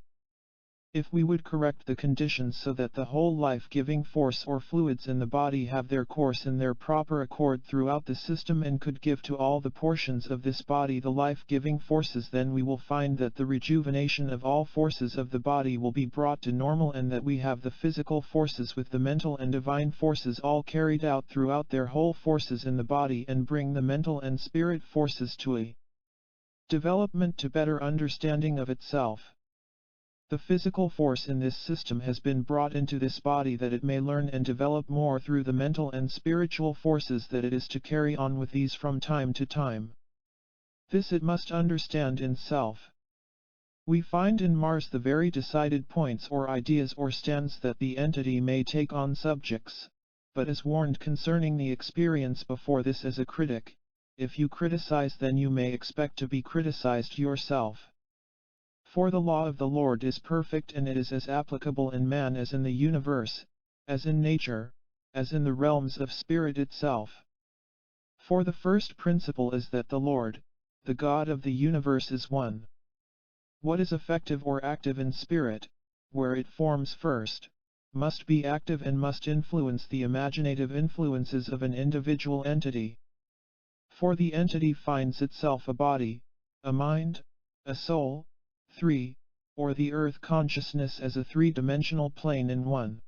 If we would correct the conditions so that the whole life-giving force or fluids in the body have their course in their proper accord throughout the system and could give to all the portions of this body the life-giving forces, then we will find that the rejuvenation of all forces of the body will be brought to normal, and that we have the physical forces with the mental and divine forces all carried out throughout their whole forces in the body, and bring the mental and spirit forces to a development to better understanding of itself. The physical force in this system has been brought into this body that it may learn and develop more through the mental and spiritual forces that it is to carry on with these from time to time. This it must understand in self. We find in Mars the very decided points or ideas or stands that the entity may take on subjects, but is warned concerning the experience before this as a critic. If you criticize, then you may expect to be criticized yourself. For the law of the Lord is perfect, and it is as applicable in man as in the universe, as in nature, as in the realms of spirit itself. For the first principle is that the Lord, the God of the universe, is one. What is effective or active in spirit, where it forms first, must be active and must influence the imaginative influences of an individual entity. For the entity finds itself a body, a mind, a soul, 3, or the earth consciousness as a three-dimensional plane in 1.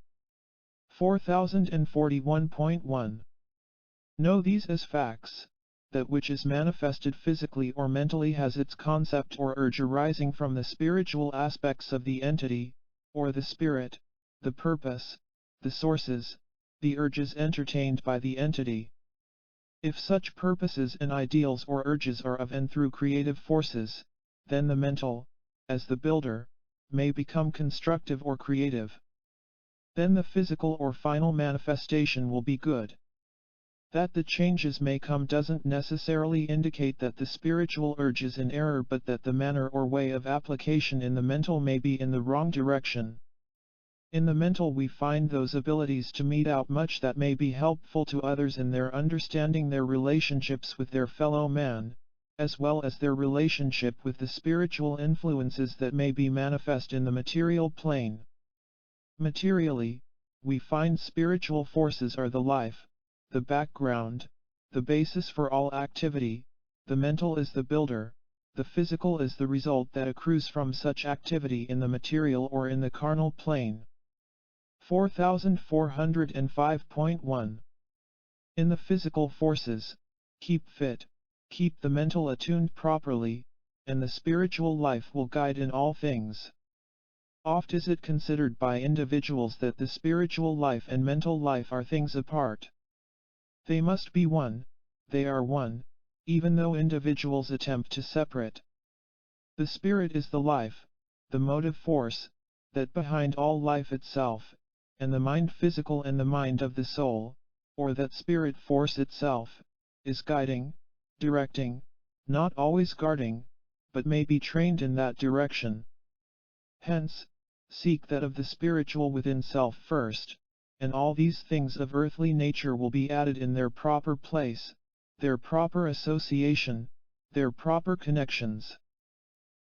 4041.1. Know these as facts. That which is manifested physically or mentally has its concept or urge arising from the spiritual aspects of the entity, or the spirit, the purpose, the sources, the urges entertained by the entity. If such purposes and ideals or urges are of and through creative forces, then the mental, as the builder, may become constructive or creative. then the physical or final manifestation will be good. That the changes may come doesn't necessarily indicate that the spiritual urge is in error, but that the manner or way of application in the mental may be in the wrong direction. In the mental we find those abilities to mete out much that may be helpful to others in their understanding their relationships with their fellow man, as well as their relationship with the spiritual influences that may be manifest in the material plane. Materially, we find spiritual forces are the life, the background, the basis for all activity, the mental is the builder, the physical is the result that accrues from such activity in the material or in the carnal plane. 4405.1. In the physical forces, keep fit, keep the mental attuned properly, and the spiritual life will guide in all things. Oft is it considered by individuals that the spiritual life and mental life are things apart. They must be one, they are one, even though individuals attempt to separate. The spirit is the life, the motive force, that behind all life itself, and the mind physical and the mind of the soul, or that spirit force itself, is guiding, directing, not always guarding, but may be trained in that direction. Hence, seek that of the spiritual within self first, and all these things of earthly nature will be added in their proper place, their proper association, their proper connections.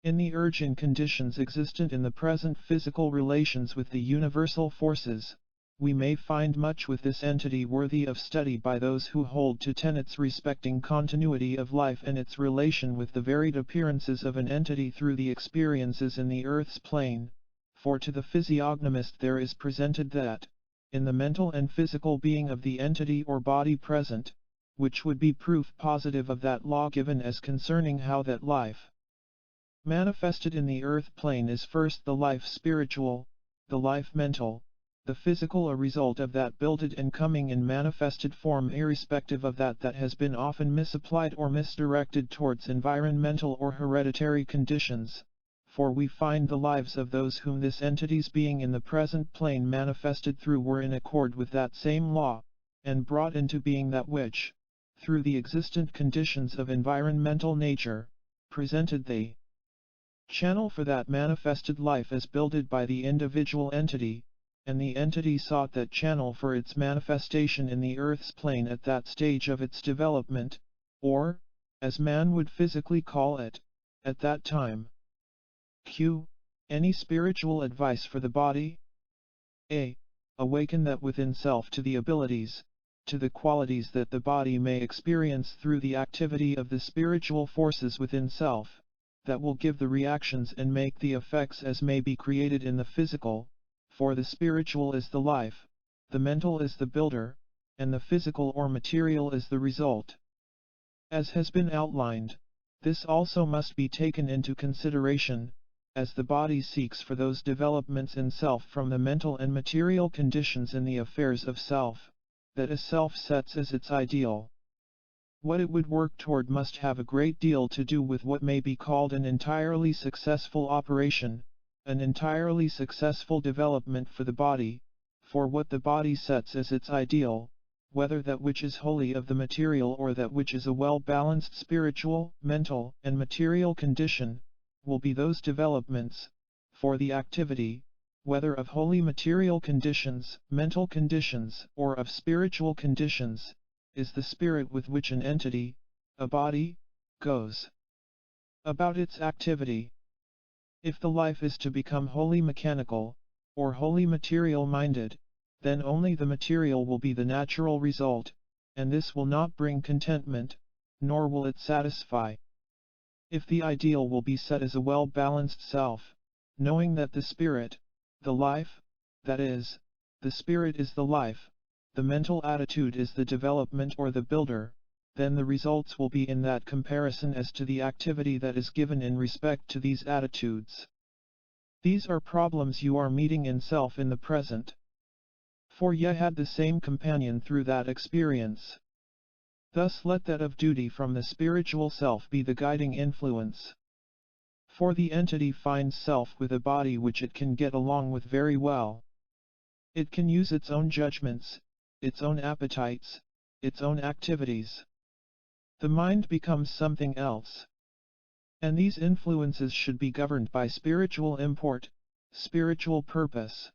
In the urge and conditions existent in the present physical relations with the universal forces, we may find much with this entity worthy of study by those who hold to tenets respecting continuity of life and its relation with the varied appearances of an entity through the experiences in the earth's plane, for to the physiognomist there is presented that, in the mental and physical being of the entity or body present, which would be proof positive of that law given as concerning how that life manifested in the earth plane is first the life spiritual, the life mental, the physical a result of that builded and coming in manifested form irrespective of that has been often misapplied or misdirected towards environmental or hereditary conditions, for we find the lives of those whom this entity's being in the present plane manifested through were in accord with that same law, and brought into being that which, through the existent conditions of environmental nature, presented the channel for that manifested life as builded by the individual entity, and the entity sought that channel for its manifestation in the earth's plane at that stage of its development, or, as man would physically call it, at that time. Q. Any spiritual advice for the body? A. Awaken that within self to the abilities, to the qualities that the body may experience through the activity of the spiritual forces within self, that will give the reactions and make the effects as may be created in the physical, for the spiritual is the life, the mental is the builder, and the physical or material is the result. As has been outlined, this also must be taken into consideration, as the body seeks for those developments in self from the mental and material conditions in the affairs of self, that a self sets as its ideal. What it would work toward must have a great deal to do with what may be called an entirely successful operation, an entirely successful development for the body, for what the body sets as its ideal, whether that which is wholly of the material or that which is a well-balanced spiritual, mental, and material condition, will be those developments, for the activity, whether of wholly material conditions, mental conditions, or of spiritual conditions, is the spirit with which an entity, a body, goes about its activity. If the life is to become wholly mechanical, or wholly material-minded, then only the material will be the natural result, and this will not bring contentment, nor will it satisfy. If the ideal will be set as a well-balanced self, knowing that the spirit, the life, that is, the spirit is the life, the mental attitude is the development or the builder, then the results will be in that comparison as to the activity that is given in respect to these attitudes. These are problems you are meeting in self in the present. For ye had the same companion through that experience. Thus let that of duty from the spiritual self be the guiding influence. For the entity finds self with a body which it can get along with very well. It can use its own judgments, its own appetites, its own activities. The mind becomes something else. And these influences should be governed by spiritual import, spiritual purpose.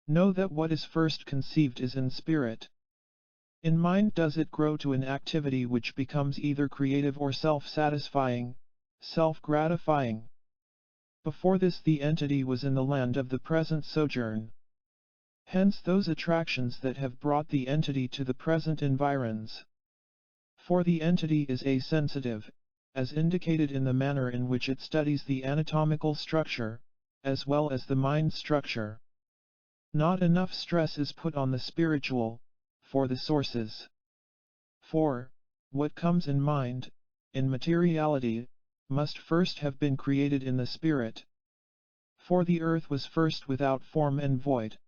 Know that what is first conceived is in spirit. In mind does it grow to an activity which becomes either creative or self-satisfying, self-gratifying. Before this the entity was in the land of the present sojourn. Hence those attractions that have brought the entity to the present environs. For the entity is asensitive, as indicated in the manner in which it studies the anatomical structure, as well as the mind structure. Not enough stress is put on the spiritual, for the sources. For, what comes in mind, in materiality, must first have been created in the spirit. For the earth was first without form and void.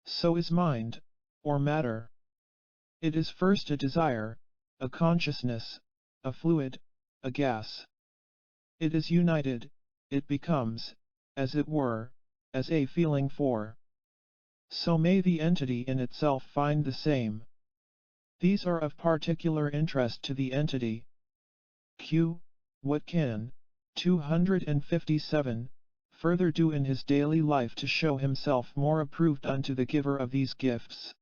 So is mind, or matter. It is first a desire, a consciousness, a fluid, a gas. It is united, it becomes, as it were, as a feeling for. So may the entity in itself find the same. These are of particular interest to the entity. Q. What can 257 further do in his daily life to show himself more approved unto the giver of these gifts?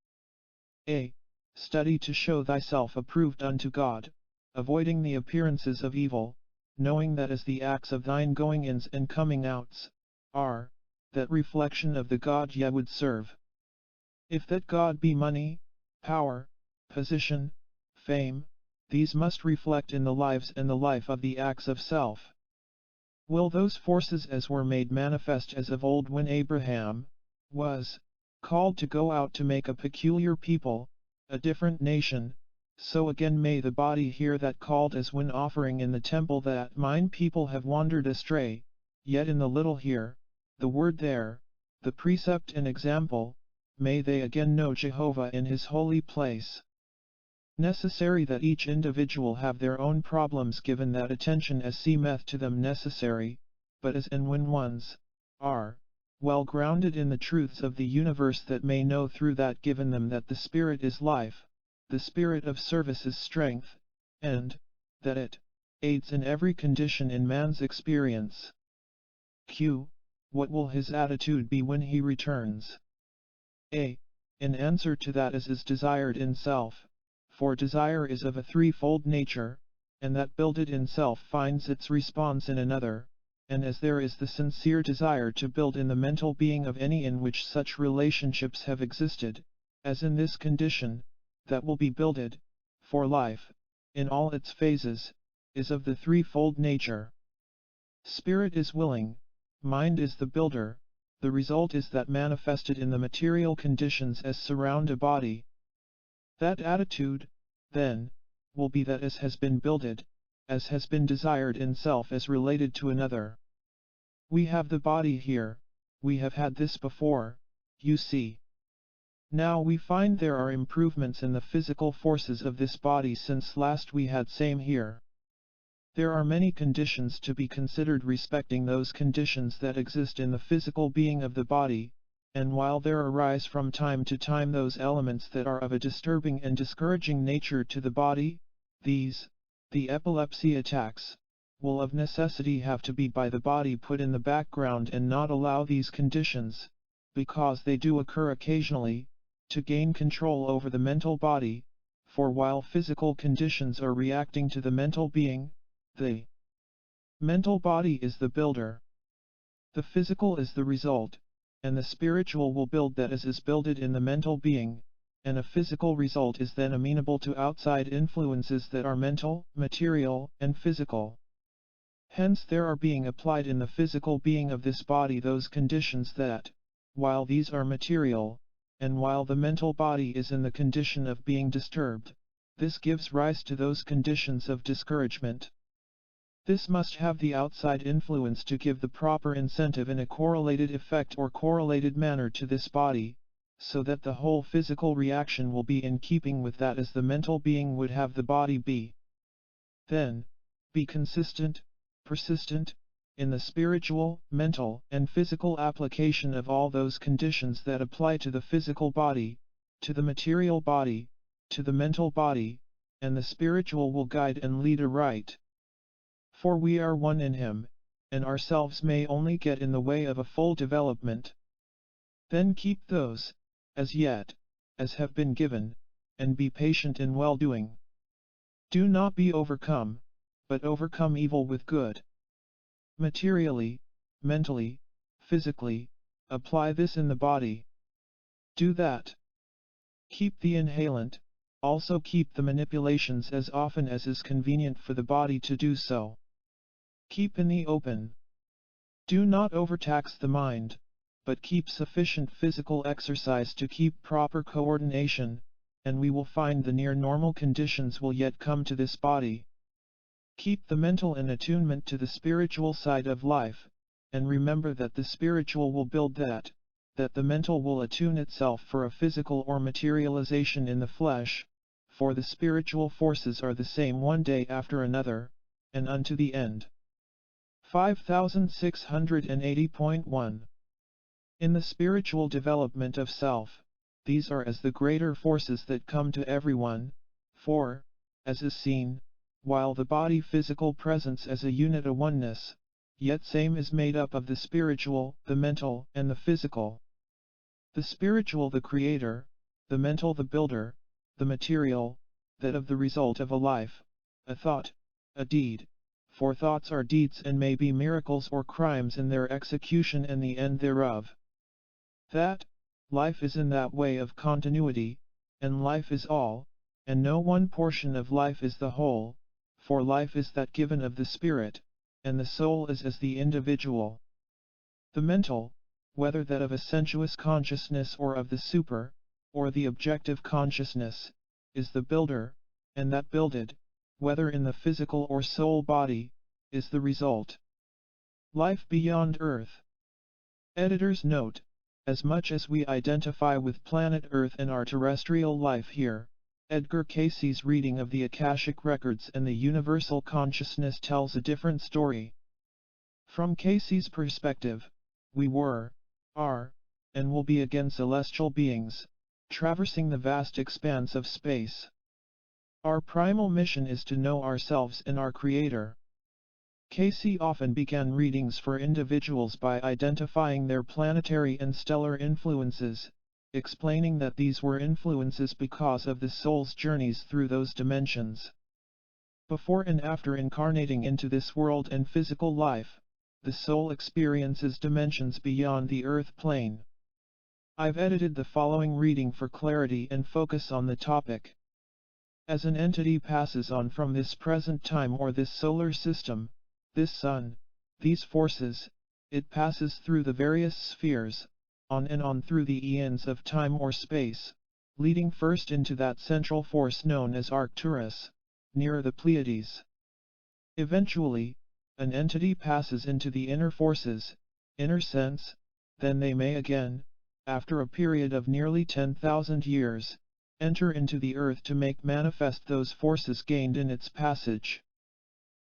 A. Study to show thyself approved unto God, avoiding the appearances of evil, knowing that as the acts of thine going-ins and coming-outs are that reflection of the God ye would serve. If that God be money, power, position, fame, these must reflect in the lives and the life of the acts of self. Will those forces as were made manifest as of old when Abraham was called to go out to make a peculiar people, a different nation, so again may the body hear that called as when offering in the temple that mine people have wandered astray, yet in the little here, the word there, the precept and example, may they again know Jehovah in his holy place. Necessary that each individual have their own problems given that attention as seemeth to them necessary, but as and when ones are well grounded in the truths of the universe that may know through that given them that the spirit is life, the spirit of service is strength, and that it aids in every condition in man's experience. Q. What will his attitude be when he returns? A. In answer to that as is desired in self, for desire is of a threefold nature, and that builded in self finds its response in another, and as there is the sincere desire to build in the mental being of any in which such relationships have existed, as in this condition, that will be builded, for life, in all its phases, is of the threefold nature. Spirit is willing, mind is the builder, the result is that manifested in the material conditions as surround a body. That attitude, then, will be that as has been builded, as has been desired in self as related to another. We have the body here, we have had this before, you see. Now we find there are improvements in the physical forces of this body since last we had same here. There are many conditions to be considered respecting those conditions that exist in the physical being of the body, and while there arise from time to time those elements that are of a disturbing and discouraging nature to the body, these, the epilepsy attacks, will of necessity have to be by the body put in the background and not allow these conditions, because they do occur occasionally, to gain control over the mental body, for while physical conditions are reacting to the mental being, the mental body is the builder. The physical is the result, and the spiritual will build that as is builded in the mental being, and a physical result is then amenable to outside influences that are mental, material, and physical. Hence there are being applied in the physical being of this body those conditions that, while these are material, and while the mental body is in the condition of being disturbed, this gives rise to those conditions of discouragement. This must have the outside influence to give the proper incentive in a correlated effect or correlated manner to this body, so that the whole physical reaction will be in keeping with that as the mental being would have the body be. Then, be consistent, persistent, in the spiritual, mental, and physical application of all those conditions that apply to the physical body, to the material body, to the mental body, and the spiritual will guide and lead aright. For we are one in Him, and ourselves may only get in the way of a full development. Then keep those, as yet, as have been given, and be patient in well-doing. Do not be overcome, but overcome evil with good. Materially, mentally, physically, apply this in the body. Do that. Keep the inhalant, also keep the manipulations as often as is convenient for the body to do so. Keep in the open. Do not overtax the mind, but keep sufficient physical exercise to keep proper coordination, and we will find the near normal conditions will yet come to this body. Keep the mental in attunement to the spiritual side of life, and remember that the spiritual will build that the mental will attune itself for a physical or materialization in the flesh, for the spiritual forces are the same one day after another, and unto the end. 5680.1. In the spiritual development of self, these are as the greater forces that come to everyone, for, as is seen, while the body physical presence as a unit a oneness, yet same is made up of the spiritual, the mental, and the physical. The spiritual the creator, the mental the builder, the material, that of the result of a life, a thought, a deed, for thoughts are deeds and may be miracles or crimes in their execution and the end thereof. That, life is in that way of continuity, and life is all, and no one portion of life is the whole, for life is that given of the spirit, and the soul is as the individual. The mental, whether that of a sensuous consciousness or of the super, or the objective consciousness, is the builder, and that builded, whether in the physical or soul body, is the result. Life beyond Earth. Editor's note: as much as we identify with planet Earth and our terrestrial life here, Edgar Cayce's reading of the Akashic Records and the universal consciousness tells a different story. From Cayce's perspective, we were, are, and will be again celestial beings, traversing the vast expanse of space. Our primal mission is to know ourselves and our Creator. Cayce often began readings for individuals by identifying their planetary and stellar influences, explaining that these were influences because of the soul's journeys through those dimensions. Before and after incarnating into this world and physical life, the soul experiences dimensions beyond the earth plane. I've edited the following reading for clarity and focus on the topic. As an entity passes on from this present time or this solar system, this sun, these forces, it passes through the various spheres, on and on through the eons of time or space, leading first into that central force known as Arcturus, near the Pleiades. Eventually, an entity passes into the inner forces, inner sense, then they may again, after a period of nearly 10,000 years, enter into the earth to make manifest those forces gained in its passage.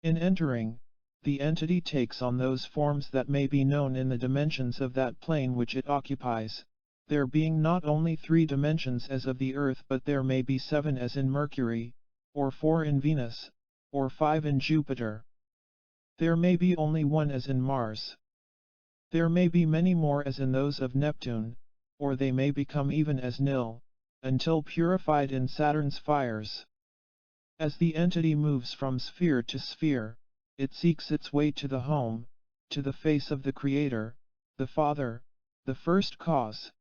In entering, the entity takes on those forms that may be known in the dimensions of that plane which it occupies, there being not only 3 dimensions as of the earth but there may be 7 as in Mercury, or 4 in Venus, or 5 in Jupiter. There may be only 1 as in Mars. There may be many more as in those of Neptune, or they may become even as nil, until purified in Saturn's fires. As the entity moves from sphere to sphere, it seeks its way to the home, to the face of the Creator, the Father, the first cause.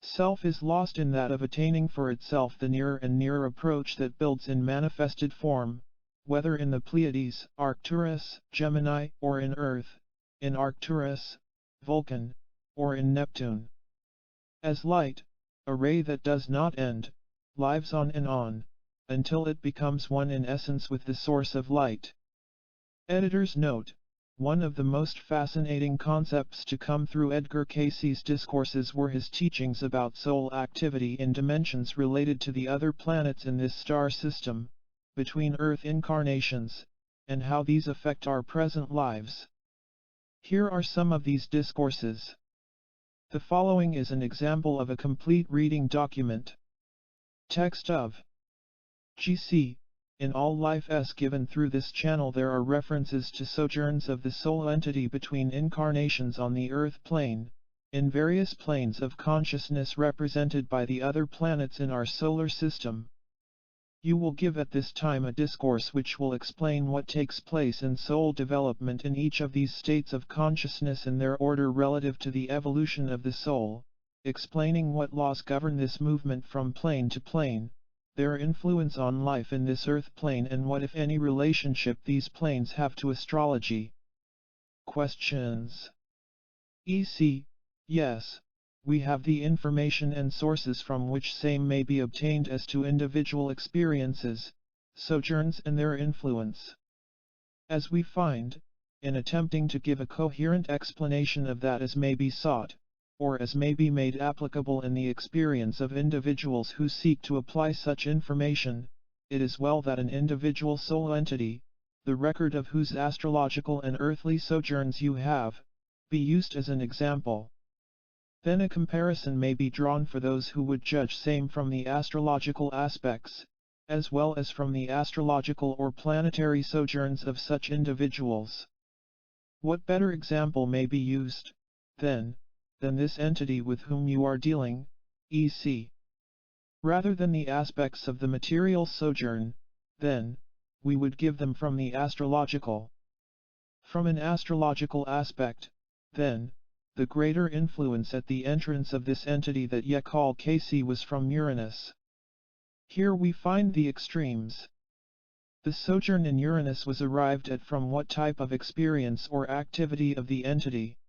Self is lost in that of attaining for itself the nearer and nearer approach that builds in manifested form, whether in the Pleiades, Arcturus, Gemini, or in Earth, in Arcturus, Vulcan, or in Neptune. As light, a ray that does not end, lives on and on, until it becomes one in essence with the source of light. Editor's note: one of the most fascinating concepts to come through Edgar Cayce's discourses were his teachings about soul activity in dimensions related to the other planets in this star system, between Earth incarnations, and how these affect our present lives. Here are some of these discourses. The following is an example of a complete reading document. Text of GC. In all life given through this channel there are references to sojourns of the soul entity between incarnations on the earth plane, in various planes of consciousness represented by the other planets in our solar system. You will give at this time a discourse which will explain what takes place in soul development in each of these states of consciousness and their order relative to the evolution of the soul, explaining what laws govern this movement from plane to plane, their influence on life in this earth plane and what if any relationship these planes have to astrology. Questions. EC. Yes, we have the information and sources from which same may be obtained as to individual experiences, sojourns and their influence. As we find, in attempting to give a coherent explanation of that as may be sought, or as may be made applicable in the experience of individuals who seek to apply such information, it is well that an individual soul entity, the record of whose astrological and earthly sojourns you have, be used as an example. Then a comparison may be drawn for those who would judge same from the astrological aspects, as well as from the astrological or planetary sojourns of such individuals. What better example may be used, then, than this entity with whom you are dealing, EC? Rather than the aspects of the material sojourn, then, we would give them from the astrological. From an astrological aspect, then, the greater influence at the entrance of this entity that ye call Casey was from Uranus. Here we find the extremes. The sojourn in Uranus was arrived at from what type of experience or activity of the entity.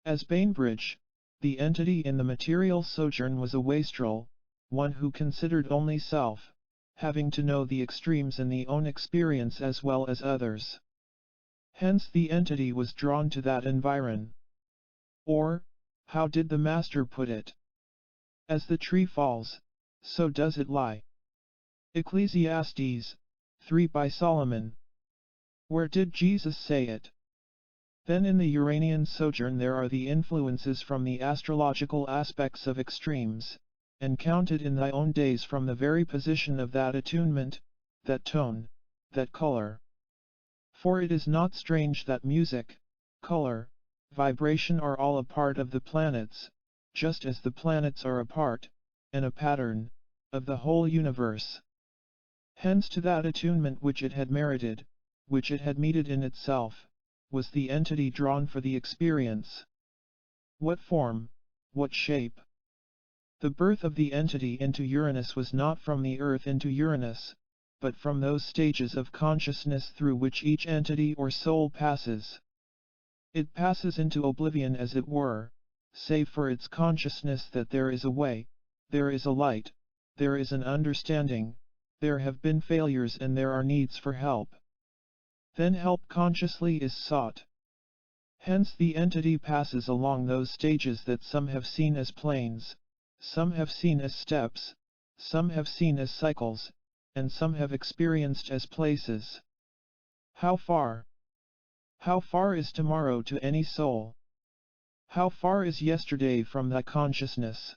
As Bainbridge, the entity in the material sojourn was a wastrel, one who considered only self, having to know the extremes in the own experience as well as others. Hence the entity was drawn to that environ. Or, how did the master put it? As the tree falls, so does it lie. Ecclesiastes 3 by Solomon. Where did Jesus say it? Then in the Uranian sojourn there are the influences from the astrological aspects of extremes, and counted in thy own days from the very position of that attunement, that tone, that color. For it is not strange that music, color, vibration are all a part of the planets, just as the planets are a part, and a pattern, of the whole universe. Hence to that attunement which it had merited, which it had meted in itself, was the entity drawn for the experience. What form, what shape? The birth of the entity into Uranus was not from the Earth into Uranus, but from those stages of consciousness through which each entity or soul passes. It passes into oblivion as it were, save for its consciousness that there is a way, there is a light, there is an understanding, there have been failures and there are needs for help. Then help consciously is sought. Hence the entity passes along those stages that some have seen as planes, some have seen as steps, some have seen as cycles, and some have experienced as places. How far? How far is tomorrow to any soul? How far is yesterday from thy consciousness?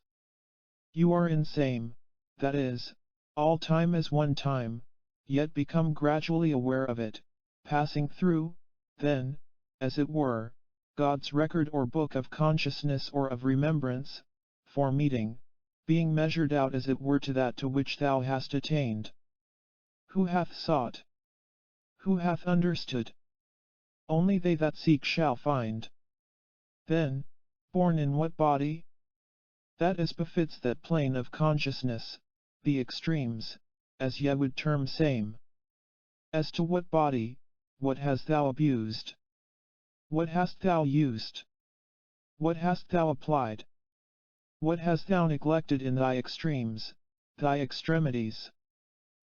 You are in same, that is, all time as one time, yet become gradually aware of it, passing through, then, as it were, God's record or book of consciousness or of remembrance, for meeting, being measured out as it were to that to which thou hast attained. Who hath sought? Who hath understood? Only they that seek shall find. Then, born in what body? That as befits that plane of consciousness, the extremes, as ye would term same. As to what body, what hast thou abused? What hast thou used? What hast thou applied? What hast thou neglected in thy extremes, thy extremities?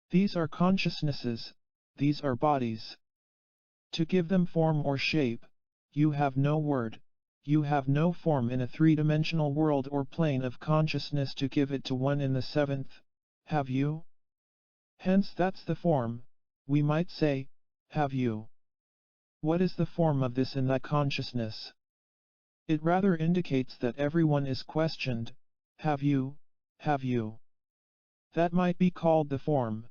These are consciousnesses, these are bodies. To give them form or shape, you have no word, you have no form in a three-dimensional world or plane of consciousness to give it to one in the seventh, have you? Hence that's the form, we might say, have you? What is the form of this in thy consciousness? It rather indicates that everyone is questioned, have you, have you? That might be called the form.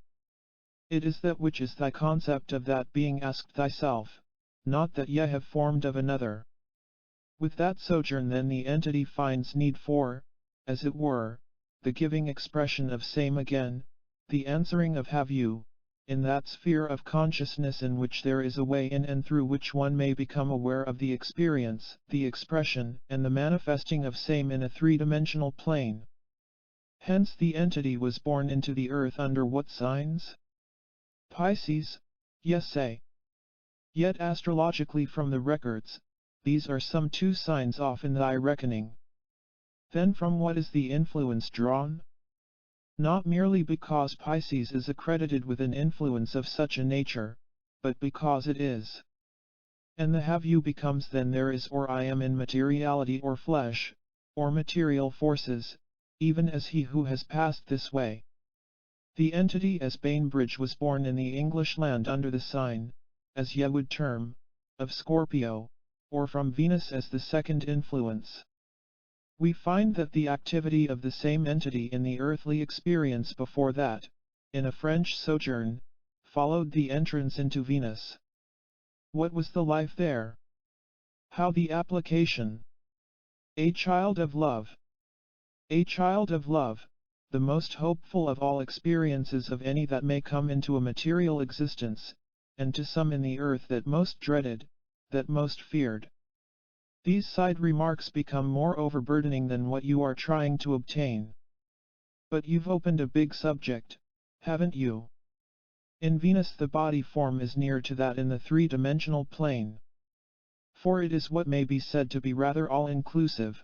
It is that which is thy concept of that being asked thyself, not that ye have formed of another. With that sojourn then the entity finds need for, as it were, the giving expression of same again, the answering of have you, in that sphere of consciousness in which there is a way in and through which one may become aware of the experience, the expression, and the manifesting of same in a three-dimensional plane. Hence the entity was born into the earth under what signs? Pisces, yes say. Yet astrologically from the records, these are some 2 signs off in thy reckoning. Then from what is the influence drawn? Not merely because Pisces is accredited with an influence of such a nature, but because it is. And the have you becomes then there is or I am in materiality or flesh, or material forces, even as he who has passed this way. The entity as Bainbridge was born in the English land under the sign, as ye would term, of Scorpio, or from Venus as the second influence. We find that the activity of the same entity in the earthly experience before that, in a French sojourn, followed the entrance into Venus. What was the life there? How the application? A child of love. A child of love, the most hopeful of all experiences of any that may come into a material existence, and to some in the earth that most dreaded, that most feared. These side remarks become more overburdening than what you are trying to obtain. But you've opened a big subject, haven't you? In Venus the body form is near to that in the three-dimensional plane. For it is what may be said to be rather all-inclusive.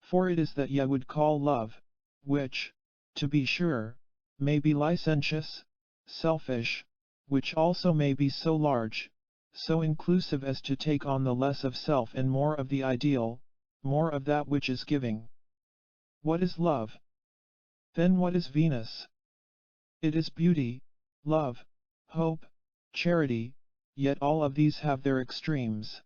For it is that ye would call love, which, to be sure, may be licentious, selfish, which also may be so large, so inclusive as to take on the less of self and more of the ideal, more of that which is giving. What is love? Then what is Venus? It is beauty, love, hope, charity, yet all of these have their extremes.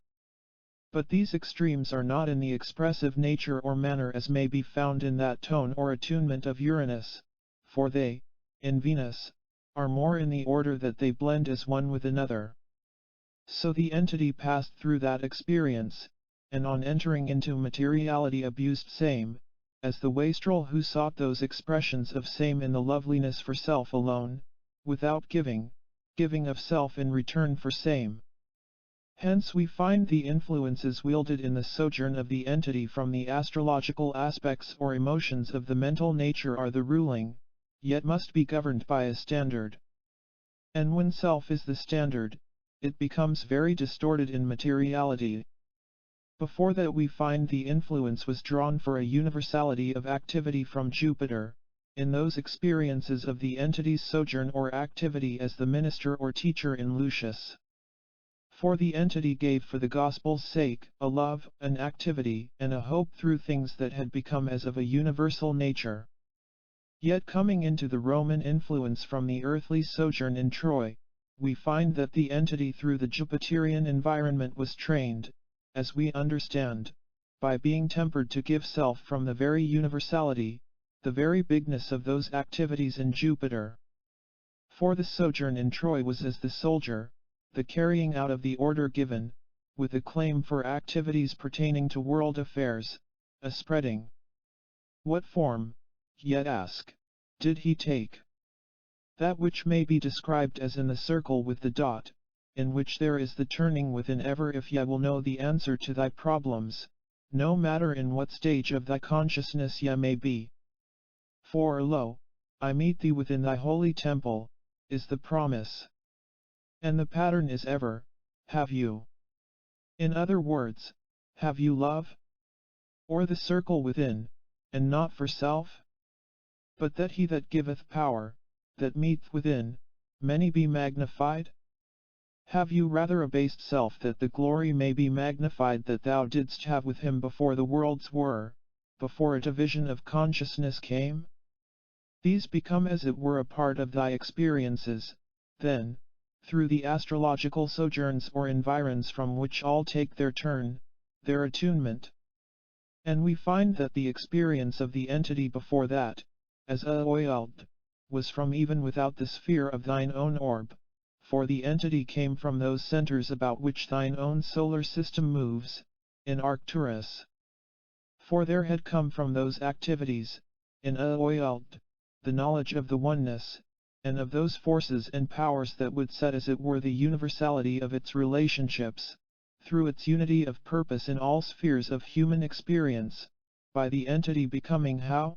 But these extremes are not in the expressive nature or manner as may be found in that tone or attunement of Uranus, for they, in Venus, are more in the order that they blend as one with another. So the entity passed through that experience, and on entering into materiality abused same, as the wastrel who sought those expressions of same in the loveliness for self alone, without giving of self in return for same. Hence we find the influences wielded in the sojourn of the entity from the astrological aspects or emotions of the mental nature are the ruling, yet must be governed by a standard. And when self is the standard, it becomes very distorted in materiality. Before that we find the influence was drawn for a universality of activity from Jupiter, in those experiences of the entity's sojourn or activity as the minister or teacher in Lucius. For the entity gave for the gospel's sake a love, an activity, and a hope through things that had become as of a universal nature. Yet coming into the Roman influence from the earthly sojourn in Troy, we find that the entity through the Jupiterian environment was trained, as we understand, by being tempered to give self from the very universality, the very bigness of those activities in Jupiter. For the sojourn in Troy was as the soldier, the carrying out of the order given, with a claim for activities pertaining to world affairs, a spreading. What form, yet ask, did he take? That which may be described as in the circle with the dot, in which there is the turning within ever if ye will know the answer to thy problems, no matter in what stage of thy consciousness ye may be. For lo, I meet thee within thy holy temple, is the promise. And the pattern is ever, have you. In other words, have you love? Or the circle within, and not for self? But that he that giveth power, that meeteth within, many be magnified? Have you rather abased self that the glory may be magnified that thou didst have with him before the worlds were, before a division of consciousness came? These become as it were a part of thy experiences, then, through the astrological sojourns or environs from which all take their turn, their attunement. And we find that the experience of the entity before that, as oiled, was from even without the sphere of thine own orb, for the entity came from those centers about which thine own solar system moves, in Arcturus. For there had come from those activities, in oiled, the knowledge of the oneness, and of those forces and powers that would set as it were the universality of its relationships, through its unity of purpose in all spheres of human experience, by the entity becoming how?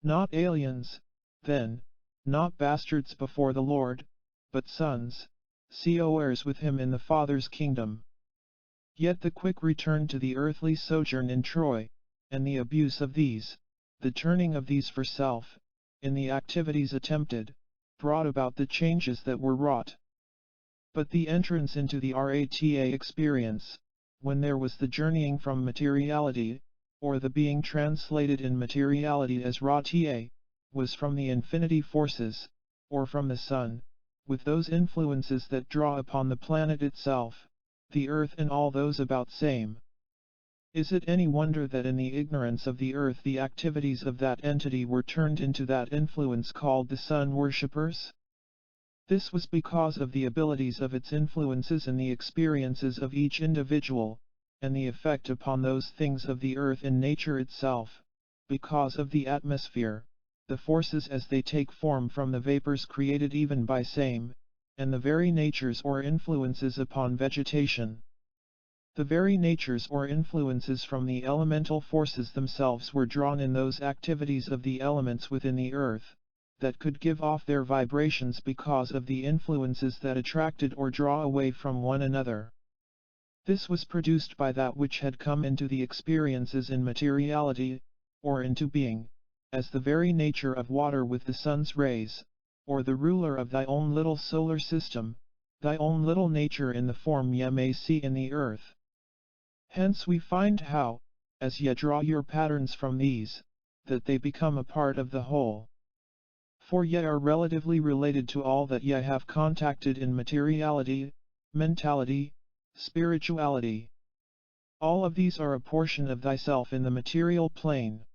Not aliens, then, not bastards before the Lord, but sons, co-heirs with him in the Father's kingdom. Yet the quick return to the earthly sojourn in Troy, and the abuse of these, the turning of these for self, in the activities attempted, brought about the changes that were wrought. But the entrance into the Rata experience, when there was the journeying from materiality, or the being translated in materiality as Rata, was from the infinity forces, or from the sun, with those influences that draw upon the planet itself, the earth and all those about same. Is it any wonder that in the ignorance of the earth the activities of that entity were turned into that influence called the sun worshippers? This was because of the abilities of its influences and the experiences of each individual, and the effect upon those things of the earth and nature itself, because of the atmosphere, the forces as they take form from the vapors created even by same, and the very natures or influences upon vegetation. The very natures or influences from the elemental forces themselves were drawn in those activities of the elements within the earth, that could give off their vibrations because of the influences that attracted or draw away from one another. This was produced by that which had come into the experiences in materiality, or into being, as the very nature of water with the sun's rays, or the ruler of thy own little solar system, thy own little nature in the form ye may see in the earth. Hence we find how, as ye draw your patterns from these, that they become a part of the whole. For ye are relatively related to all that ye have contacted in materiality, mentality, spirituality. All of these are a portion of thyself in the material plane.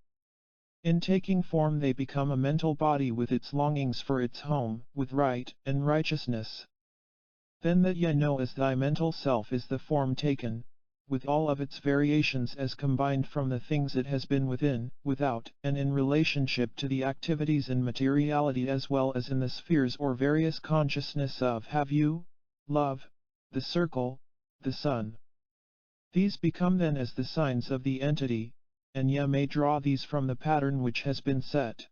In taking form they become a mental body with its longings for its home, with right and righteousness. Then that ye know as thy mental self is the form taken, with all of its variations as combined from the things it has been within, without, and in relationship to the activities in materiality as well as in the spheres or various consciousness of have you, love, the circle, the sun. These become then as the signs of the entity, and ye may draw these from the pattern which has been set.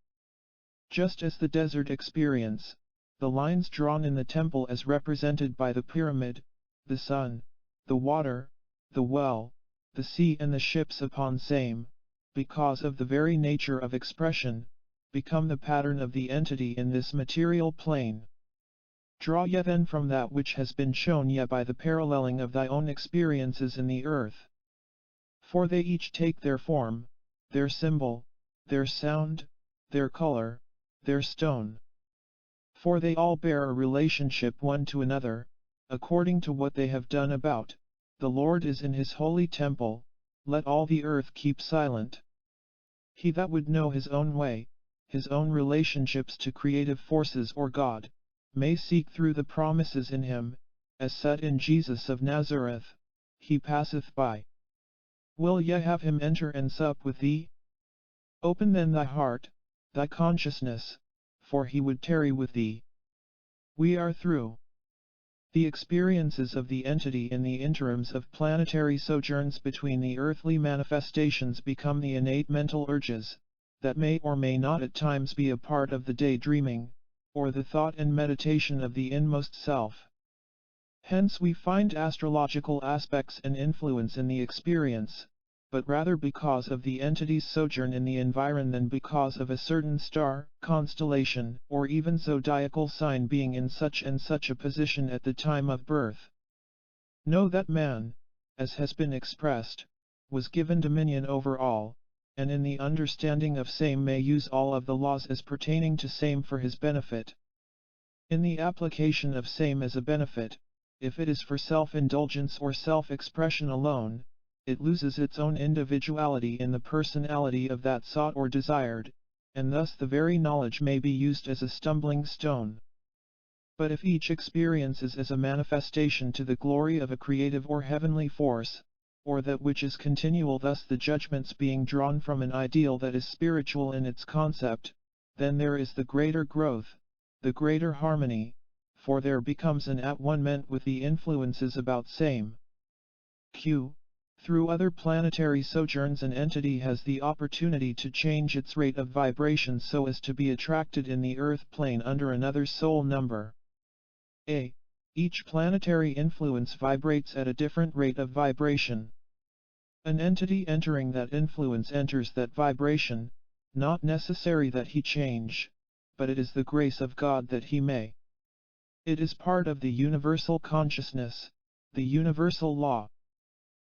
Just as the desert experience, the lines drawn in the temple as represented by the pyramid, the sun, the water, the well, the sea and the ships upon same, because of the very nature of expression, become the pattern of the entity in this material plane. Draw ye then from that which has been shown ye by the paralleling of thy own experiences in the earth. For they each take their form, their symbol, their sound, their color, their stone. For they all bear a relationship one to another, according to what they have done about. The Lord is in his holy temple, let all the earth keep silent. He that would know his own way, his own relationships to creative forces or God, may seek through the promises in him, as set in Jesus of Nazareth, he passeth by. Will ye have him enter and sup with thee? Open then thy heart, thy consciousness, for he would tarry with thee. We are through. The experiences of the entity in the interims of planetary sojourns between the earthly manifestations become the innate mental urges, that may or may not at times be a part of the daydreaming, or the thought and meditation of the inmost self. Hence we find astrological aspects and influence in the experience, but rather because of the entity's sojourn in the environ than because of a certain star, constellation, or even zodiacal sign being in such and such a position at the time of birth. Know that man, as has been expressed, was given dominion over all, and in the understanding of same may use all of the laws as pertaining to same for his benefit. In the application of same as a benefit, if it is for self-indulgence or self-expression alone, it loses its own individuality in the personality of that sought or desired, and thus the very knowledge may be used as a stumbling stone. But if each experience is as a manifestation to the glory of a creative or heavenly force, or that which is continual, thus the judgments being drawn from an ideal that is spiritual in its concept, then there is the greater growth, the greater harmony, for there becomes an at-one-ment with the influences about same. Through other planetary sojourns an entity has the opportunity to change its rate of vibration so as to be attracted in the earth plane under another soul number. Each planetary influence vibrates at a different rate of vibration. An entity entering that influence enters that vibration, not necessary that he change, but it is the grace of God that he may. It is part of the universal consciousness, the universal law.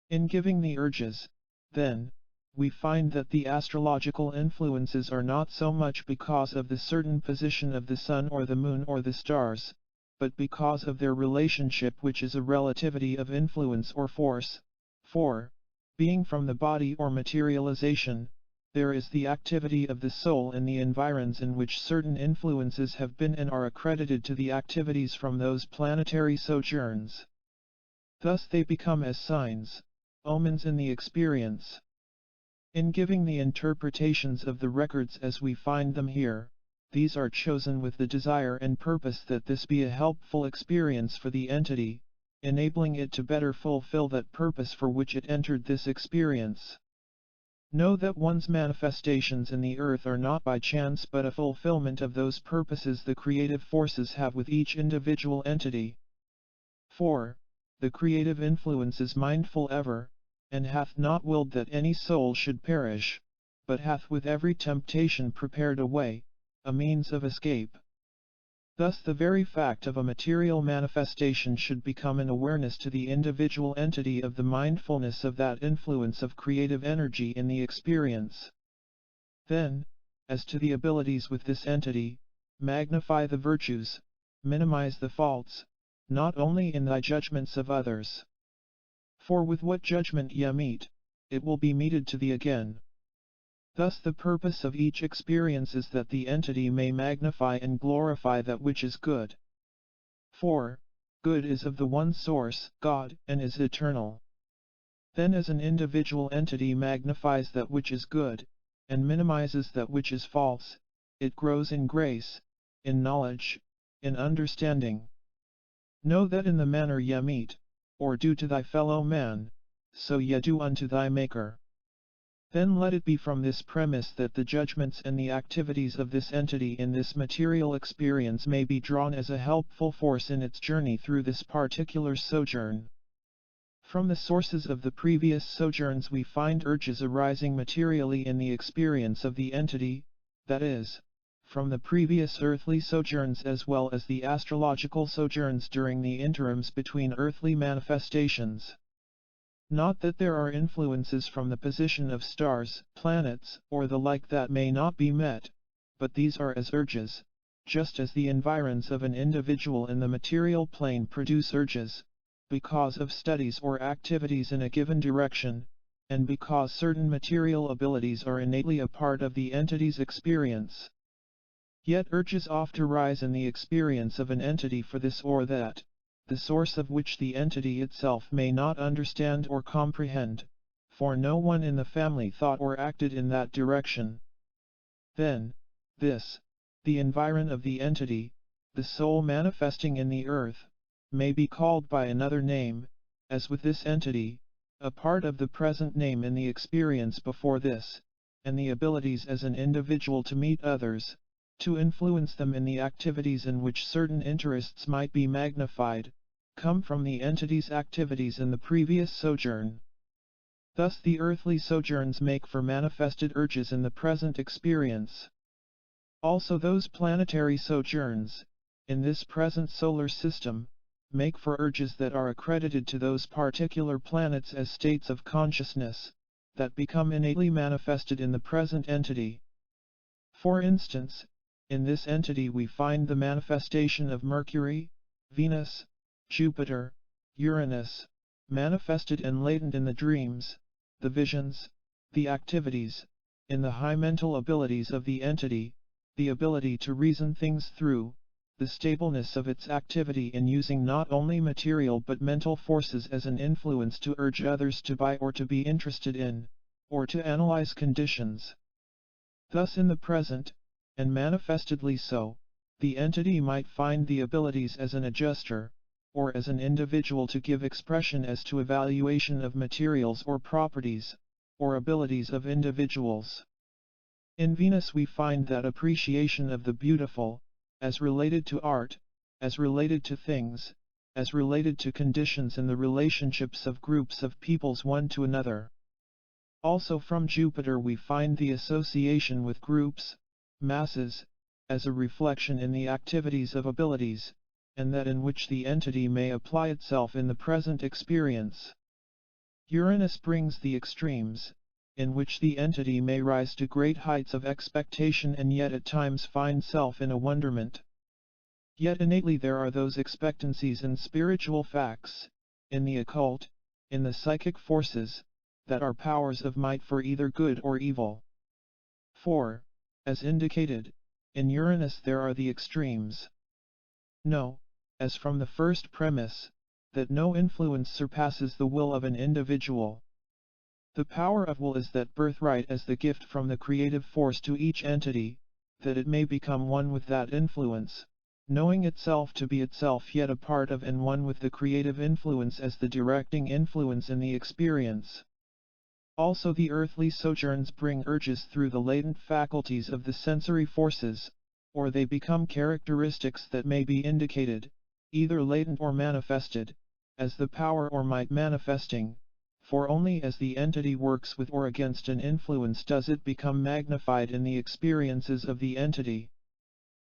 In giving the urges, then, we find that the astrological influences are not so much because of the certain position of the sun or the moon or the stars, but because of their relationship, which is a relativity of influence or force. For, being from the body or materialization, there is the activity of the soul in the environs in which certain influences have been and are accredited to the activities from those planetary sojourns. Thus they become as signs, omens in the experience. In giving the interpretations of the records as we find them here, these are chosen with the desire and purpose that this be a helpful experience for the entity, enabling it to better fulfill that purpose for which it entered this experience. Know that one's manifestations in the earth are not by chance but a fulfillment of those purposes the creative forces have with each individual entity. For, the creative influence is mindful ever, and hath not willed that any soul should perish, but hath with every temptation prepared a way, a means of escape. Thus the very fact of a material manifestation should become an awareness to the individual entity of the mindfulness of that influence of creative energy in the experience. Then, as to the abilities with this entity, magnify the virtues, minimize the faults, not only in thy judgments of others. For with what judgment ye meet, it will be meted to thee again. Thus the purpose of each experience is that the entity may magnify and glorify that which is good. For, good is of the one source, God, and is eternal. Then as an individual entity magnifies that which is good, and minimizes that which is false, it grows in grace, in knowledge, in understanding. Know that in the manner ye meet, or do to thy fellow man, so ye do unto thy Maker. Then let it be from this premise that the judgments and the activities of this entity in this material experience may be drawn as a helpful force in its journey through this particular sojourn. From the sources of the previous sojourns we find urges arising materially in the experience of the entity, that is, from the previous earthly sojourns as well as the astrological sojourns during the interims between earthly manifestations. Not that there are influences from the position of stars, planets, or the like that may not be met, but these are as urges, just as the environs of an individual in the material plane produce urges, because of studies or activities in a given direction, and because certain material abilities are innately a part of the entity's experience. Yet urges oft arise in the experience of an entity for this or that, the source of which the entity itself may not understand or comprehend, for no one in the family thought or acted in that direction. Then, this, the environ of the entity, the soul manifesting in the earth, may be called by another name, as with this entity, a part of the present name in the experience before this, and the abilities as an individual to meet others, to influence them in the activities in which certain interests might be magnified, come from the entity's activities in the previous sojourn. Thus the earthly sojourns make for manifested urges in the present experience. Also those planetary sojourns, in this present solar system, make for urges that are accredited to those particular planets as states of consciousness, that become innately manifested in the present entity. For instance, in this entity we find the manifestation of Mercury, Venus, Jupiter, Uranus, manifested and latent in the dreams, the visions, the activities, in the high mental abilities of the entity, the ability to reason things through, the stableness of its activity in using not only material but mental forces as an influence to urge others to buy or to be interested in, or to analyze conditions. Thus in the present, and manifestedly so, the entity might find the abilities as an adjuster, or as an individual to give expression as to evaluation of materials or properties, or abilities of individuals. In Venus we find that appreciation of the beautiful, as related to art, as related to things, as related to conditions and the relationships of groups of peoples one to another. Also from Jupiter we find the association with groups, masses, as a reflection in the activities of abilities, and that in which the entity may apply itself in the present experience. Uranus brings the extremes, in which the entity may rise to great heights of expectation and yet at times find self in a wonderment. Yet innately there are those expectancies and spiritual facts, in the occult, in the psychic forces, that are powers of might for either good or evil. For, as indicated, in Uranus there are the extremes. No, as from the first premise, that no influence surpasses the will of an individual. The power of will is that birthright as the gift from the creative force to each entity, that it may become one with that influence, knowing itself to be itself yet a part of and one with the creative influence as the directing influence in the experience. Also the earthly sojourns bring urges through the latent faculties of the sensory forces, or they become characteristics that may be indicated, either latent or manifested, as the power or might manifesting, for only as the entity works with or against an influence does it become magnified in the experiences of the entity.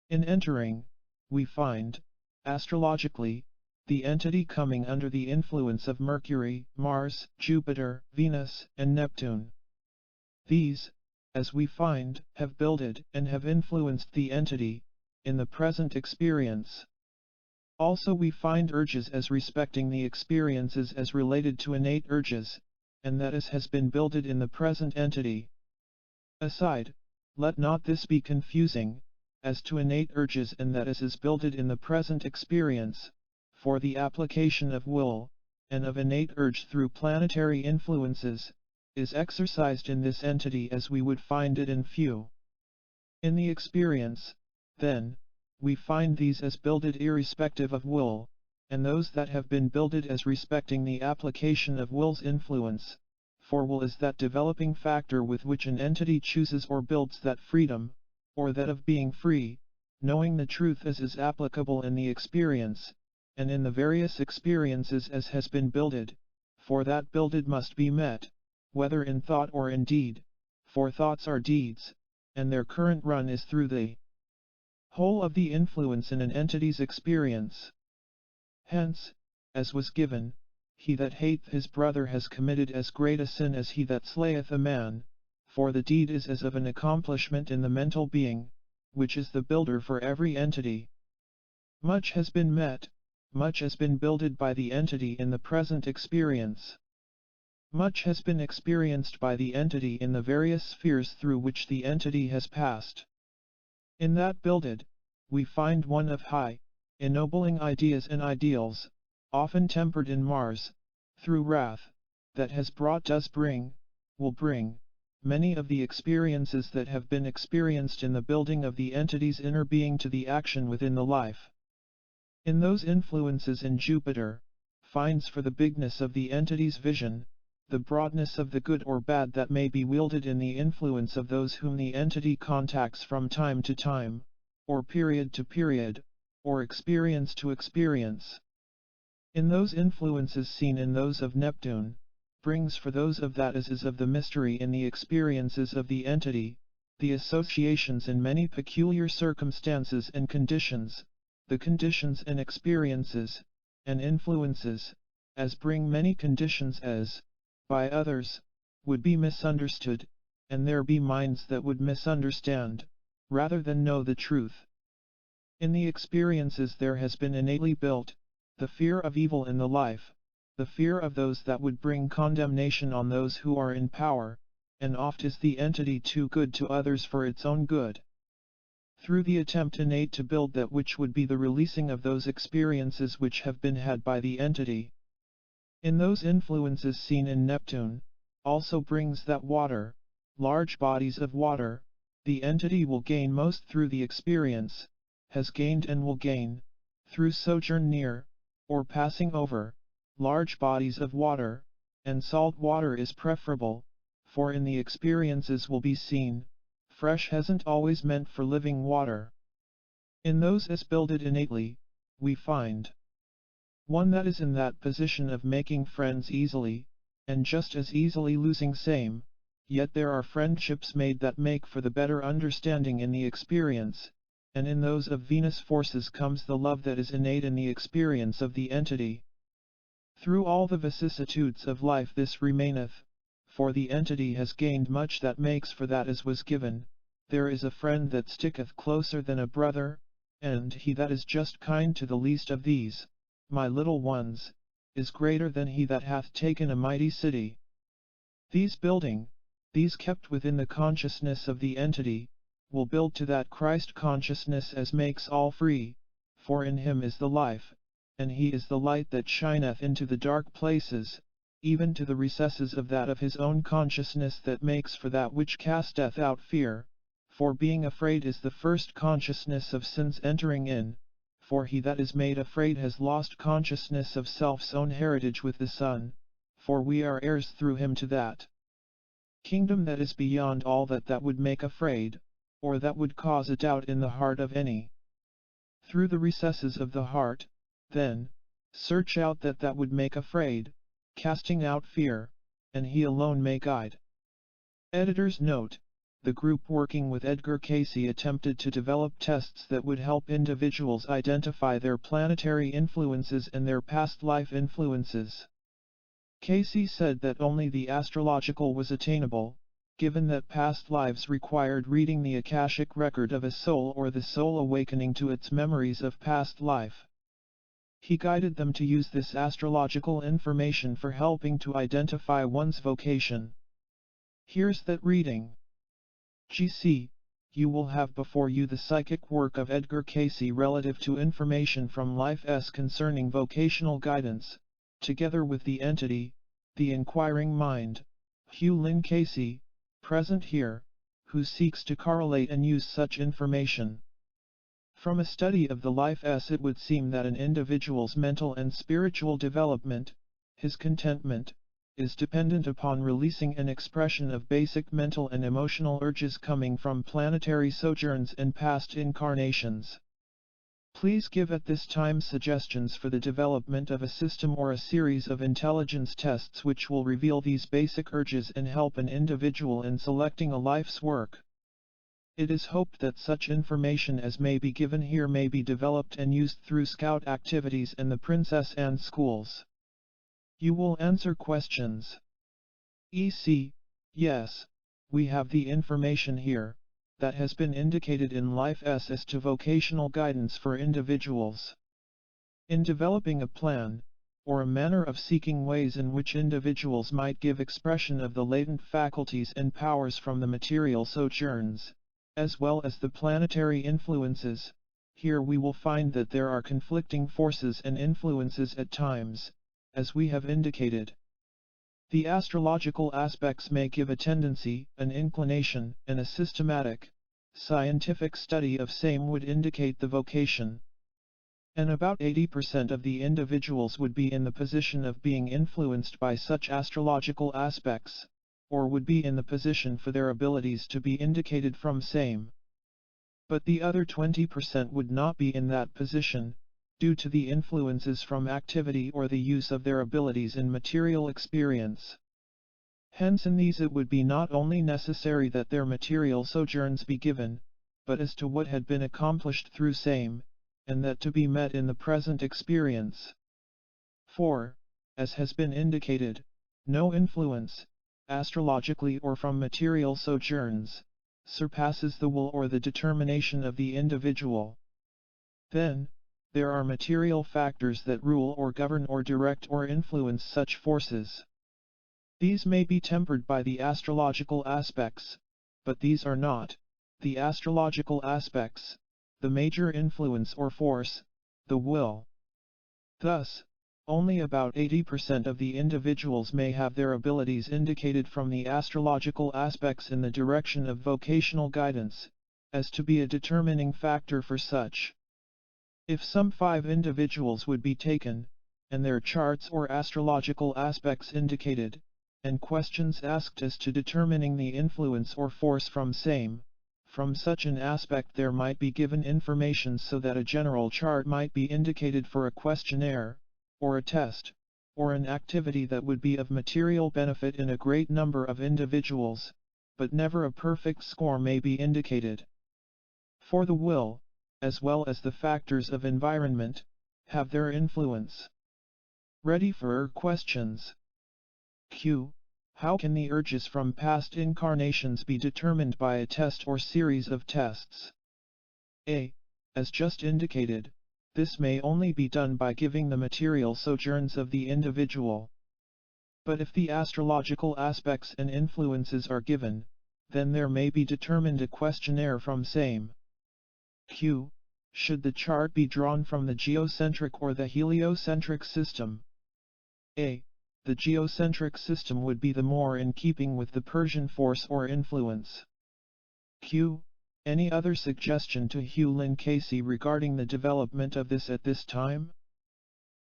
In entering, we find, astrologically, the entity coming under the influence of Mercury, Mars, Jupiter, Venus, and Neptune. These, as we find, have builded and have influenced the entity, in the present experience. Also we find urges as respecting the experiences as related to innate urges, and that as has been builded in the present entity. Aside, let not this be confusing, as to innate urges and that as is builded in the present experience, for the application of will, and of innate urge through planetary influences, is exercised in this entity as we would find it in few. In the experience, then, we find these as builded irrespective of will, and those that have been builded as respecting the application of will's influence, for will is that developing factor with which an entity chooses or builds that freedom, or that of being free, knowing the truth as is applicable in the experience, and in the various experiences as has been builded, for that builded must be met, whether in thought or in deed, for thoughts are deeds, and their current run is through the whole of the influence in an entity's experience. Hence, as was given, he that hateth his brother has committed as great a sin as he that slayeth a man, for the deed is as of an accomplishment in the mental being, which is the builder for every entity. Much has been met, much has been builded by the entity in the present experience. Much has been experienced by the entity in the various spheres through which the entity has passed. In that builded, we find one of high, ennobling ideas and ideals, often tempered in Mars, through wrath, that has brought will bring, many of the experiences that have been experienced in the building of the entity's inner being to the action within the life. In those influences in Jupiter, finds for the bigness of the entity's vision, the broadness of the good or bad that may be wielded in the influence of those whom the entity contacts from time to time, or period to period, or experience to experience. In those influences seen in those of Neptune, brings for those of that as is of the mystery in the experiences of the entity, the associations in many peculiar circumstances and conditions, the conditions and experiences, and influences, as bring many conditions as, by others, would be misunderstood, and there be minds that would misunderstand, rather than know the truth. In the experiences there has been innately built, the fear of evil in the life, the fear of those that would bring condemnation on those who are in power, and oft is the entity too good to others for its own good. Through the attempt innate to build that which would be the releasing of those experiences which have been had by the entity. In those influences seen in Neptune, also brings that water, large bodies of water, the entity will gain most through the experience, has gained and will gain, through sojourn near, or passing over, large bodies of water, and salt water is preferable, for in the experiences will be seen, fresh hasn't always meant for living water. In those as builded innately, we find one that is in that position of making friends easily, and just as easily losing same, yet there are friendships made that make for the better understanding in the experience, and in those of Venus forces comes the love that is innate in the experience of the entity. Through all the vicissitudes of life this remaineth, for the entity has gained much that makes for that as was given, there is a friend that sticketh closer than a brother, and he that is just kind to the least of these, my little ones, is greater than he that hath taken a mighty city. These building, these kept within the consciousness of the entity, will build to that Christ consciousness as makes all free, for in him is the life, and he is the light that shineth into the dark places, even to the recesses of that of his own consciousness that makes for that which casteth out fear, for being afraid is the first consciousness of sins entering in, for he that is made afraid has lost consciousness of self's own heritage with the Son, for we are heirs through him to that kingdom that is beyond all that would make afraid, or that would cause a doubt in the heart of any. Through the recesses of the heart, then, search out that would make afraid, casting out fear, and he alone may guide. Editor's note: the group working with Edgar Cayce attempted to develop tests that would help individuals identify their planetary influences and their past life influences. Cayce said that only the astrological was attainable, given that past lives required reading the Akashic record of a soul or the soul awakening to its memories of past life. He guided them to use this astrological information for helping to identify one's vocation. Here's that reading. GC, you will have before you the psychic work of Edgar Cayce relative to information from Life S concerning vocational guidance, together with the entity, the inquiring mind, Hugh Lynn Cayce, present here, who seeks to correlate and use such information. From a study of the Life S it would seem that an individual's mental and spiritual development, his contentment, is dependent upon releasing an expression of basic mental and emotional urges coming from planetary sojourns and past incarnations. Please give at this time suggestions for the development of a system or a series of intelligence tests which will reveal these basic urges and help an individual in selecting a life's work. It is hoped that such information as may be given here may be developed and used through Scout activities and the Princess Anne schools. You will answer questions. EC, yes, we have the information here, that has been indicated in Life S as to vocational guidance for individuals. In developing a plan, or a manner of seeking ways in which individuals might give expression of the latent faculties and powers from the material sojourns, as well as the planetary influences, here we will find that there are conflicting forces and influences at times, as we have indicated. The astrological aspects may give a tendency, an inclination, and a systematic, scientific study of same would indicate the vocation. And about 80% of the individuals would be in the position of being influenced by such astrological aspects, or would be in the position for their abilities to be indicated from same. But the other 20% would not be in that position, due to the influences from activity or the use of their abilities in material experience. Hence in these it would be not only necessary that their material sojourns be given, but as to what had been accomplished through same, and that to be met in the present experience. For, as has been indicated, no influence, astrologically or from material sojourns, surpasses the will or the determination of the individual. Then, there are material factors that rule or govern or direct or influence such forces. These may be tempered by the astrological aspects, but these are not, the astrological aspects, the major influence or force, the will. Thus, only about 80% of the individuals may have their abilities indicated from the astrological aspects in the direction of vocational guidance, as to be a determining factor for such. If some 5 individuals would be taken, and their charts or astrological aspects indicated, and questions asked as to determining the influence or force from such an aspect there might be given information so that a general chart might be indicated for a questionnaire, or a test, or an activity that would be of material benefit in a great number of individuals, but never a perfect score may be indicated. For the will, as well as the factors of environment, have their influence. Ready for questions. Q. How can the urges from past incarnations be determined by a test or series of tests? A. As just indicated, this may only be done by giving the material sojourns of the individual. But if the astrological aspects and influences are given, then there may be determined a questionnaire from same. Q. Should the chart be drawn from the geocentric or the heliocentric system? A. The geocentric system would be the more in keeping with the Persian force or influence. Q. Any other suggestion to Hugh Lynn Casey regarding the development of this at this time?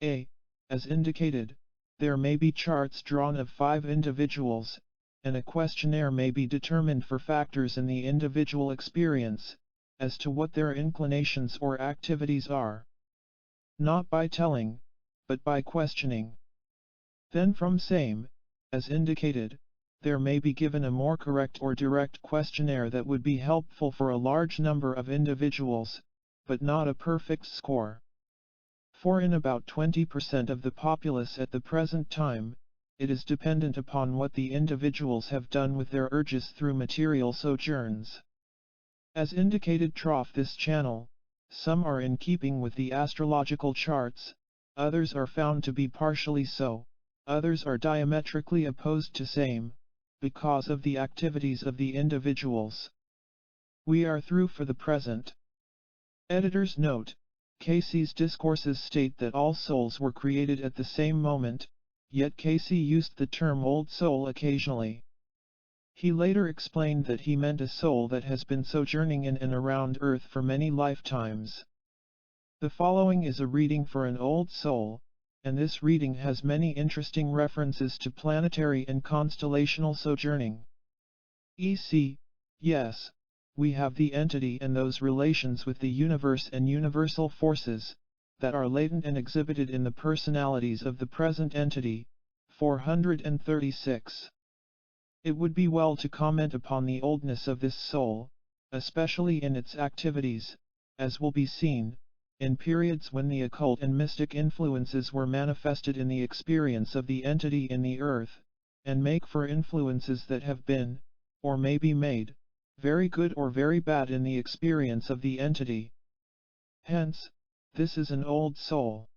A. As indicated, there may be charts drawn of 5 individuals, and a questionnaire may be determined for factors in the individual experience, as to what their inclinations or activities are. Not by telling, but by questioning. Then from same, as indicated, there may be given a more correct or direct questionnaire that would be helpful for a large number of individuals, but not a perfect score. For in about 20% of the populace at the present time, it is dependent upon what the individuals have done with their urges through material sojourns. As indicated trough this channel, some are in keeping with the astrological charts, others are found to be partially so, others are diametrically opposed to same, because of the activities of the individuals. We are through for the present. Editor's note: Casey's discourses state that all souls were created at the same moment, yet Casey used the term old soul occasionally. He later explained that he meant a soul that has been sojourning in and around Earth for many lifetimes. The following is a reading for an old soul, and this reading has many interesting references to planetary and constellational sojourning. Yes, we have the entity and those relations with the universe and universal forces, that are latent and exhibited in the personalities of the present entity. 436. It would be well to comment upon the oldness of this soul, especially in its activities, as will be seen, in periods when the occult and mystic influences were manifested in the experience of the entity in the earth, and make for influences that have been, or may be made, very good or very bad in the experience of the entity. Hence, this is an old soul.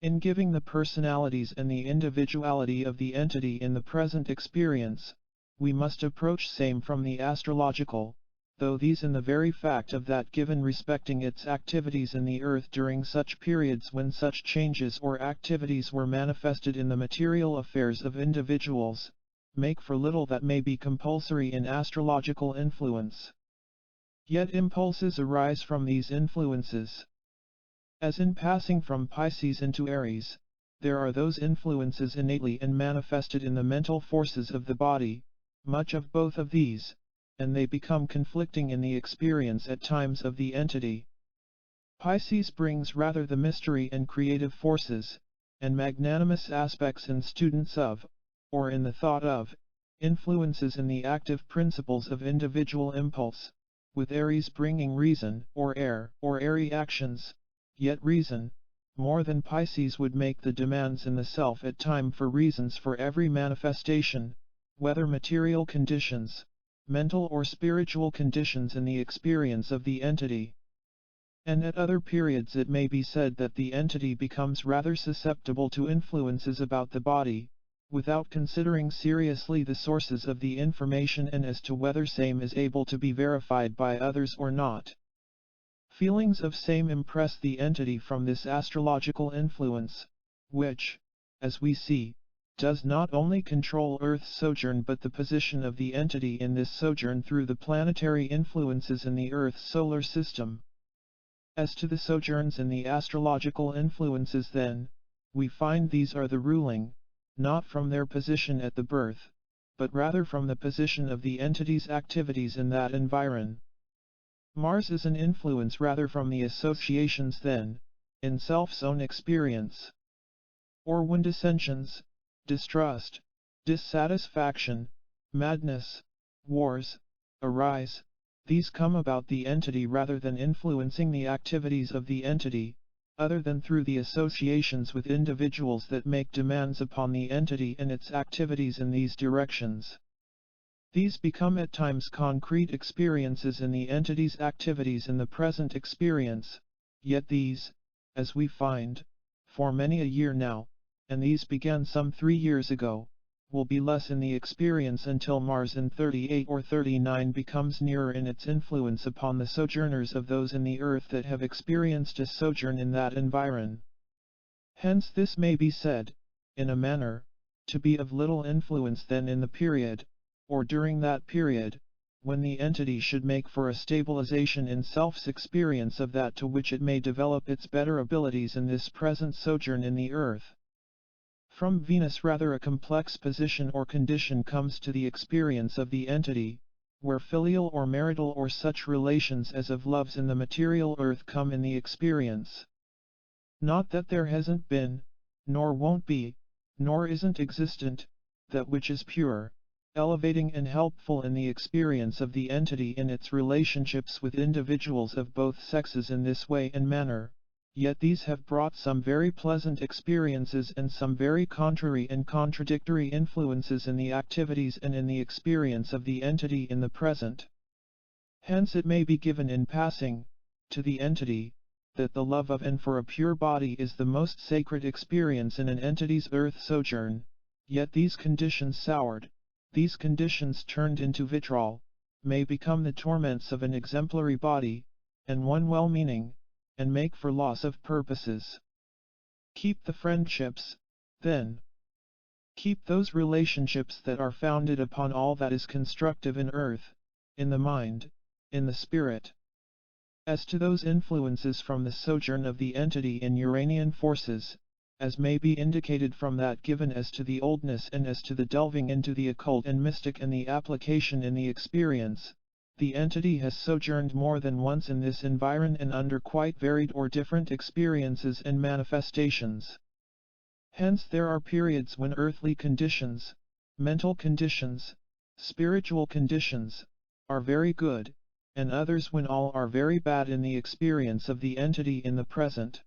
In giving the personalities and the individuality of the entity in the present experience, we must approach same from the astrological, though these in the very fact of that given respecting its activities in the earth during such periods when such changes or activities were manifested in the material affairs of individuals, make for little that may be compulsory in astrological influence. Yet impulses arise from these influences. As in passing from Pisces into Aries, there are those influences innately and manifested in the mental forces of the body, much of both of these, and they become conflicting in the experience at times of the entity. Pisces brings rather the mystery and creative forces, and magnanimous aspects and students of, or in the thought of, influences in the active principles of individual impulse, with Aries bringing reason or air or airy actions, yet reason, more than Pisces would make the demands in the self at time for reasons for every manifestation, whether material conditions, mental or spiritual conditions in the experience of the entity. And at other periods it may be said that the entity becomes rather susceptible to influences about the body, without considering seriously the sources of the information and as to whether same is able to be verified by others or not. Feelings of same impress the entity from this astrological influence, which, as we see, does not only control Earth's sojourn but the position of the entity in this sojourn through the planetary influences in the Earth's solar system. As to the sojourns and the astrological influences then, we find these are the ruling, not from their position at the birth, but rather from the position of the entity's activities in that environ. Mars is an influence rather from the associations than, in self's own experience. Or when dissensions, distrust, dissatisfaction, madness, wars, arise, these come about the entity rather than influencing the activities of the entity, other than through the associations with individuals that make demands upon the entity and its activities in these directions. These become at times concrete experiences in the entity's activities in the present experience, yet these, as we find, for many a year now, and these began some 3 years ago, will be less in the experience until Mars in 38 or 39 becomes nearer in its influence upon the sojourners of those in the Earth that have experienced a sojourn in that environ. Hence this may be said, in a manner, to be of little influence then in the period, or during that period, when the entity should make for a stabilization in self's experience of that to which it may develop its better abilities in this present sojourn in the Earth. From Venus rather a complex position or condition comes to the experience of the entity, where filial or marital or such relations as of loves in the material earth come in the experience. Not that there hasn't been, nor won't be, nor isn't existent, that which is pure, elevating and helpful in the experience of the entity in its relationships with individuals of both sexes in this way and manner. Yet these have brought some very pleasant experiences and some very contrary and contradictory influences in the activities and in the experience of the entity in the present. Hence it may be given in passing, to the entity, that the love of and for a pure body is the most sacred experience in an entity's earth sojourn, yet these conditions soured, these conditions turned into vitriol, may become the torments of an exemplary body, and one well-meaning, and make for loss of purposes. Keep the friendships, then. Keep those relationships that are founded upon all that is constructive in earth, in the mind, in the spirit. As to those influences from the sojourn of the entity in Uranian forces, as may be indicated from that given as to the oldness and as to the delving into the occult and mystic and the application in the experience, the entity has sojourned more than once in this environ and under quite varied or different experiences and manifestations. Hence there are periods when earthly conditions, mental conditions, spiritual conditions, are very good, and others when all are very bad in the experience of the entity in the present.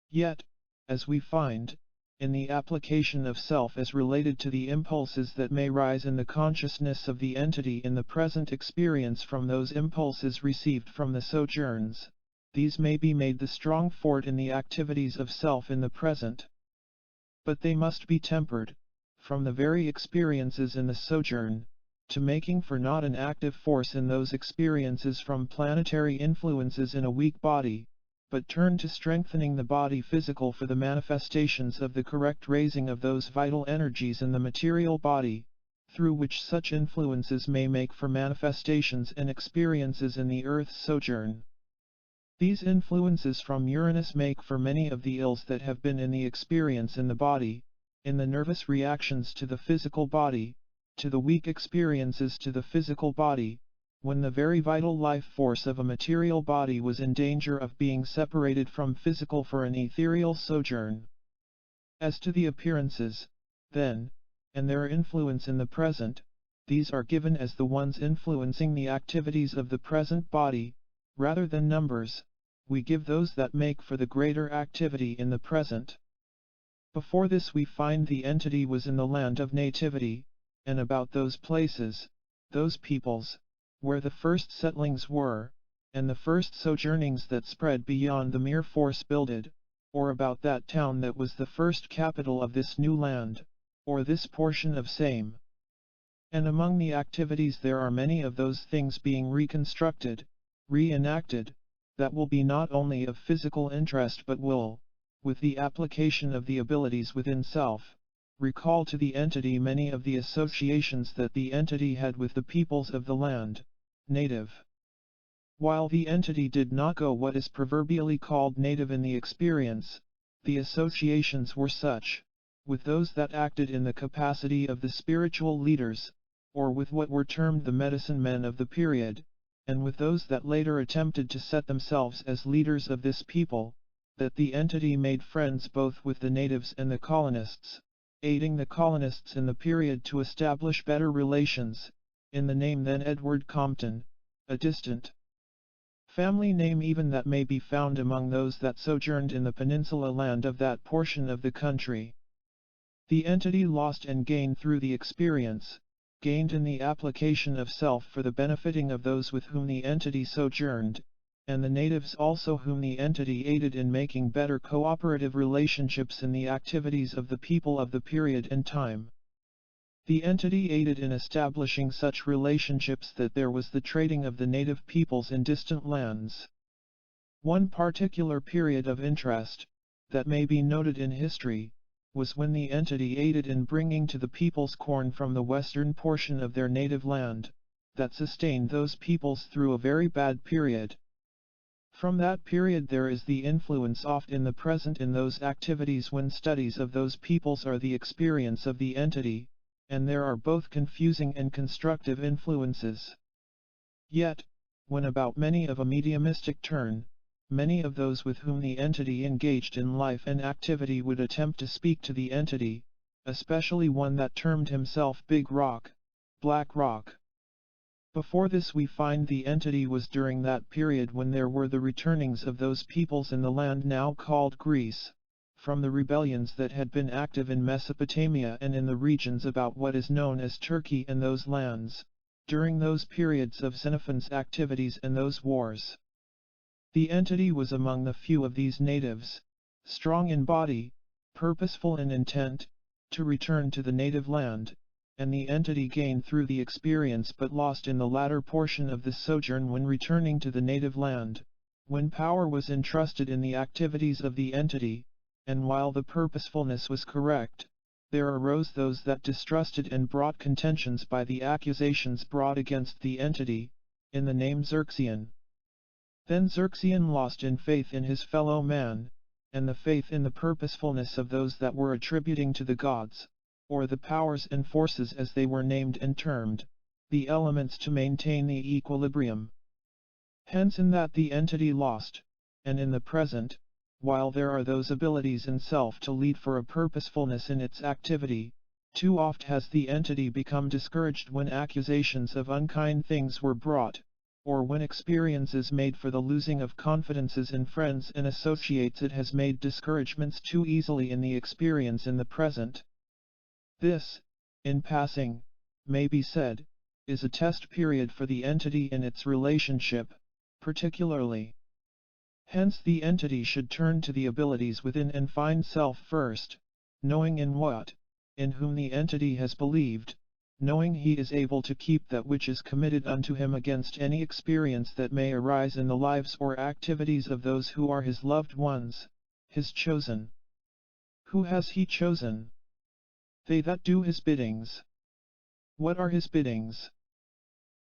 Yet, as we find, in the application of self as related to the impulses that may rise in the consciousness of the entity in the present experience from those impulses received from the sojourns, these may be made the strong fort in the activities of self in the present. But they must be tempered, from the very experiences in the sojourn, to making for not an active force in those experiences from planetary influences in a weak body, but turn to strengthening the body physical for the manifestations of the correct raising of those vital energies in the material body, through which such influences may make for manifestations and experiences in the earth's sojourn. These influences from Uranus make for many of the ills that have been in the experience in the body, in the nervous reactions to the physical body, to the weak experiences to the physical body, when the very vital life force of a material body was in danger of being separated from physical for an ethereal sojourn. As to the appearances, then, and their influence in the present, these are given as the ones influencing the activities of the present body, rather than numbers, we give those that make for the greater activity in the present. Before this we find the entity was in the land of nativity, and about those places, those peoples, where the first settlings were, and the first sojournings that spread beyond the mere force builded, or about that town that was the first capital of this new land, or this portion of same. And among the activities there are many of those things being reconstructed, reenacted, that will be not only of physical interest but will, with the application of the abilities within self, recall to the entity many of the associations that the entity had with the peoples of the land, native. While the entity did not go what is proverbially called native in the experience, the associations were such, with those that acted in the capacity of the spiritual leaders, or with what were termed the medicine men of the period, and with those that later attempted to set themselves as leaders of this people, that the entity made friends both with the natives and the colonists, aiding the colonists in the period to establish better relations, in the name then Edward Compton, a distant family name even that may be found among those that sojourned in the peninsula land of that portion of the country. The entity lost and gained through the experience, gained in the application of self for the benefiting of those with whom the entity sojourned, and the natives also whom the entity aided in making better cooperative relationships in the activities of the people of the period and time. The entity aided in establishing such relationships that there was the trading of the native peoples in distant lands. One particular period of interest, that may be noted in history, was when the entity aided in bringing to the peoples corn from the western portion of their native land, that sustained those peoples through a very bad period. From that period there is the influence oft in the present in those activities when studies of those peoples are the experience of the entity, and there are both confusing and constructive influences. Yet, when about many of a mediumistic turn, many of those with whom the entity engaged in life and activity would attempt to speak to the entity, especially one that termed himself Big Rock, Black Rock. Before this we find the entity was during that period when there were the returnings of those peoples in the land now called Greece, from the rebellions that had been active in Mesopotamia and in the regions about what is known as Turkey and those lands, during those periods of Xenophon's activities and those wars. The entity was among the few of these natives, strong in body, purposeful in intent, to return to the native land, and the entity gained through the experience but lost in the latter portion of the sojourn when returning to the native land, when power was entrusted in the activities of the entity, and while the purposefulness was correct, there arose those that distrusted and brought contentions by the accusations brought against the entity, in the name Xerxian. Then Xerxian lost in faith in his fellow man, and the faith in the purposefulness of those that were attributing to the gods, or the powers and forces as they were named and termed, the elements to maintain the equilibrium. Hence in that the entity lost, and in the present, while there are those abilities in self to lead for a purposefulness in its activity, too oft has the entity become discouraged when accusations of unkind things were brought, or when experiences made for the losing of confidences in friends and associates it has made discouragements too easily in the experience in the present. This, in passing, may be said, is a test period for the entity in its relationship, particularly. Hence the entity should turn to the abilities within and find self first, knowing in whom the entity has believed, knowing he is able to keep that which is committed unto him against any experience that may arise in the lives or activities of those who are his loved ones, his chosen. Who has he chosen? They that do his biddings. What are his biddings?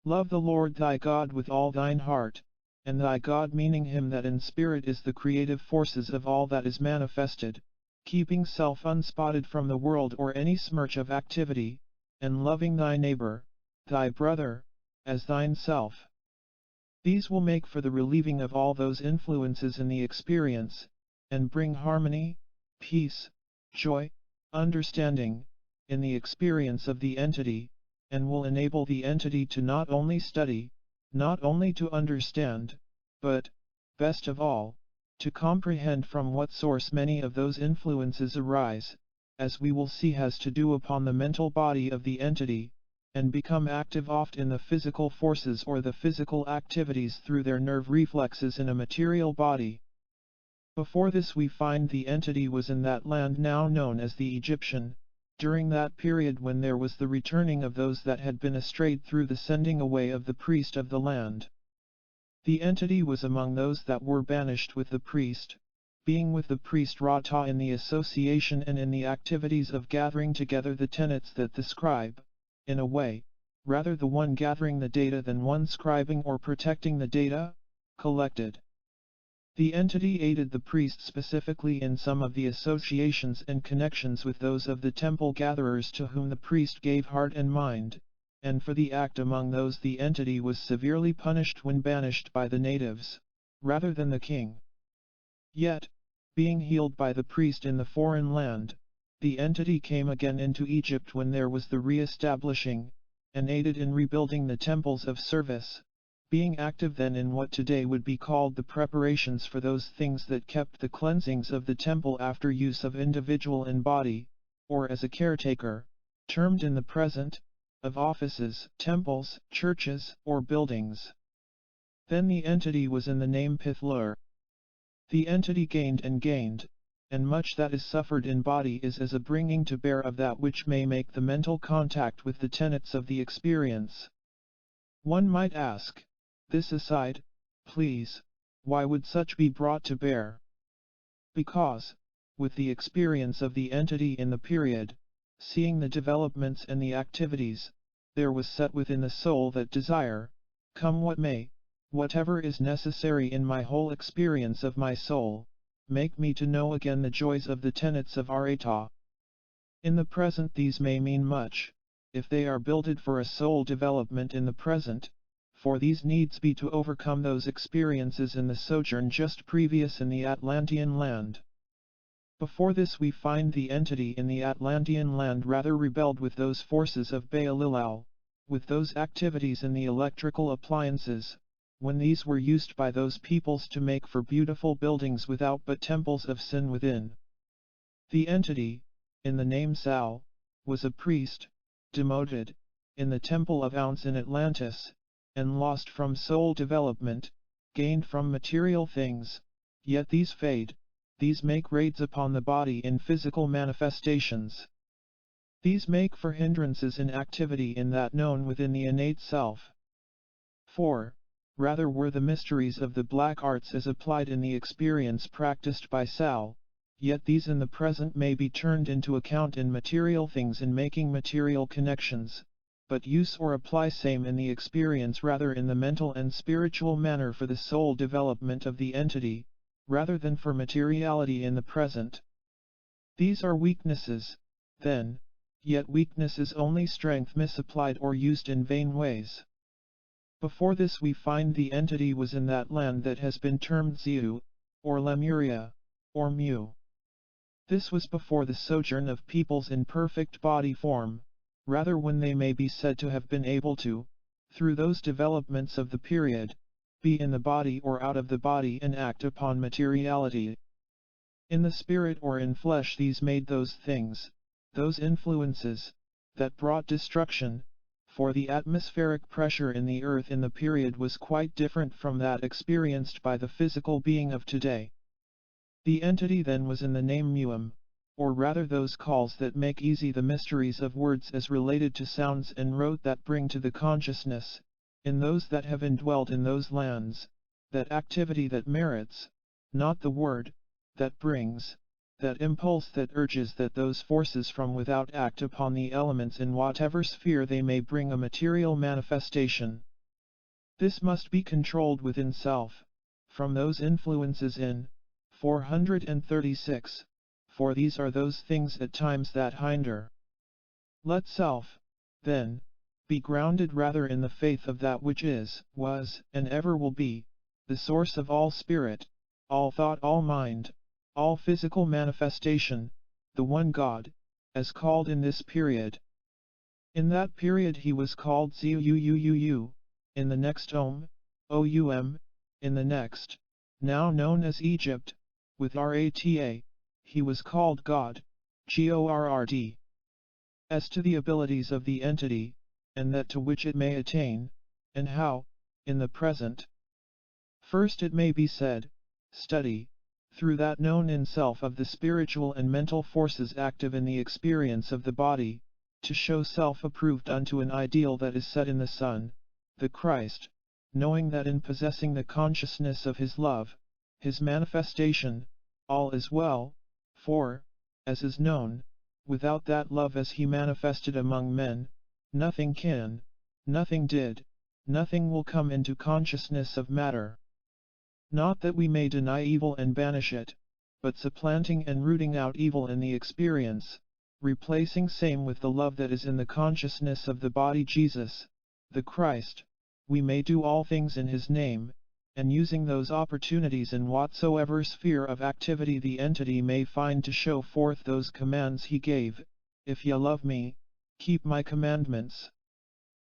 Love the Lord thy God with all thine heart, and thy God meaning him that in spirit is the creative forces of all that is manifested, keeping self unspotted from the world or any smirch of activity, and loving thy neighbor, thy brother, as thyself. These will make for the relieving of all those influences in the experience, and bring harmony, peace, joy, understanding, in the experience of the entity, and will enable the entity to not only study, not only to understand, but, best of all, to comprehend from what source many of those influences arise, as we will see has to do upon the mental body of the entity, and become active oft in the physical forces or the physical activities through their nerve reflexes in a material body. Before this we find the entity was in that land now known as the Egyptian, during that period when there was the returning of those that had been astrayed through the sending away of the priest of the land. The entity was among those that were banished with the priest, being with the priest Rata in the association and in the activities of gathering together the tenets that the scribe, in a way, rather the one gathering the data than one scribing or protecting the data, collected. The entity aided the priest specifically in some of the associations and connections with those of the temple gatherers to whom the priest gave heart and mind, and for the act among those the entity was severely punished when banished by the natives, rather than the king. Yet, being healed by the priest in the foreign land, the entity came again into Egypt when there was the re-establishing, and aided in rebuilding the temples of service, being active then in what today would be called the preparations for those things that kept the cleansings of the temple after use of individual and body, or as a caretaker, termed in the present, of offices, temples, churches, or buildings. Then the entity was in the name Pithlur. The entity gained, and much that is suffered in body is as a bringing to bear of that which may make the mental contact with the tenets of the experience. One might ask, this aside, please, why would such be brought to bear? Because, with the experience of the entity in the period, seeing the developments and the activities, there was set within the soul that desire, come what may, whatever is necessary in my whole experience of my soul, make me to know again the joys of the tenets of Arata. In the present these may mean much, if they are builded for a soul development in the present, for these needs be to overcome those experiences in the sojourn just previous in the Atlantean land. Before this we find the entity in the Atlantean land rather rebelled with those forces of Baalilau, with those activities in the electrical appliances, when these were used by those peoples to make for beautiful buildings without but temples of sin within. The entity, in the name Sal, was a priest, demoted, in the temple of Ounce in Atlantis, and lost from soul development, gained from material things, yet these fade, these make raids upon the body in physical manifestations. These make for hindrances in activity in that known within the innate self. 4. Rather were the mysteries of the black arts as applied in the experience practiced by Sal, yet these in the present may be turned into account in material things in making material connections, but use or apply same in the experience rather in the mental and spiritual manner for the soul development of the entity, rather than for materiality in the present. These are weaknesses, then, yet weakness is only strength misapplied or used in vain ways. Before this we find the entity was in that land that has been termed Ziu, or Lemuria, or Mu. This was before the sojourn of peoples in perfect body form, rather when they may be said to have been able to, through those developments of the period, be in the body or out of the body and act upon materiality. In the spirit or in flesh these made those things, those influences, that brought destruction, for the atmospheric pressure in the earth in the period was quite different from that experienced by the physical being of today. The entity then was in the name Muum, or rather those calls that make easy the mysteries of words as related to sounds and rote that bring to the consciousness, in those that have indwelt in those lands, that activity that merits, not the word, that brings, that impulse that urges that those forces from without act upon the elements in whatever sphere they may bring a material manifestation. This must be controlled within self, from those influences in 436, for these are those things at times that hinder. Let self, then, be grounded rather in the faith of that which is, was, and ever will be, the source of all spirit, all thought, all mind, all physical manifestation, the one God, as called in this period. In that period he was called Ziu, in the next Om, Oum, in the next, now known as Egypt, with Rata, he was called God, Gorrd. As to the abilities of the entity, and that to which it may attain, and how, in the present. First it may be said, study, through that known in self of the spiritual and mental forces active in the experience of the body, to show self approved unto an ideal that is set in the Son, the Christ, knowing that in possessing the consciousness of his love, his manifestation, all is well, for, as is known, without that love as he manifested among men, nothing can, nothing did, nothing will come into consciousness of matter. Not that we may deny evil and banish it, but supplanting and rooting out evil in the experience, replacing same with the love that is in the consciousness of the body Jesus, the Christ, we may do all things in his name, and using those opportunities in whatsoever sphere of activity the entity may find to show forth those commands he gave, if ye love me, keep my commandments.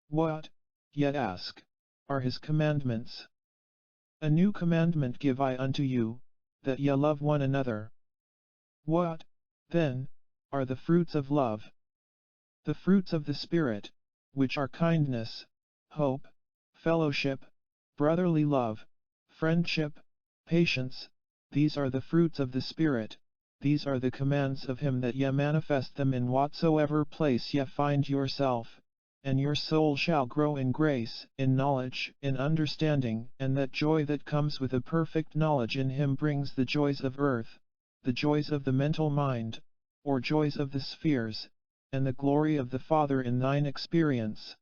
What, yet ask, are his commandments? A new commandment give I unto you, that ye love one another. What, then, are the fruits of love? The fruits of the Spirit, which are kindness, hope, fellowship, brotherly love, friendship, patience, these are the fruits of the Spirit, these are the commands of him that ye manifest them in whatsoever place ye find yourself, and your soul shall grow in grace, in knowledge, in understanding, and that joy that comes with a perfect knowledge in him brings the joys of earth, the joys of the mental mind, or joys of the spheres, and the glory of the Father in thine experience.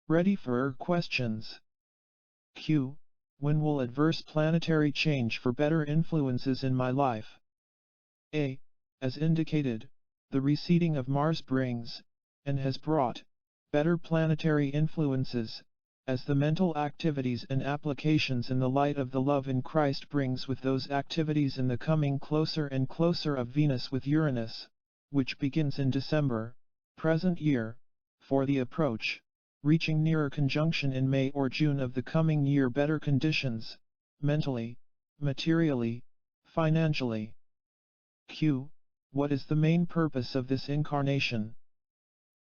Ready for questions. Q. When will adverse planetary change for better influences in my life? A. As indicated, the receding of Mars brings, and has brought, better planetary influences, as the mental activities and applications in the light of the love in Christ brings with those activities in the coming closer and closer of Venus with Uranus, which begins in December, present year, for the approach, reaching nearer conjunction in May or June of the coming year better conditions, mentally, materially, financially. Q. What is the main purpose of this incarnation?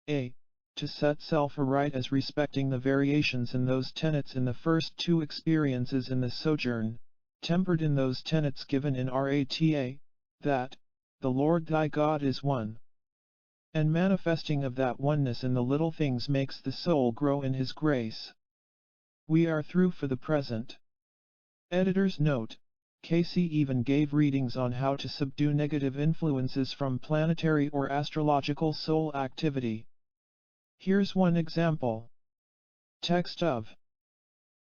A. To set self aright as respecting the variations in those tenets in the first two experiences in the sojourn, tempered in those tenets given in Rata, that, the Lord thy God is one. And manifesting of that oneness in the little things makes the soul grow in his grace. We are through for the present. Editor's note, Casey even gave readings on how to subdue negative influences from planetary or astrological soul activity. Here's one example. Text of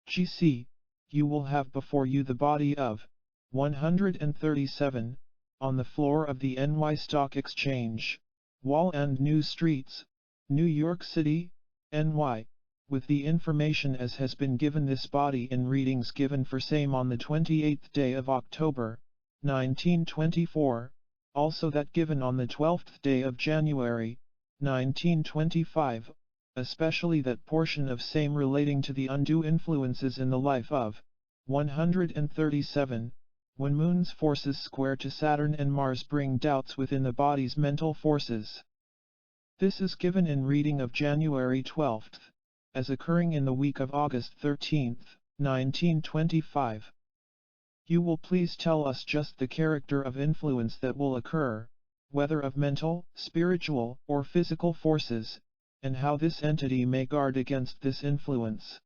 GC, you will have before you the body of 137, on the floor of the NY Stock Exchange, Wall and New Streets, New York City, NY, with the information as has been given this body in readings given for same on the 28th day of October, 1924, also that given on the 12th day of January, 1925, especially that portion of same relating to the undue influences in the life of 137, when Moon's forces square to Saturn and Mars bring doubts within the body's mental forces. This is given in reading of January 12th, as occurring in the week of August 13th, 1925. You will please tell us just the character of influence that will occur, whether of mental, spiritual, or physical forces, and how this entity may guard against this influence.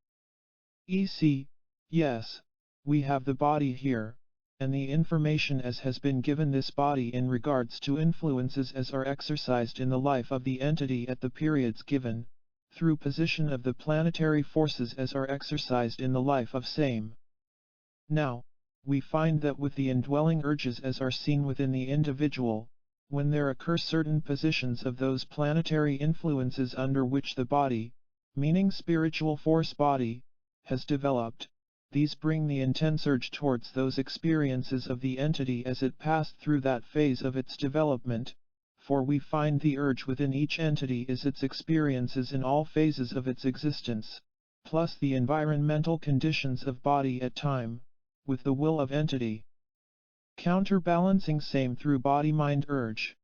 E.c. Yes, we have the body here, and the information as has been given this body in regards to influences as are exercised in the life of the entity at the periods given, through position of the planetary forces as are exercised in the life of same. Now, we find that with the indwelling urges as are seen within the individual, when there occur certain positions of those planetary influences under which the body, meaning spiritual force body, has developed, these bring the intense urge towards those experiences of the entity as it passed through that phase of its development, for we find the urge within each entity is its experiences in all phases of its existence, plus the environmental conditions of body at time, with the will of entity. Counterbalancing same through body-mind urge.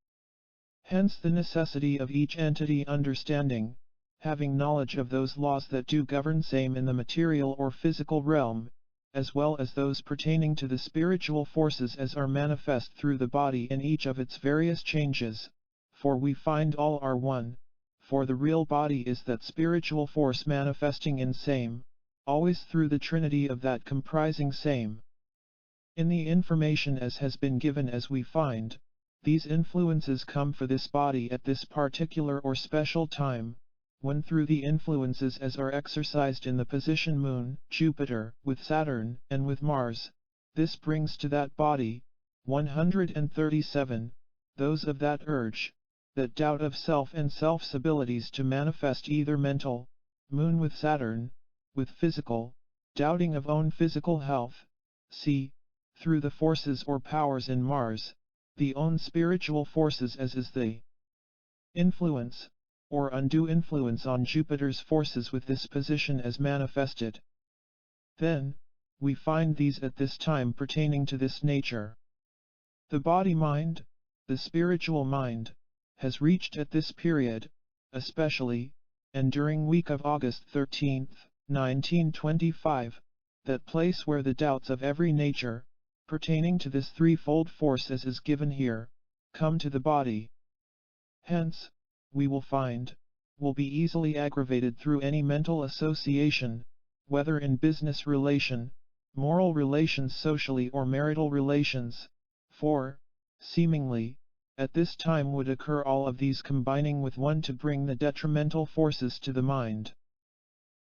Hence the necessity of each entity understanding, having knowledge of those laws that do govern same in the material or physical realm, as well as those pertaining to the spiritual forces as are manifest through the body in each of its various changes, for we find all are one, for the real body is that spiritual force manifesting in same, always through the trinity of that comprising same. In the information as has been given as we find, these influences come for this body at this particular or special time, when through the influences as are exercised in the position Moon, Jupiter, with Saturn, and with Mars, this brings to that body, 137, those of that urge, that doubt of self and self's abilities to manifest either mental, Moon with Saturn, with physical, doubting of own physical health, see, through the forces or powers in Mars, the own spiritual forces as is the influence, or undue influence on Jupiter's forces with this position as manifested. Then, we find these at this time pertaining to this nature. The body-mind, the spiritual mind, has reached at this period, especially, and during week of August 13, 1925, that place where the doubts of every nature, pertaining to this threefold force as is given here, come to the body. Hence, we will find, will be easily aggravated through any mental association, whether in business relation, moral relations socially or marital relations, for, seemingly, at this time would occur all of these combining with one to bring the detrimental forces to the mind.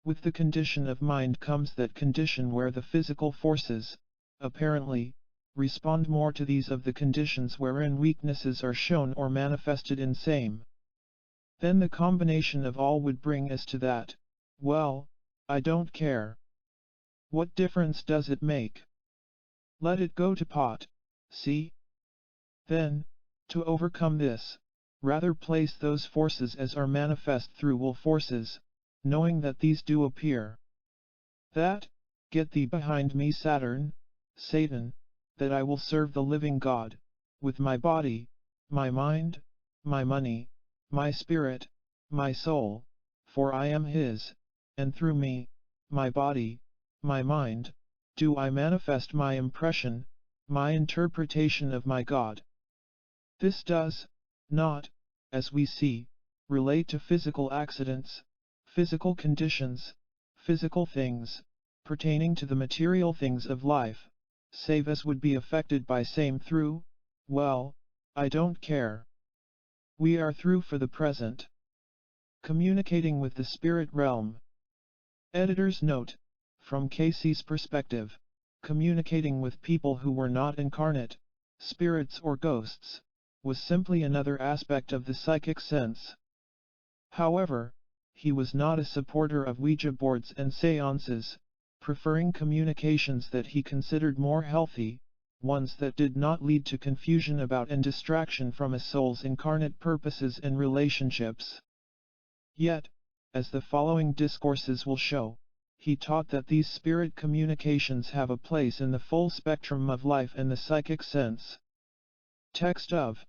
With the condition of mind comes that condition where the physical forces, apparently, respond more to these of the conditions wherein weaknesses are shown or manifested in same. Then the combination of all would bring us to that, well, I don't care. What difference does it make? Let it go to pot, see? Then, to overcome this, rather place those forces as are manifest through will forces, knowing that these do appear. That, get thee behind me Saturn, Satan, that I will serve the living God, with my body, my mind, my money, my spirit, my soul, for I am his, and through me, my body, my mind, do I manifest my impression, my interpretation of my God. This does, not, as we see, relate to physical accidents, physical conditions, physical things, pertaining to the material things of life, save as would be affected by same through, well, I don't care. We are through for the present. Communicating with the spirit realm. Editor's note, from Cayce's perspective, communicating with people who were not incarnate, spirits or ghosts, was simply another aspect of the psychic sense. However, he was not a supporter of Ouija boards and seances, preferring communications that he considered more healthy, ones that did not lead to confusion about and distraction from a soul's incarnate purposes and relationships. Yet, as the following discourses will show, he taught that these spirit communications have a place in the full spectrum of life and the psychic sense. Text of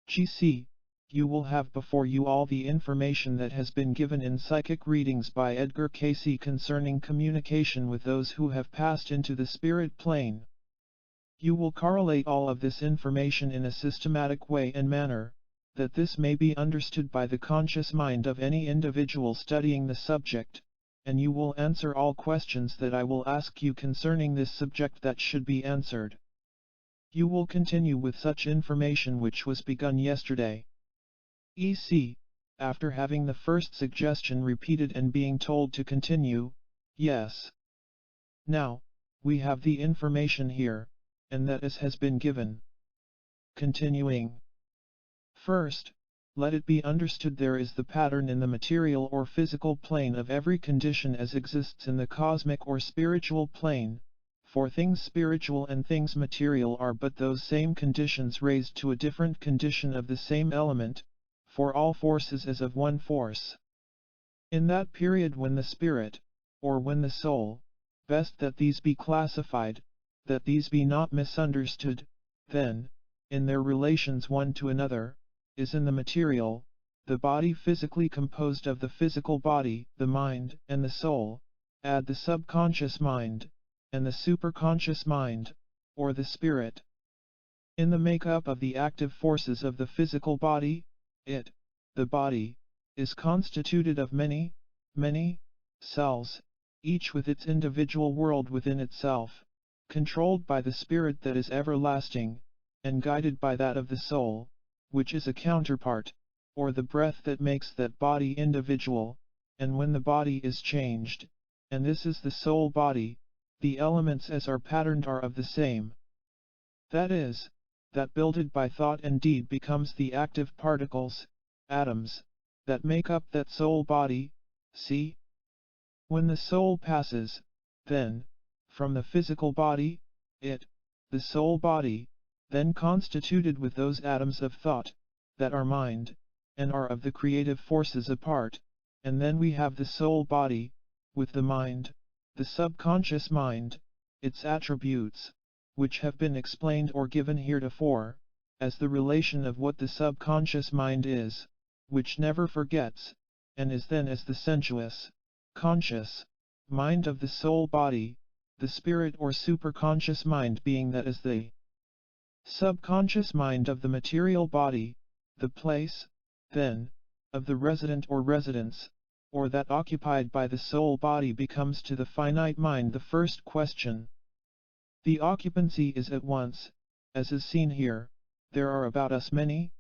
GC. You will have before you all the information that has been given in psychic readings by Edgar Cayce concerning communication with those who have passed into the spirit plane. You will correlate all of this information in a systematic way and manner, that this may be understood by the conscious mind of any individual studying the subject, and you will answer all questions that I will ask you concerning this subject that should be answered. You will continue with such information which was begun yesterday. EC, after having the first suggestion repeated and being told to continue, yes. Now, we have the information here, and that as has been given. Continuing. First, let it be understood there is the pattern in the material or physical plane of every condition as exists in the cosmic or spiritual plane, for things spiritual and things material are but those same conditions raised to a different condition of the same element, for all forces as of one force. In that period when the spirit, or when the soul, best that these be classified, that these be not misunderstood, then, in their relations one to another, is in the material, the body physically composed of the physical body, the mind, and the soul, add the subconscious mind, and the superconscious mind, or the spirit. In the makeup of the active forces of the physical body, the body, is constituted of many cells, each with its individual world within itself, controlled by the spirit that is everlasting, and guided by that of the soul, which is a counterpart, or the breath that makes that body individual, and when the body is changed, and this is the soul body, the elements as are patterned are of the same. That is, that builded by thought and deed becomes the active particles, atoms, that make up that soul body, see? When the soul passes, then, from the physical body, the soul body, then constituted with those atoms of thought, that are mind, and are of the creative forces apart, and then we have the soul body, with the mind, the subconscious mind, its attributes, which have been explained or given heretofore, as the relation of what the subconscious mind is, which never forgets, and is then as the sensuous, conscious, mind of the soul body, the spirit or superconscious mind being that is the subconscious mind of the material body, the place, then, of the resident or residence, or that occupied by the soul body becomes to the finite mind the first question. The occupancy is at once, as is seen here, there are about us many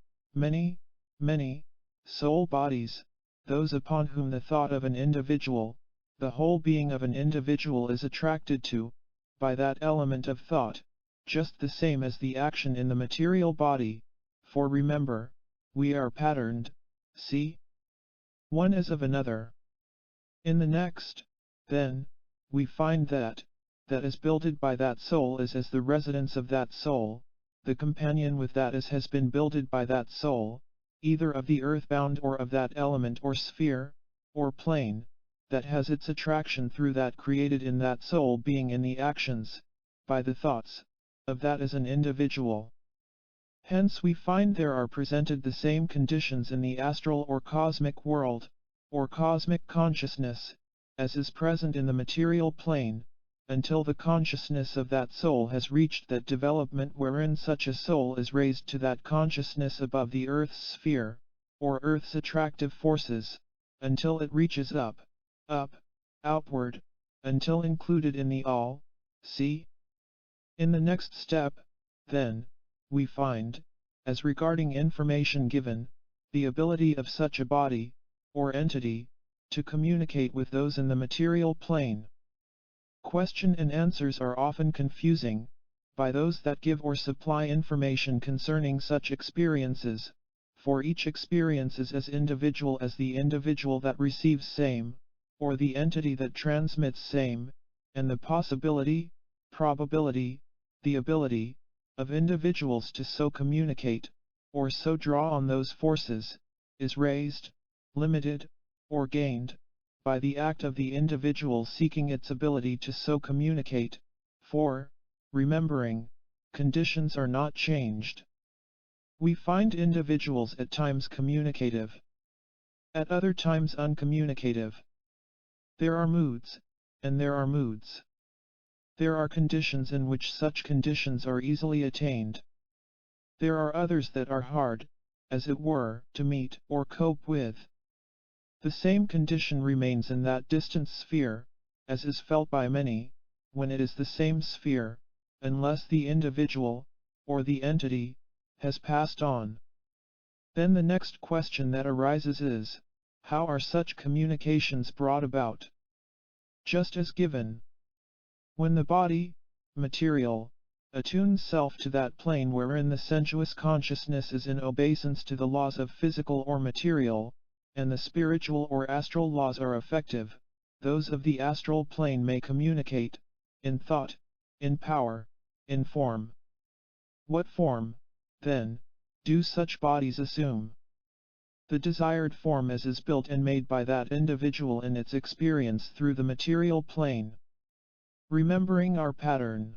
soul bodies, those upon whom the thought of an individual, the whole being of an individual is attracted to, by that element of thought, just the same as the action in the material body, for remember, we are patterned, see? One as of another. In the next, then, we find that is builded by that soul is as the residence of that soul, the companion with that as has been builded by that soul, either of the earthbound or of that element or sphere, or plane, that has its attraction through that created in that soul being in the actions, by the thoughts, of that as an individual. Hence we find there are presented the same conditions in the astral or cosmic world, or cosmic consciousness, as is present in the material plane, until the consciousness of that soul has reached that development wherein such a soul is raised to that consciousness above the Earth's sphere, or Earth's attractive forces, until it reaches up, outward, until included in the all, see? In the next step, then, we find, as regarding information given, the ability of such a body, or entity, to communicate with those in the material plane. Question and answers are often confusing, by those that give or supply information concerning such experiences, for each experience is as individual as the individual that receives same, or the entity that transmits same, and the possibility, probability, the ability, of individuals to so communicate, or so draw on those forces, is raised, limited, or gained, by the act of the individual seeking its ability to so communicate, for, remembering, conditions are not changed. We find individuals at times communicative, at other times uncommunicative. There are moods, and there are moods. There are conditions in which such conditions are easily attained. There are others that are hard, as it were, to meet or cope with. The same condition remains in that distant sphere, as is felt by many, when it is the same sphere, unless the individual, or the entity, has passed on. Then the next question that arises is, how are such communications brought about? Just as given. When the body, material, attunes self to that plane wherein the sensuous consciousness is in obeisance to the laws of physical or material, and the spiritual or astral laws are effective, those of the astral plane may communicate, in thought, in power, in form. What form, then, do such bodies assume? The desired form as is built and made by that individual in its experience through the material plane. Remembering our pattern,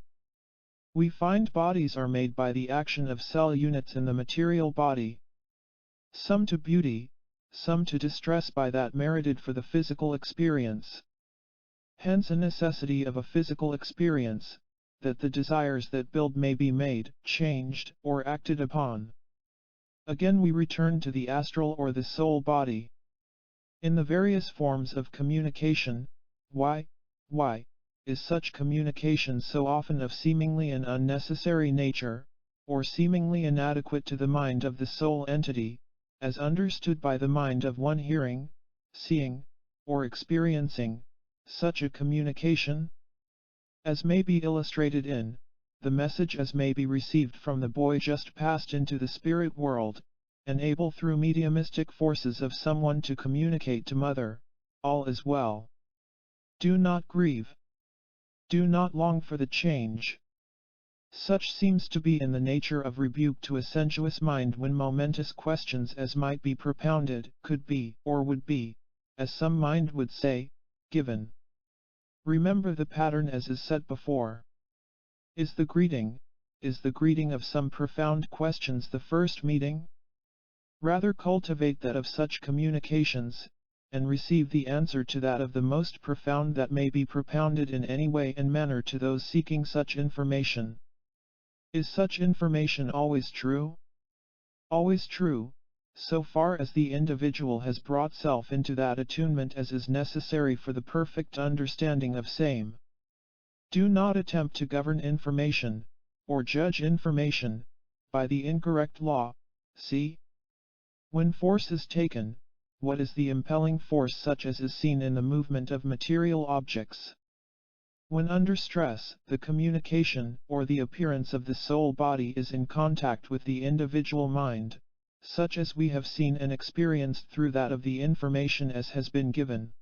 we find bodies are made by the action of cell units in the material body. Some to beauty, some to distress by that merited for the physical experience. Hence a necessity of a physical experience, that the desires that build may be made, changed, or acted upon. Again we return to the astral or the soul body. In the various forms of communication, why is such communication so often of seemingly an unnecessary nature, or seemingly inadequate to the mind of the soul entity, as understood by the mind of one hearing, seeing, or experiencing such a communication? As may be illustrated in the message as may be received from the boy just passed into the spirit world, and able through mediumistic forces of someone to communicate to mother, all is well. Do not grieve. Do not long for the change. Such seems to be in the nature of rebuke to a sensuous mind when momentous questions as might be propounded, could be, or would be, as some mind would say, given. Remember the pattern as is set before. Is the greeting of some profound questions the first meeting? Rather cultivate that of such communications, and receive the answer to that of the most profound that may be propounded in any way and manner to those seeking such information. Is such information always true? Always true, so far as the individual has brought self into that attunement as is necessary for the perfect understanding of same. Do not attempt to govern information, or judge information, by the incorrect law. See? When force is taken, what is the impelling force such as is seen in the movement of material objects? When under stress, the communication or the appearance of the soul body is in contact with the individual mind, such as we have seen and experienced through that of the information as has been given.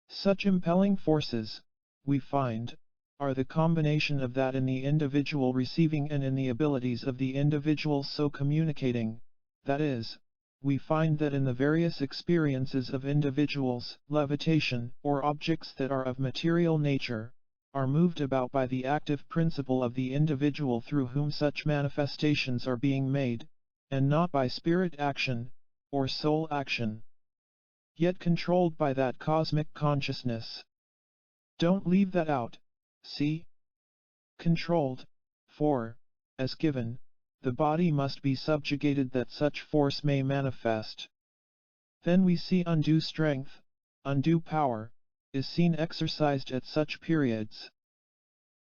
Such impelling forces, we find, are the combination of that in the individual receiving and in the abilities of the individual so communicating, that is, we find that in the various experiences of individuals, levitation, or objects that are of material nature, are moved about by the active principle of the individual through whom such manifestations are being made, and not by spirit action, or soul action. Yet controlled by that cosmic consciousness. Don't leave that out, see? Controlled, for, as given, the body must be subjugated that such force may manifest. Then we see undue strength, undue power, is seen exercised at such periods.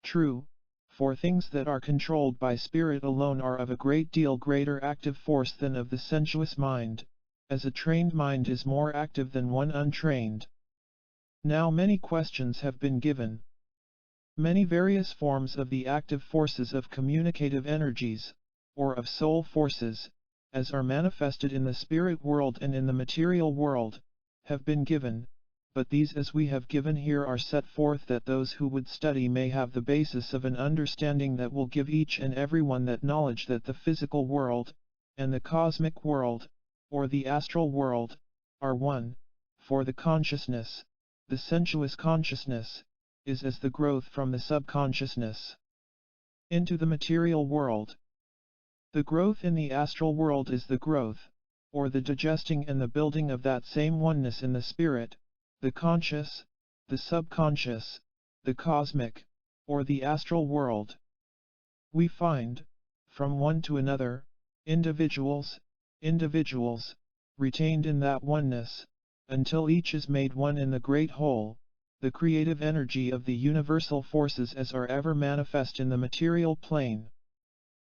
True, for things that are controlled by spirit alone are of a great deal greater active force than of the sensuous mind, as a trained mind is more active than one untrained. Now many questions have been given. Many various forms of the active forces of communicative energies, or of soul forces, as are manifested in the spirit world and in the material world, have been given, but these as we have given here are set forth that those who would study may have the basis of an understanding that will give each and every one that knowledge that the physical world, and the cosmic world, or the astral world, are one, for the consciousness, the sensuous consciousness, is as the growth from the subconsciousness into the material world. The growth in the astral world is the growth, or the digesting and the building of that same oneness in the spirit, the conscious, the subconscious, the cosmic, or the astral world. We find, from one to another, individuals, retained in that oneness, until each is made one in the great whole, the creative energy of the universal forces as are ever manifest in the material plane.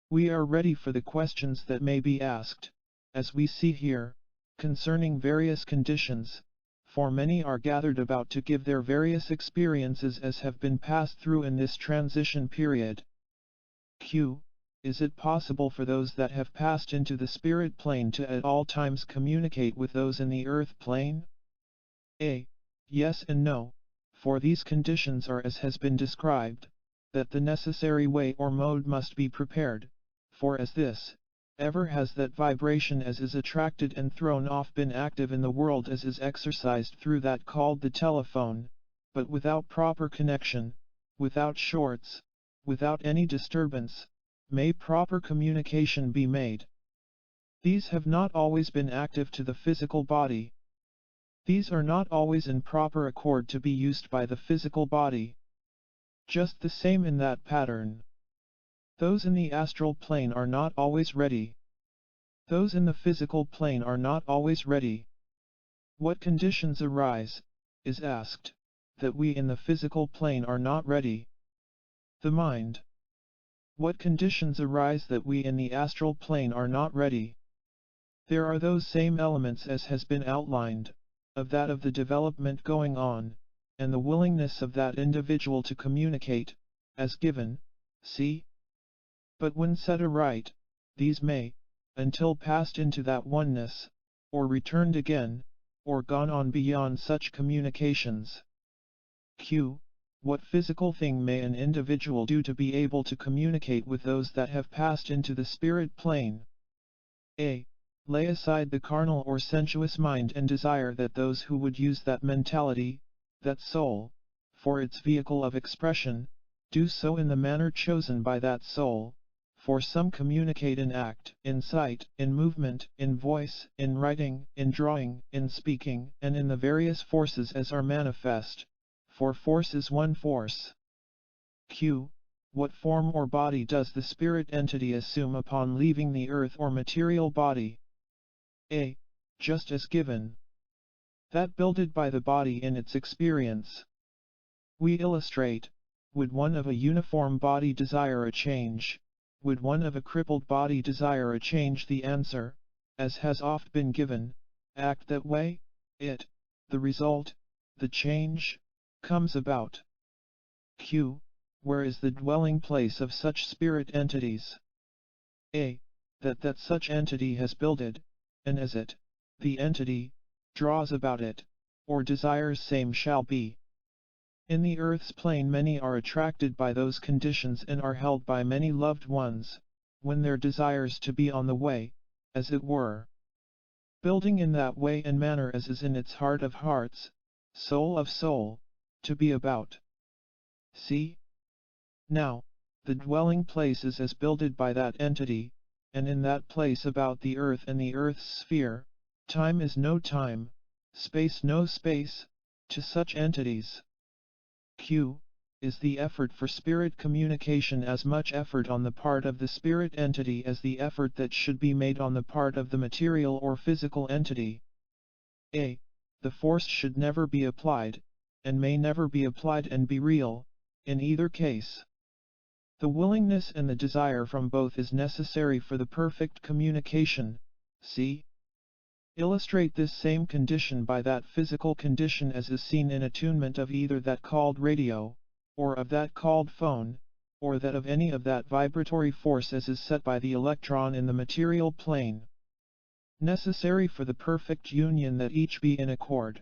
We are ready for the questions that may be asked, as we see here, concerning various conditions, for many are gathered about to give their various experiences as have been passed through in this transition period. Q. Is it possible for those that have passed into the spirit plane to at all times communicate with those in the earth plane? A. Yes and no, for these conditions are as has been described, that the necessary way or mode must be prepared, for as this, ever has that vibration as is attracted and thrown off been active in the world as is exercised through that called the telephone, but without proper connection, without shorts, without any disturbance, may proper communication be made. These have not always been active to the physical body. These are not always in proper accord to be used by the physical body. Just the same in that pattern. Those in the astral plane are not always ready. Those in the physical plane are not always ready. What conditions arise, is asked, that we in the physical plane are not ready? The mind. What conditions arise that we in the astral plane are not ready? There are those same elements as has been outlined, of that of the development going on, and the willingness of that individual to communicate, as given, see? But when set aright, these may, until passed into that oneness, or returned again, or gone on beyond such communications. Q. What physical thing may an individual do to be able to communicate with those that have passed into the spirit plane? A. Lay aside the carnal or sensuous mind and desire that those who would use that mentality, that soul, for its vehicle of expression, do so in the manner chosen by that soul, for some communicate in act, in sight, in movement, in voice, in writing, in drawing, in speaking, and in the various forces as are manifest, for force is one force. Q. What form or body does the spirit entity assume upon leaving the earth or material body? A. Just as given. That builded by the body in its experience. We illustrate, would one of a uniform body desire a change? Would one of a crippled body desire a change? The answer, as has oft been given, act that way, it, the result, the change, comes about. Q. Where is the dwelling place of such spirit entities? A. That such entity has builded, and as it, the entity, draws about it, or desires same shall be. In the earth's plane many are attracted by those conditions and are held by many loved ones, when their desires to be on the way, as it were. Building in that way and manner as is in its heart of hearts, soul of soul, to be about. See? Now, the dwelling place is as builded by that entity, and in that place about the earth and the earth's sphere, time is no time, space no space, to such entities. Q. Is the effort for spirit communication as much effort on the part of the spirit entity as the effort that should be made on the part of the material or physical entity? A. The force should never be applied, and may never be applied and be real, in either case. The willingness and the desire from both is necessary for the perfect communication, see? Illustrate this same condition by that physical condition as is seen in attunement of either that called radio, or of that called phone, or that of any of that vibratory force as is set by the electron in the material plane. Necessary for the perfect union that each be in accord.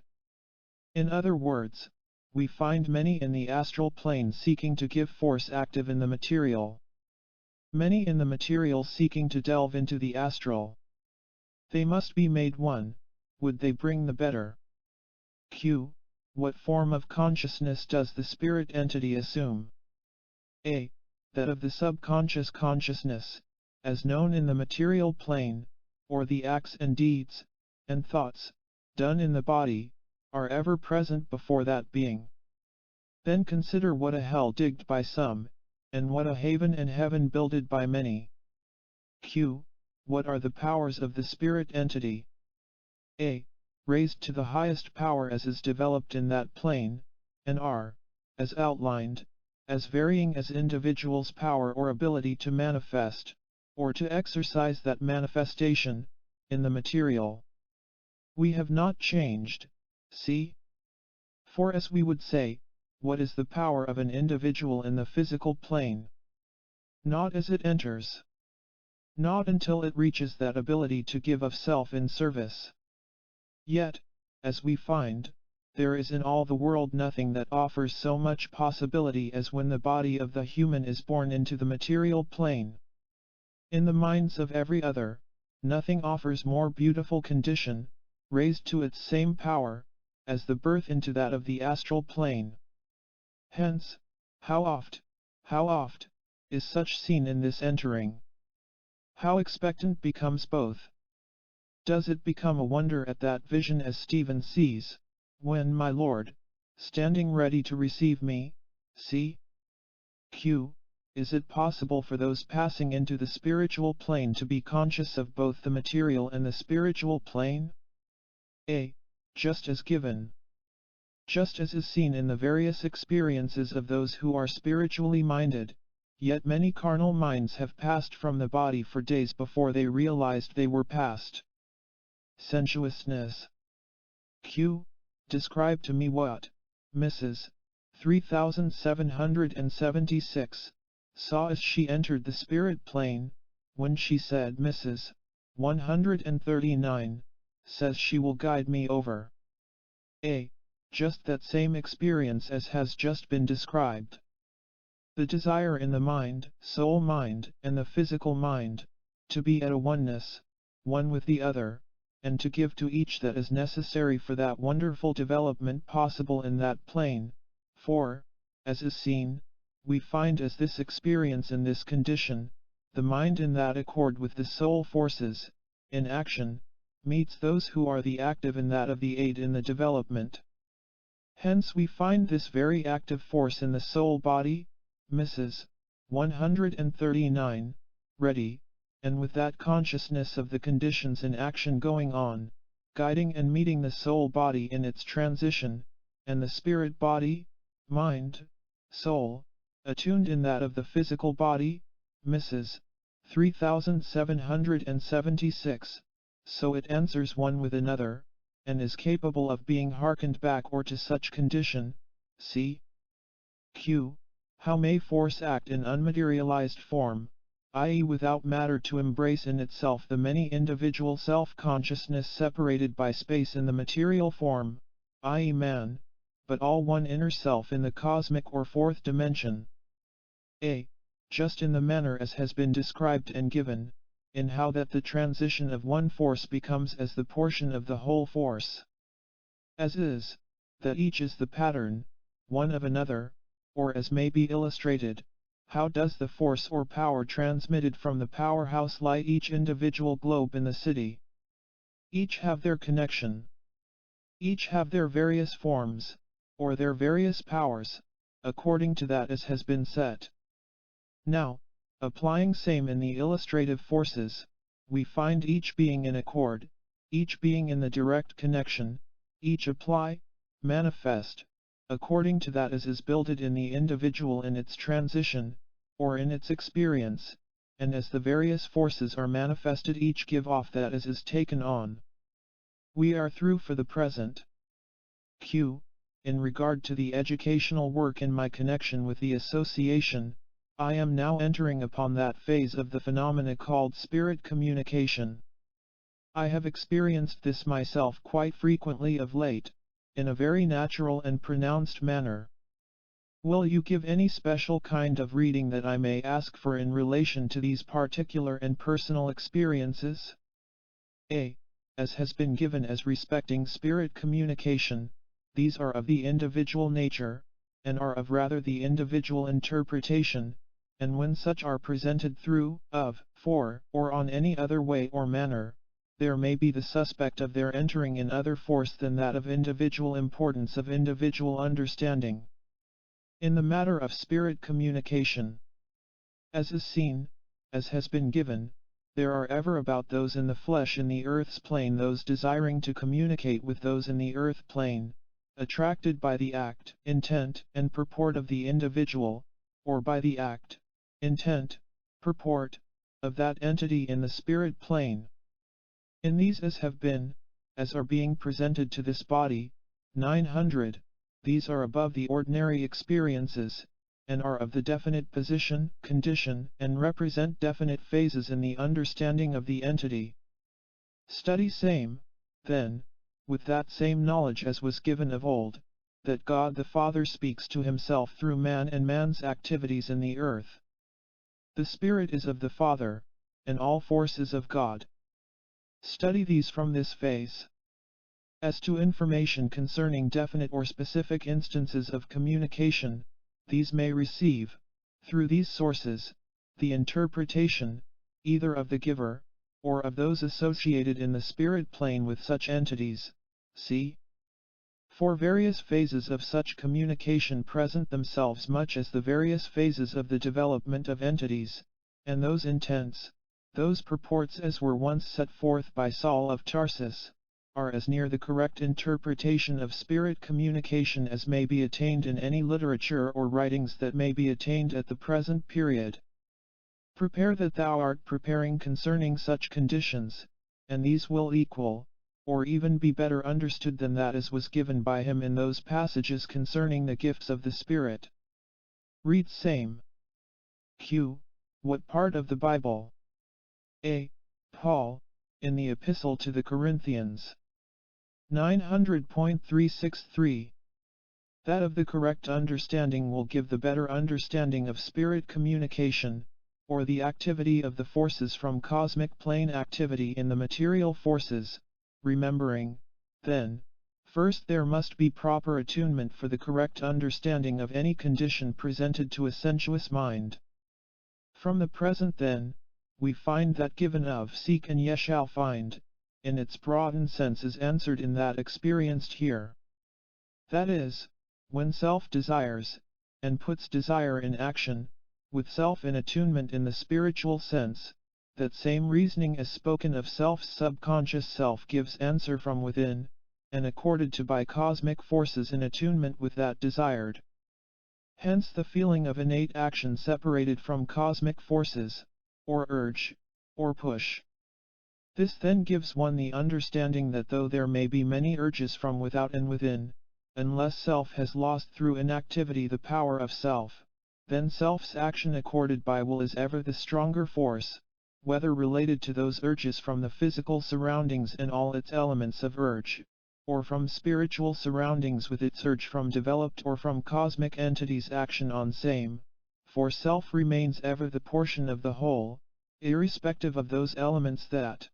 In other words, we find many in the astral plane seeking to give force active in the material. Many in the material seeking to delve into the astral. They must be made one, would they bring the better. Q. What form of consciousness does the spirit entity assume? A. That of the subconscious consciousness, as known in the material plane, or the acts and deeds, and thoughts, done in the body, are ever present before that being. Then consider what a hell digged by some, and what a haven and heaven builded by many. Q. What are the powers of the spirit entity? A. Raised to the highest power as is developed in that plane, and are, as outlined, as varying as individuals' power or ability to manifest, or to exercise that manifestation, in the material. We have not changed, see? For as we would say, what is the power of an individual in the physical plane? Not as it enters. Not until it reaches that ability to give of self in service. Yet, as we find, there is in all the world nothing that offers so much possibility as when the body of the human is born into the material plane. In the minds of every other, nothing offers more beautiful condition, raised to its same power, as the birth into that of the astral plane. Hence, how oft, is such seen in this entering. How expectant becomes both, Does it become a wonder at that vision as Stephen sees, when my Lord, standing ready to receive me, see? Q. Is it possible for those passing into the spiritual plane to be conscious of both the material and the spiritual plane? A. Just as given. Just as is seen in the various experiences of those who are spiritually minded, yet many carnal minds have passed from the body for days before they realized they were past. Sensuousness. Q. Describe to me what Mrs. 3776 saw as she entered the spirit plane, when she said Mrs. 139 says she will guide me over. A. Just that same experience as has just been described. The desire in the mind, soul mind, and the physical mind, to be at a oneness, one with the other, and to give to each that is necessary for that wonderful development possible in that plane, for, as is seen, we find as this experience in this condition, the mind in that accord with the soul forces, in action, meets those who are the active in that of the aid in the development. Hence we find this very active force in the soul body, Mrs. 139, ready, and with that consciousness of the conditions in action going on, guiding and meeting the soul body in its transition, and the spirit body, mind, soul, attuned in that of the physical body, Mrs. 3776, so it answers one with another, and is capable of being hearkened back or to such condition. C. Q. How may force act in unmaterialized form, i.e. without matter to embrace in itself the many individual self-consciousness separated by space in the material form, i.e. man, but all one inner self in the cosmic or fourth dimension? A. Just in the manner as has been described and given, in how that the transition of one force becomes as the portion of the whole force. As is, that each is the pattern, one of another, or as may be illustrated, how does the force or power transmitted from the powerhouse light each individual globe in the city? Each have their connection. Each have their various forms, or their various powers, according to that as has been set. Now, applying same in the illustrative forces, we find each being in accord, each being in the direct connection, each apply, manifest, according to that as is builded in the individual in its transition, or in its experience, and as the various forces are manifested each give off that as is taken on. We are through for the present. Q. In regard to the educational work in my connection with the association, I am now entering upon that phase of the phenomena called spirit communication. I have experienced this myself quite frequently of late, in a very natural and pronounced manner. Will you give any special kind of reading that I may ask for in relation to these particular and personal experiences? A. As has been given as respecting spirit communication, these are of the individual nature, and are of rather the individual interpretation, and when such are presented through, of, for, or on any other way or manner, there may be the suspect of their entering in other force than that of individual importance of individual understanding. In the matter of spirit communication, as is seen, as has been given, there are ever about those in the flesh in the earth's plane those desiring to communicate with those in the earth plane, attracted by the act, intent, and purport of the individual, or by the act, intent, purport, of that entity in the spirit plane. In these as have been, as are being presented to this body, 900, these are above the ordinary experiences, and are of the definite position, condition, and represent definite phases in the understanding of the entity. Study same, then, with that same knowledge as was given of old, that God the Father speaks to himself through man and man's activities in the earth. The Spirit is of the Father, and all force is of God. Study these from this phase. As to information concerning definite or specific instances of communication, these may receive, through these sources, the interpretation, either of the giver, or of those associated in the spirit plane with such entities, c. For various phases of such communication present themselves much as the various phases of the development of entities, and those intents, those purports as were once set forth by Saul of Tarsus, are as near the correct interpretation of spirit communication as may be attained in any literature or writings that may be attained at the present period. Prepare that thou art preparing concerning such conditions, and these will equal, or even be better understood than that as was given by him in those passages concerning the gifts of the Spirit. Read same. Q. What part of the Bible? A. Paul, in the Epistle to the Corinthians. 900.363. That of the correct understanding will give the better understanding of spirit communication, or the activity of the forces from cosmic plane activity in the material forces, remembering, then, first there must be proper attunement for the correct understanding of any condition presented to a sensuous mind. From the present then, we find that given of seek and ye shall find, in its broadened sense is answered in that experienced here. That is, when self desires, and puts desire in action, with self in attunement in the spiritual sense, that same reasoning as spoken of self's subconscious self gives answer from within, and accorded to by cosmic forces in attunement with that desired. Hence the feeling of innate action separated from cosmic forces, or urge, or push. This then gives one the understanding that though there may be many urges from without and within, unless self has lost through inactivity the power of self, then self's action accorded by will is ever the stronger force, whether related to those urges from the physical surroundings and all its elements of urge, or from spiritual surroundings with its urge from developed or from cosmic entities' action on same, for self remains ever the portion of the whole, irrespective of those elements that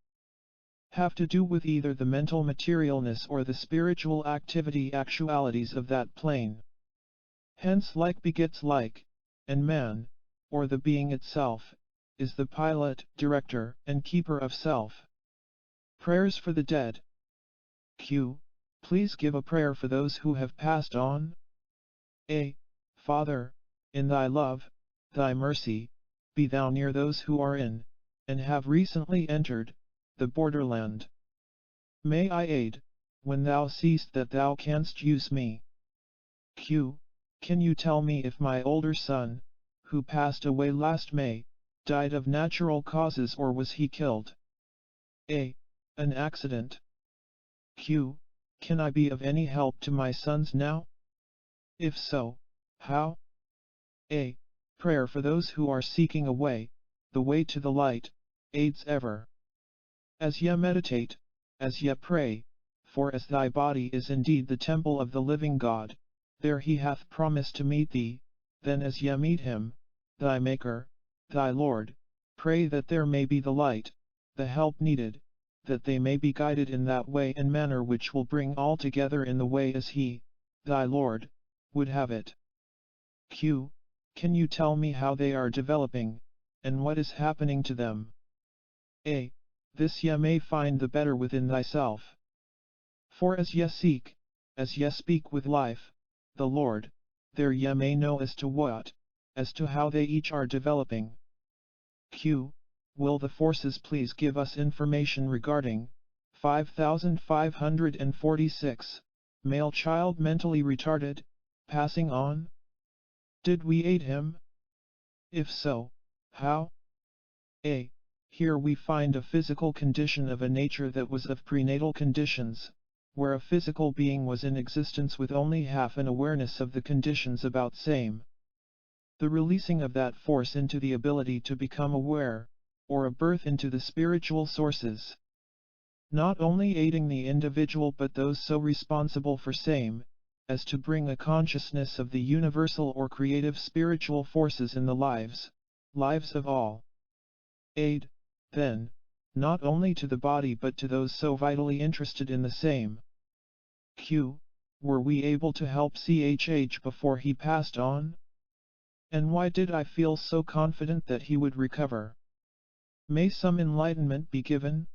have to do with either the mental materialness or the spiritual activity actualities of that plane. Hence like begets like, and man, or the being itself, is the pilot, director, and keeper of self. Prayers for the dead. Q. Please give a prayer for those who have passed on. A. Father, in thy love, thy mercy, be thou near those who are in, and have recently entered, the borderland. May I aid, when thou seest that thou canst use me. Q. Can you tell me if my older son, who passed away last May, died of natural causes or was he killed? A. An accident. Q. Can I be of any help to my sons now? If so, how? A. Prayer for those who are seeking a way, the way to the light, aids ever. As ye meditate, as ye pray, for as thy body is indeed the temple of the living God, there he hath promised to meet thee, then as ye meet him, thy Maker, thy Lord, pray that there may be the light, the help needed, that they may be guided in that way and manner which will bring all together in the way as he, thy Lord, would have it. Q. Can you tell me how they are developing, and what is happening to them? A. This ye may find the better within thyself. For as ye seek, as ye speak with life, the Lord, there ye may know as to what, as to how they each are developing. Q. Will the forces please give us information regarding 5546, male child mentally retarded, passing on? Did we aid him? If so, how? A. Here we find a physical condition of a nature that was of prenatal conditions, where a physical being was in existence with only half an awareness of the conditions about same. The releasing of that force into the ability to become aware, or a birth into the spiritual sources. Not only aiding the individual but those so responsible for same, as to bring a consciousness of the universal or creative spiritual forces in the lives of all. Aid, then, not only to the body but to those so vitally interested in the same. Q. Were we able to help CHH before he passed on? And why did I feel so confident that he would recover? May some enlightenment be given?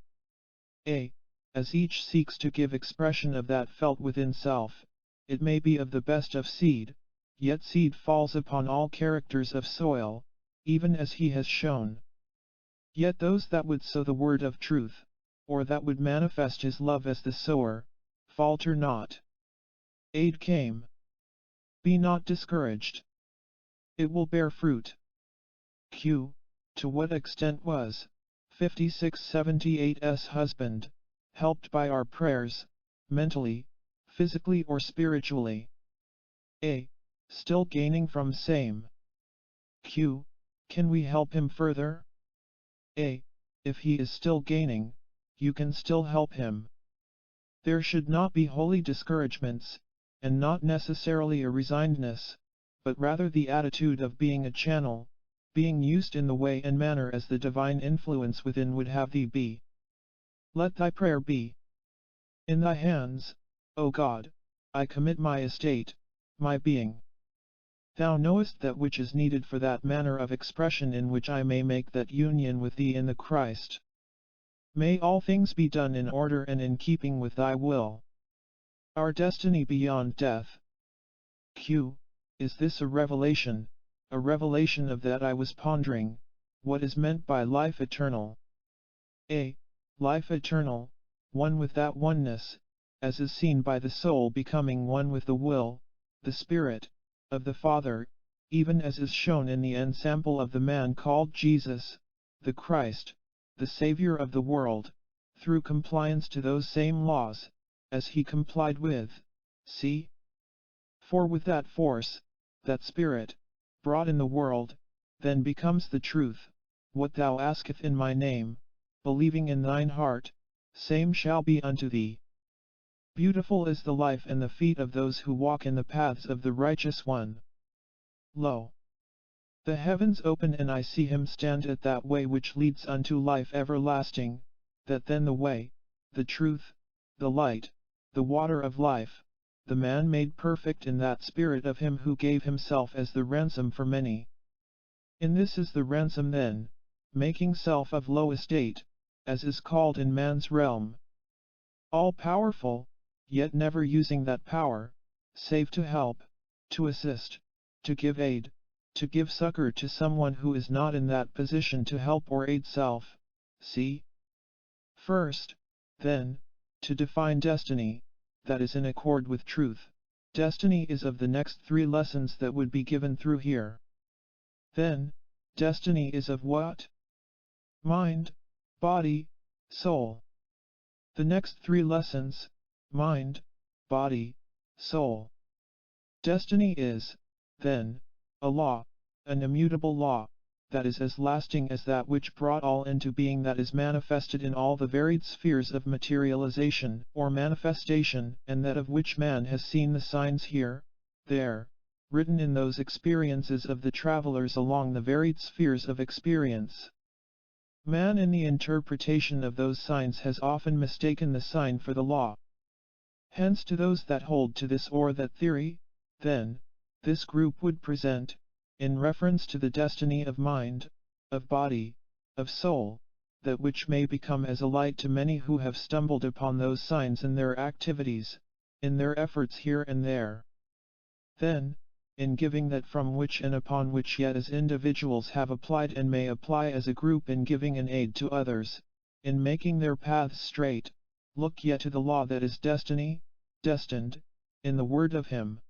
A. As each seeks to give expression of that felt within self, it may be of the best of seed, yet seed falls upon all characters of soil, even as he has shown. Yet those that would sow the word of truth, or that would manifest his love as the sower, falter not. Aid came. Be not discouraged. It will bear fruit. Q. To what extent was 5678's husband helped by our prayers, mentally, physically or spiritually? A. Still gaining from same. Q. Can we help him further? A. If he is still gaining, you can still help him. There should not be holy discouragements, and not necessarily a resignedness, but rather the attitude of being a channel, being used in the way and manner as the divine influence within would have thee be. Let thy prayer be. In thy hands, O God, I commit my estate, my being. Thou knowest that which is needed for that manner of expression in which I may make that union with thee in the Christ. May all things be done in order and in keeping with thy will. Our destiny beyond death. Q. Is this a revelation of that I was pondering, what is meant by life eternal? A. Life eternal, one with that oneness, as is seen by the soul becoming one with the will, the Spirit, of the Father, even as is shown in the ensample of the man called Jesus, the Christ, the Saviour of the world, through compliance to those same laws, as he complied with, see? For with that force, that Spirit, brought in the world, then becomes the truth, what thou askest in my name, believing in thine heart, same shall be unto thee. Beautiful is the life and the feet of those who walk in the paths of the righteous one. Lo! The heavens open and I see him stand at that way which leads unto life everlasting, that then the way, the truth, the light, the water of life, the man made perfect in that spirit of him who gave himself as the ransom for many. In this is the ransom then, making self of low estate, as is called in man's realm. All-powerful, yet never using that power, save to help, to assist, to give aid, to give succor to someone who is not in that position to help or aid self, see? First, then, to define destiny, that is in accord with truth. Destiny is of the next three lessons that would be given through here. Then, destiny is of what? Mind, body, soul. The next three lessons, mind, body, soul. Destiny is, then, a law, an immutable law, that is as lasting as that which brought all into being, that is manifested in all the varied spheres of materialization or manifestation, and that of which man has seen the signs here, there, written in those experiences of the travelers along the varied spheres of experience. Man in the interpretation of those signs has often mistaken the sign for the law. Hence to those that hold to this or that theory, then, this group would present, in reference to the destiny of mind, of body, of soul, that which may become as a light to many who have stumbled upon those signs in their activities, in their efforts here and there. Then, in giving that from which and upon which yet as individuals have applied and may apply as a group in giving an aid to others, in making their paths straight, look yet to the law that is destiny, destined, in the word of him.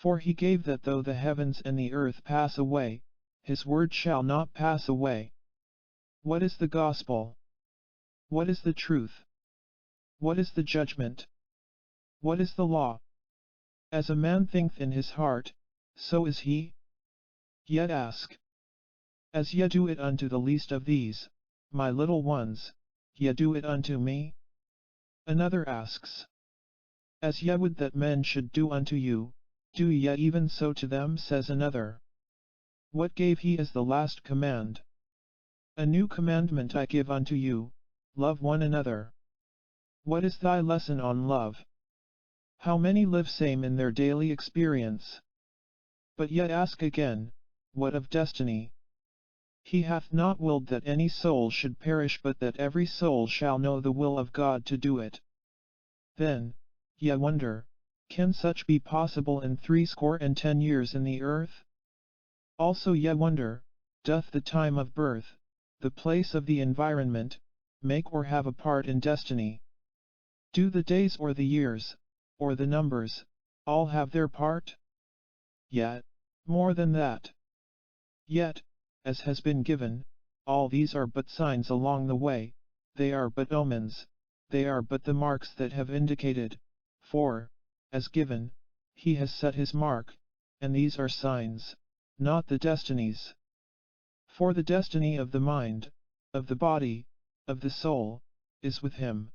For he gave that though the heavens and the earth pass away, his word shall not pass away. What is the gospel? What is the truth? What is the judgment? What is the law? As a man thinketh in his heart, so is he. Yet ask. As ye do it unto the least of these, my little ones, ye do it unto me? Another asks. As ye would that men should do unto you, do ye even so to them, says another. What gave he as the last command? A new commandment I give unto you, love one another. What is thy lesson on love? How many live same in their daily experience? But yet ask again, what of destiny? He hath not willed that any soul should perish but that every soul shall know the will of God to do it. Then, ye wonder, can such be possible in 70 years in the earth? Also ye wonder, doth the time of birth, the place of the environment, make or have a part in destiny? Do the days or the years, or the numbers, all have their part? Yet, more than that. Yet, as has been given, all these are but signs along the way, they are but omens, they are but the marks that have indicated, for, as given, he has set his mark, and these are signs, not the destinies. For the destiny of the mind, of the body, of the soul, is with him.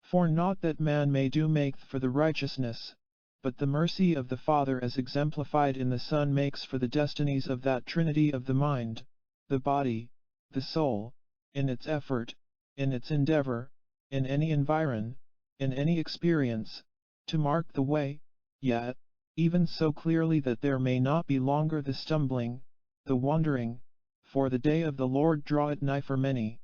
For not that man may do maketh for the righteousness, but the mercy of the Father as exemplified in the Son makes for the destinies of that Trinity of the mind, the body, the soul, in its effort, in its endeavor, in any environ, in any experience, to mark the way, yet, even so clearly that there may not be longer the stumbling, the wandering, for the day of the Lord draweth nigh for many.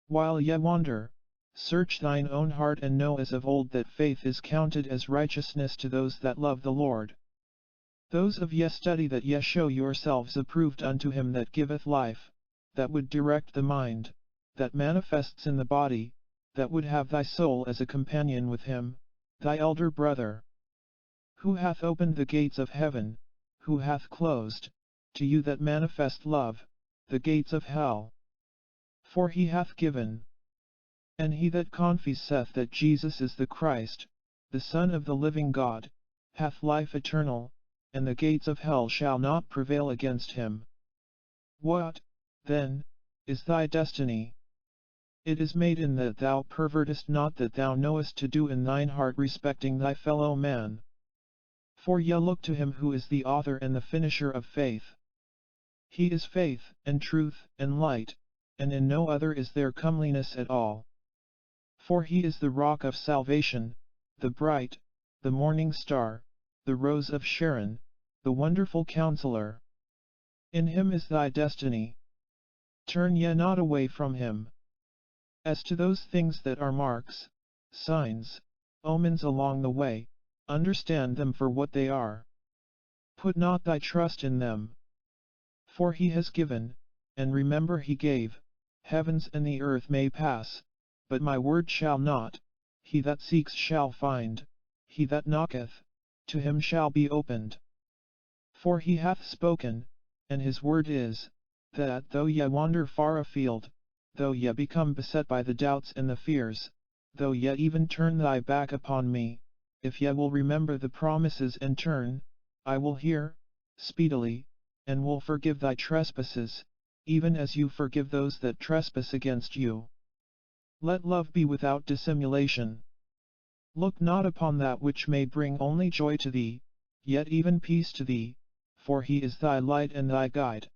While ye wander, search thine own heart and know as of old that faith is counted as righteousness to those that love the Lord. Those of ye study that ye show yourselves approved unto him that giveth life, that would direct the mind, that manifests in the body, that would have thy soul as a companion with him, thy elder brother. Who hath opened the gates of heaven, who hath closed, to you that manifest love, the gates of hell? For he hath given. And he that confesseth that Jesus is the Christ, the Son of the living God, hath life eternal, and the gates of hell shall not prevail against him. What, then, is thy destiny? It is made in that thou pervertest not that thou knowest to do in thine heart respecting thy fellow man. For ye look to him who is the author and the finisher of faith. He is faith, and truth, and light, and in no other is there comeliness at all. For he is the rock of salvation, the bright, the morning star, the rose of Sharon, the wonderful counselor. In him is thy destiny. Turn ye not away from him. As to those things that are marks, signs, omens along the way, understand them for what they are. Put not thy trust in them. For he has given, and remember he gave, heavens and the earth may pass, but my word shall not. He that seeks shall find, he that knocketh, to him shall be opened. For he hath spoken, and his word is, that though ye wander far afield, though ye become beset by the doubts and the fears, though ye even turn thy back upon me, if ye will remember the promises and turn, I will hear, speedily, and will forgive thy trespasses, even as you forgive those that trespass against you. Let love be without dissimulation. Look not upon that which may bring only joy to thee, yet even peace to thee, for he is thy light and thy guide.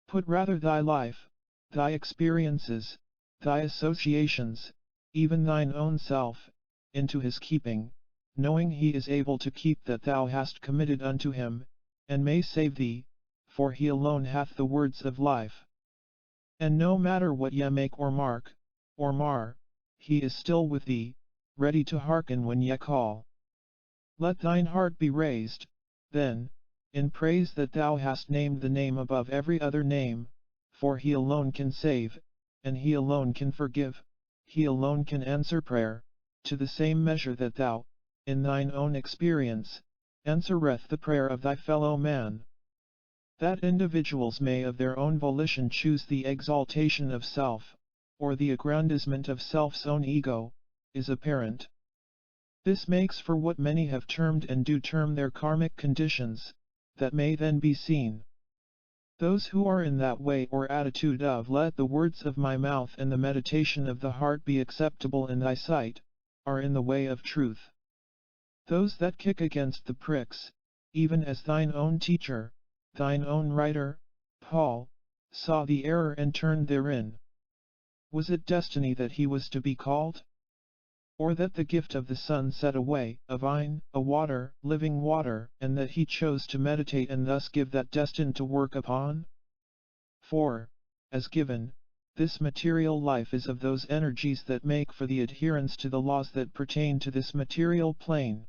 Put rather thy life, thy experiences, thy associations, even thine own self, into his keeping, knowing he is able to keep that thou hast committed unto him, and may save thee, for he alone hath the words of life. And no matter what ye make or mark, or mar, he is still with thee, ready to hearken when ye call. Let thine heart be raised, then, in praise that thou hast named the name above every other name, for he alone can save, and he alone can forgive, he alone can answer prayer, to the same measure that thou, in thine own experience, answereth the prayer of thy fellow man. That individuals may of their own volition choose the exaltation of self, or the aggrandizement of self's own ego, is apparent. This makes for what many have termed and do term their karmic conditions, that may then be seen. Those who are in that way or attitude of let the words of my mouth and the meditation of the heart be acceptable in thy sight, are in the way of truth. Those that kick against the pricks, even as thine own teacher, thine own writer, Paul, saw the error and turned therein. Was it destiny that he was to be called? Or that the gift of the Son set away, a vine, a water, living water, and that he chose to meditate and thus give that destined to work upon? For, as given, this material life is of those energies that make for the adherence to the laws that pertain to this material plane.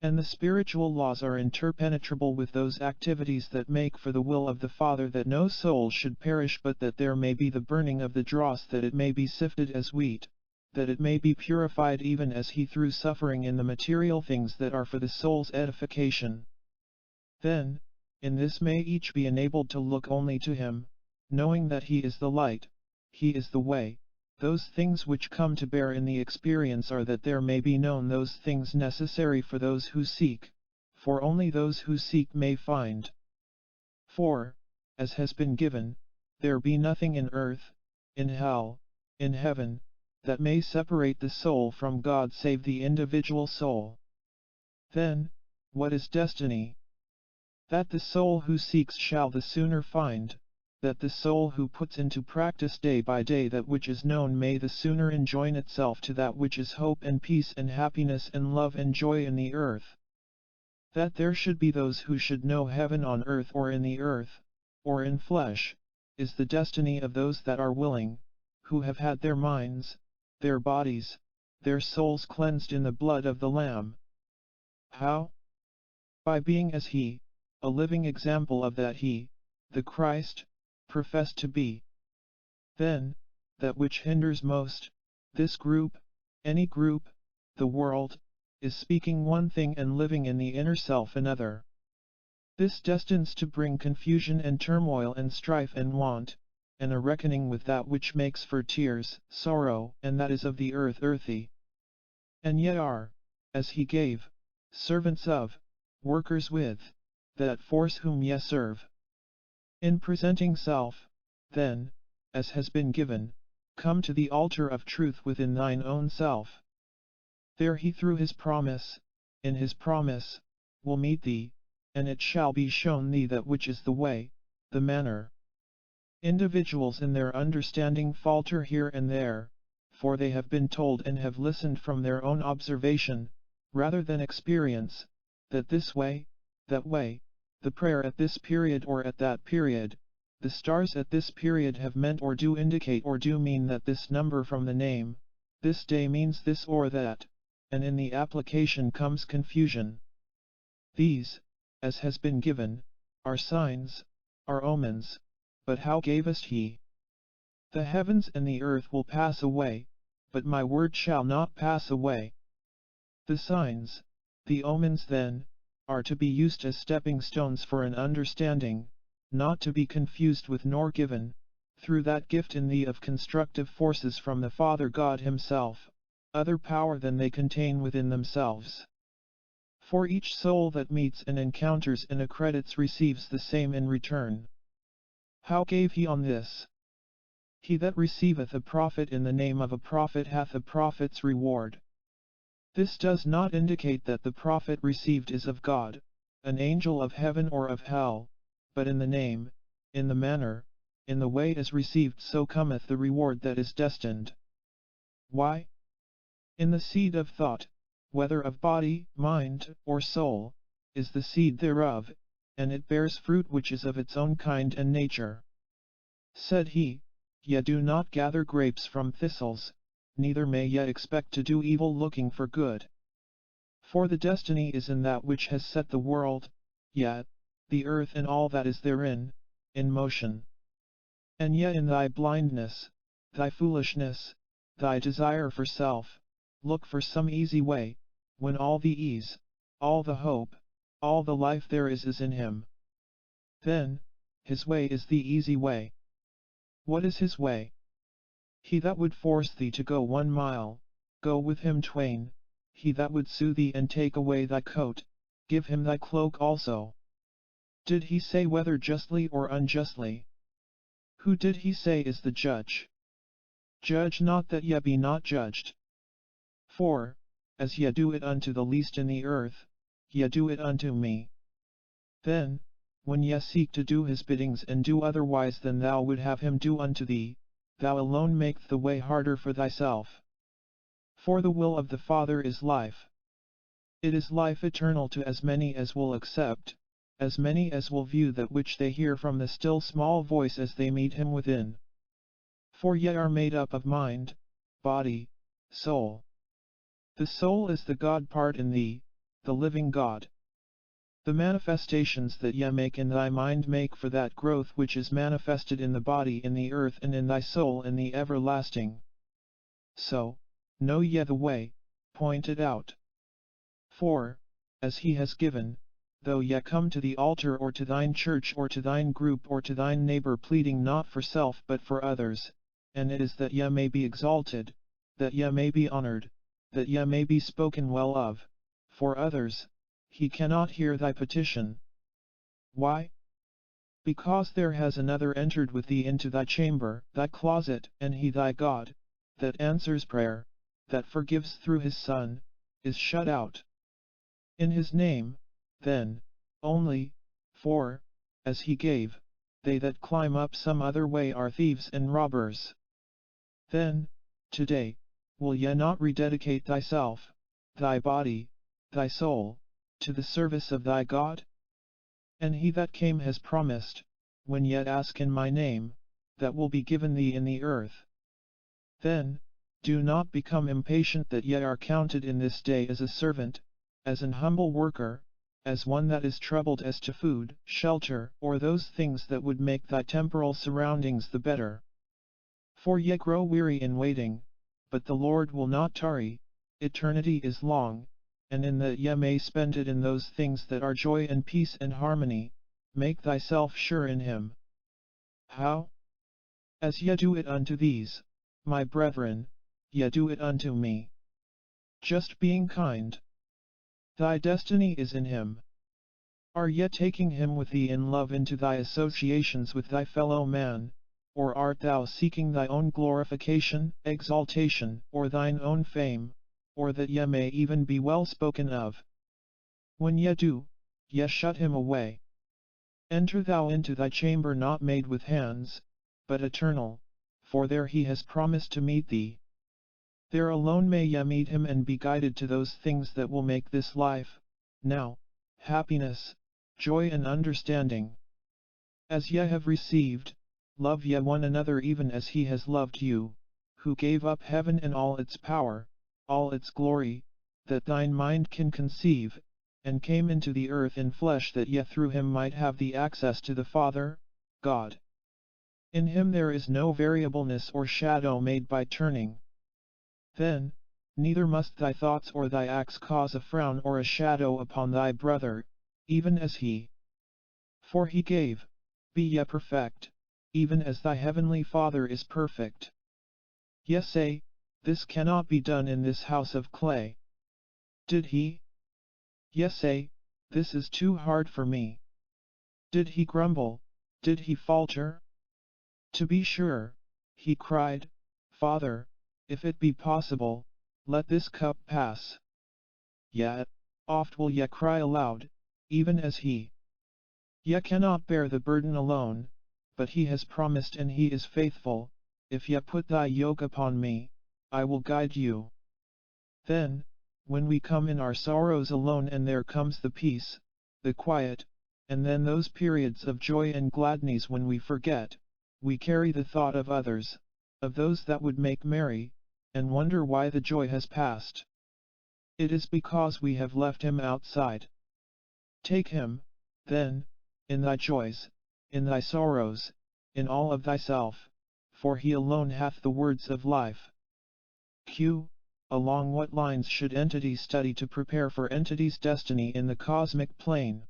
And the spiritual laws are interpenetrable with those activities that make for the will of the Father, that no soul should perish, but that there may be the burning of the dross, that it may be sifted as wheat, that it may be purified even as He through suffering in the material things that are for the soul's edification. Then, in this may each be enabled to look only to Him, knowing that He is the light, He is the way. Those things which come to bear in the experience are that there may be known those things necessary for those who seek, for only those who seek may find. For, as has been given, there be nothing in earth, in hell, in heaven, that may separate the soul from God save the individual soul. Then, what is destiny? That the soul who seeks shall the sooner find, that the soul who puts into practice day by day that which is known may the sooner enjoin itself to that which is hope and peace and happiness and love and joy in the earth. That there should be those who should know heaven on earth or in the earth, or in flesh, is the destiny of those that are willing, who have had their minds, their bodies, their souls cleansed in the blood of the Lamb. How? By being as He, a living example of that He, the Christ, professed to be. Then, that which hinders most, this group, any group, the world, is speaking one thing and living in the inner self another. This destines to bring confusion and turmoil and strife and want, and a reckoning with that which makes for tears, sorrow, and that is of the earth earthy. And yet are, as He gave, servants of, workers with, that force whom ye serve. In presenting self, then, as has been given, come to the altar of truth within thine own self. There He through His promise, in His promise, will meet thee, and it shall be shown thee that which is the way, the manner. Individuals in their understanding falter here and there, for they have been told and have listened from their own observation, rather than experience, that this way, that way, the prayer at this period or at that period, the stars at this period have meant or do indicate or do mean that this number from the name, this day means this or that, and in the application comes confusion. These, as has been given, are signs, are omens, but how gavest He? The heavens and the earth will pass away, but my word shall not pass away. The signs, the omens then, are to be used as stepping stones for an understanding, not to be confused with nor given, through that gift in thee of constructive forces from the Father God Himself, other power than they contain within themselves. For each soul that meets and encounters and accredits receives the same in return. How gave He on this? He that receiveth a prophet in the name of a prophet hath a prophet's reward. This does not indicate that the prophet received is of God, an angel of heaven or of hell, but in the name, in the manner, in the way as received so cometh the reward that is destined. Why? In the seed of thought, whether of body, mind, or soul, is the seed thereof, and it bears fruit which is of its own kind and nature. Said He, Ye do not gather grapes from thistles, neither may ye expect to do evil looking for good. For the destiny is in that which has set the world, yet, the earth and all that is therein, in motion. And yet in thy blindness, thy foolishness, thy desire for self, look for some easy way, when all the ease, all the hope, all the life there is in Him. Then, His way is the easy way. What is His way? He that would force thee to go 1 mile, go with him 2. He that would sue thee and take away thy coat, give him thy cloak also. Did He say whether justly or unjustly? Who did He say is the judge? Judge not that ye be not judged. For, as ye do it unto the least in the earth, ye do it unto me. Then, when ye seek to do His biddings and do otherwise than thou would have Him do unto thee, thou alone makest the way harder for thyself. For the will of the Father is life. It is life eternal to as many as will accept, as many as will view that which they hear from the still small voice as they meet him within. For ye are made up of mind, body, soul. The soul is the God part in thee, the living God. The manifestations that ye make in thy mind make for that growth which is manifested in the body in the earth and in thy soul in the everlasting. So, know ye the way, pointed out. For, as he has given, though ye come to the altar or to thine church or to thine group or to thine neighbor pleading not for self but for others, and it is that ye may be exalted, that ye may be honored, that ye may be spoken well of, for others, he cannot hear thy petition. Why? Because there has another entered with thee into thy chamber, thy closet, and he thy God, that answers prayer, that forgives through his Son, is shut out. In his name, then, only, for, as he gave, they that climb up some other way are thieves and robbers. Then, today, will ye not rededicate thyself, thy body, thy soul, to the service of thy God? And he that came has promised, when ye ask in my name, that will be given thee in the earth. Then, do not become impatient that ye are counted in this day as a servant, as an humble worker, as one that is troubled as to food, shelter, or those things that would make thy temporal surroundings the better. For ye grow weary in waiting, but the Lord will not tarry, eternity is long, and in that ye may spend it in those things that are joy and peace and harmony, make thyself sure in him. How? As ye do it unto these, my brethren, ye do it unto me. Just being kind. Thy destiny is in him. Are ye taking him with thee in love into thy associations with thy fellow man, or art thou seeking thy own glorification, exaltation, or thine own fame, or that ye may even be well spoken of? When ye do, ye shut him away. Enter thou into thy chamber not made with hands, but eternal, for there he has promised to meet thee. There alone may ye meet him and be guided to those things that will make this life, now, happiness, joy and understanding. As ye have received, love ye one another even as he has loved you, who gave up heaven and all its power, all its glory, that thine mind can conceive, and came into the earth in flesh that ye through him might have the access to the Father, God. In him there is no variableness or shadow made by turning. Then, neither must thy thoughts or thy acts cause a frown or a shadow upon thy brother, even as he. For he gave, be ye perfect, even as thy heavenly Father is perfect. Ye say, this cannot be done in this house of clay. Did he? Ye say, this is too hard for me. Did he grumble, did he falter? To be sure, he cried, Father, if it be possible, let this cup pass. Yet, oft will ye cry aloud, even as he. Ye cannot bear the burden alone, but he has promised and he is faithful, if ye put thy yoke upon me, I will guide you. Then, when we come in our sorrows alone and there comes the peace, the quiet, and then those periods of joy and gladness when we forget, we carry the thought of others, of those that would make merry, and wonder why the joy has passed. It is because we have left him outside. Take him, then, in thy joys, in thy sorrows, in all of thyself, for he alone hath the words of life. Q. Along what lines should entities study to prepare for entities' destiny in the cosmic plane?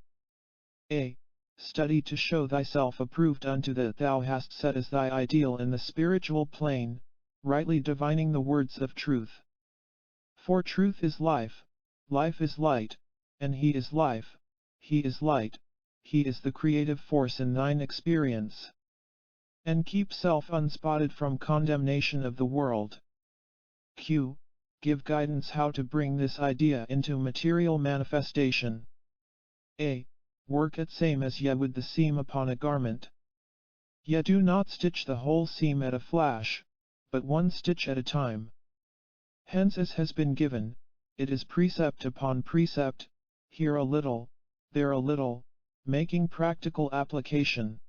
A. Study to show thyself approved unto that thou hast set as thy ideal in the spiritual plane, rightly divining the words of truth. For truth is life is light, and he is life, he is light, he is the creative force in thine experience. And keep self unspotted from condemnation of the world. Q. Give guidance how to bring this idea into material manifestation. A. Work it same as ye would the seam upon a garment. Ye do not stitch the whole seam at a flash, but one stitch at a time. Hence as has been given, it is precept upon precept, here a little, there a little, making practical application.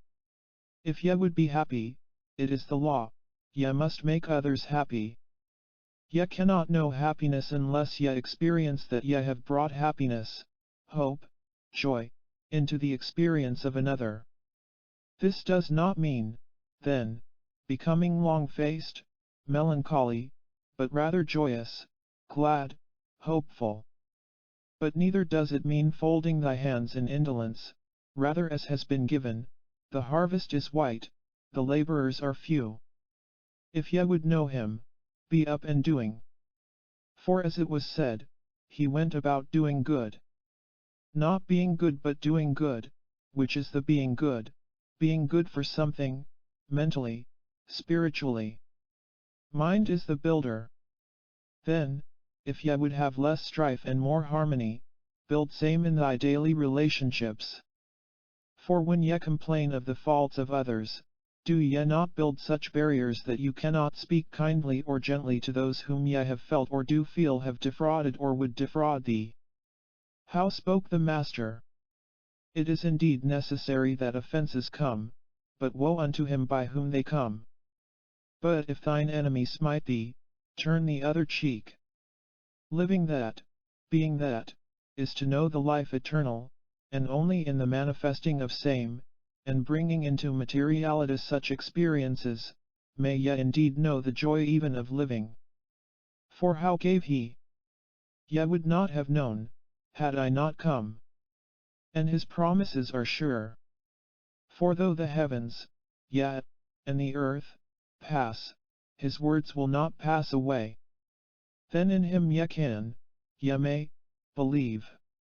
If ye would be happy, it is the law, ye must make others happy. Ye cannot know happiness unless ye experience that ye have brought happiness, hope, joy, into the experience of another. This does not mean, then, becoming long-faced, melancholy, but rather joyous, glad, hopeful. But neither does it mean folding thy hands in indolence, rather as has been given, the harvest is white, the laborers are few. If ye would know him, be up and doing. For as it was said, he went about doing good. Not being good but doing good, which is the being good for something, mentally, spiritually. Mind is the builder. Then, if ye would have less strife and more harmony, build same in thy daily relationships. For when ye complain of the faults of others, do ye not build such barriers that you cannot speak kindly or gently to those whom ye have felt or do feel have defrauded or would defraud thee? How spoke the Master? It is indeed necessary that offences come, but woe unto him by whom they come. But if thine enemy smite thee, turn the other cheek. Living that, being that, is to know the life eternal, and only in the manifesting of same, and bringing into materiality such experiences, may ye indeed know the joy even of living. For how gave he? Ye would not have known, had I not come. And his promises are sure. For though the heavens, yea, and the earth, pass, his words will not pass away. Then in him ye can, ye may, believe.